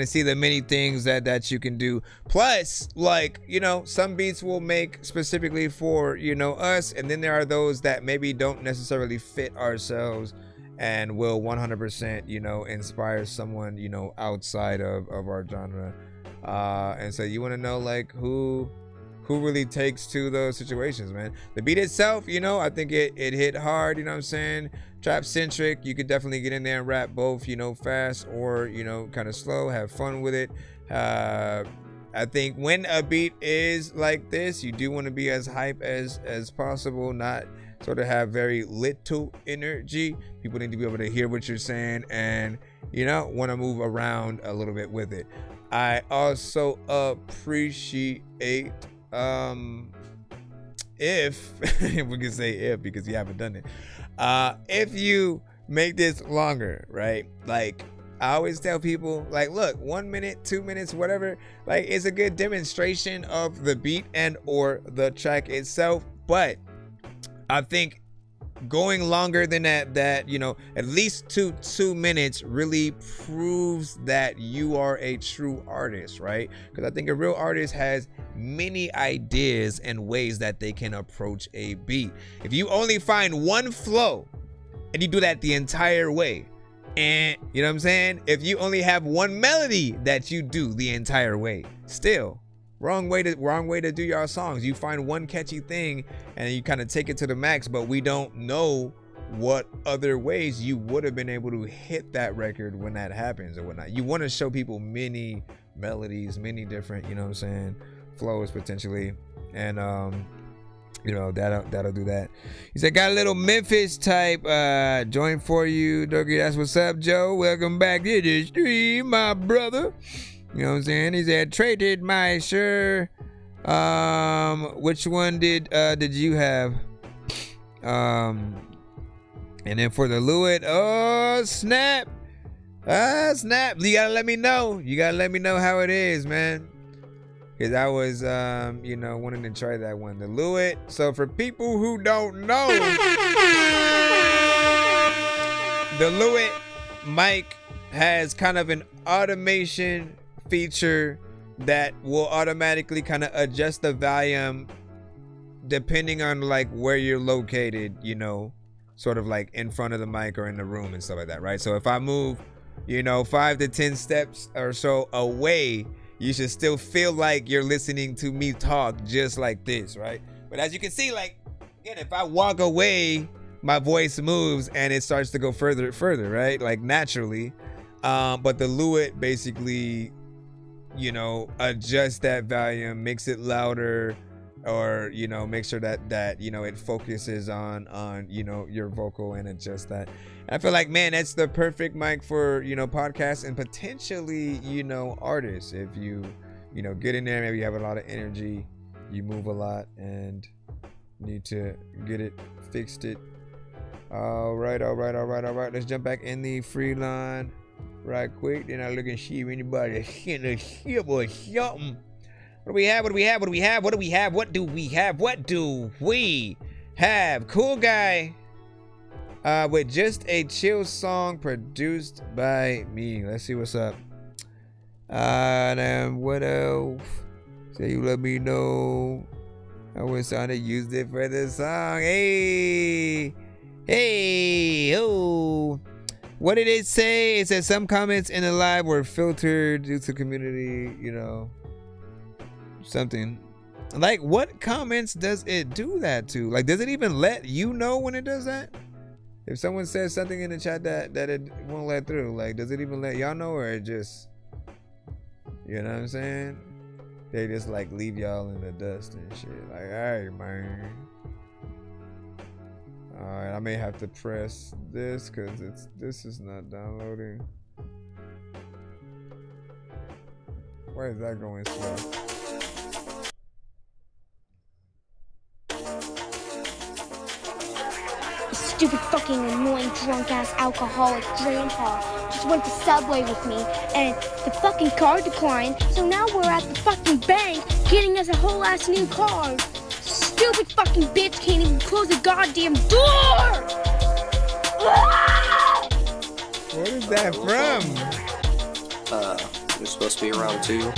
to see the many things that you can do. Plus, like, some beats will make specifically for, us. And then there are those that maybe don't necessarily fit ourselves and will 100%, inspire someone, outside of our genre. And so you want to know, like, who really takes to those situations, man. The beat itself, I think it hit hard, you know what I'm saying? Trap centric, you could definitely get in there and rap both, fast or, kind of slow, have fun with it. I think when a beat is like this, you do want to be as hype as possible, not sort of have very little energy. People need to be able to hear what you're saying and, want to move around a little bit with it. I also appreciate if we can say if because you haven't done it, if you make this longer, right? Like I always tell people, like, look, 1 minute, 2 minutes, whatever, like it's a good demonstration of the beat and or the track itself. But I think going longer than that, at least 2 minutes really proves that you are a true artist, right? Because I think a real artist has many ideas and ways that they can approach a beat. If you only find one flow and you do that the entire way, and you know what I'm saying? If you only have one melody that you do the entire way, still wrong way to do your songs. You find one catchy thing and you kind of take it to the max, but we don't know what other ways you would have been able to hit that record when that happens or whatnot. You want to show people many melodies, many different, you know what I'm saying, flows potentially. And you know, that'll do that. He said, got a little Memphis type joint for you, Dorky. That's what's up, Joe. Welcome back to the stream, my brother. You know what I'm saying? He said, traded my shirt. Which one did you have? And then for the Lewitt, oh snap. Snap. You gotta let me know. You gotta let me know how it is, man. Because I was, you know, wanting to try that one. The Lewitt. So for people who don't know, the Lewitt mic has kind of an automation feature that will automatically kind of adjust the volume depending on like where you're located, you know, sort of like in front of the mic or in the room and stuff like that, right? So if I move, you know, 5 to 10 steps or so away, you should still feel like you're listening to me talk just like this, right? But as you can see, like, again, if I walk away, my voice moves and it starts to go further, right? Like naturally. But the Lewitt basically, you know, adjust that volume, makes it louder, or, you know, make sure that you know, it focuses on, you know, your vocal and adjust that. And I feel like, man, that's the perfect mic for, you know, podcasts and potentially, you know, artists. If you know, get in there, maybe you have a lot of energy, you move a lot and need to get it fixed it. All right. Let's jump back in the free line right quick. Then I look and see if anybody in the ship or something. What do we have? Cool guy with just a chill song produced by me. Let's see what's up. And what else? Say you let me know. I wish I had used it for the song. Hey, oh. What did it say? It said some comments in the live were filtered due to community, you know, something. Like, what comments does it do that to? Like, does it even let you know when it does that? If someone says something in the chat that it won't let through, like, does it even let y'all know, or it just, you know what I'm saying? They just like leave y'all in the dust and shit. Like, alright, man. Alright, I may have to press this because this is not downloading. Why is that going slow? Stupid fucking annoying drunk ass alcoholic grandpa just went to Subway with me and the fucking car declined, so now we're at the fucking bank getting us a whole ass new car. Stupid fucking bitch can't even close the goddamn door! What is that from? You're supposed to be around 2.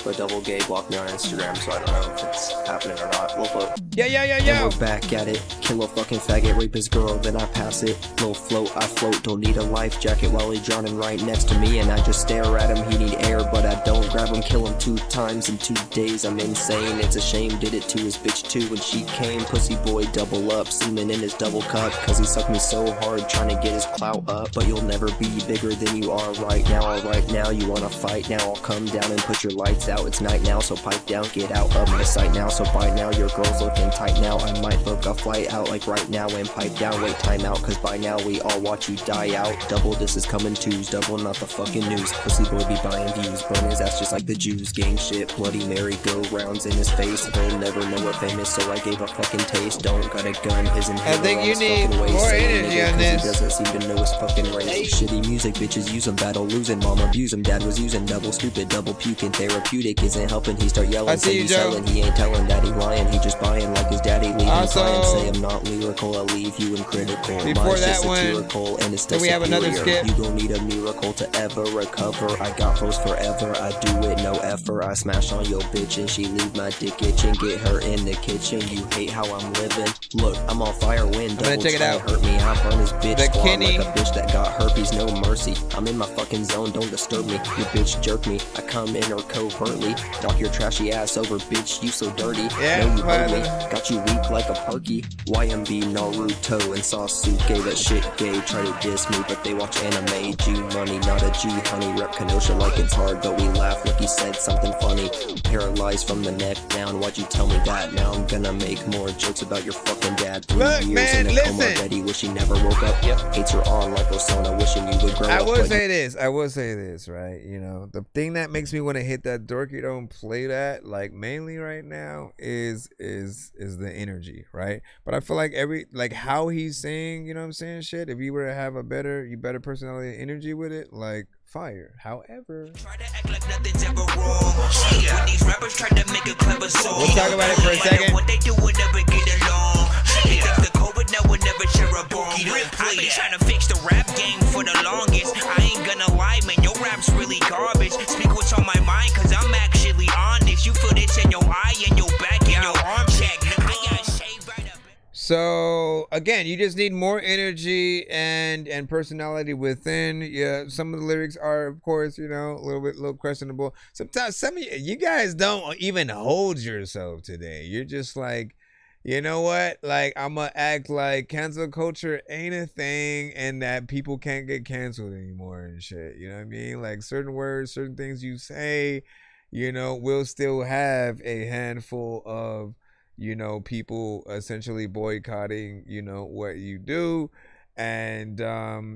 But Double Gay blocked me on Instagram, so I don't know if it's happening or not. We'll float. Yeah. And we're back at it. Kill a fucking faggot, rape his girl, then I pass it. Low float, I float. Don't need a life jacket while he drowning right next to me, and I just stare at him. He need air, but I don't grab him. Kill him 2 times in 2 days. I'm insane. It's a shame. Did it to his bitch too when she came. Pussy boy double up, semen in his double cup, cause he sucked me so hard trying to get his clout up. But you'll never be bigger than you are right now. All right now, you wanna fight now? I'll come down and put your lights out. It's night now, so pipe down, get out of my sight now. So by now, your girl's looking tight now. I might book a flight out like right now and pipe down, wait time out, cause by now we all watch you die out. Double this is coming twos, double not the fucking news. Pussy boy be buying views, burn his ass just like the Jews. Gang shit, Bloody Mary go rounds in his face. He'll never know we're famous, so I gave a fucking taste. Don't got a gun, his inhaler. I think you need more energy on this. He doesn't seem to know his fucking race. Shitty music, bitches use him, battle losing. Mom abuse him, dad was using. Double stupid, double puking. Therapeutic isn't helping, he start yelling. I see you, Joe. He ain't telling that he lying, he just buying like his daddy. Leave him crying, say I'm not lyrical, I'll leave you in critical. Before that one, and it's then we have another skip. You don't need a miracle to ever recover. I got flows forever, I do it no effort. I smash on your bitch and she leave my dick itching. Get her in the kitchen, you hate how I'm living. Look, I'm on fire, wind double check it out. Hurt me, I burn his bitch The squad Kenny. like a bitch that got herpes, no mercy. I'm in my fucking zone, don't disturb me. You bitch jerk me, I come in her covert covertly. Knock your trashy ass over, bitch, you so dirty. Yeah, know you heard me. Got you weak like a perky. YMB, Naruto, and Sasuke. That shit gay. Try to diss me, but they watch anime. G money, not a G honey. Rep Kenosha like it's hard, but we laugh like he said something funny. Paralyzed from the neck down. Why'd you tell me that? Now I'm gonna make more jokes about your fucking dad. 3 Look, years man, in a listen. coma already. Wish he never woke up. Hates are on like Rosanna. Wishing you would grow I up. will but say this, right? You know, the thing that makes me want to hit that Dorky don't play that, like, mainly right now is the energy, right? But I feel like how he's saying, you know what I'm saying, shit, if you were to have a better personality and energy with it, like, fire. However, Nothing's ever wrong. When these rappers try to make a clever song, we'll talk about it for a second. What they do will never get along. They think the COVID now will never share a bomb. I've been trying to fix the rap game for the longest. I ain't gonna lie, man, your rap's really garbage. Speak what's on my mind, cause I'm actually honest. You feel this in your eye, in your back, in your arm check. I got shaved right up. so again, you just need more energy and personality within. Yeah, some of the lyrics are, of course, you know, a little questionable. Sometimes some of you guys don't even hold yourself today. You're just like, you know what? Like, I'm gonna act like cancel culture ain't a thing and that people can't get canceled anymore and shit. You know what I mean? Like, certain words, certain things you say, you know, will still have a handful of, you know, people essentially boycotting, you know, what you do. And,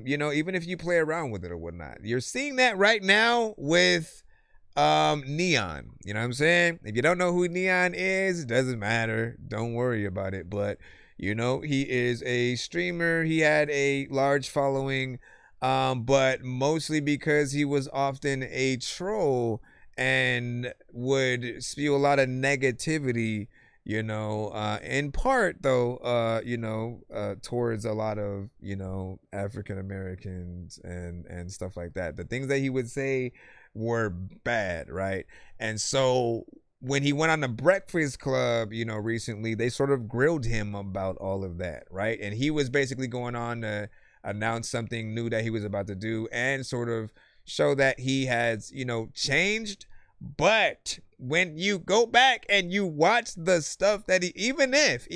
you know, even if you play around with it or whatnot, you're seeing that right now with Neon. You know what I'm saying? If you don't know who Neon is, it doesn't matter. Don't worry about it. But, you know, he is a streamer. He had a large following, but mostly because he was often a troll and would spew a lot of negativity, you know, in part though, you know, towards a lot of, you know, African Americans and stuff like that. The things that he would say were bad, right? And so when he went on the Breakfast Club, you know, recently, they sort of grilled him about all of that, right? And he was basically going on to announce something new that he was about to do and sort of show that he has, you know, changed. But when you go back and you watch the stuff that he, even if,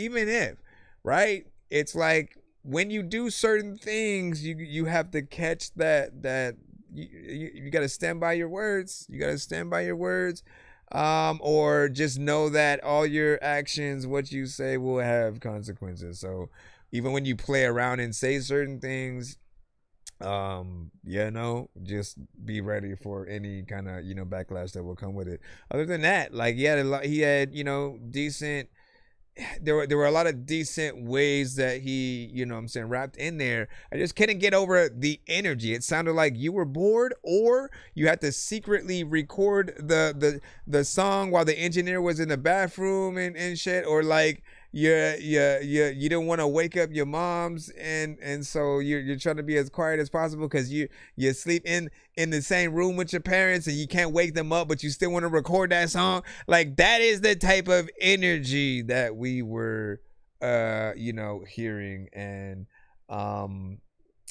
right? It's like when you do certain things, you have to catch that you got to stand by your words. You got to stand by your words. Or just know that all your actions, what you say, will have consequences. So even when you play around and say certain things, you know, just be ready for any kind of, you know, backlash that will come with it. Other than that, like, he had, you know, decent, there were a lot of decent ways that he, you know what I'm saying, rapped in there. I just couldn't get over the energy. It sounded like you were bored, or you had to secretly record the song while the engineer was in the bathroom and shit, or like you didn't want to wake up your moms, and so you're trying to be as quiet as possible because you sleep in the same room with your parents and you can't wake them up, but you still want to record that song. Like, that is the type of energy that we were you know, hearing. And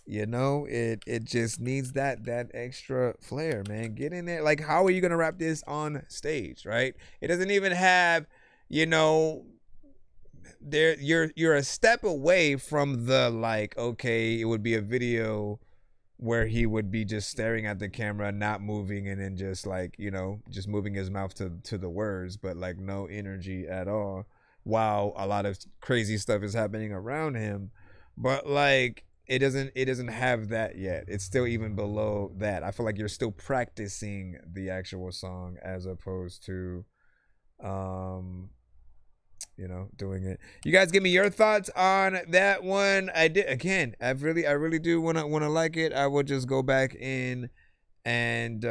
you know, it just needs that extra flair, man. Get in there. Like, how are you gonna rap this on stage, right? It doesn't even have, you know, there you're a step away from the, like, okay, it would be a video where he would be just staring at the camera, not moving, and then just, like, you know, just moving his mouth to the words, but like no energy at all, while a lot of crazy stuff is happening around him. But like, it doesn't have that yet. It's still even below that. I feel like you're still practicing the actual song as opposed to you know, doing it. You guys give me your thoughts on that one. I really do want to like it. I will just go back in and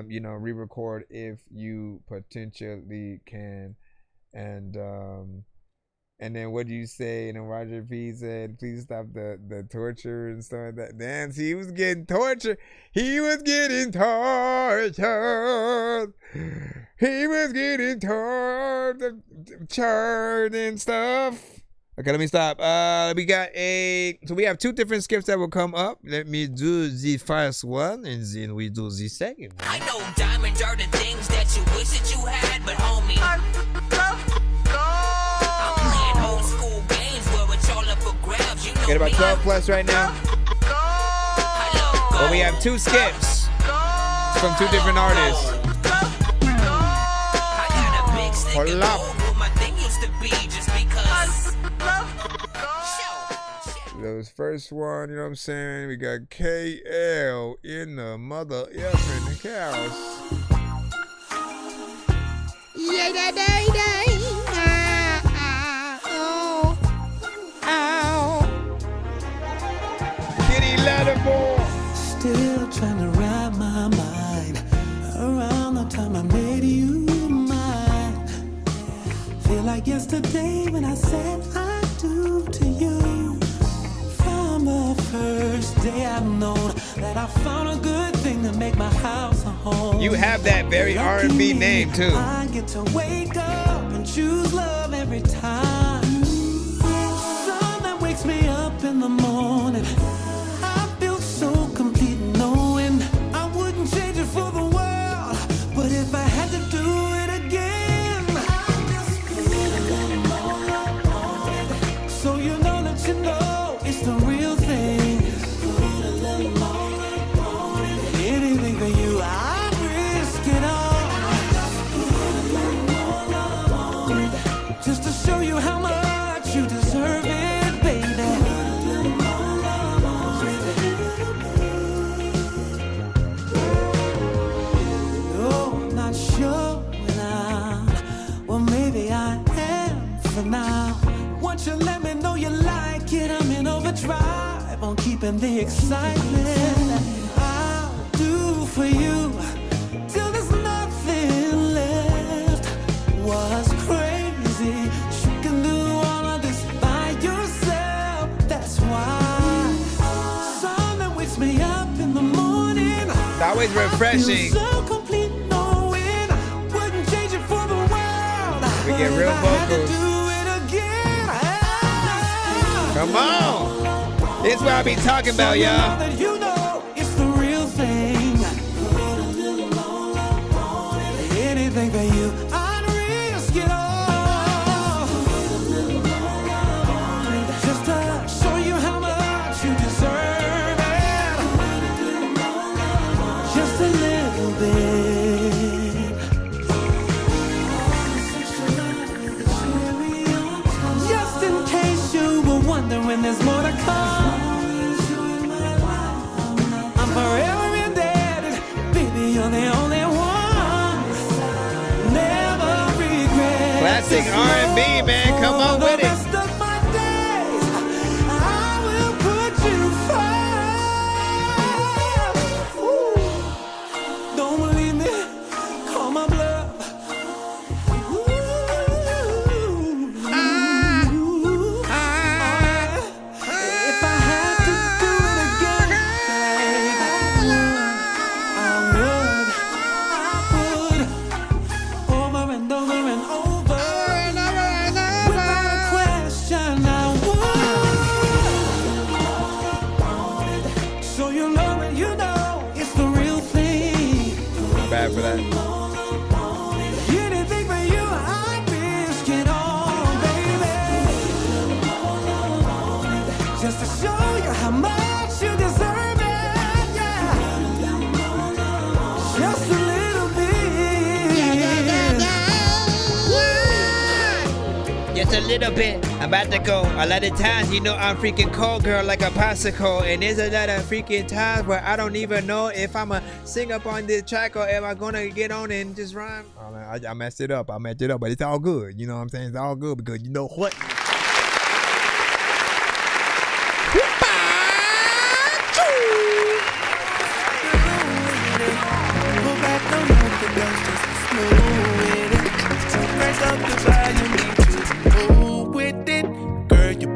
you know, re-record if you potentially can. And then what do you say? And then Roger P said, please stop the torture and stuff like that. Damn, see, he was getting tortured. He was getting tortured. He was getting tortured and stuff. Okay, let me stop. We got so we have two different skips that will come up. Let me do the first one, and then we do the second one. I know diamonds are the things that you wish that you had, but homie, I'm playing old school games where it's all up for grabs. You know Get about me. 12 plus right now. But we have two skips from two different artists. Hold up. Those first one, you know what I'm saying? We got KL in the mother effing house. Yeah, da, da, da. Oh, oh. Kitty Lattimore. Still trying to wrap my mind around the time I made you mine. Feel like yesterday when I said I do to you. From the first day I've known that I found a good thing to make my house a home. You have that very R&B name too. I get to wake up and choose love every time. Sun that wakes me up in the morning. I feel so complete knowing I wouldn't change it for the world. But if I had to do it again, I'd just put a little more love on it. So you know that you know it's the real thing. Put a little more love on it. Anything for you, I'd risk it all. Put a little more love on it. Just to show you how much you deserve it, baby. Put a little more love on it. No, I'm not sure when well, maybe I am for now. Once you let me know you like it, I'm in overdrive on keeping the excitement. I'll do for you till there's nothing left. What's crazy, you can do all of this by yourself. That's why sun that wakes me up in the morning. It's always refreshing. So complete knowing wouldn't change it for the world. We get real vocals. Come on. This is what I be talking about, y'all. You know it's the real thing. Anything for you, I'd risk it all. Just to show you how much you deserve it. Just a little bit. Just in case you were wondering, there's more to come. I'm forever indebted, baby, you're the only one. Never regret. Classic R&B, man. Come on with it. I will put you first. Don't believe me? Call my bluff. If I had to do it again, I would. Over and over and over. Without a question, I would. So you know it, you know it's the real thing. Not bad for that. Anything for you, I'd risk it all, baby. Just to show you how much you deserve it, yeah. Just a little bit. Just a little bit. I'm about to go. A lot of times, you know, I'm freaking cold, girl, like a popsicle. And there's a lot of freaking times where I don't even know if I'm going to sing up on this track or am I going to get on and just rhyme. Oh, man, I messed it up. But it's all good. You know what I'm saying? It's all good because you know what?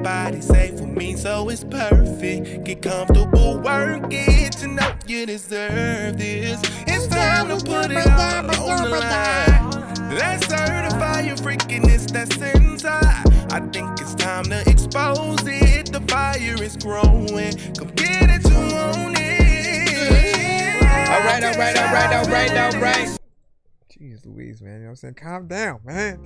Body safe for me, so it's perfect. Get comfortable, work it to know you deserve this. It's time to put it all on the line. Let's certify your freakiness that's inside. I think it's time to expose it. The fire is growing. Come get it, you own it. All right. Jeez Louise, man. You know what I'm saying? Calm down, man.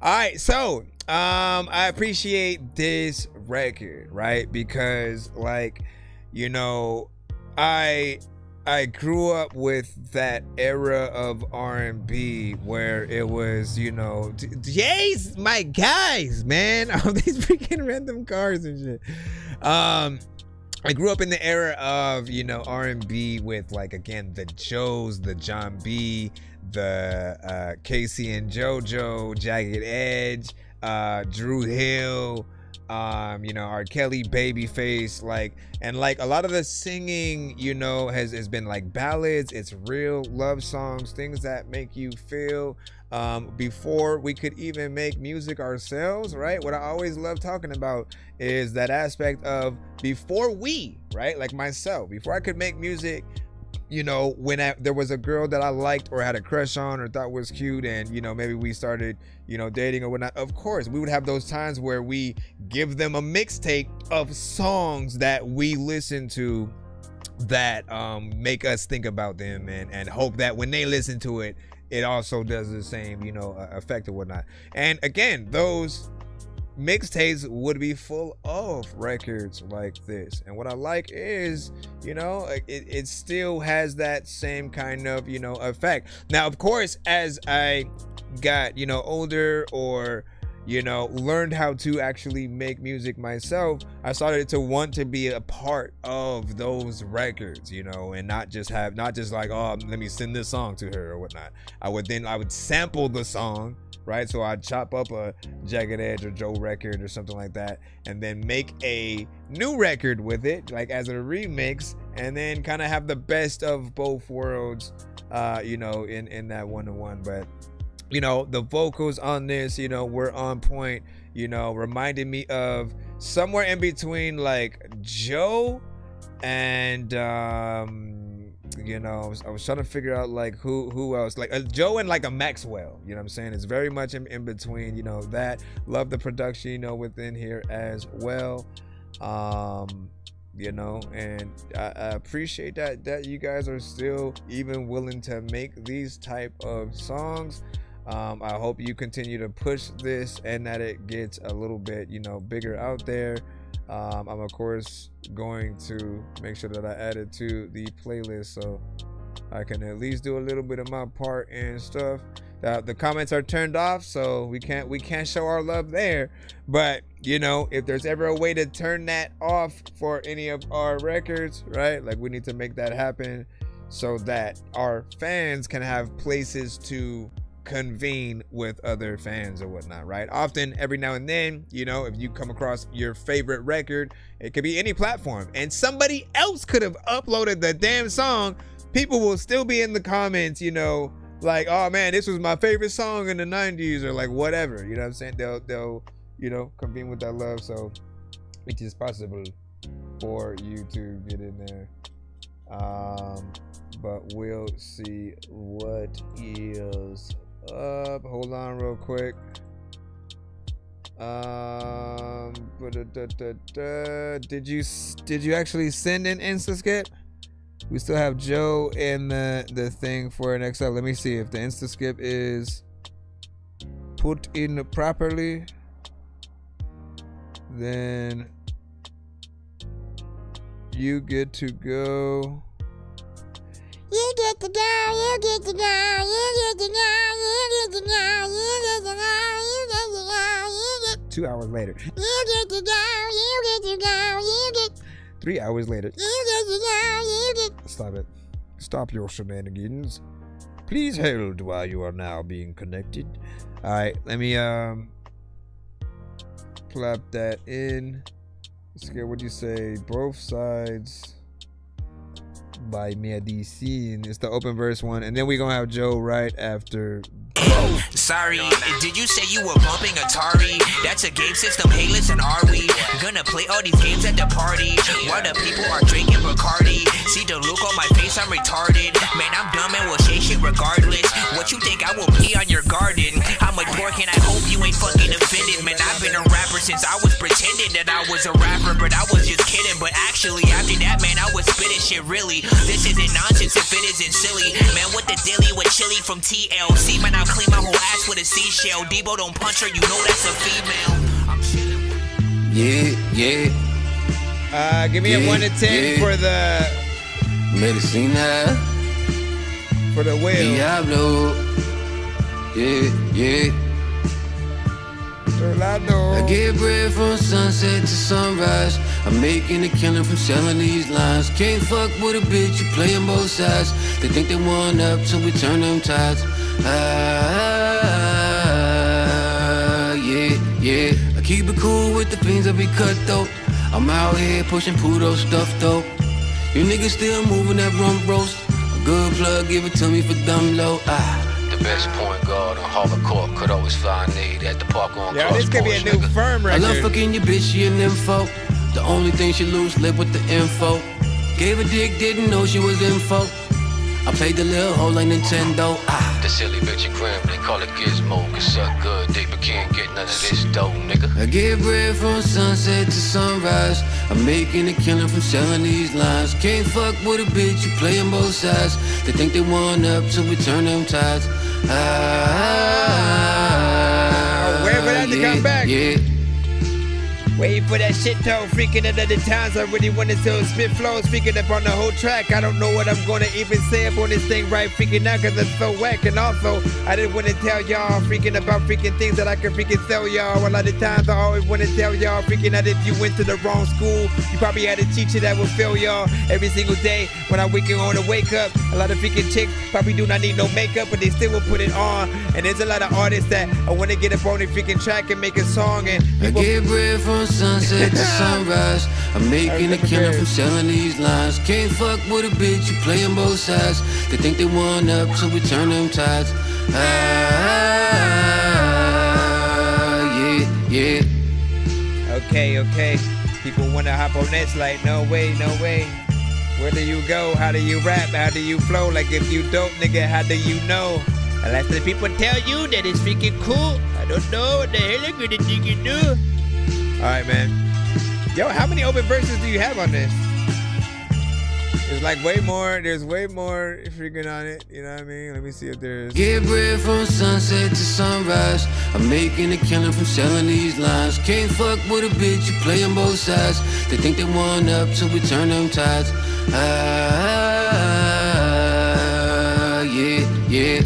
All right, so I appreciate this record, right? Because, like, you know, I grew up with that era of R&B where it was, you know, Jay's my guys, man. All these freaking random cars and shit. I grew up in the era of, you know, R&B with, like, again, the Joes, the John B, the Casey and JoJo, Jagged Edge, Drew Hill, you know, R. Kelly, Babyface, like, and like a lot of the singing, you know, has been like ballads. It's real love songs, things that make you feel before we could even make music ourselves, right? What I always love talking about is that aspect of before we, right? Like myself, before I could make music, you know, when there was a girl that I liked or had a crush on or thought was cute, and, you know, maybe we started, you know, dating or whatnot, of course, we would have those times where we give them a mixtape of songs that we listen to that make us think about them and hope that when they listen to it, it also does the same, you know, effect or whatnot. And again, those mixtapes would be full of records like this, and what I like is, you know, it still has that same kind of, you know, effect. Now, of course, as I got, you know, older, or, you know, learned how to actually make music myself, I started to want to be a part of those records, you know, and not just like, oh, let me send this song to her or whatnot. I would sample the song, right? So I'd chop up a Jagged Edge or Joe record or something like that, and then make a new record with it, like as a remix, and then kind of have the best of both worlds, you know, in that one-to-one. But, you know, the vocals on this, you know, were on point, you know, reminded me of somewhere in between like Joe and you know, I was trying to figure out like who else, like Joe and like a Maxwell, you know what I'm saying? It's very much in between, you know, that. Love the production, you know, within here as well, you know, and I appreciate that you guys are still even willing to make these type of songs. I hope you continue to push this and that it gets a little bit, you know, bigger out there. I'm of course going to make sure that I add it to the playlist so I can at least do a little bit of my part and stuff. The comments are turned off, so we can't show our love there. But, you know, if there's ever a way to turn that off for any of our records, right? Like, we need to make that happen so that our fans can have places to convene with other fans or whatnot, right? Often, every now and then, you know, if you come across your favorite record, it could be any platform, and somebody else could have uploaded the damn song, people will still be in the comments, you know, like, oh man, this was my favorite song in the 90s, or like whatever, you know what I'm saying? They'll you know, convene with that love, so it is possible for you to get in there. But we'll see what is up. Hold on real quick. Did you actually send an Insta-skip? We still have Joe in the thing for next up. Let me see if the Insta-skip is put in properly. Then you get to go. You get to go, you get to go, you get to go, you get to go, you get to go, you get to go, you get 2 hours later. You get to go, you get to go, you get 3 hours later. You get to go, you get Stop it. Stop your shenanigans. Please hold while you are now being connected. Alright, let me clap that in. Let's get what you say. Both sides by Medicine. It's the open verse one, and then we're gonna have Joe right after. Sorry, did you say you were bumping Atari? That's a game system, hey listen, are we gonna play all these games at the party while the people are drinking Bacardi? See the look on my face, I'm retarded. Man, I'm dumb and will say shit regardless. What you think I will pee on your garden? I'm a dork and I hope you ain't fucking offended, man. since I was pretending that I was a rapper, but I was just kidding. But actually, after that, man, I was spitting shit really. This isn't nonsense if it isn't silly. Man, what the dilly with chili from TLC? Man, I'll clean my whole ass with a seashell. Debo don't punch her, you know that's a female. I'm chilling. Yeah. Give me a 1 to 10 for the Medicina. For the whale. Diablo. Yeah. I get bread from sunset to sunrise. I'm making a killing from selling these lines. Can't fuck with a bitch, you playing both sides. They think they won up, so we turn them tides. Yeah. I keep it cool with the fiends, I be cut though. I'm out here pushing Pluto stuff though. You niggas still moving that rump roast. A good plug, give it to me for dumb low. The best point guard on Harvard Court could always find need at the park on Yo, this could be a new firm I record. love fucking your bitch, she an info. The only thing she lose, live with the info. Gave a dick, didn't know she was info. I played the little hole like Nintendo. The silly bitch at Grim, they call it Gizmo. Can suck good dick, but can't get none of this dough, nigga. I get bread from sunset to sunrise. I'm making a killing from selling these lines. Can't fuck with a bitch, you playing both sides. They think they won up, so we turn them tides. Wait for that to come back. Yeah. Waiting for that shit though, freaking at other times. I really wanted to spit flows, freaking up on the whole track. I don't know what I'm gonna even say up on this thing right freaking now, cause it's so whack. And also, I didn't wanna tell y'all freaking about freaking things that I can freaking tell y'all. A lot of times I always wanna tell y'all freaking that if you went to the wrong school, you probably had a teacher that would fail y'all every single day. When I'm waking on to wake up, a lot of freaking chicks probably do not need no makeup, but they still will put it on. And there's a lot of artists that I wanna get up on the freaking track and make a song. And I get bread from sunset to sunrise. I'm making a killing from selling these lines. Can't fuck with a bitch, you playing both sides. They think they won up, so we turn them tides. Yeah. Okay. People wanna hop on this like, no way. Where do you go? How do you rap? How do you flow? Like if you don't, nigga, how do you know? Unless the people tell you that it's freaking cool. I don't know what the hell I'm gonna think you do. Alright, man. Yo, how many open verses do you have on this? There's like way more. There's way more freaking on it. You know what I mean? Let me see if there's. Get bread from sunset to sunrise. I'm making a killing from selling these lines. Can't fuck with a bitch, you playing both sides. They think they won up, so we turn them tides. Yeah.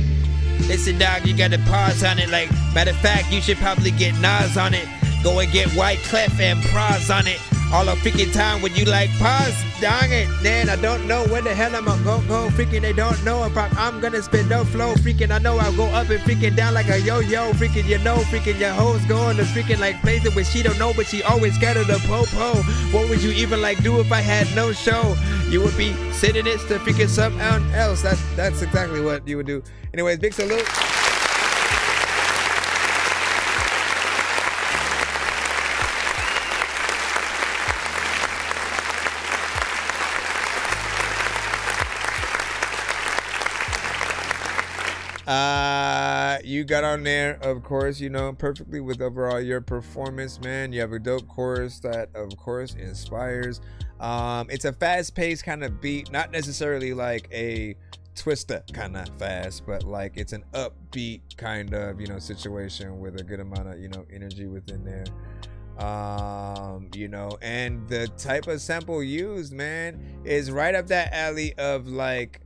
Listen, dog, you gotta pause on it. Like, matter of fact, you should probably get Nas on it. Go and get White Clef and Pros on it. All the freaking time when you like pause, dang it, man, I don't know where the hell I'm gonna go, freaking they don't know if I'm gonna spit no flow, freaking I know I'll go up and freaking down like a yo-yo, freaking you know, freaking your hoes going to freaking like places where she don't know, but she always got her the po-po. What would you even like do if I had no show? You would be sitting it to freaking something else. That's exactly what you would do. Anyways, big salute. You got on there, of course, you know, perfectly with overall your performance, man. You have a dope chorus that, of course, inspires. It's a fast-paced kind of beat, not necessarily like a twister kind of fast, but like it's an upbeat kind of, you know, situation with a good amount of, you know, energy within there. You know, and the type of sample used, man, is right up that alley of like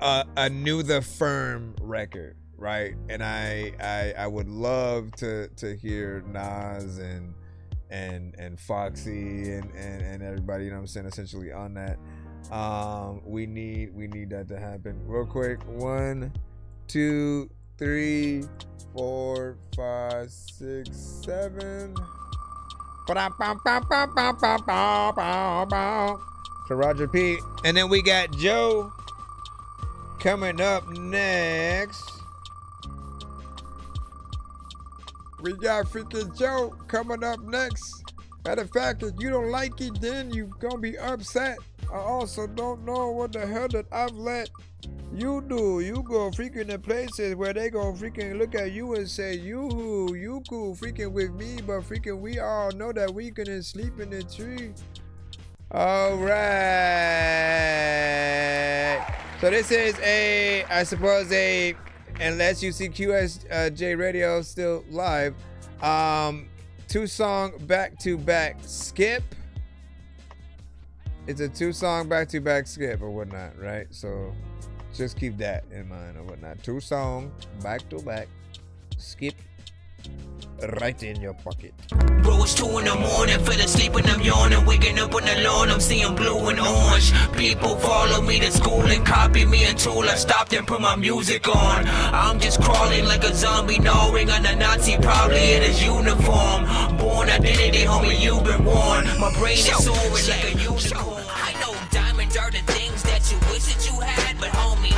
a New The Firm record, right? And I would love to hear Nas and Foxy and everybody, you know what I'm saying, essentially on that. We need that to happen real quick. 1, 2, 3, 4, 5, 6, 7. To Roger P. And then we got Joe coming up next. We got freaking Joe coming up next. Matter of fact, if you don't like it, then you gonna be upset. I also don't know what the hell that I've let you do. You go freaking to places where they go freaking look at you and say, you cool freaking with me, but freaking we all know that we gonna sleep in the tree. All right. So this is I suppose unless you see QSJ Radio still live, 2-song back-to-back skip. It's a 2-song back-to-back skip or whatnot, right? So just keep that in mind or whatnot. 2-song back-to-back skip right in your pocket. Bro, it's 2 in the morning, fell asleep and I'm yawning. Waking up on the lawn, I'm seeing blue and orange. People follow me to school and copy me until I stopped and put my music on. I'm just crawling like a zombie, gnawing on a Nazi, probably in his uniform. Born identity, homie, you've been warned. My brain is soaring like a unicorn. I know diamonds are the things that you wish that you had, but homie,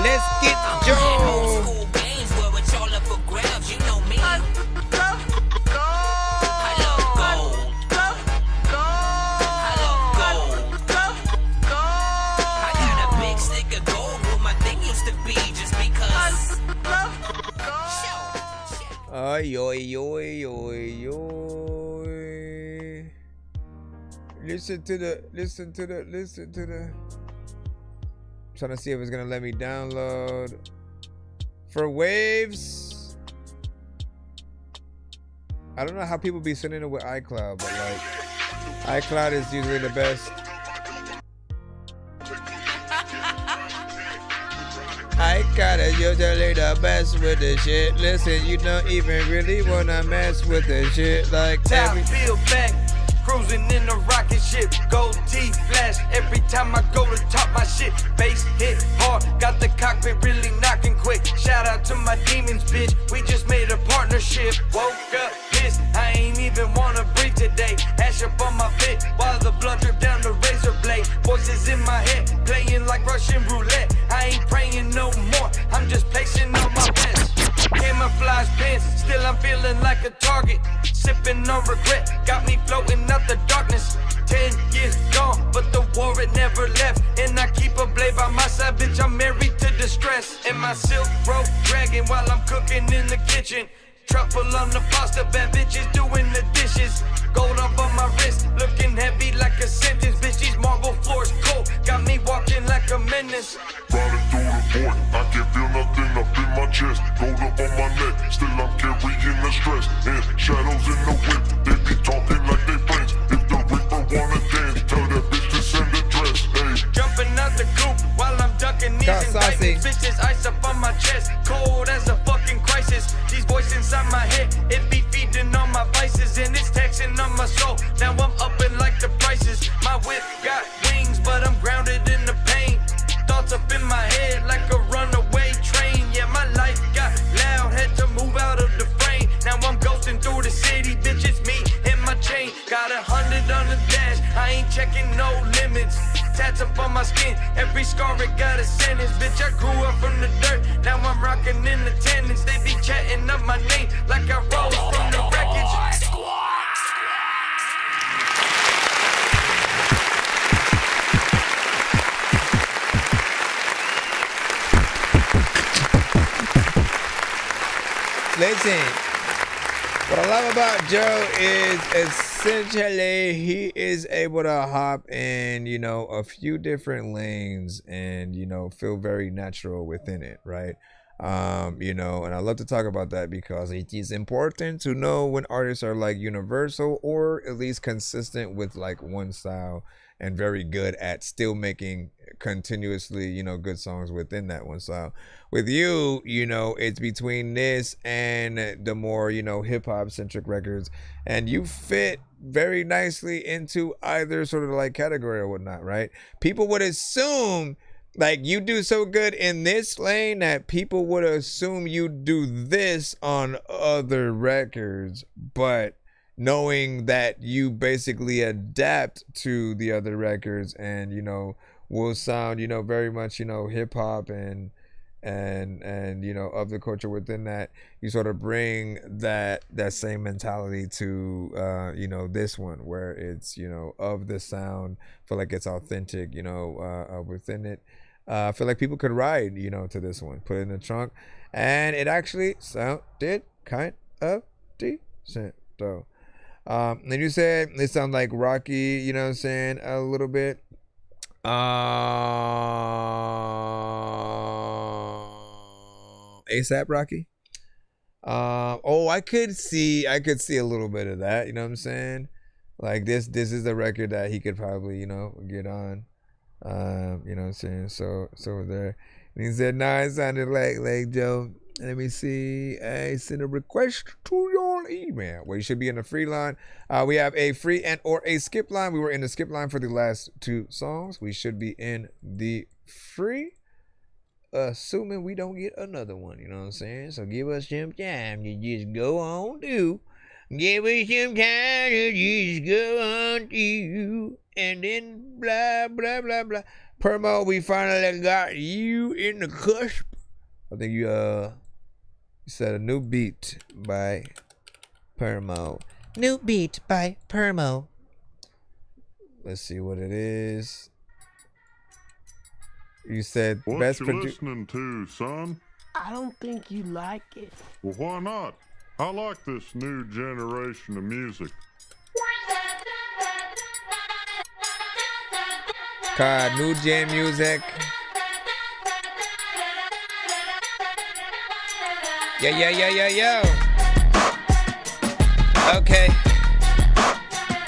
let's get Joe. school games where it's all up for grabs, you know me. I love gold. I love gold. I got a big stick of gold where my thing used to be just because. Ay, oy, oy, oy, oy. Listen to the. Trying to see if it's gonna let me download. For waves, I don't know how people be sending it with iCloud, but like iCloud is usually the best. iCloud is usually the best with the shit. Listen, you don't even really wanna mess with the shit like Top field back, cruising in a rocket ship. Gold teeth flash every time I go to talk my shit. Bass hit hard, got the cockpit really knocking quick. Shout out to my demons, bitch. We just made a partnership. Woke up pissed, I ain't even wanna breathe today. Ash up on my fit while the blood drip down the razor blade. Voices in my head, playing like Russian roulette. I ain't praying no more, I'm just placing all my bets. Camouflage pants, still I'm feeling like a target. Sipping on regret, got me floating out the darkness. 10 years gone, but the war it never left. And I keep a blade by my side, bitch, I'm married to distress. And my silk rope dragging while I'm cooking in the kitchen. Truffle on the pasta, bad bitches doing the dishes. Gold up on my wrist, looking heavy like a sentence. Bitch, these marble floors cold, got me walking like a menace. Riding through the void, I can feel nothing up in my chest. Gold up on my neck, still I'm carrying the stress. And shadows in the whip, they be talking like they friends. If the Reaper wanna dance, tell that bitch to send a dress. Hey, jumping out the coop while I'm ducking these indictments. Bitches ice up on my chest, cold as a fucking crisis. These voices inside my head, it be feeding on my vices. And it's taxing on my soul, now I'm upping like the prices. My whip got wings, but I'm grounded in the pain. Thoughts up in my head like a runaway train. Yeah, my life got loud, had to move out of the frame. Now I'm ghosting through the city, bitch, it's me and my chain. Got 100 on the dash, I ain't checking no limits. Tats up on my skin, every scar it got a sentence. Bitch, I grew up from the dirt, now I'm rocking in attendance. They be chatting up my name like I rose from the wreckage. Listen, what I love about Joe is essentially he is able to hop in, you know, a few different lanes and, you know, feel very natural within it, right? You know, and I love to talk about that because it is important to know when artists are like universal or at least consistent with like one style and very good at still making continuously, you know, good songs within that one style. With you, you know, it's between this and the more, you know, hip hop centric records, and you fit very nicely into either sort of like category or whatnot, right? People would assume like you do so good in this lane that people would assume you do this on other records, but knowing that you basically adapt to the other records and, you know, will sound, you know, very much, you know, hip hop and and you know, of the culture within that, you sort of bring that same mentality to you know, this one, where it's, you know, of the sound, feel like it's authentic, you know, within it. I feel like people could ride, you know, to this one, put it in the trunk, and it actually sounded kind of decent though. And you said it sounds like Rocky, you know what I'm saying, a little bit. ASAP Rocky. Oh, I could see a little bit of that, you know what I'm saying? Like this is a record that he could probably, you know, get on. You know what I'm saying? So there. And he said, nah, it sounded like Joe. Let me see. I sent a request to your email. Well, you should be in the free line. We have a free and or a skip line. We were in the skip line for the last 2 songs. We should be in the free, assuming we don't get another one. You know what I'm saying? So give us some time to just go on do. Give us some time to just go on do. And then blah, blah, blah, blah. Permo, we finally got you in the cusp. I think you said a new beat by Permo. New beat by Permo. Let's see what it is. You said What best you listening to, son? I don't think you like it. Well, why not? I like this new generation of music. God, new gen music. Yo. Okay.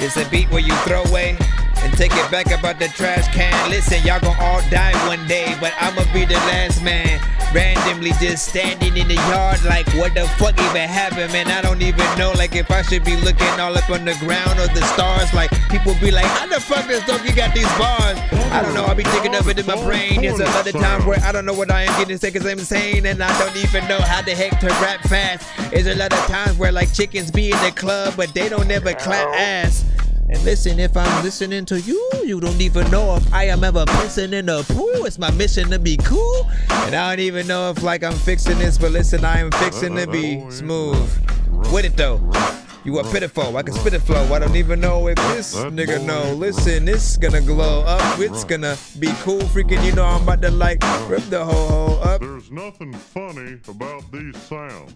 It's a beat where you throw away and take it back about the trash can. Listen, y'all gon' all die one day, but I'ma be the last man. Randomly just standing in the yard like, what the fuck even happened, man? I don't even know, like, if I should be looking all up on the ground or the stars. Like, people be like, how the fuck does Dorky got these bars? I don't know, I'll be thinking of it in my brain. There's a lot of times where I don't know what I am getting sick, cause I'm insane, and I don't even know how the heck to rap fast. There's a lot of times where, like, chickens be in the club, but they don't ever clap ass. And listen, if I'm listening to you, you don't even know if I am ever pissing in the pool. It's my mission to be cool. And I don't even know if, like, I'm fixing this, but listen, I am fixing to be smooth with it though. You are pitiful, I can spit it flow. I don't even know if this nigga know. Listen, it's gonna glow up, it's gonna be cool. Freaking, you know, I'm about to, like, rip the whole hole up. There's nothing funny about these sounds.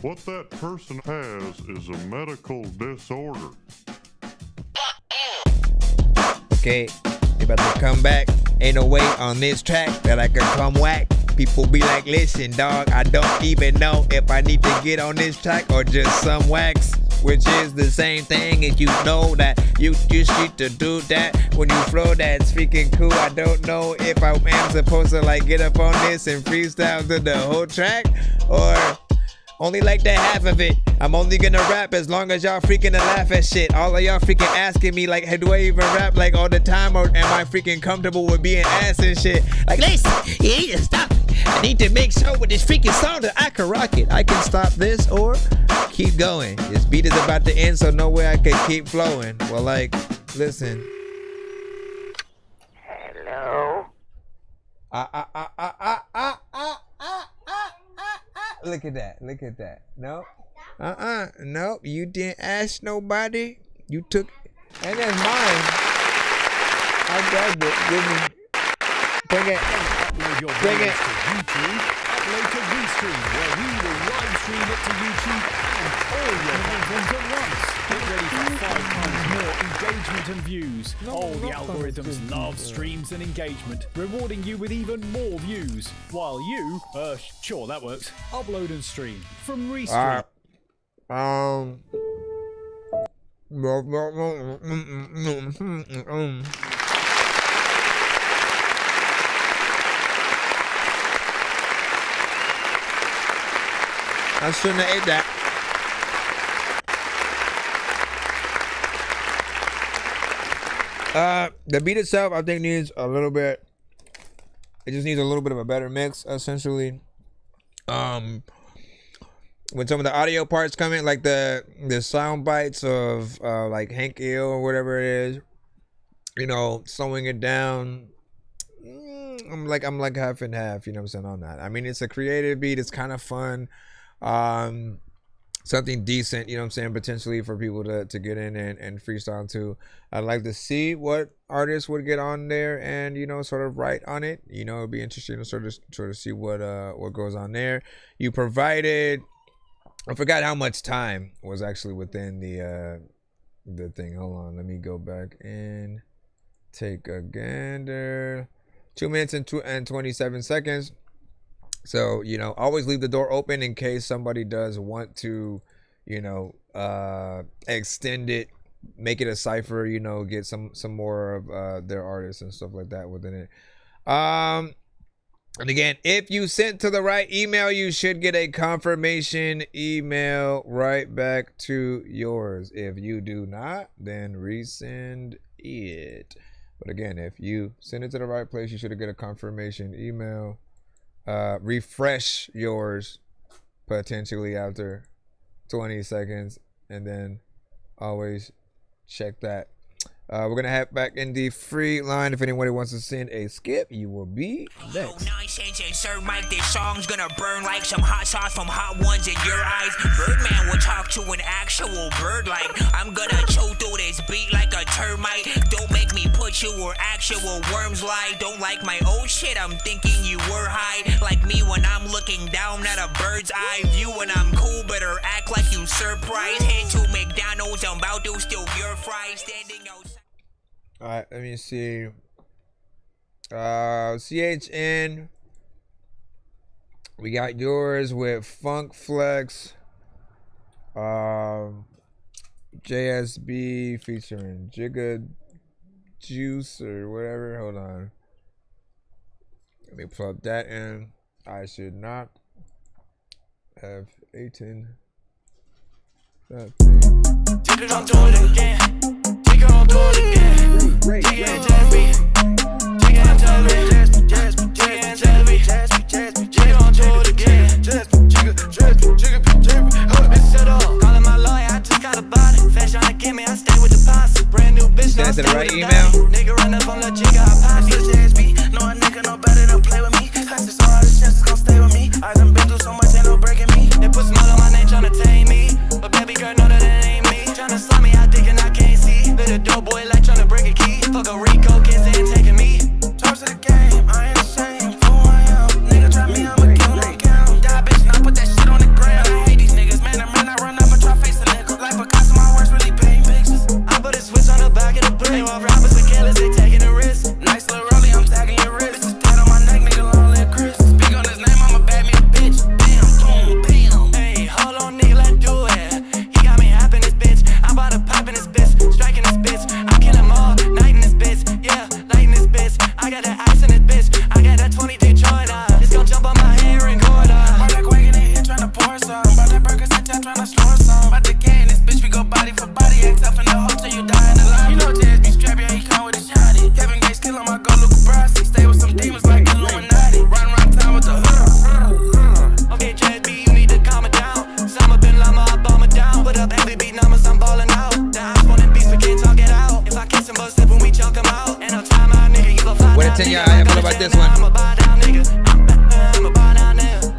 What that person has is a medical disorder. Okay, you about to come back. Ain't no way on this track that I can come whack. People be like, listen, dog, I don't even know if I need to get on this track or just some wax. Which is the same thing, and you know that you just need to do that when you flow. That's freaking cool. I don't know if I am supposed to, like, get up on this and freestyle to the whole track, or only like that half of it. I'm only gonna rap as long as y'all freaking laugh at shit. All of y'all freaking asking me, like, hey, do I even rap, like, all the time, or am I freaking comfortable with being ass and shit? Like, listen, you need to stop it. I need to make sure with this freaking song that I can rock it. I can stop this or keep going. This beat is about to end, so no way I can keep flowing. Well, like, listen. Hello? Look at that. No. Nope. You didn't ask nobody. You took, and that's mine. I grabbed it. Give me. Bring it. Upload your Bring videos it. to YouTube. Upload to Restream, where we will live stream it to YouTube and all your platforms at once. Get ready for 5 times more engagement and views. The algorithms love streams and engagement, rewarding you with even more views. While you, sure that works, upload and stream from Restream. I shouldn't have ate that. The beat itself, I think, needs a little bit. It just needs a little bit of a better mix, essentially. When some of the audio parts come in, like the sound bites of like Hank Hill or whatever it is, you know, slowing it down. I'm like half and half, you know what I'm saying, on that. I mean, it's a creative beat, it's kind of fun. Something decent, you know what I'm saying, potentially for people to get in and freestyle to. I'd like to see what artists would get on there and, you know, sort of write on it. You know, it'd be interesting to sort of see what goes on there. You provided, I forgot how much time was actually within the thing. Hold on, let me go back and take a gander. 2 minutes and 27 seconds. So, you know, always leave the door open in case somebody does want to, you know, extend it, make it a cipher, you know, get some more of their artists and stuff like that within it. And again, if you sent to the right email, you should get a confirmation email right back to yours. If you do not, then resend it. But again, if you send it to the right place, you should get a confirmation email. Refresh yours potentially after 20 seconds, and then always check that. We're gonna head back in the free line. If anybody wants to send a skip, you will be next. Nonsense and sir Mike, this song's gonna burn like some hot sauce from hot ones in your eyes. Birdman will talk to an actual bird like I'm gonna chew through this beat like a termite. Don't make me put you where actual worms lie. Don't like my old shit, I'm thinking you were high. Like me when I'm looking down at a bird's eye view. When I'm cool, better act like you surprised. Head to McDonald's, I'm about to steal your fries. Standing outside. All right, let me see. CHN. We got yours with Funk Flex. JSB featuring Jigga Juice or whatever. Hold on. Let me plug that in. I should not have eaten that thing. Take it, don't do it again. Take it, don't do it again. Take it and tell me. Take it and tell me. Take it and tell me. Take it, don't do it again. Bitch, shut up. Calling my lawyer, I just got a body. Fast trying to get me, I stay with the posse. Brand new bitch, Send it to the right email. Nigga run up on the jigga, I pop it. No, a nigga no better to play with me. I just saw all the chances gon' stay with me. I done been through so much, ain't no breaking me. They put smile on my name tryna tame me. But baby girl know that it ain't me. Tryna slap me, I dig and I can't see. Little dope boy like tryna break a key. Fuck a Rico, kids ain't taking me. Toast to the game, I ain't ashamed. Who I am, nigga try me, I'ma kill him, no count. Die bitch, and I put that shit on the ground. I hate these niggas, man, I run up and try face a nigga. Like Picasso, my words really paint pictures. I put a switch on the back of the brick. While rappers are careless, they taking a risk. Nice little rollie, I'm tagging your wrist. Bitches dead on my neck, nigga, long live Chris. Speak on his name, I'ma bag me a bitch. Bam, boom, bam. Hey, hold on, nigga, let's do it. He got me happy in this bitch. I'm about to pop in this bitch, striking this bitch. I kill him all, night in this bitch. Yeah, lighting this bitch. I got that ice in this bitch. I got that 22 Jordan. It's gon' jump on my hair and cord up. About that quaking in here tryna pour some. About that burger set down tryna store some. About the game, this bitch we go body for body. Act tough in the hotel, you die in the lobby. You know Jazz be strapped, yeah, he come with a shotty. Kevin Gates kill him, I go Luca Brasi. Stay with some demons like Illuminati. Run around town with the Okay, Jazz B, you need to calm it down. Summer been llama, I bomb it down. Put up heavy beat numbers, I'm ballin' out. The eyes on that beast, we can't talk it out. If I kiss him, but slip when we chalk him out. And I'll time out, nigga, you gon' fly. What a 10 y'all have feel about this one? I'm a buy down, nigga. I'm a buy down, nigga.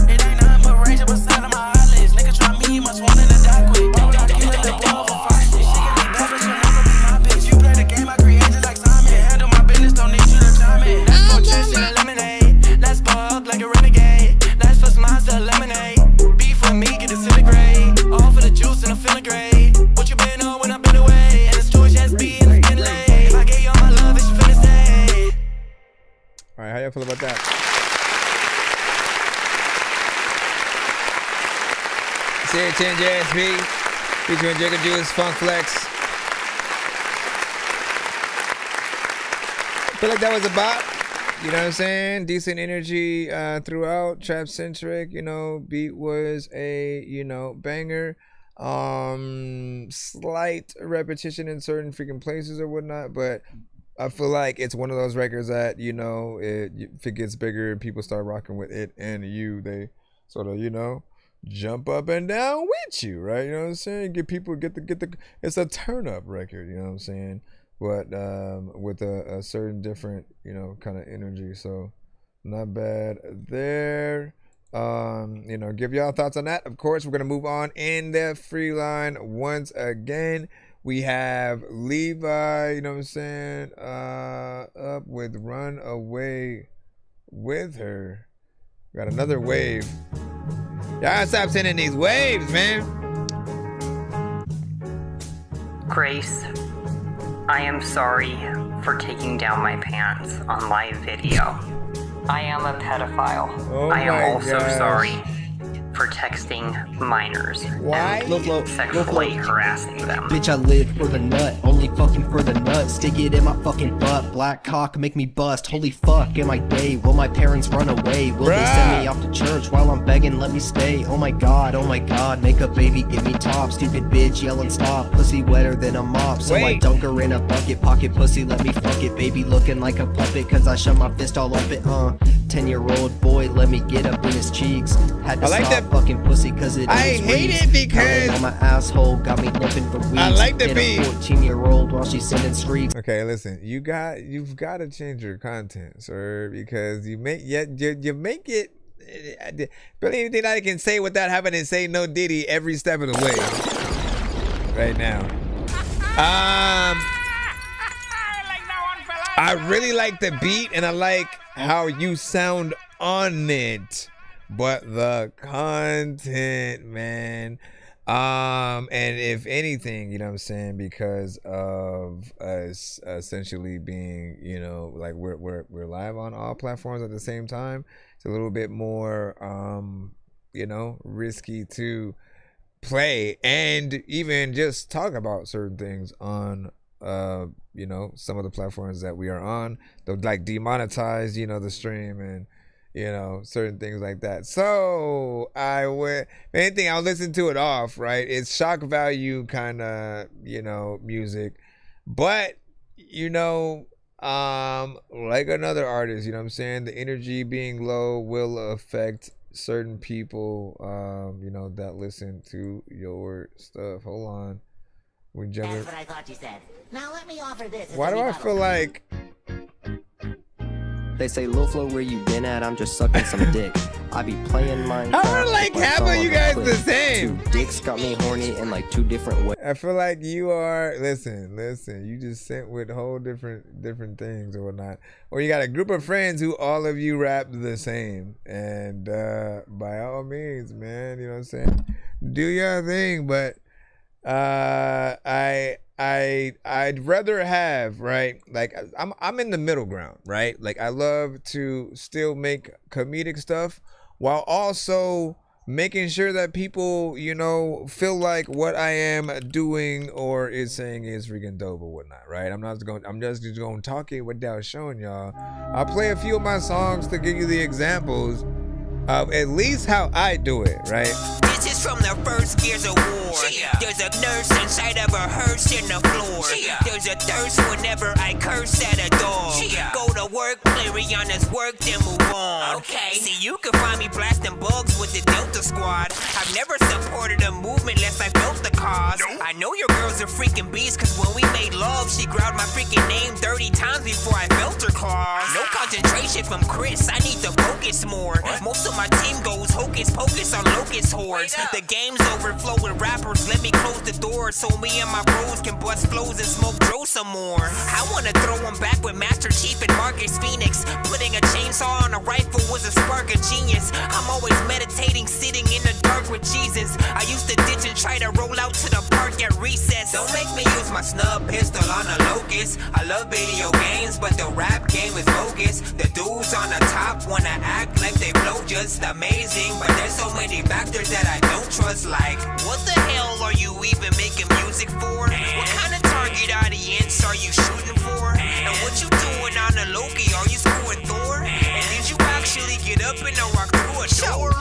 It ain't nothing but rage up beside of my eyelids. Nigga try me, must want in the dark quick. Get the ball for fuck shit. She can be bad, but she'll never be my bitch. You play the game, I created like Simon. Handle my business, don't need you to chime in. Let's go chase in a lemonade. Let's bug like a renegade. Let's first monster lemonade. Beef with me, get disintegrate. All for the juice and I'm feeling great. What you been on when I've been away? And it's too just be in the skin late. If I gave you all my love, it's you finna stay. All right, how y'all feel about that? CHN JSB featuring Jigga Juice, Funk Flex. I feel like that was a bop. You know what I'm saying? Decent energy throughout, trap centric. You know, beat was a banger. Slight repetition in certain freaking places or whatnot, but I feel like it's one of those records that if it gets bigger, people start rocking with it, and they sort of jump up and down with you, right? You know what I'm saying? Get the it's a turn up record. You know what I'm saying? but with a certain different, you know, kind of energy. So not bad there. You know, give y'all thoughts on that. Of course, we're gonna move on in the free line once again. We have Levi, you know what I'm saying, up with Run Away With Her. Got another wave. Y'all stop sending these waves, man. Grace, I am sorry for taking down my pants on live video. I am a pedophile. Oh I am my also gosh. sorry for texting minors Why? and sexually harassing them. Bitch, I live for the nut, only fucking for the nut. Stick it in my fucking butt, black cock make me bust. Holy fuck, am I gay? Will my parents run away? Will they send me off to church while I'm begging, let me stay? Oh my god, make a baby, give me top. Stupid bitch yelling stop, pussy wetter than a mop. So I dunk her in a bucket, pocket pussy, let me fuck it. Baby looking like a puppet, cause I shove my fist all up it, 10-year-old boy, let me get up in his cheeks. Had to I like stop that. Fucking pussy cause it I is hate weak. it because on my asshole got me limping for weeks. I like the Hit beat. a 14-year-old while she's sending streaks. Okay, listen, you've got to change your content, sir, because you make it. But anything I can say without having to say no Diddy every step of the way. Right now. I really like the beat and I like how you sound on it. But the content, man. And if anything, you know what I'm saying, because of us essentially being, you know, like we're live on all platforms at the same time, it's a little bit more you know, risky to play and even just talk about certain things on you know, some of the platforms that we are on. They'll like demonetize, you know, the stream and, you know, certain things like that. So if anything, I'll listen to it off, right? It's shock value kind of, you know, music. But, you know, like another artist, you know what I'm saying? The energy being low will affect certain people, you know, that listen to your stuff. Hold on. That's what I thought you said. Now let me offer this. Why do I feel like... They say, Lil Flo, where you been at? I'm just sucking some dick. I be playing Minecraft. How are like half of you guys the same? Two dicks got me horny in like 2 different ways. I feel like you are, listen, you just sent with whole different things or whatnot. Or you got a group of friends who all of you rap the same. And by all means, man, you know what I'm saying? Do your thing, but I'd rather have, right? Like I'm in the middle ground, right? Like I love to still make comedic stuff while also making sure that people, you know, feel like what I am doing or is saying is freaking dope or whatnot, right? I'm just going to talk it without showing y'all. I'll play a few of my songs to give you the examples of at least how I do it, right? This is from the first gears of war. There's a nurse inside of a hearse in the floor. There's a thirst whenever I curse at a dog. Go to work, play Rihanna's work, then move on. Okay. See, you can find me blasting bugs with the Delta Squad. I've never supported a movement unless I felt the cause. I know your girl's a freaking beast, cause when we made love, she growled my freaking name 30 times before I felt her claws. No concentration from Chris, I need to focus more. Most of my team goes hocus pocus on locust hordes. The game's overflow with rappers, let me close the door so me and my bros can bust flows and smoke dro some more. I wanna throw them back with Master Chief and Marcus Phoenix. Putting a chainsaw on a rifle was a spark of genius. I'm always meditating, sitting in the dark with Jesus. I used to ditch and try to roll out to the park at recess. Don't make me use my snub pistol on a locust. I love video games, but the rap game is bogus. The dudes on the top wanna act like they blow just amazing, but there's so many factors that I don't trust. Like, what the hell are you even making music for? What kind of target audience are you shooting for? And what you doing on the Loki? Are you scoring Thor? And did you actually get up and walk through a shower?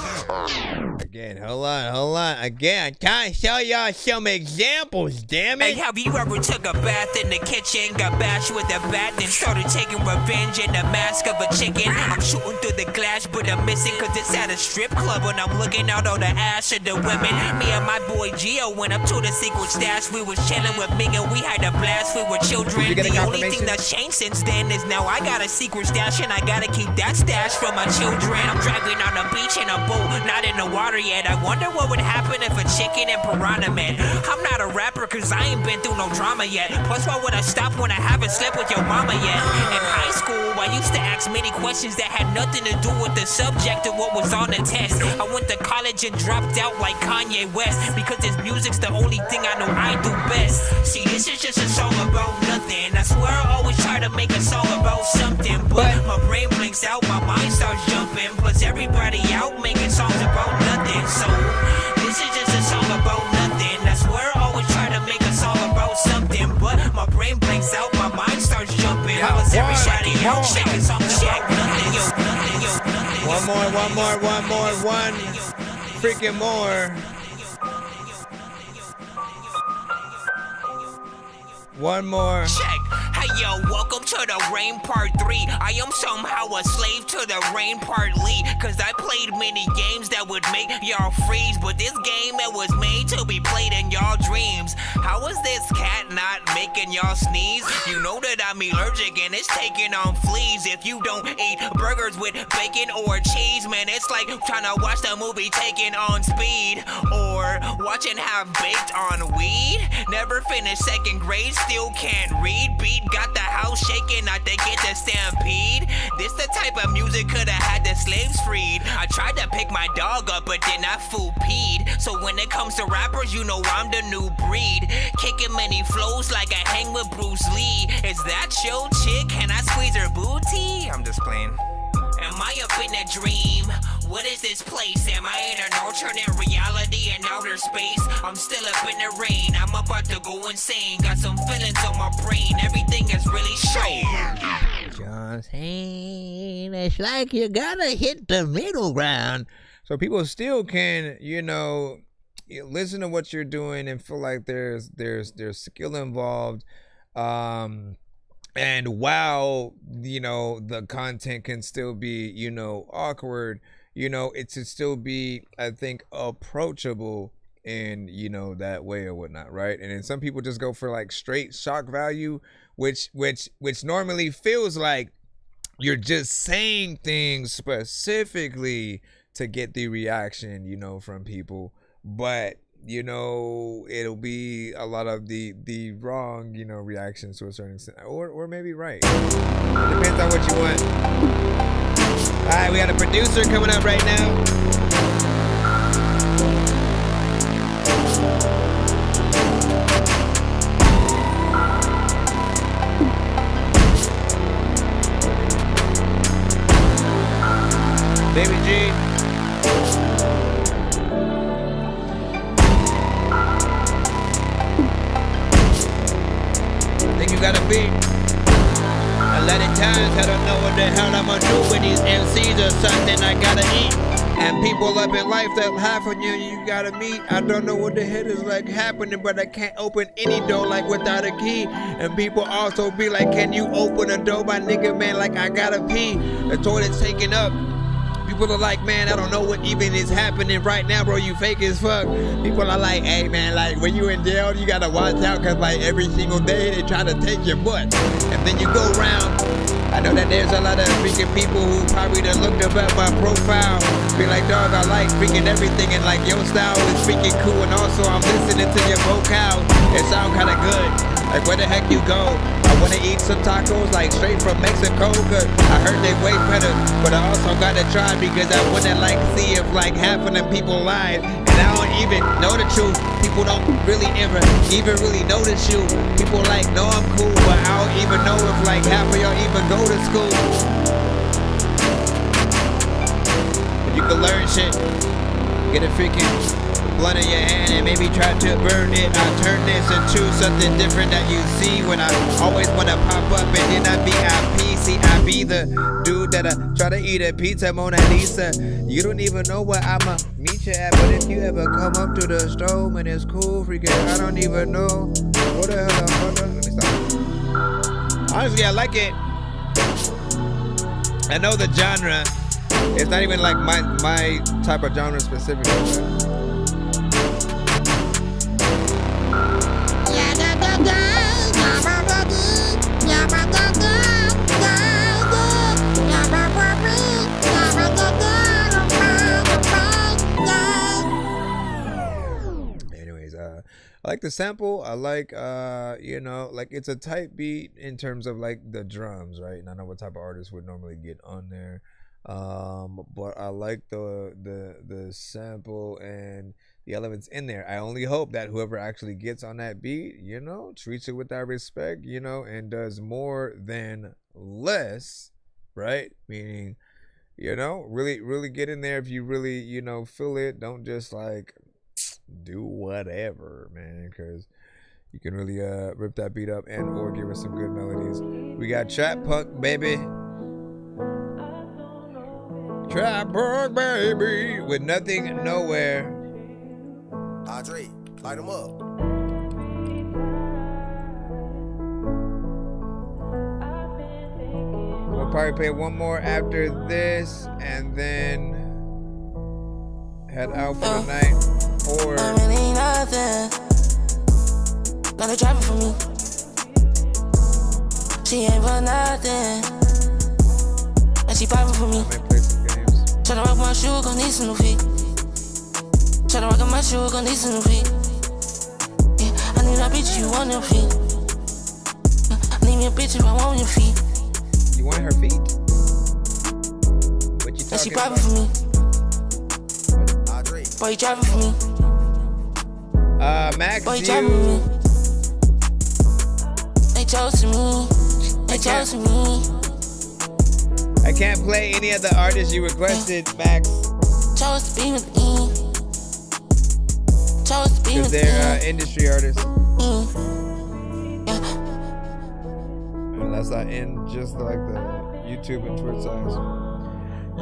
Again, hold on. Again, I'm trying to show y'all some examples, damn it. Hey, have you ever took a bath in the kitchen, got bashed with a bat, then started taking revenge in the mask of a chicken? I'm shooting through the glass stash, but I'm missing cause it's at a strip club and I'm looking out on the ass of the women. Me and my boy Gio went up to the secret stash. We was chilling with Ming and we had a blast. We were children. The only thing that's changed since then is now I got a secret stash and I gotta keep that stash for my children. I'm driving on the beach in a boat, not in the water yet. I wonder what would happen if a chicken and piranha met. I'm not a rapper cause I ain't been through no drama yet. Plus why would I stop when I haven't slept with your mama yet? In high school I used to ask many questions that had nothing to do with the subject of what was on the test. I went to college and dropped out like Kanye West because his music's the only thing I know I do best. See, this is just a song about nothing. I swear I always try to make a song about something, but my brain blinks out, my mind starts jumping. Plus everybody out making songs about nothing. So this is just a song about nothing. I swear I always try to make a song about something, but my brain blinks out, my mind starts jumping. Plus everybody out making songs about nothing. Yo, nothing, yo, nothing. One freaking more. One more. Check. Hey yo, welcome to the rain part 3. I am somehow a slave to the rain partly, cause I played many games that would make y'all freeze, but this game it was made to be played in y'all dreams. How is this cat not making y'all sneeze? You know that I'm allergic and it's taking on fleas. If you don't eat burgers with bacon or cheese, man, it's like trying to watch the movie Taken on Speed, or watching Half Baked on weed. Never finished 2nd grade, still can't read. Beat got the house shaking, I think it's a stampede. This the type of music coulda had the slaves freed. I tried to pick my dog up, but then I fool peed. So when it comes to rappers, you know I'm the new breed. Kicking many flows like I hang with Bruce Lee. Is that your chick? Can I squeeze her booty? I'm just playing. Am I up in a dream? What is this place? Am I in an alternate reality in outer space? I'm still up in the rain, I'm about to go insane. Got some feelings on my brain, everything is really strange. Just saying, it's like you gotta hit the middle ground. So people still can, listen to what you're doing and feel like there's skill involved. And while, the content can still be, awkward, it should still be, I think, approachable in, that way or whatnot, right? And then some people just go for like straight shock value, which normally feels like you're just saying things specifically to get the reaction, from people. But it'll be a lot of the wrong, reactions to a certain extent, or maybe right. Depends on what you want. All right, we got a producer coming up right now. Baby G. Think you got a beat? A lot of times I don't know what the hell I'm gonna do with these MCs or something I gotta eat. And people up in life that half of you gotta meet. I don't know what the hell is like happening, but I can't open any door like without a key. And people also be like, can you open a door, my nigga, man, like I gotta pee. The toilet's taken up. People are like, man, I don't know what even is happening right now, bro. You fake as fuck. People are like, hey, man, like when you in jail, you gotta watch out, cause like every single day they try to take your butt. And then you go around. I know that there's a lot of freaking people who probably done looked up at my profile. Be like, dog, I like freaking everything, and like your style is freaking cool, and also I'm listening to your vocal. It sound kinda good. Like where the heck you go? I wanna eat some tacos like straight from Mexico, cause I heard they way better. But I also gotta try because I wanna like see if like half of them people lied. And I don't even know the truth. People don't really ever even really notice you. People like know I'm cool, but I don't even know if like half of y'all even go to school. But you can learn shit. Get a freaking blunt in your hand and maybe try to burn it. I turn this into something different that you see when I always wanna pop up and then I VIP. See, I be the dude that try to eat a pizza Mona Lisa. You don't even know where I'ma meet you at, but if you ever come up to the store, man, it's cool, freaking, I don't even know. What the hell, let me stop. Honestly, I like it. I know the genre. It's not even like my type of genre specifically. I like the sample. I like, you know, like it's a tight beat in terms of like the drums, right? And I know what type of artist would normally get on there, but I like the sample and the elements in there. I only hope that whoever actually gets on that beat, you know, treats it with that respect, you know, and does more than less, right? Meaning, you know, really get in there if you really, you know, feel it. Don't just like do whatever, man, because you can really rip that beat up and or give us some good melodies. We got Trap Punk, baby. Trap Punk, baby, with Nothing Nowhere. Andre, light them up. We'll probably play one more after this and then head out for the night. Or I really nothing. Now they driving for me. She ain't for nothing. And she vibing for me. Tryna rock my shoe, gon' need some new feet. Tryna rock my shoe, gon' need some new feet. Yeah, I need a bitch, you want your feet. I need me a bitch if I want your feet. You want her feet? What you talking and she vibing for me. Boy, you driving for me. Max, boy, you driving for me. They chose to me. They chose to me. I can't play any of the artists you requested, Max. Chose to be with me. Chose to be with me. Because they're industry artists. Yeah. Unless I end just like the YouTube and Twitch size. A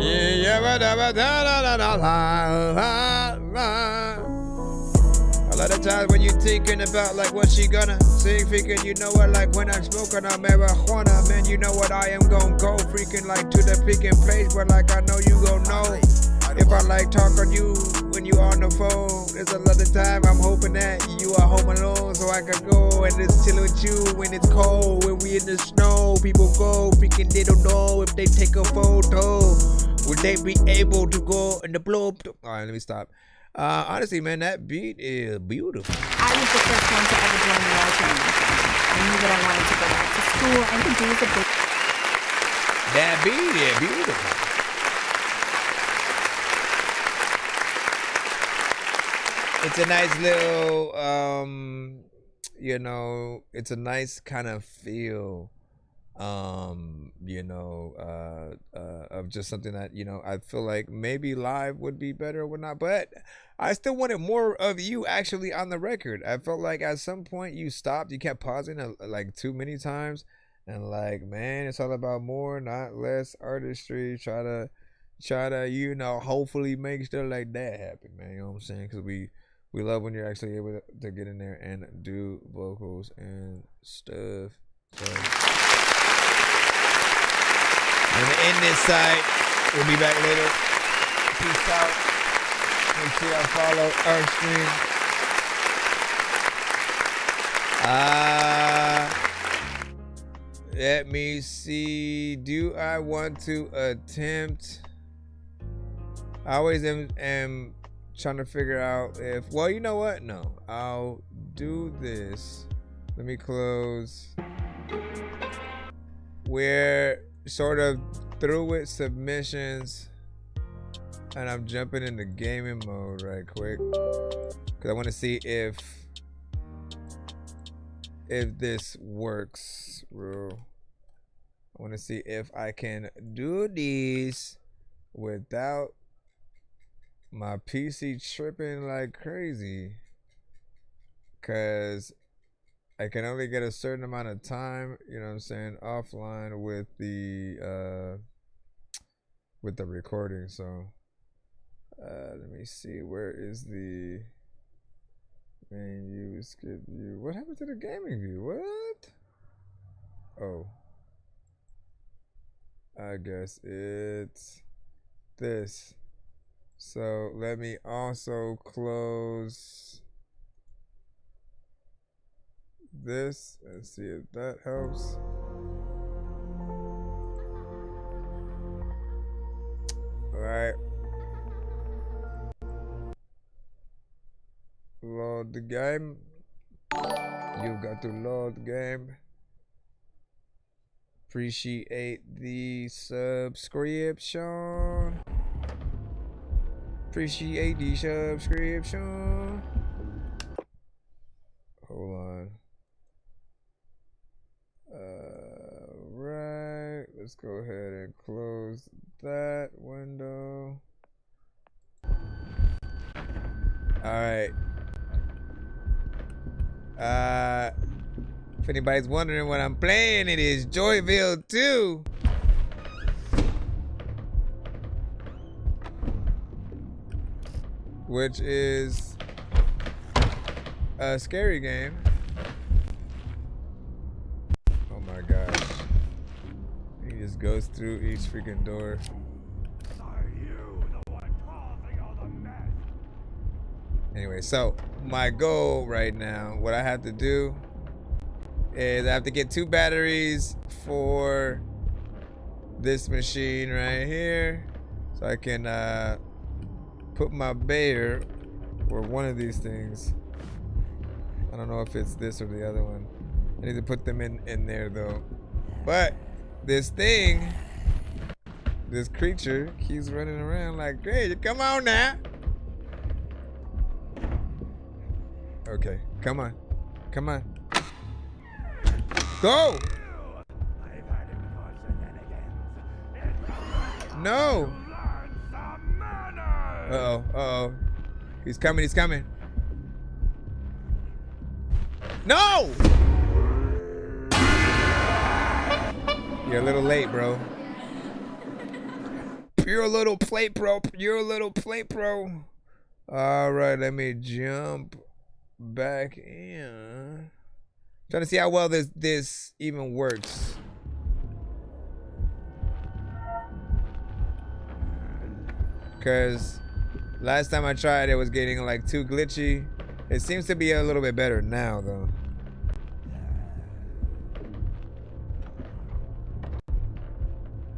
lot of times when you thinking about like what she gonna sing, freaking, you know what, like when I'm smoking on marijuana, man, you know what, I am gonna go freaking like to the picking place where like I know you gon' know. If I like talk on you when you on the phone, there's a lot of time I'm hoping that you are home alone so I can go and just chill with you when it's cold, when we in the snow. People go freaking, they don't know if they take a photo, would they be able to go in the blow up? All right, let me stop. Honestly, man, that beat is beautiful. I was the first one to ever join the military. I knew that I wanted to go back to school and to do the big. That beat is beautiful. It's a nice little, you know, it's a nice kind of feel, you know, of just something that, you know, I feel like maybe live would be better or whatnot, but I still wanted more of you actually on the record. I felt like at some point you stopped, you kept pausing like too many times, and like, man, it's all about more, not less artistry. Try to, you know, hopefully make stuff like that happen, man. You know what I'm saying? Because we love when you're actually able to get in there and do vocals and stuff. So I'm gonna end this side. We'll be back later. Peace out. Make sure y'all follow our stream. Let me see. Do I want to attempt? I always am trying to figure out if, well, you know what? No, I'll do this. Let me close. We're sort of through with submissions, and I'm jumping into gaming mode right quick because I want to see if this works, bro. I want to see if I can do these without my PC tripping like crazy, because I can only get a certain amount of time, you know what I'm saying, offline with the recording. So let me see, where is the menu, skip view? What happened to the gaming view? What? Oh, I guess it's this. So let me also close this and see if that helps. All right. Load the game. You've got to load the game. Appreciate the subscription. Appreciate the subscription. Hold on. Right. Let's go ahead and close that window. All right. If anybody's wondering what I'm playing, it is Joyville 2. Which is a scary game. Oh my gosh. He just goes through each freaking door. Anyway, so my goal right now, what I have to do is I have to get 2 batteries for this machine right here, so I can put my bear or one of these things. I don't know if it's this or the other one. I need to put them in there though. But this thing, this creature keeps running around like, hey, come on now. Okay, come on. Come on. Go! No! Uh-oh, uh-oh. He's coming, he's coming. No! You're a little late, bro. You're a little plate, bro. You're a little plate, bro. All right, let me jump back in. Trying to see how well this even works. Because last time I tried, it was getting like too glitchy. It seems to be a little bit better now, though.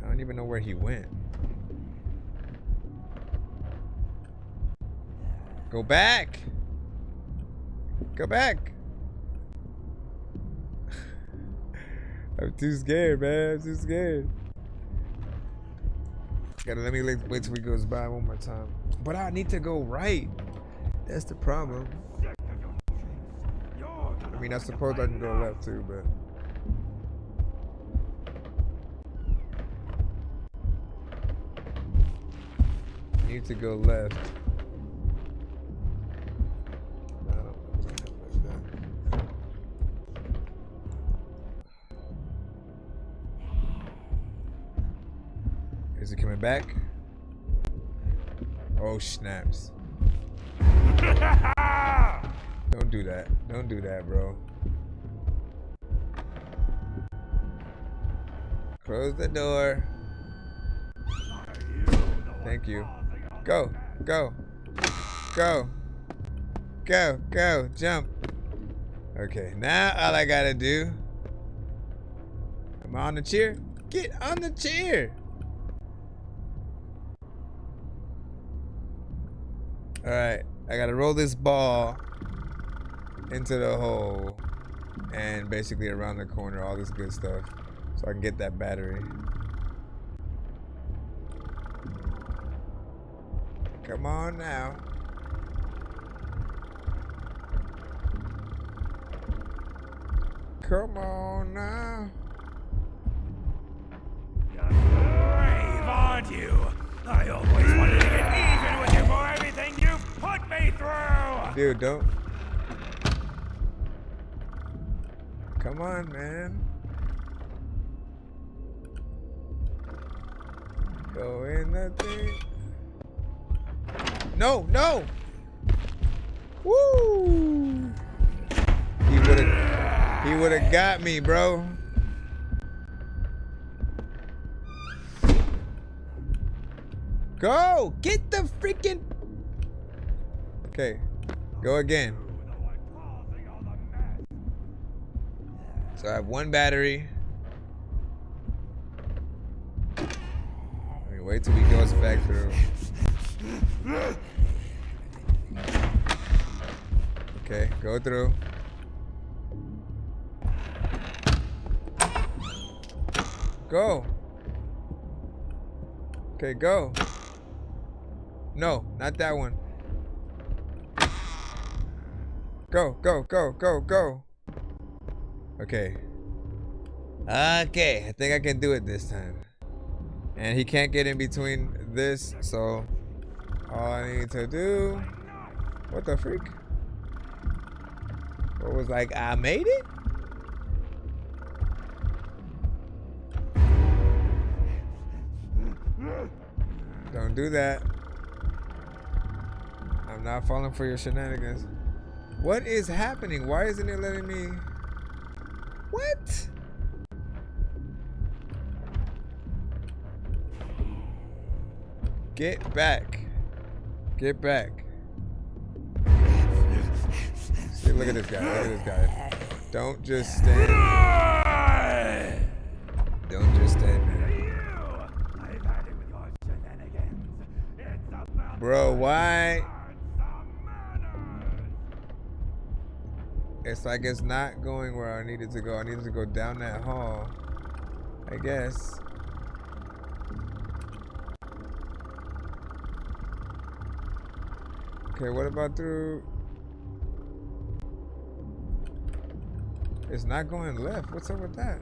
I don't even know where he went. Go back. Go back. I'm too scared, man. I'm too scared. Let me wait till he goes by one more time. But I need to go right. That's the problem. I mean, I suppose I can go left too, but. I need to go left. Is it coming back? Oh, snaps. Don't do that. Don't do that, bro. Close the door. Thank you. Go, go, go, go, go, jump. Okay, now all I gotta do. Am I on the chair? Get on the chair. All right, I gotta roll this ball into the hole and basically around the corner, all this good stuff, so I can get that battery. Come on now. Come on now. You're brave, aren't you? I always wanted to get even with you for everything you put me through! Dude, don't. Come on, man. Go in the thing. No, no! Woo! He would've got me, bro. Go! Get the freaking... Okay. Go again. So I have one battery. Let me wait till he goes back through. Okay, go through. Go. Okay, go. No, not that one. Go, go, go, go, go. Okay. Okay, I think I can do it this time. And he can't get in between this, so all I need to do... What the freak? What was like, I made it? Don't do that. I'm not falling for your shenanigans. What is happening? Why isn't it letting me? What? Get back. Get back. See, look at this guy. Look at this guy. Don't just stand. Don't just stand there. Bro, why? It's like it's not going where I needed to go. I needed to go down that hall, I guess. Okay, what about through? It's not going left. What's up with that?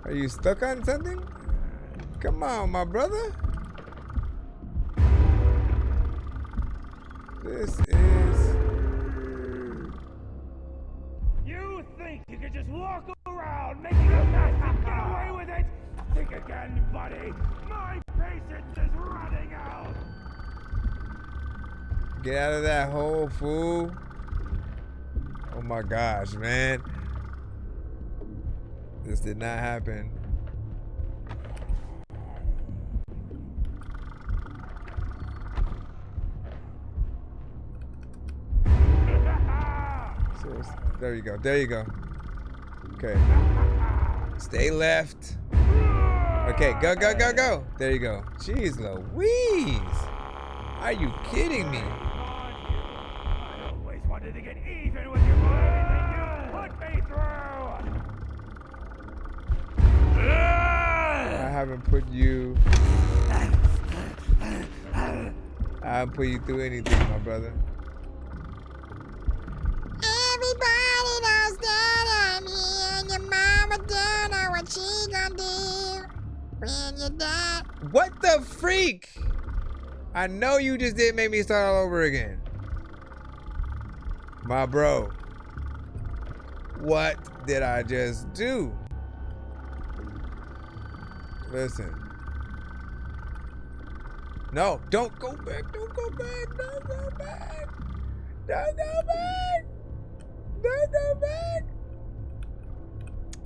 Are you stuck on something? Come on, my brother. This is... You think you could just walk around making a mess and get away with it? Think again, buddy. My patience is running out. Get out of that hole, fool. Oh my gosh, man. This did not happen. There you go. There you go. Okay. Stay left. Okay, go, go, go, go. There you go. Jeez Louise. Are you kidding me? I always wanted to get even with you for everything you put me through. I haven't put you... I haven't put you through anything, my brother. Everybody knows that I'm here, and your mama don't know what she gonna do when you're dead. What the freak? I know you just didn't make me start all over again. My bro. What did I just do? Listen. No, don't go back. Don't go back. Don't go back. Don't go back. Don't go back.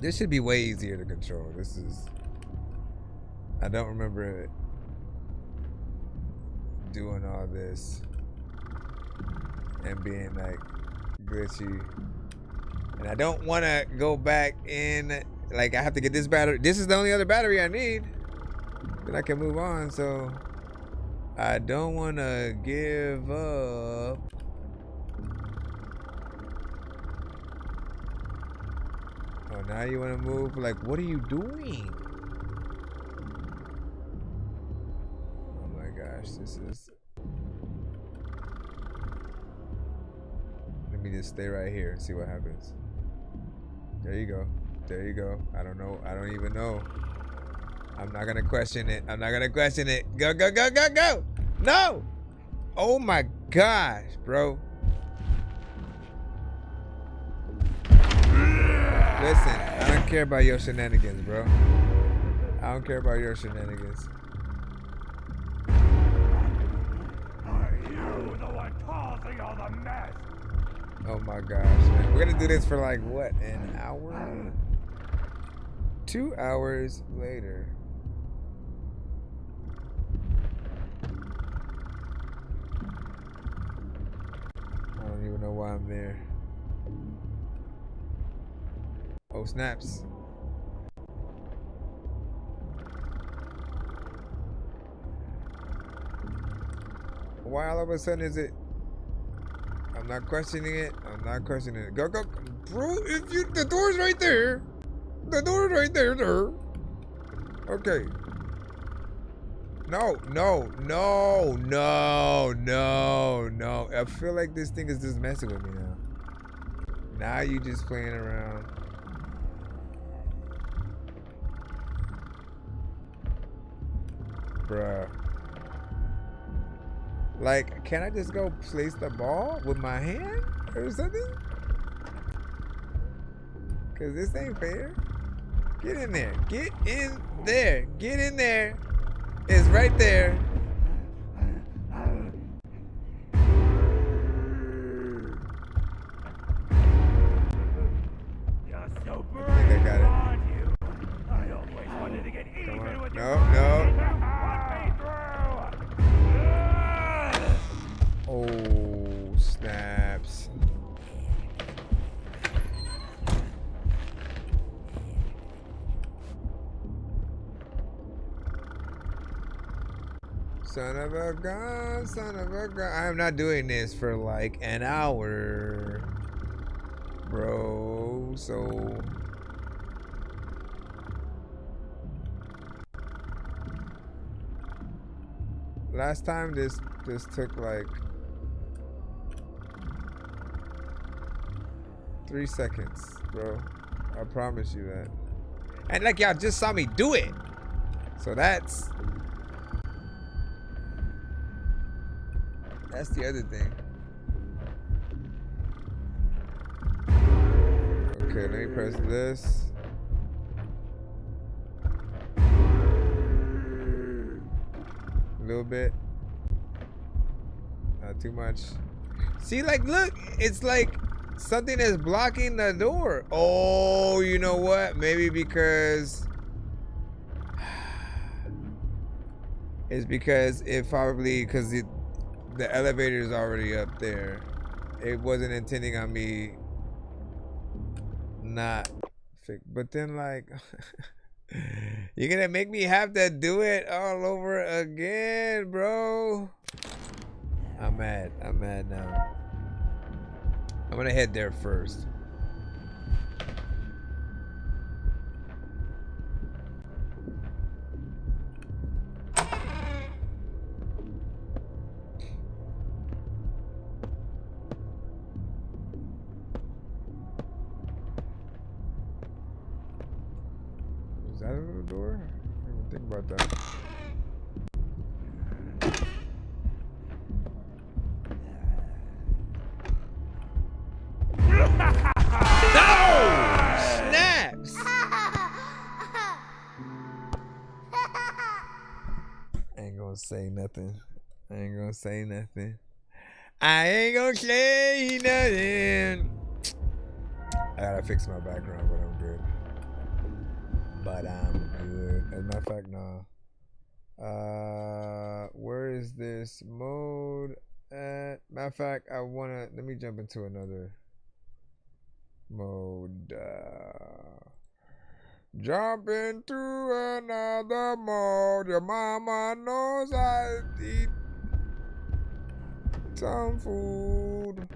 This should be way easier to control. This is... I don't remember it doing all this and being like glitchy. And I don't want to go back in. Like, I have to get this battery. This is the only other battery I need. Then I can move on. So I don't want to give up. Oh, now you want to move? Like, what are you doing? Oh my gosh, this is... Let me just stay right here and see what happens. There you go. There you go. I don't know. I don't even know. I'm not going to question it. I'm not going to question it. Go, go, go, go, go. No. Oh my gosh, bro. Listen, I don't care about your shenanigans, bro. I don't care about your shenanigans. Are you the one causing all the mess? Oh my gosh, man. We're gonna do this for like, what, an hour? 2 hours later. why I'm there. Oh, snaps. Why all of a sudden is it? I'm not questioning it. I'm not questioning it. Go, go. Bro, if you, the door's right there. The door's right there, there. Okay. No, no, no, no, no, no. I feel like this thing is just messing with me now. Now you just playing around. Bruh. Like, can I just go place the ball with my hand or something? Cause this ain't fair. Get in there. Get in there. Get in there. It's right there. You're so brave. I think I got it. I always wanted to get even with No, no. Oh, snaps. Son of a gun, son of a gun. I'm not doing this for like an hour, bro. So last time this took like 3 seconds, bro. I promise you that. And like y'all just saw me do it. So that's the other thing. Okay, let me press this. A little bit. Not too much. See, like, look, it's like something is blocking the door. Oh, you know what? Maybe because it's because it probably because the elevator is already up there. It wasn't intending on me not fix, but then like you're gonna make me have to do it all over again, bro. I'm mad now. I'm gonna head there first. Is that a little door? I didn't even think about that. No! Snaps! Ain't gonna say nothing. I ain't gonna say nothing. I ain't gonna say nothing. I gotta fix my background, but I'm good. But I'm good. As a matter of fact, no. Where is this mode at? Matter of fact, let me jump into another mode. Jump into another mode. Your mama knows I eat some food.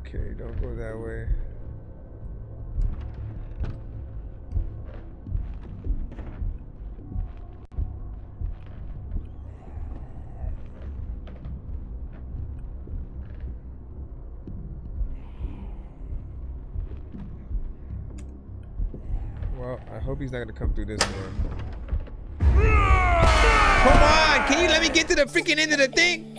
Okay, don't go that way. Well, I hope he's not gonna come through this door. Come on! Can you let me get to the freaking end of the thing?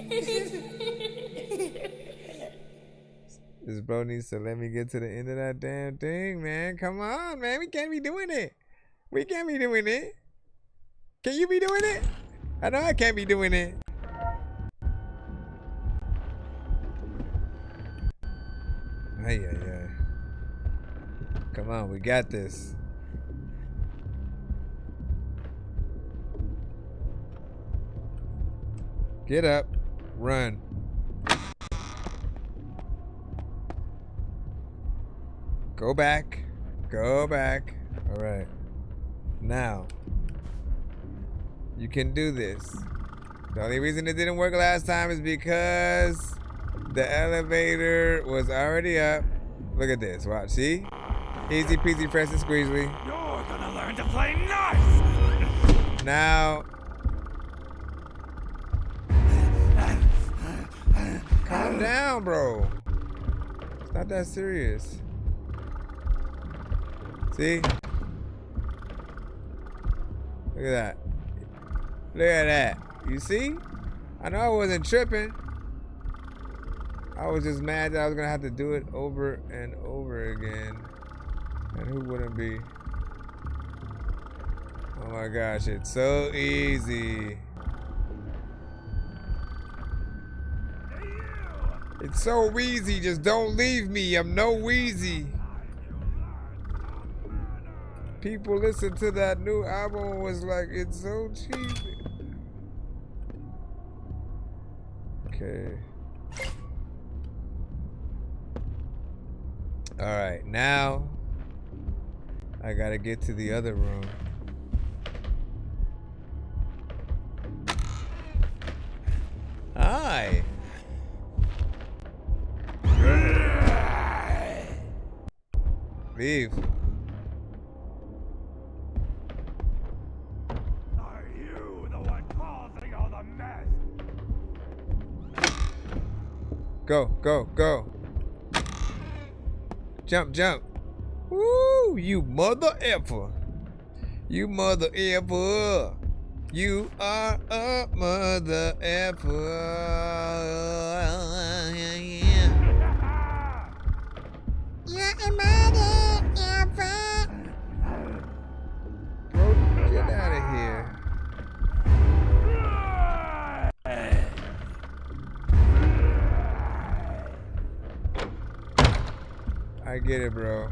This bro needs to let me get to the end of that damn thing, man. Come on, man. We can't be doing it. We can't be doing it. Can you be doing it? I know I can't be doing it. Hey, yeah, yeah. Come on, we got this. Get up, run. Go back. Go back. All right. Now, you can do this. The only reason it didn't work last time is because the elevator was already up. Look at this. Watch. See? Easy peasy, fresh and squeezely. You're gonna learn to play nice! Now, calm down, bro. It's not that serious. See? Look at that. Look at that. You see? I know I wasn't tripping. I was just mad that I was gonna have to do it over and over again. And who wouldn't be? Oh my gosh, it's so easy. It's so easy, just don't leave me. I'm no Wheezy. People listen to that new album and was like, it's so cheap. Okay. Alright, now I gotta get to the other room. Hi. Leave. Are you the one causing all the mess? Go, go, go. Jump, jump. Woo, you mother effer. You mother effer. You are a mother effer. You're a mother effer. Bro, get out of here. I get it, bro.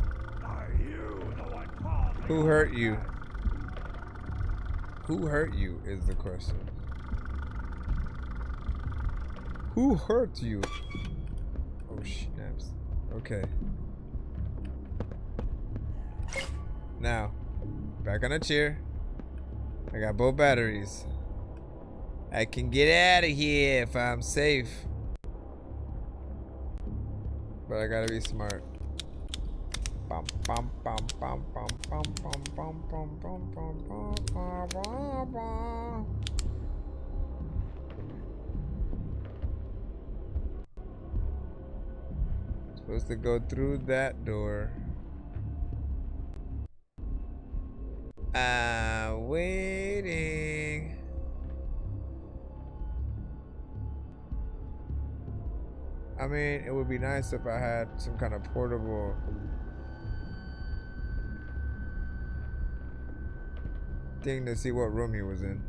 Who hurt you? Who hurt you is the question. Who hurt you? Oh, snaps. Okay. Now, back on the chair. I got both batteries. I can get out of here if I'm safe. But I gotta be smart. Bum, bum, bum, bum, bum, bum, bum, bum, bum, bum, bum, bum, bum, bum. Supposed to go through that door. I'm waiting. I mean, it would be nice if I had some kind of portable thing to see what room he was in.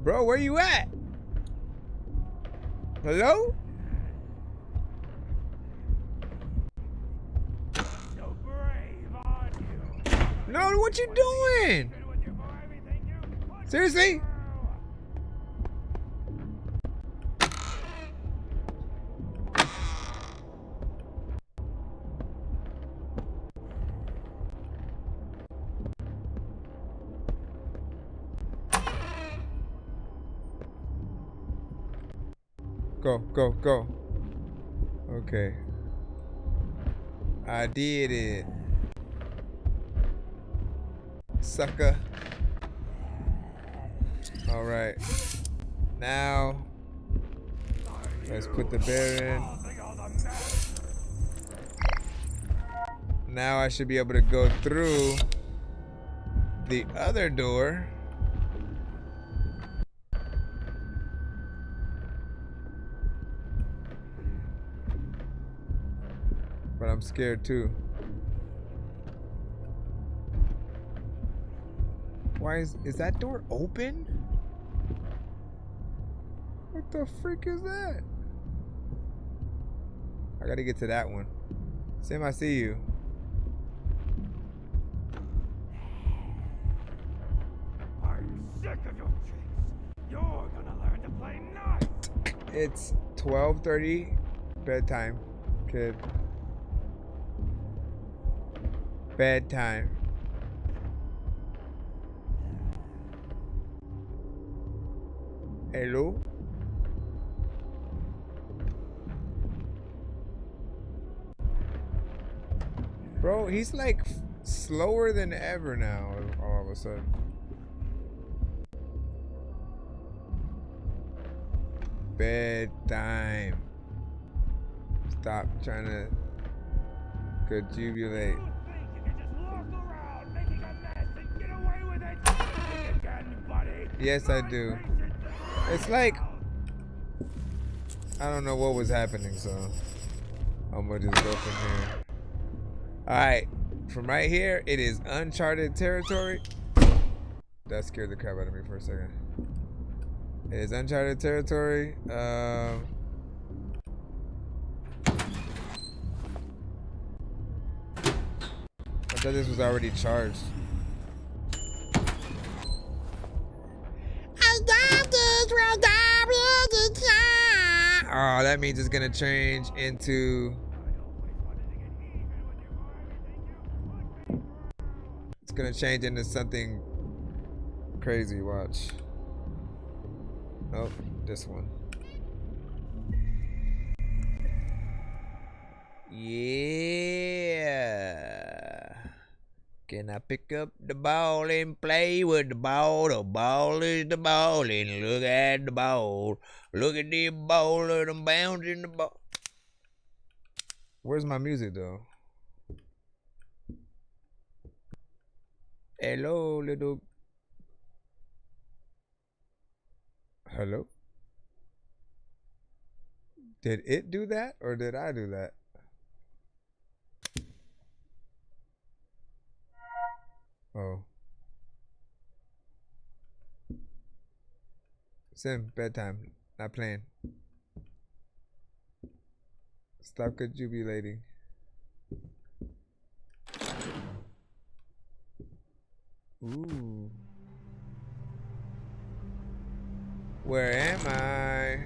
Bro, where you at? Hello? So brave, aren't you? No, what you doing? Seriously? Go, go, go. Okay. I did it. Sucker. All right. Now, let's put the bear in. Now I should be able to go through the other door. But I'm scared too. Why is that door open? What the freak is that? I gotta get to that one. Sam, I see you. I'm sick of your tricks. You're gonna learn to play nice. It's 12:30 bedtime, kid. Bedtime. Hello? Bro, he's like slower than ever now all of a sudden. Bedtime. Stop trying to jubilate. Yes, I do. It's like I don't know what was happening, so I'm gonna just go from here. Alright, from right here, it is uncharted territory. That scared the crap out of me for a second. It is uncharted territory. I thought this was already charged. Oh, that means it's gonna change into. It's gonna change into something crazy. Watch. Oh, this one. Yeah. Can I pick up the ball and play with the ball? The ball is the ball, and look at the ball. Look at the ball, and I'm bouncing the ball. Where's my music, though? Hello, little. Hello? Did it do that, or did I do that? Oh. Sim, bedtime. Not playing. Stop jubilating. Ooh. Where am I?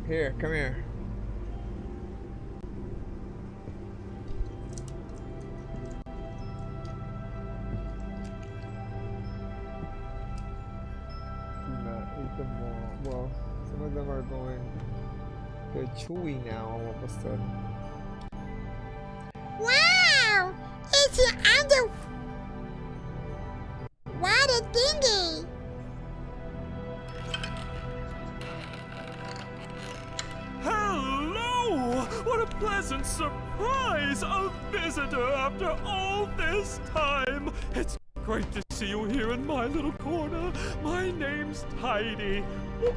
Here, come here. Do not eat them all. Well, some of them are going. They're chewy now all of a sudden. Wow! It's an underwater thingy. Hello! What a pleasant surprise! A visitor after all this time! It's great to see you here in my little corner. My name's Tidy. Oh,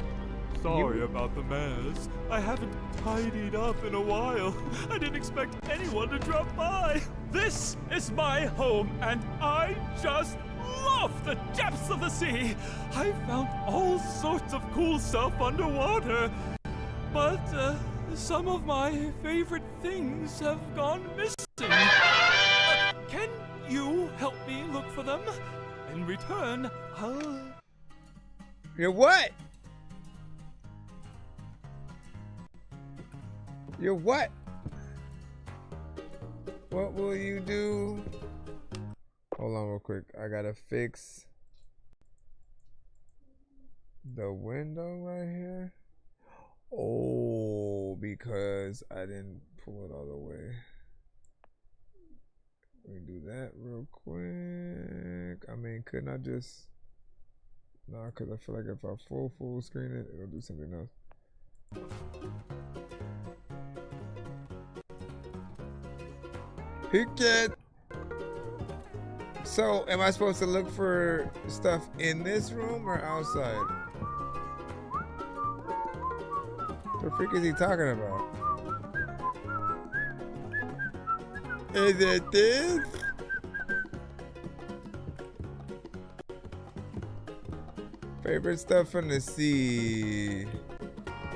sorry about the mess. I haven't tidied up in a while. I didn't expect anyone to drop by. This is my home, and I just love the depths of the sea. I found all sorts of cool stuff underwater. But some of my favorite things have gone missing. Can you help me look for them? In return, I'll... You're what? You're what? What will you do? Hold on real quick. I gotta fix the window right here. Oh, because I didn't pull it all the way. Let me do that real quick. I mean, couldn't I just... Nah, because I feel like if I full screen it, it'll do something else. Who can... So, am I supposed to look for stuff in this room or outside? What the freak is he talking about? Is it this? Favorite stuff from the sea.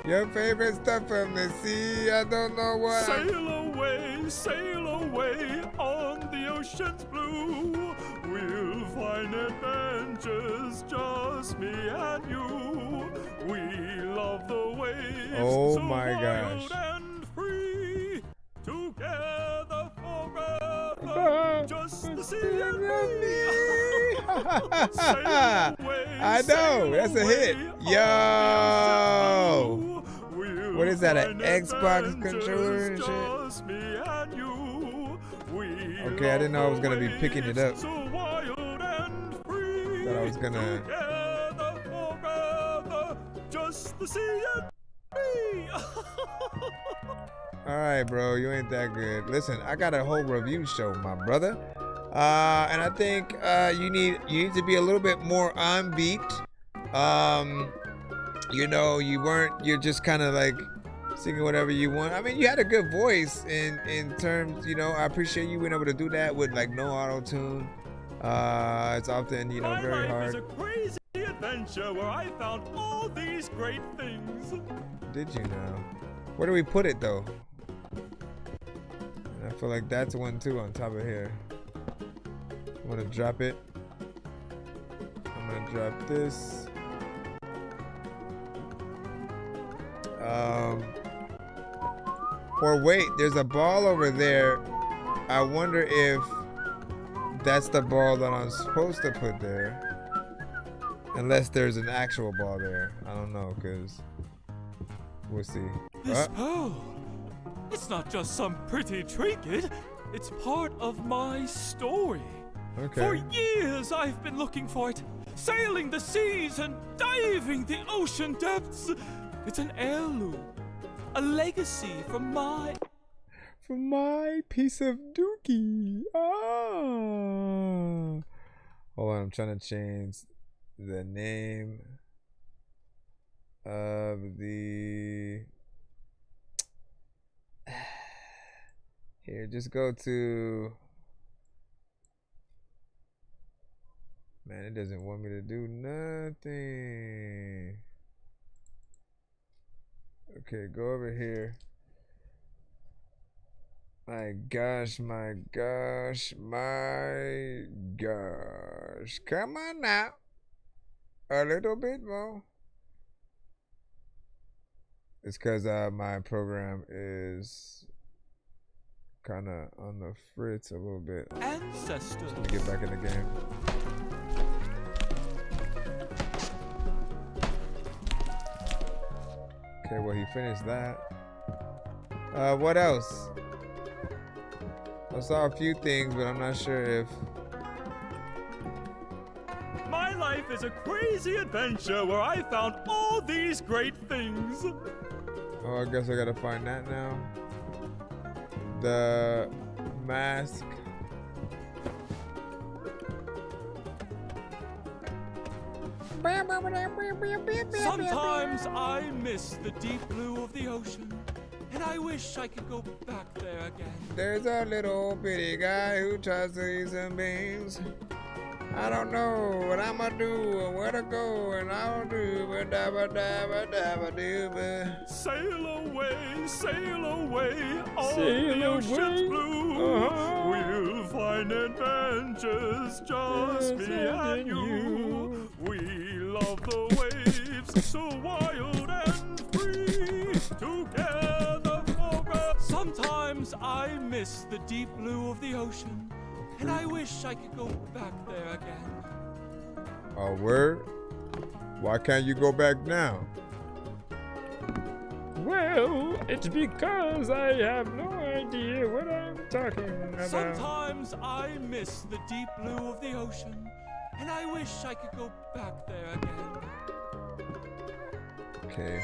Your favorite stuff from the sea. I don't know what. Sail away on the ocean's blue. We'll find adventures, just me and you. We love the waves, Oh so my wild gosh. and free. Together forever, just the sea and me. I know, that's a hit. Yo! What is that, an Xbox controller and shit? Okay, I didn't know I was gonna be picking it up. Thought I was gonna. Just the sea and me. Alright, bro, you ain't that good. Listen, I got a whole review show, my brother. And I think you need to be a little bit more on beat. You know, you're just kind of like singing whatever you want. I mean, you had a good voice in terms, you know, I appreciate you being able to do that with like no auto-tune. It's often, you know, very hard. My life is a crazy adventure where I found all these great things. Did you know? Where do we put it though? And I feel like that's one too on top of here. I'm gonna drop it. I'm gonna drop this. Or wait, there's a ball over there. I wonder if that's the ball that I'm supposed to put there. Unless there's an actual ball there. I don't know, because we'll see. This pearl, it's not just some pretty trinket. It's part of my story. Okay. For years I've been looking for it, sailing the seas and diving the ocean depths. It's an heirloom, a legacy from my piece of dookie. Ah. Hold on, I'm trying to change the name of the. Here, just go to. Man, it doesn't want me to do nothing. Okay, go over here. My gosh, my gosh, my gosh. Come on now. A little bit more. It's because my program is kind of on the fritz a little bit. Ancestors. Let me get back in the game. Okay, well, he finished that. What else? I saw a few things, but I'm not sure if... My life is a crazy adventure where I found all these great things. Oh, I guess I gotta find that now. The mask. Sometimes I miss the deep blue of the ocean, and I wish I could go back there again. There's a little bitty guy who tries to eat some beans. I don't know what I'm gonna do or where to go, and I'll do but dabba dabba dabba dooba. Sail away on Sail the ocean's away. blue. We'll find adventures, just me and you. We love the waves, so wild and free. Together forever. Sometimes I miss the deep blue of the ocean, and I wish I could go back there again. A word? Why can't you go back now? Well, it's because I have no idea what I'm talking about. Sometimes I miss the deep blue of the ocean, and I wish I could go back there again. Okay.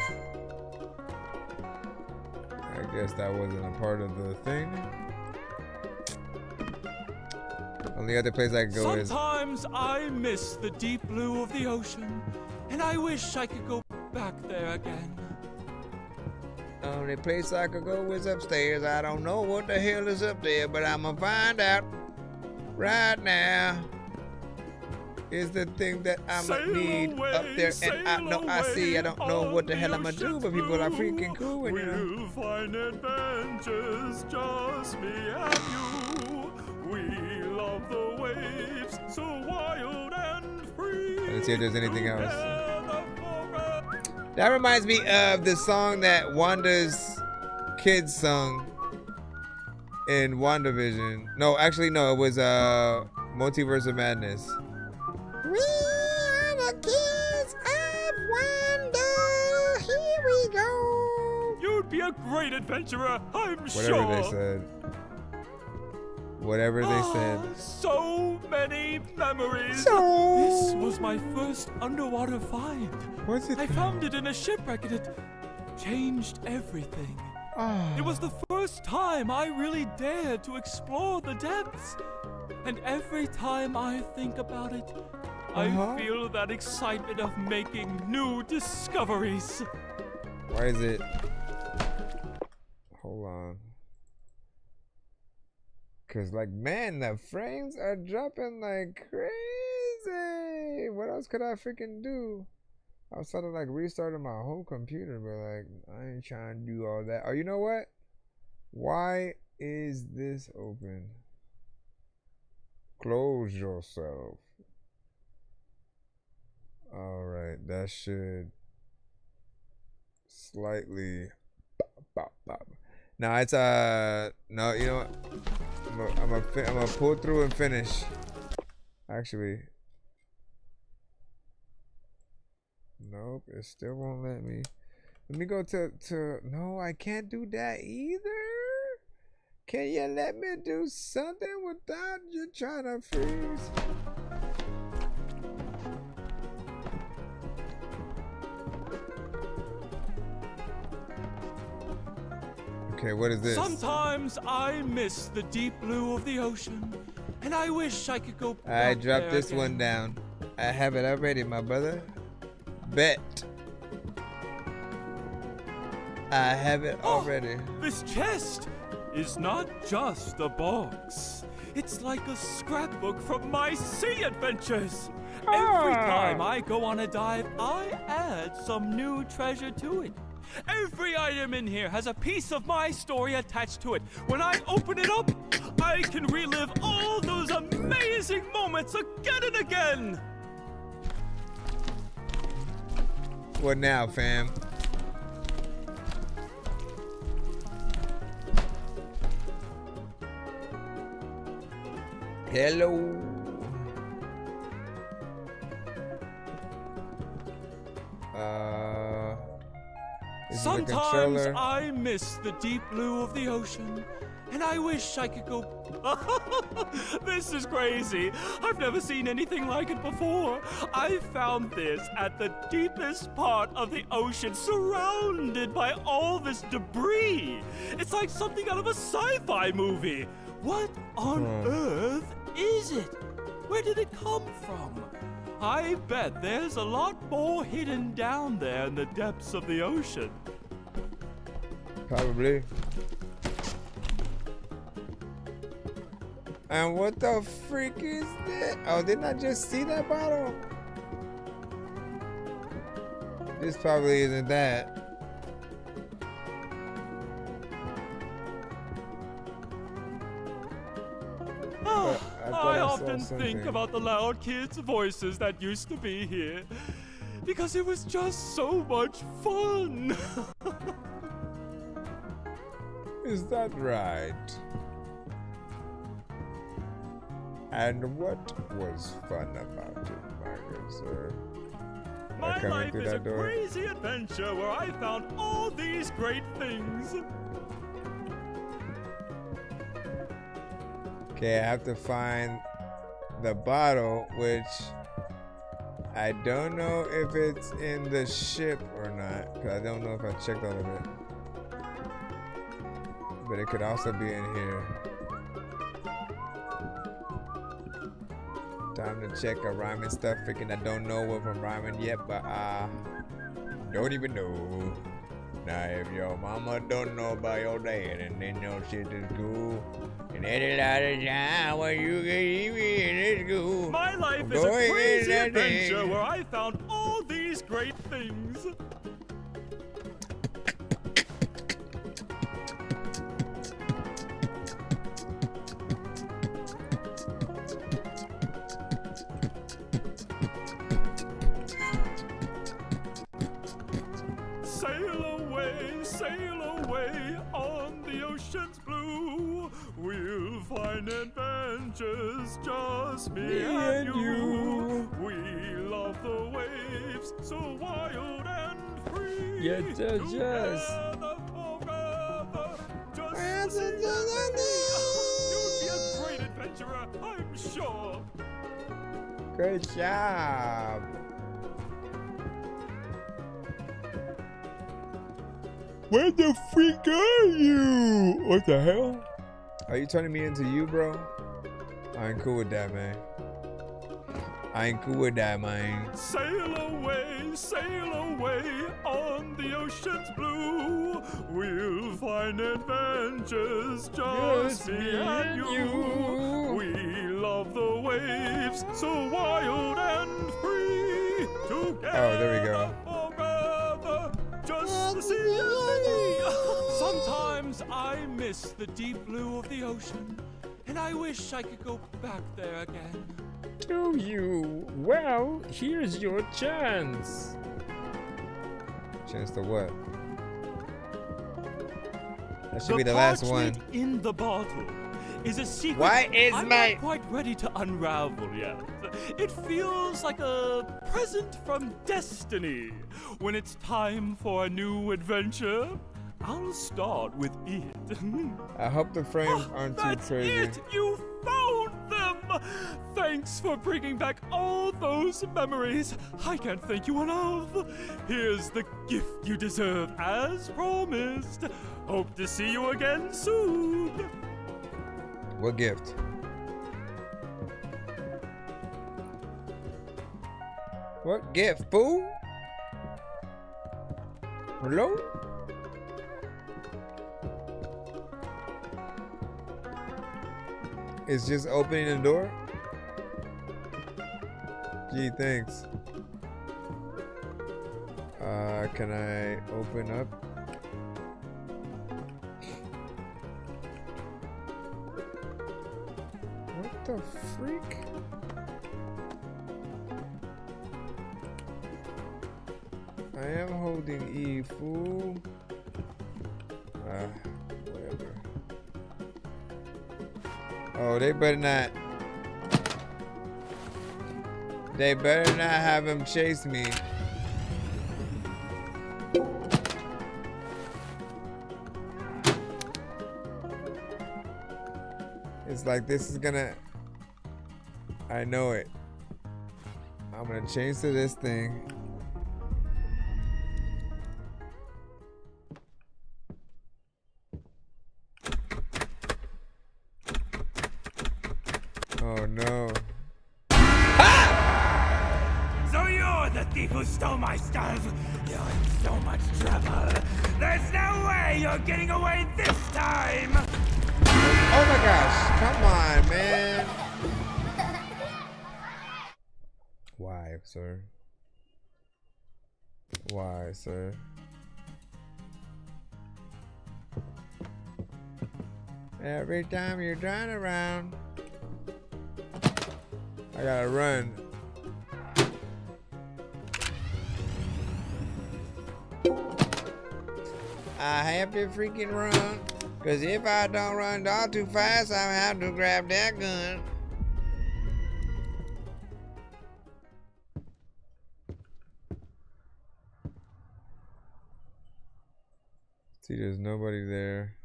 I guess that wasn't a part of the thing. Only other place I could go is... Sometimes I miss the deep blue of the ocean, and I wish I could go back there again. Only place I could go is upstairs. I don't know what the hell is up there, but I'm gonna find out right now. Is the thing that I'm gonna need up there, and I know I see. I don't know what the hell I'm gonna do, but people are freaking cool when you know. We'll find adventures, just me and you. We so wild and free. Let's see if there's anything else. That reminds me of the song that Wanda's kids sung in WandaVision. No, actually, no, it was Multiverse of Madness. We are the kids of Wonder. Here we go. You'd be a great adventurer, I'm sure. Whatever they said. Whatever they said. So many memories. So this was my first underwater find. What's it? I found it in a shipwreck and it changed everything. It was the first time I really dared to explore the depths. And every time I think about it, I feel that excitement of making new discoveries. Why is it? Hold on. Cause like, man, the frames are dropping like crazy. What else could I freaking do? I was sort of like restarting my whole computer, but like, I ain't trying to do all that. Oh, you know what? Why is this open? Close yourself. All right, that should slightly. Now it's no, you know what? I'm gonna pull through and finish. Actually, nope, it still won't let me. Let me go to. No, I can't do that either. Can you let me do something without you trying to freeze? Okay, what is this? Sometimes I miss the deep blue of the ocean, and I wish I could go. I dropped this one down. I have it already, my brother. Bet. I have it already. This chest is not just a box. It's like a scrapbook from my sea adventures. Every time I go on a dive, I add some new treasure to it. Every item in here has a piece of my story attached to it. When I open it up, I can relive all those amazing moments again and again. What now, fam? Hello. Sometimes I miss the deep blue of the ocean, and I wish I could go. This is crazy. I've never seen anything like it before. I found this at the deepest part of the ocean, surrounded by all this debris. It's like something out of a sci-fi movie. What on earth is it? Where did it come from? I bet there's a lot more hidden down there in the depths of the ocean. Probably. And what the freak is that? Oh, didn't I just see that bottle? This probably isn't that. I often think about the loud kids' voices that used to be here, because it was just so much fun. Is that right? And what was fun about it, my good sir? My life is a crazy adventure where I found all these great things. Okay, I have to find the bottle, which I don't know if it's in the ship or not, because I don't know if I checked all of it. But it could also be in here. Time to check a rhyming stuff. Freaking, I don't know if I'm rhyming yet, but don't even know. Now, if your mama don't know about your dad, and then your shit is cool, and any lot of time when you get even in school. My life is a crazy adventure where I found all these great things. sail away on the ocean's blue. We'll find adventures, just me and you. We love the waves, so wild and free. Yeah, just. You'd be a great adventurer, I'm sure. Good job. Where the freak are you? What the hell? Are you turning me into you, bro? I ain't cool with that, man. I ain't cool with that, man. Sail away on the ocean's blue. We'll find adventures, just me and you. We love the waves, so wild and free. Together, oh, there we go. Forever, just the sea and me. Sometimes I miss the deep blue of the ocean, and I wish I could go back there again. Do you? Well, here's your chance. Chance to what? That should be the last one. In the bottle is a secret. Why is I'm my not quite ready to unravel yet. It feels like a present from destiny. When it's time for a new adventure, I'll start with it. I hope the frames aren't too crazy. It! You found them! Thanks for bringing back all those memories. I can't thank you enough. Here's the gift you deserve, as promised. Hope to see you again soon. What gift? What gift, fool? Hello? It's just opening the door? Gee, thanks. Can I open up? What the freak? I am holding E, fool. Whatever. Oh, they better not. They better not have him chase me. It's like this is gonna. I know it. I'm gonna change to this thing. Oh no. So you're the thief who stole my stuff? You're in so much trouble. There's no way you're getting away this time! Oh my gosh, come on, man. Why, sir? Why, sir? Every time you're driving around, I gotta run. I have to freaking run. Cause if I don't run all too fast, I have to grab that gun. See, there's nobody there.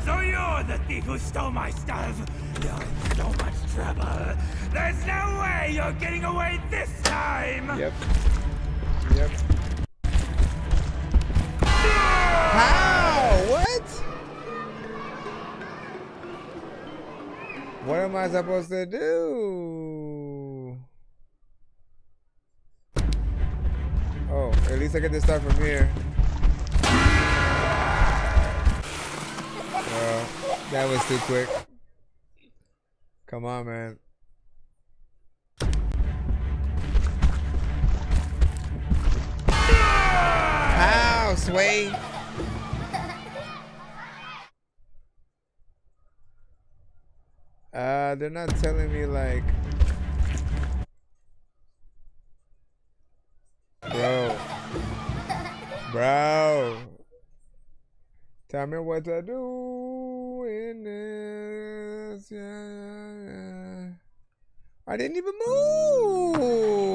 So you're the thief who stole my stuff? You're in so much trouble. There's no way you're getting away this time! Yep. Yep. How? What? What am I supposed to do? Oh, at least I get to start from here. That was too quick. Come on, man. How, Sway? They're not telling me like. Bro. Tell me what to do in this. Yeah. I didn't even move.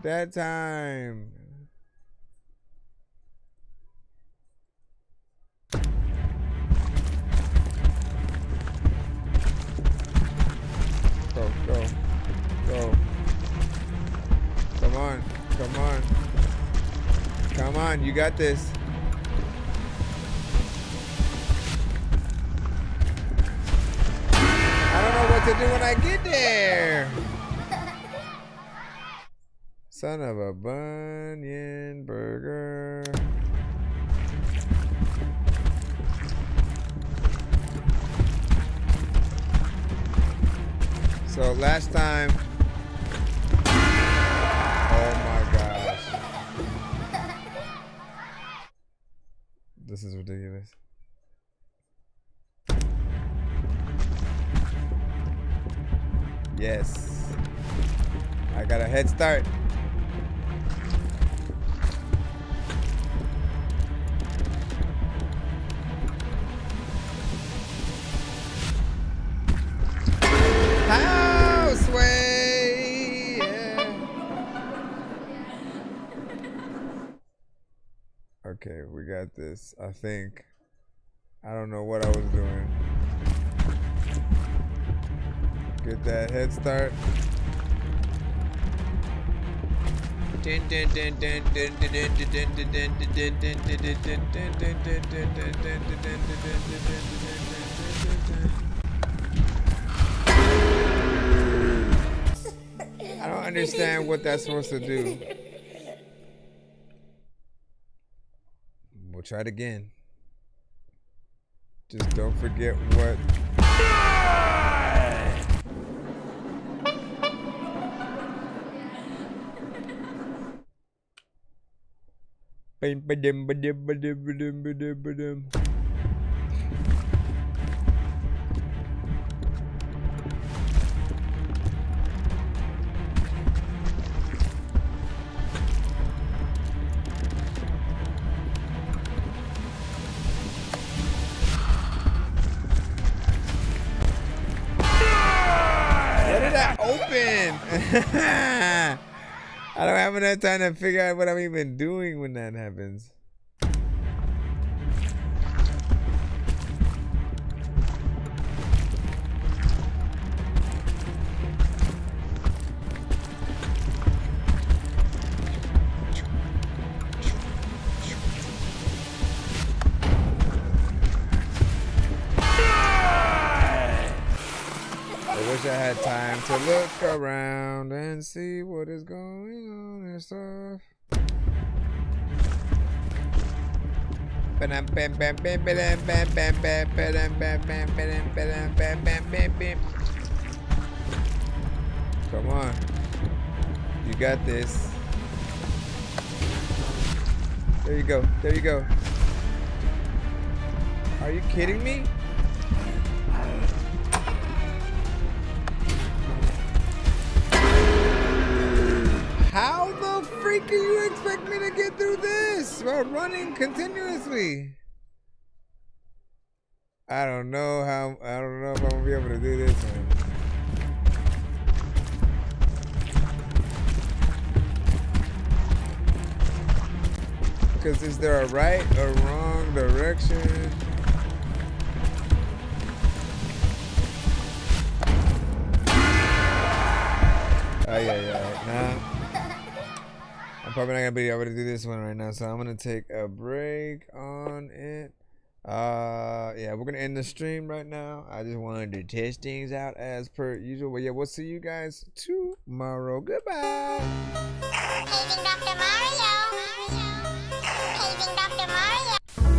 That time. Go, go, go. Come on, come on. Come on, you got this. I don't know what to do when I get there. Son of a bunion burger. So last time, oh my gosh. This is ridiculous. Yes. I got a head start. Houseway. Yeah. Okay, we got this. I think. I don't know what I was doing. Get that head start. I don't understand what that's supposed to do. We'll try it again. Just don't forget what. I don't have enough time to figure out what I'm even doing when that happens. I wish I had time to look around and see what is going on and stuff. Come on. You got this. There you go. There you go. Are you kidding me? How the freak do you expect me to get through this while running continuously? I don't know if I'm gonna be able to do this one. Because is there a right or wrong direction? Oh yeah. Nah. I'm probably not gonna be able to do this one right now, so I'm gonna take a break on it. Yeah, we're gonna end the stream right now. I just wanted to test things out as per usual. But yeah, we'll see you guys tomorrow. Goodbye. Paging Dr. Mario. Paging Dr. Mario.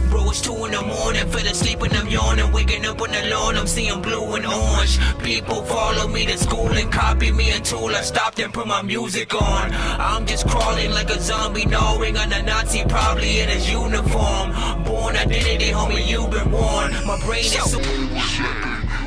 Bro, it's 2 in the morning, fell asleep and I'm yawning. Waking up on the lawn, I'm seeing blue and orange. People follow me to school and copy me until I stopped and put my music on. I'm just crawling like a zombie, gnawing on a Nazi, probably in his uniform. Born identity, homie, you've been warned. My brain is so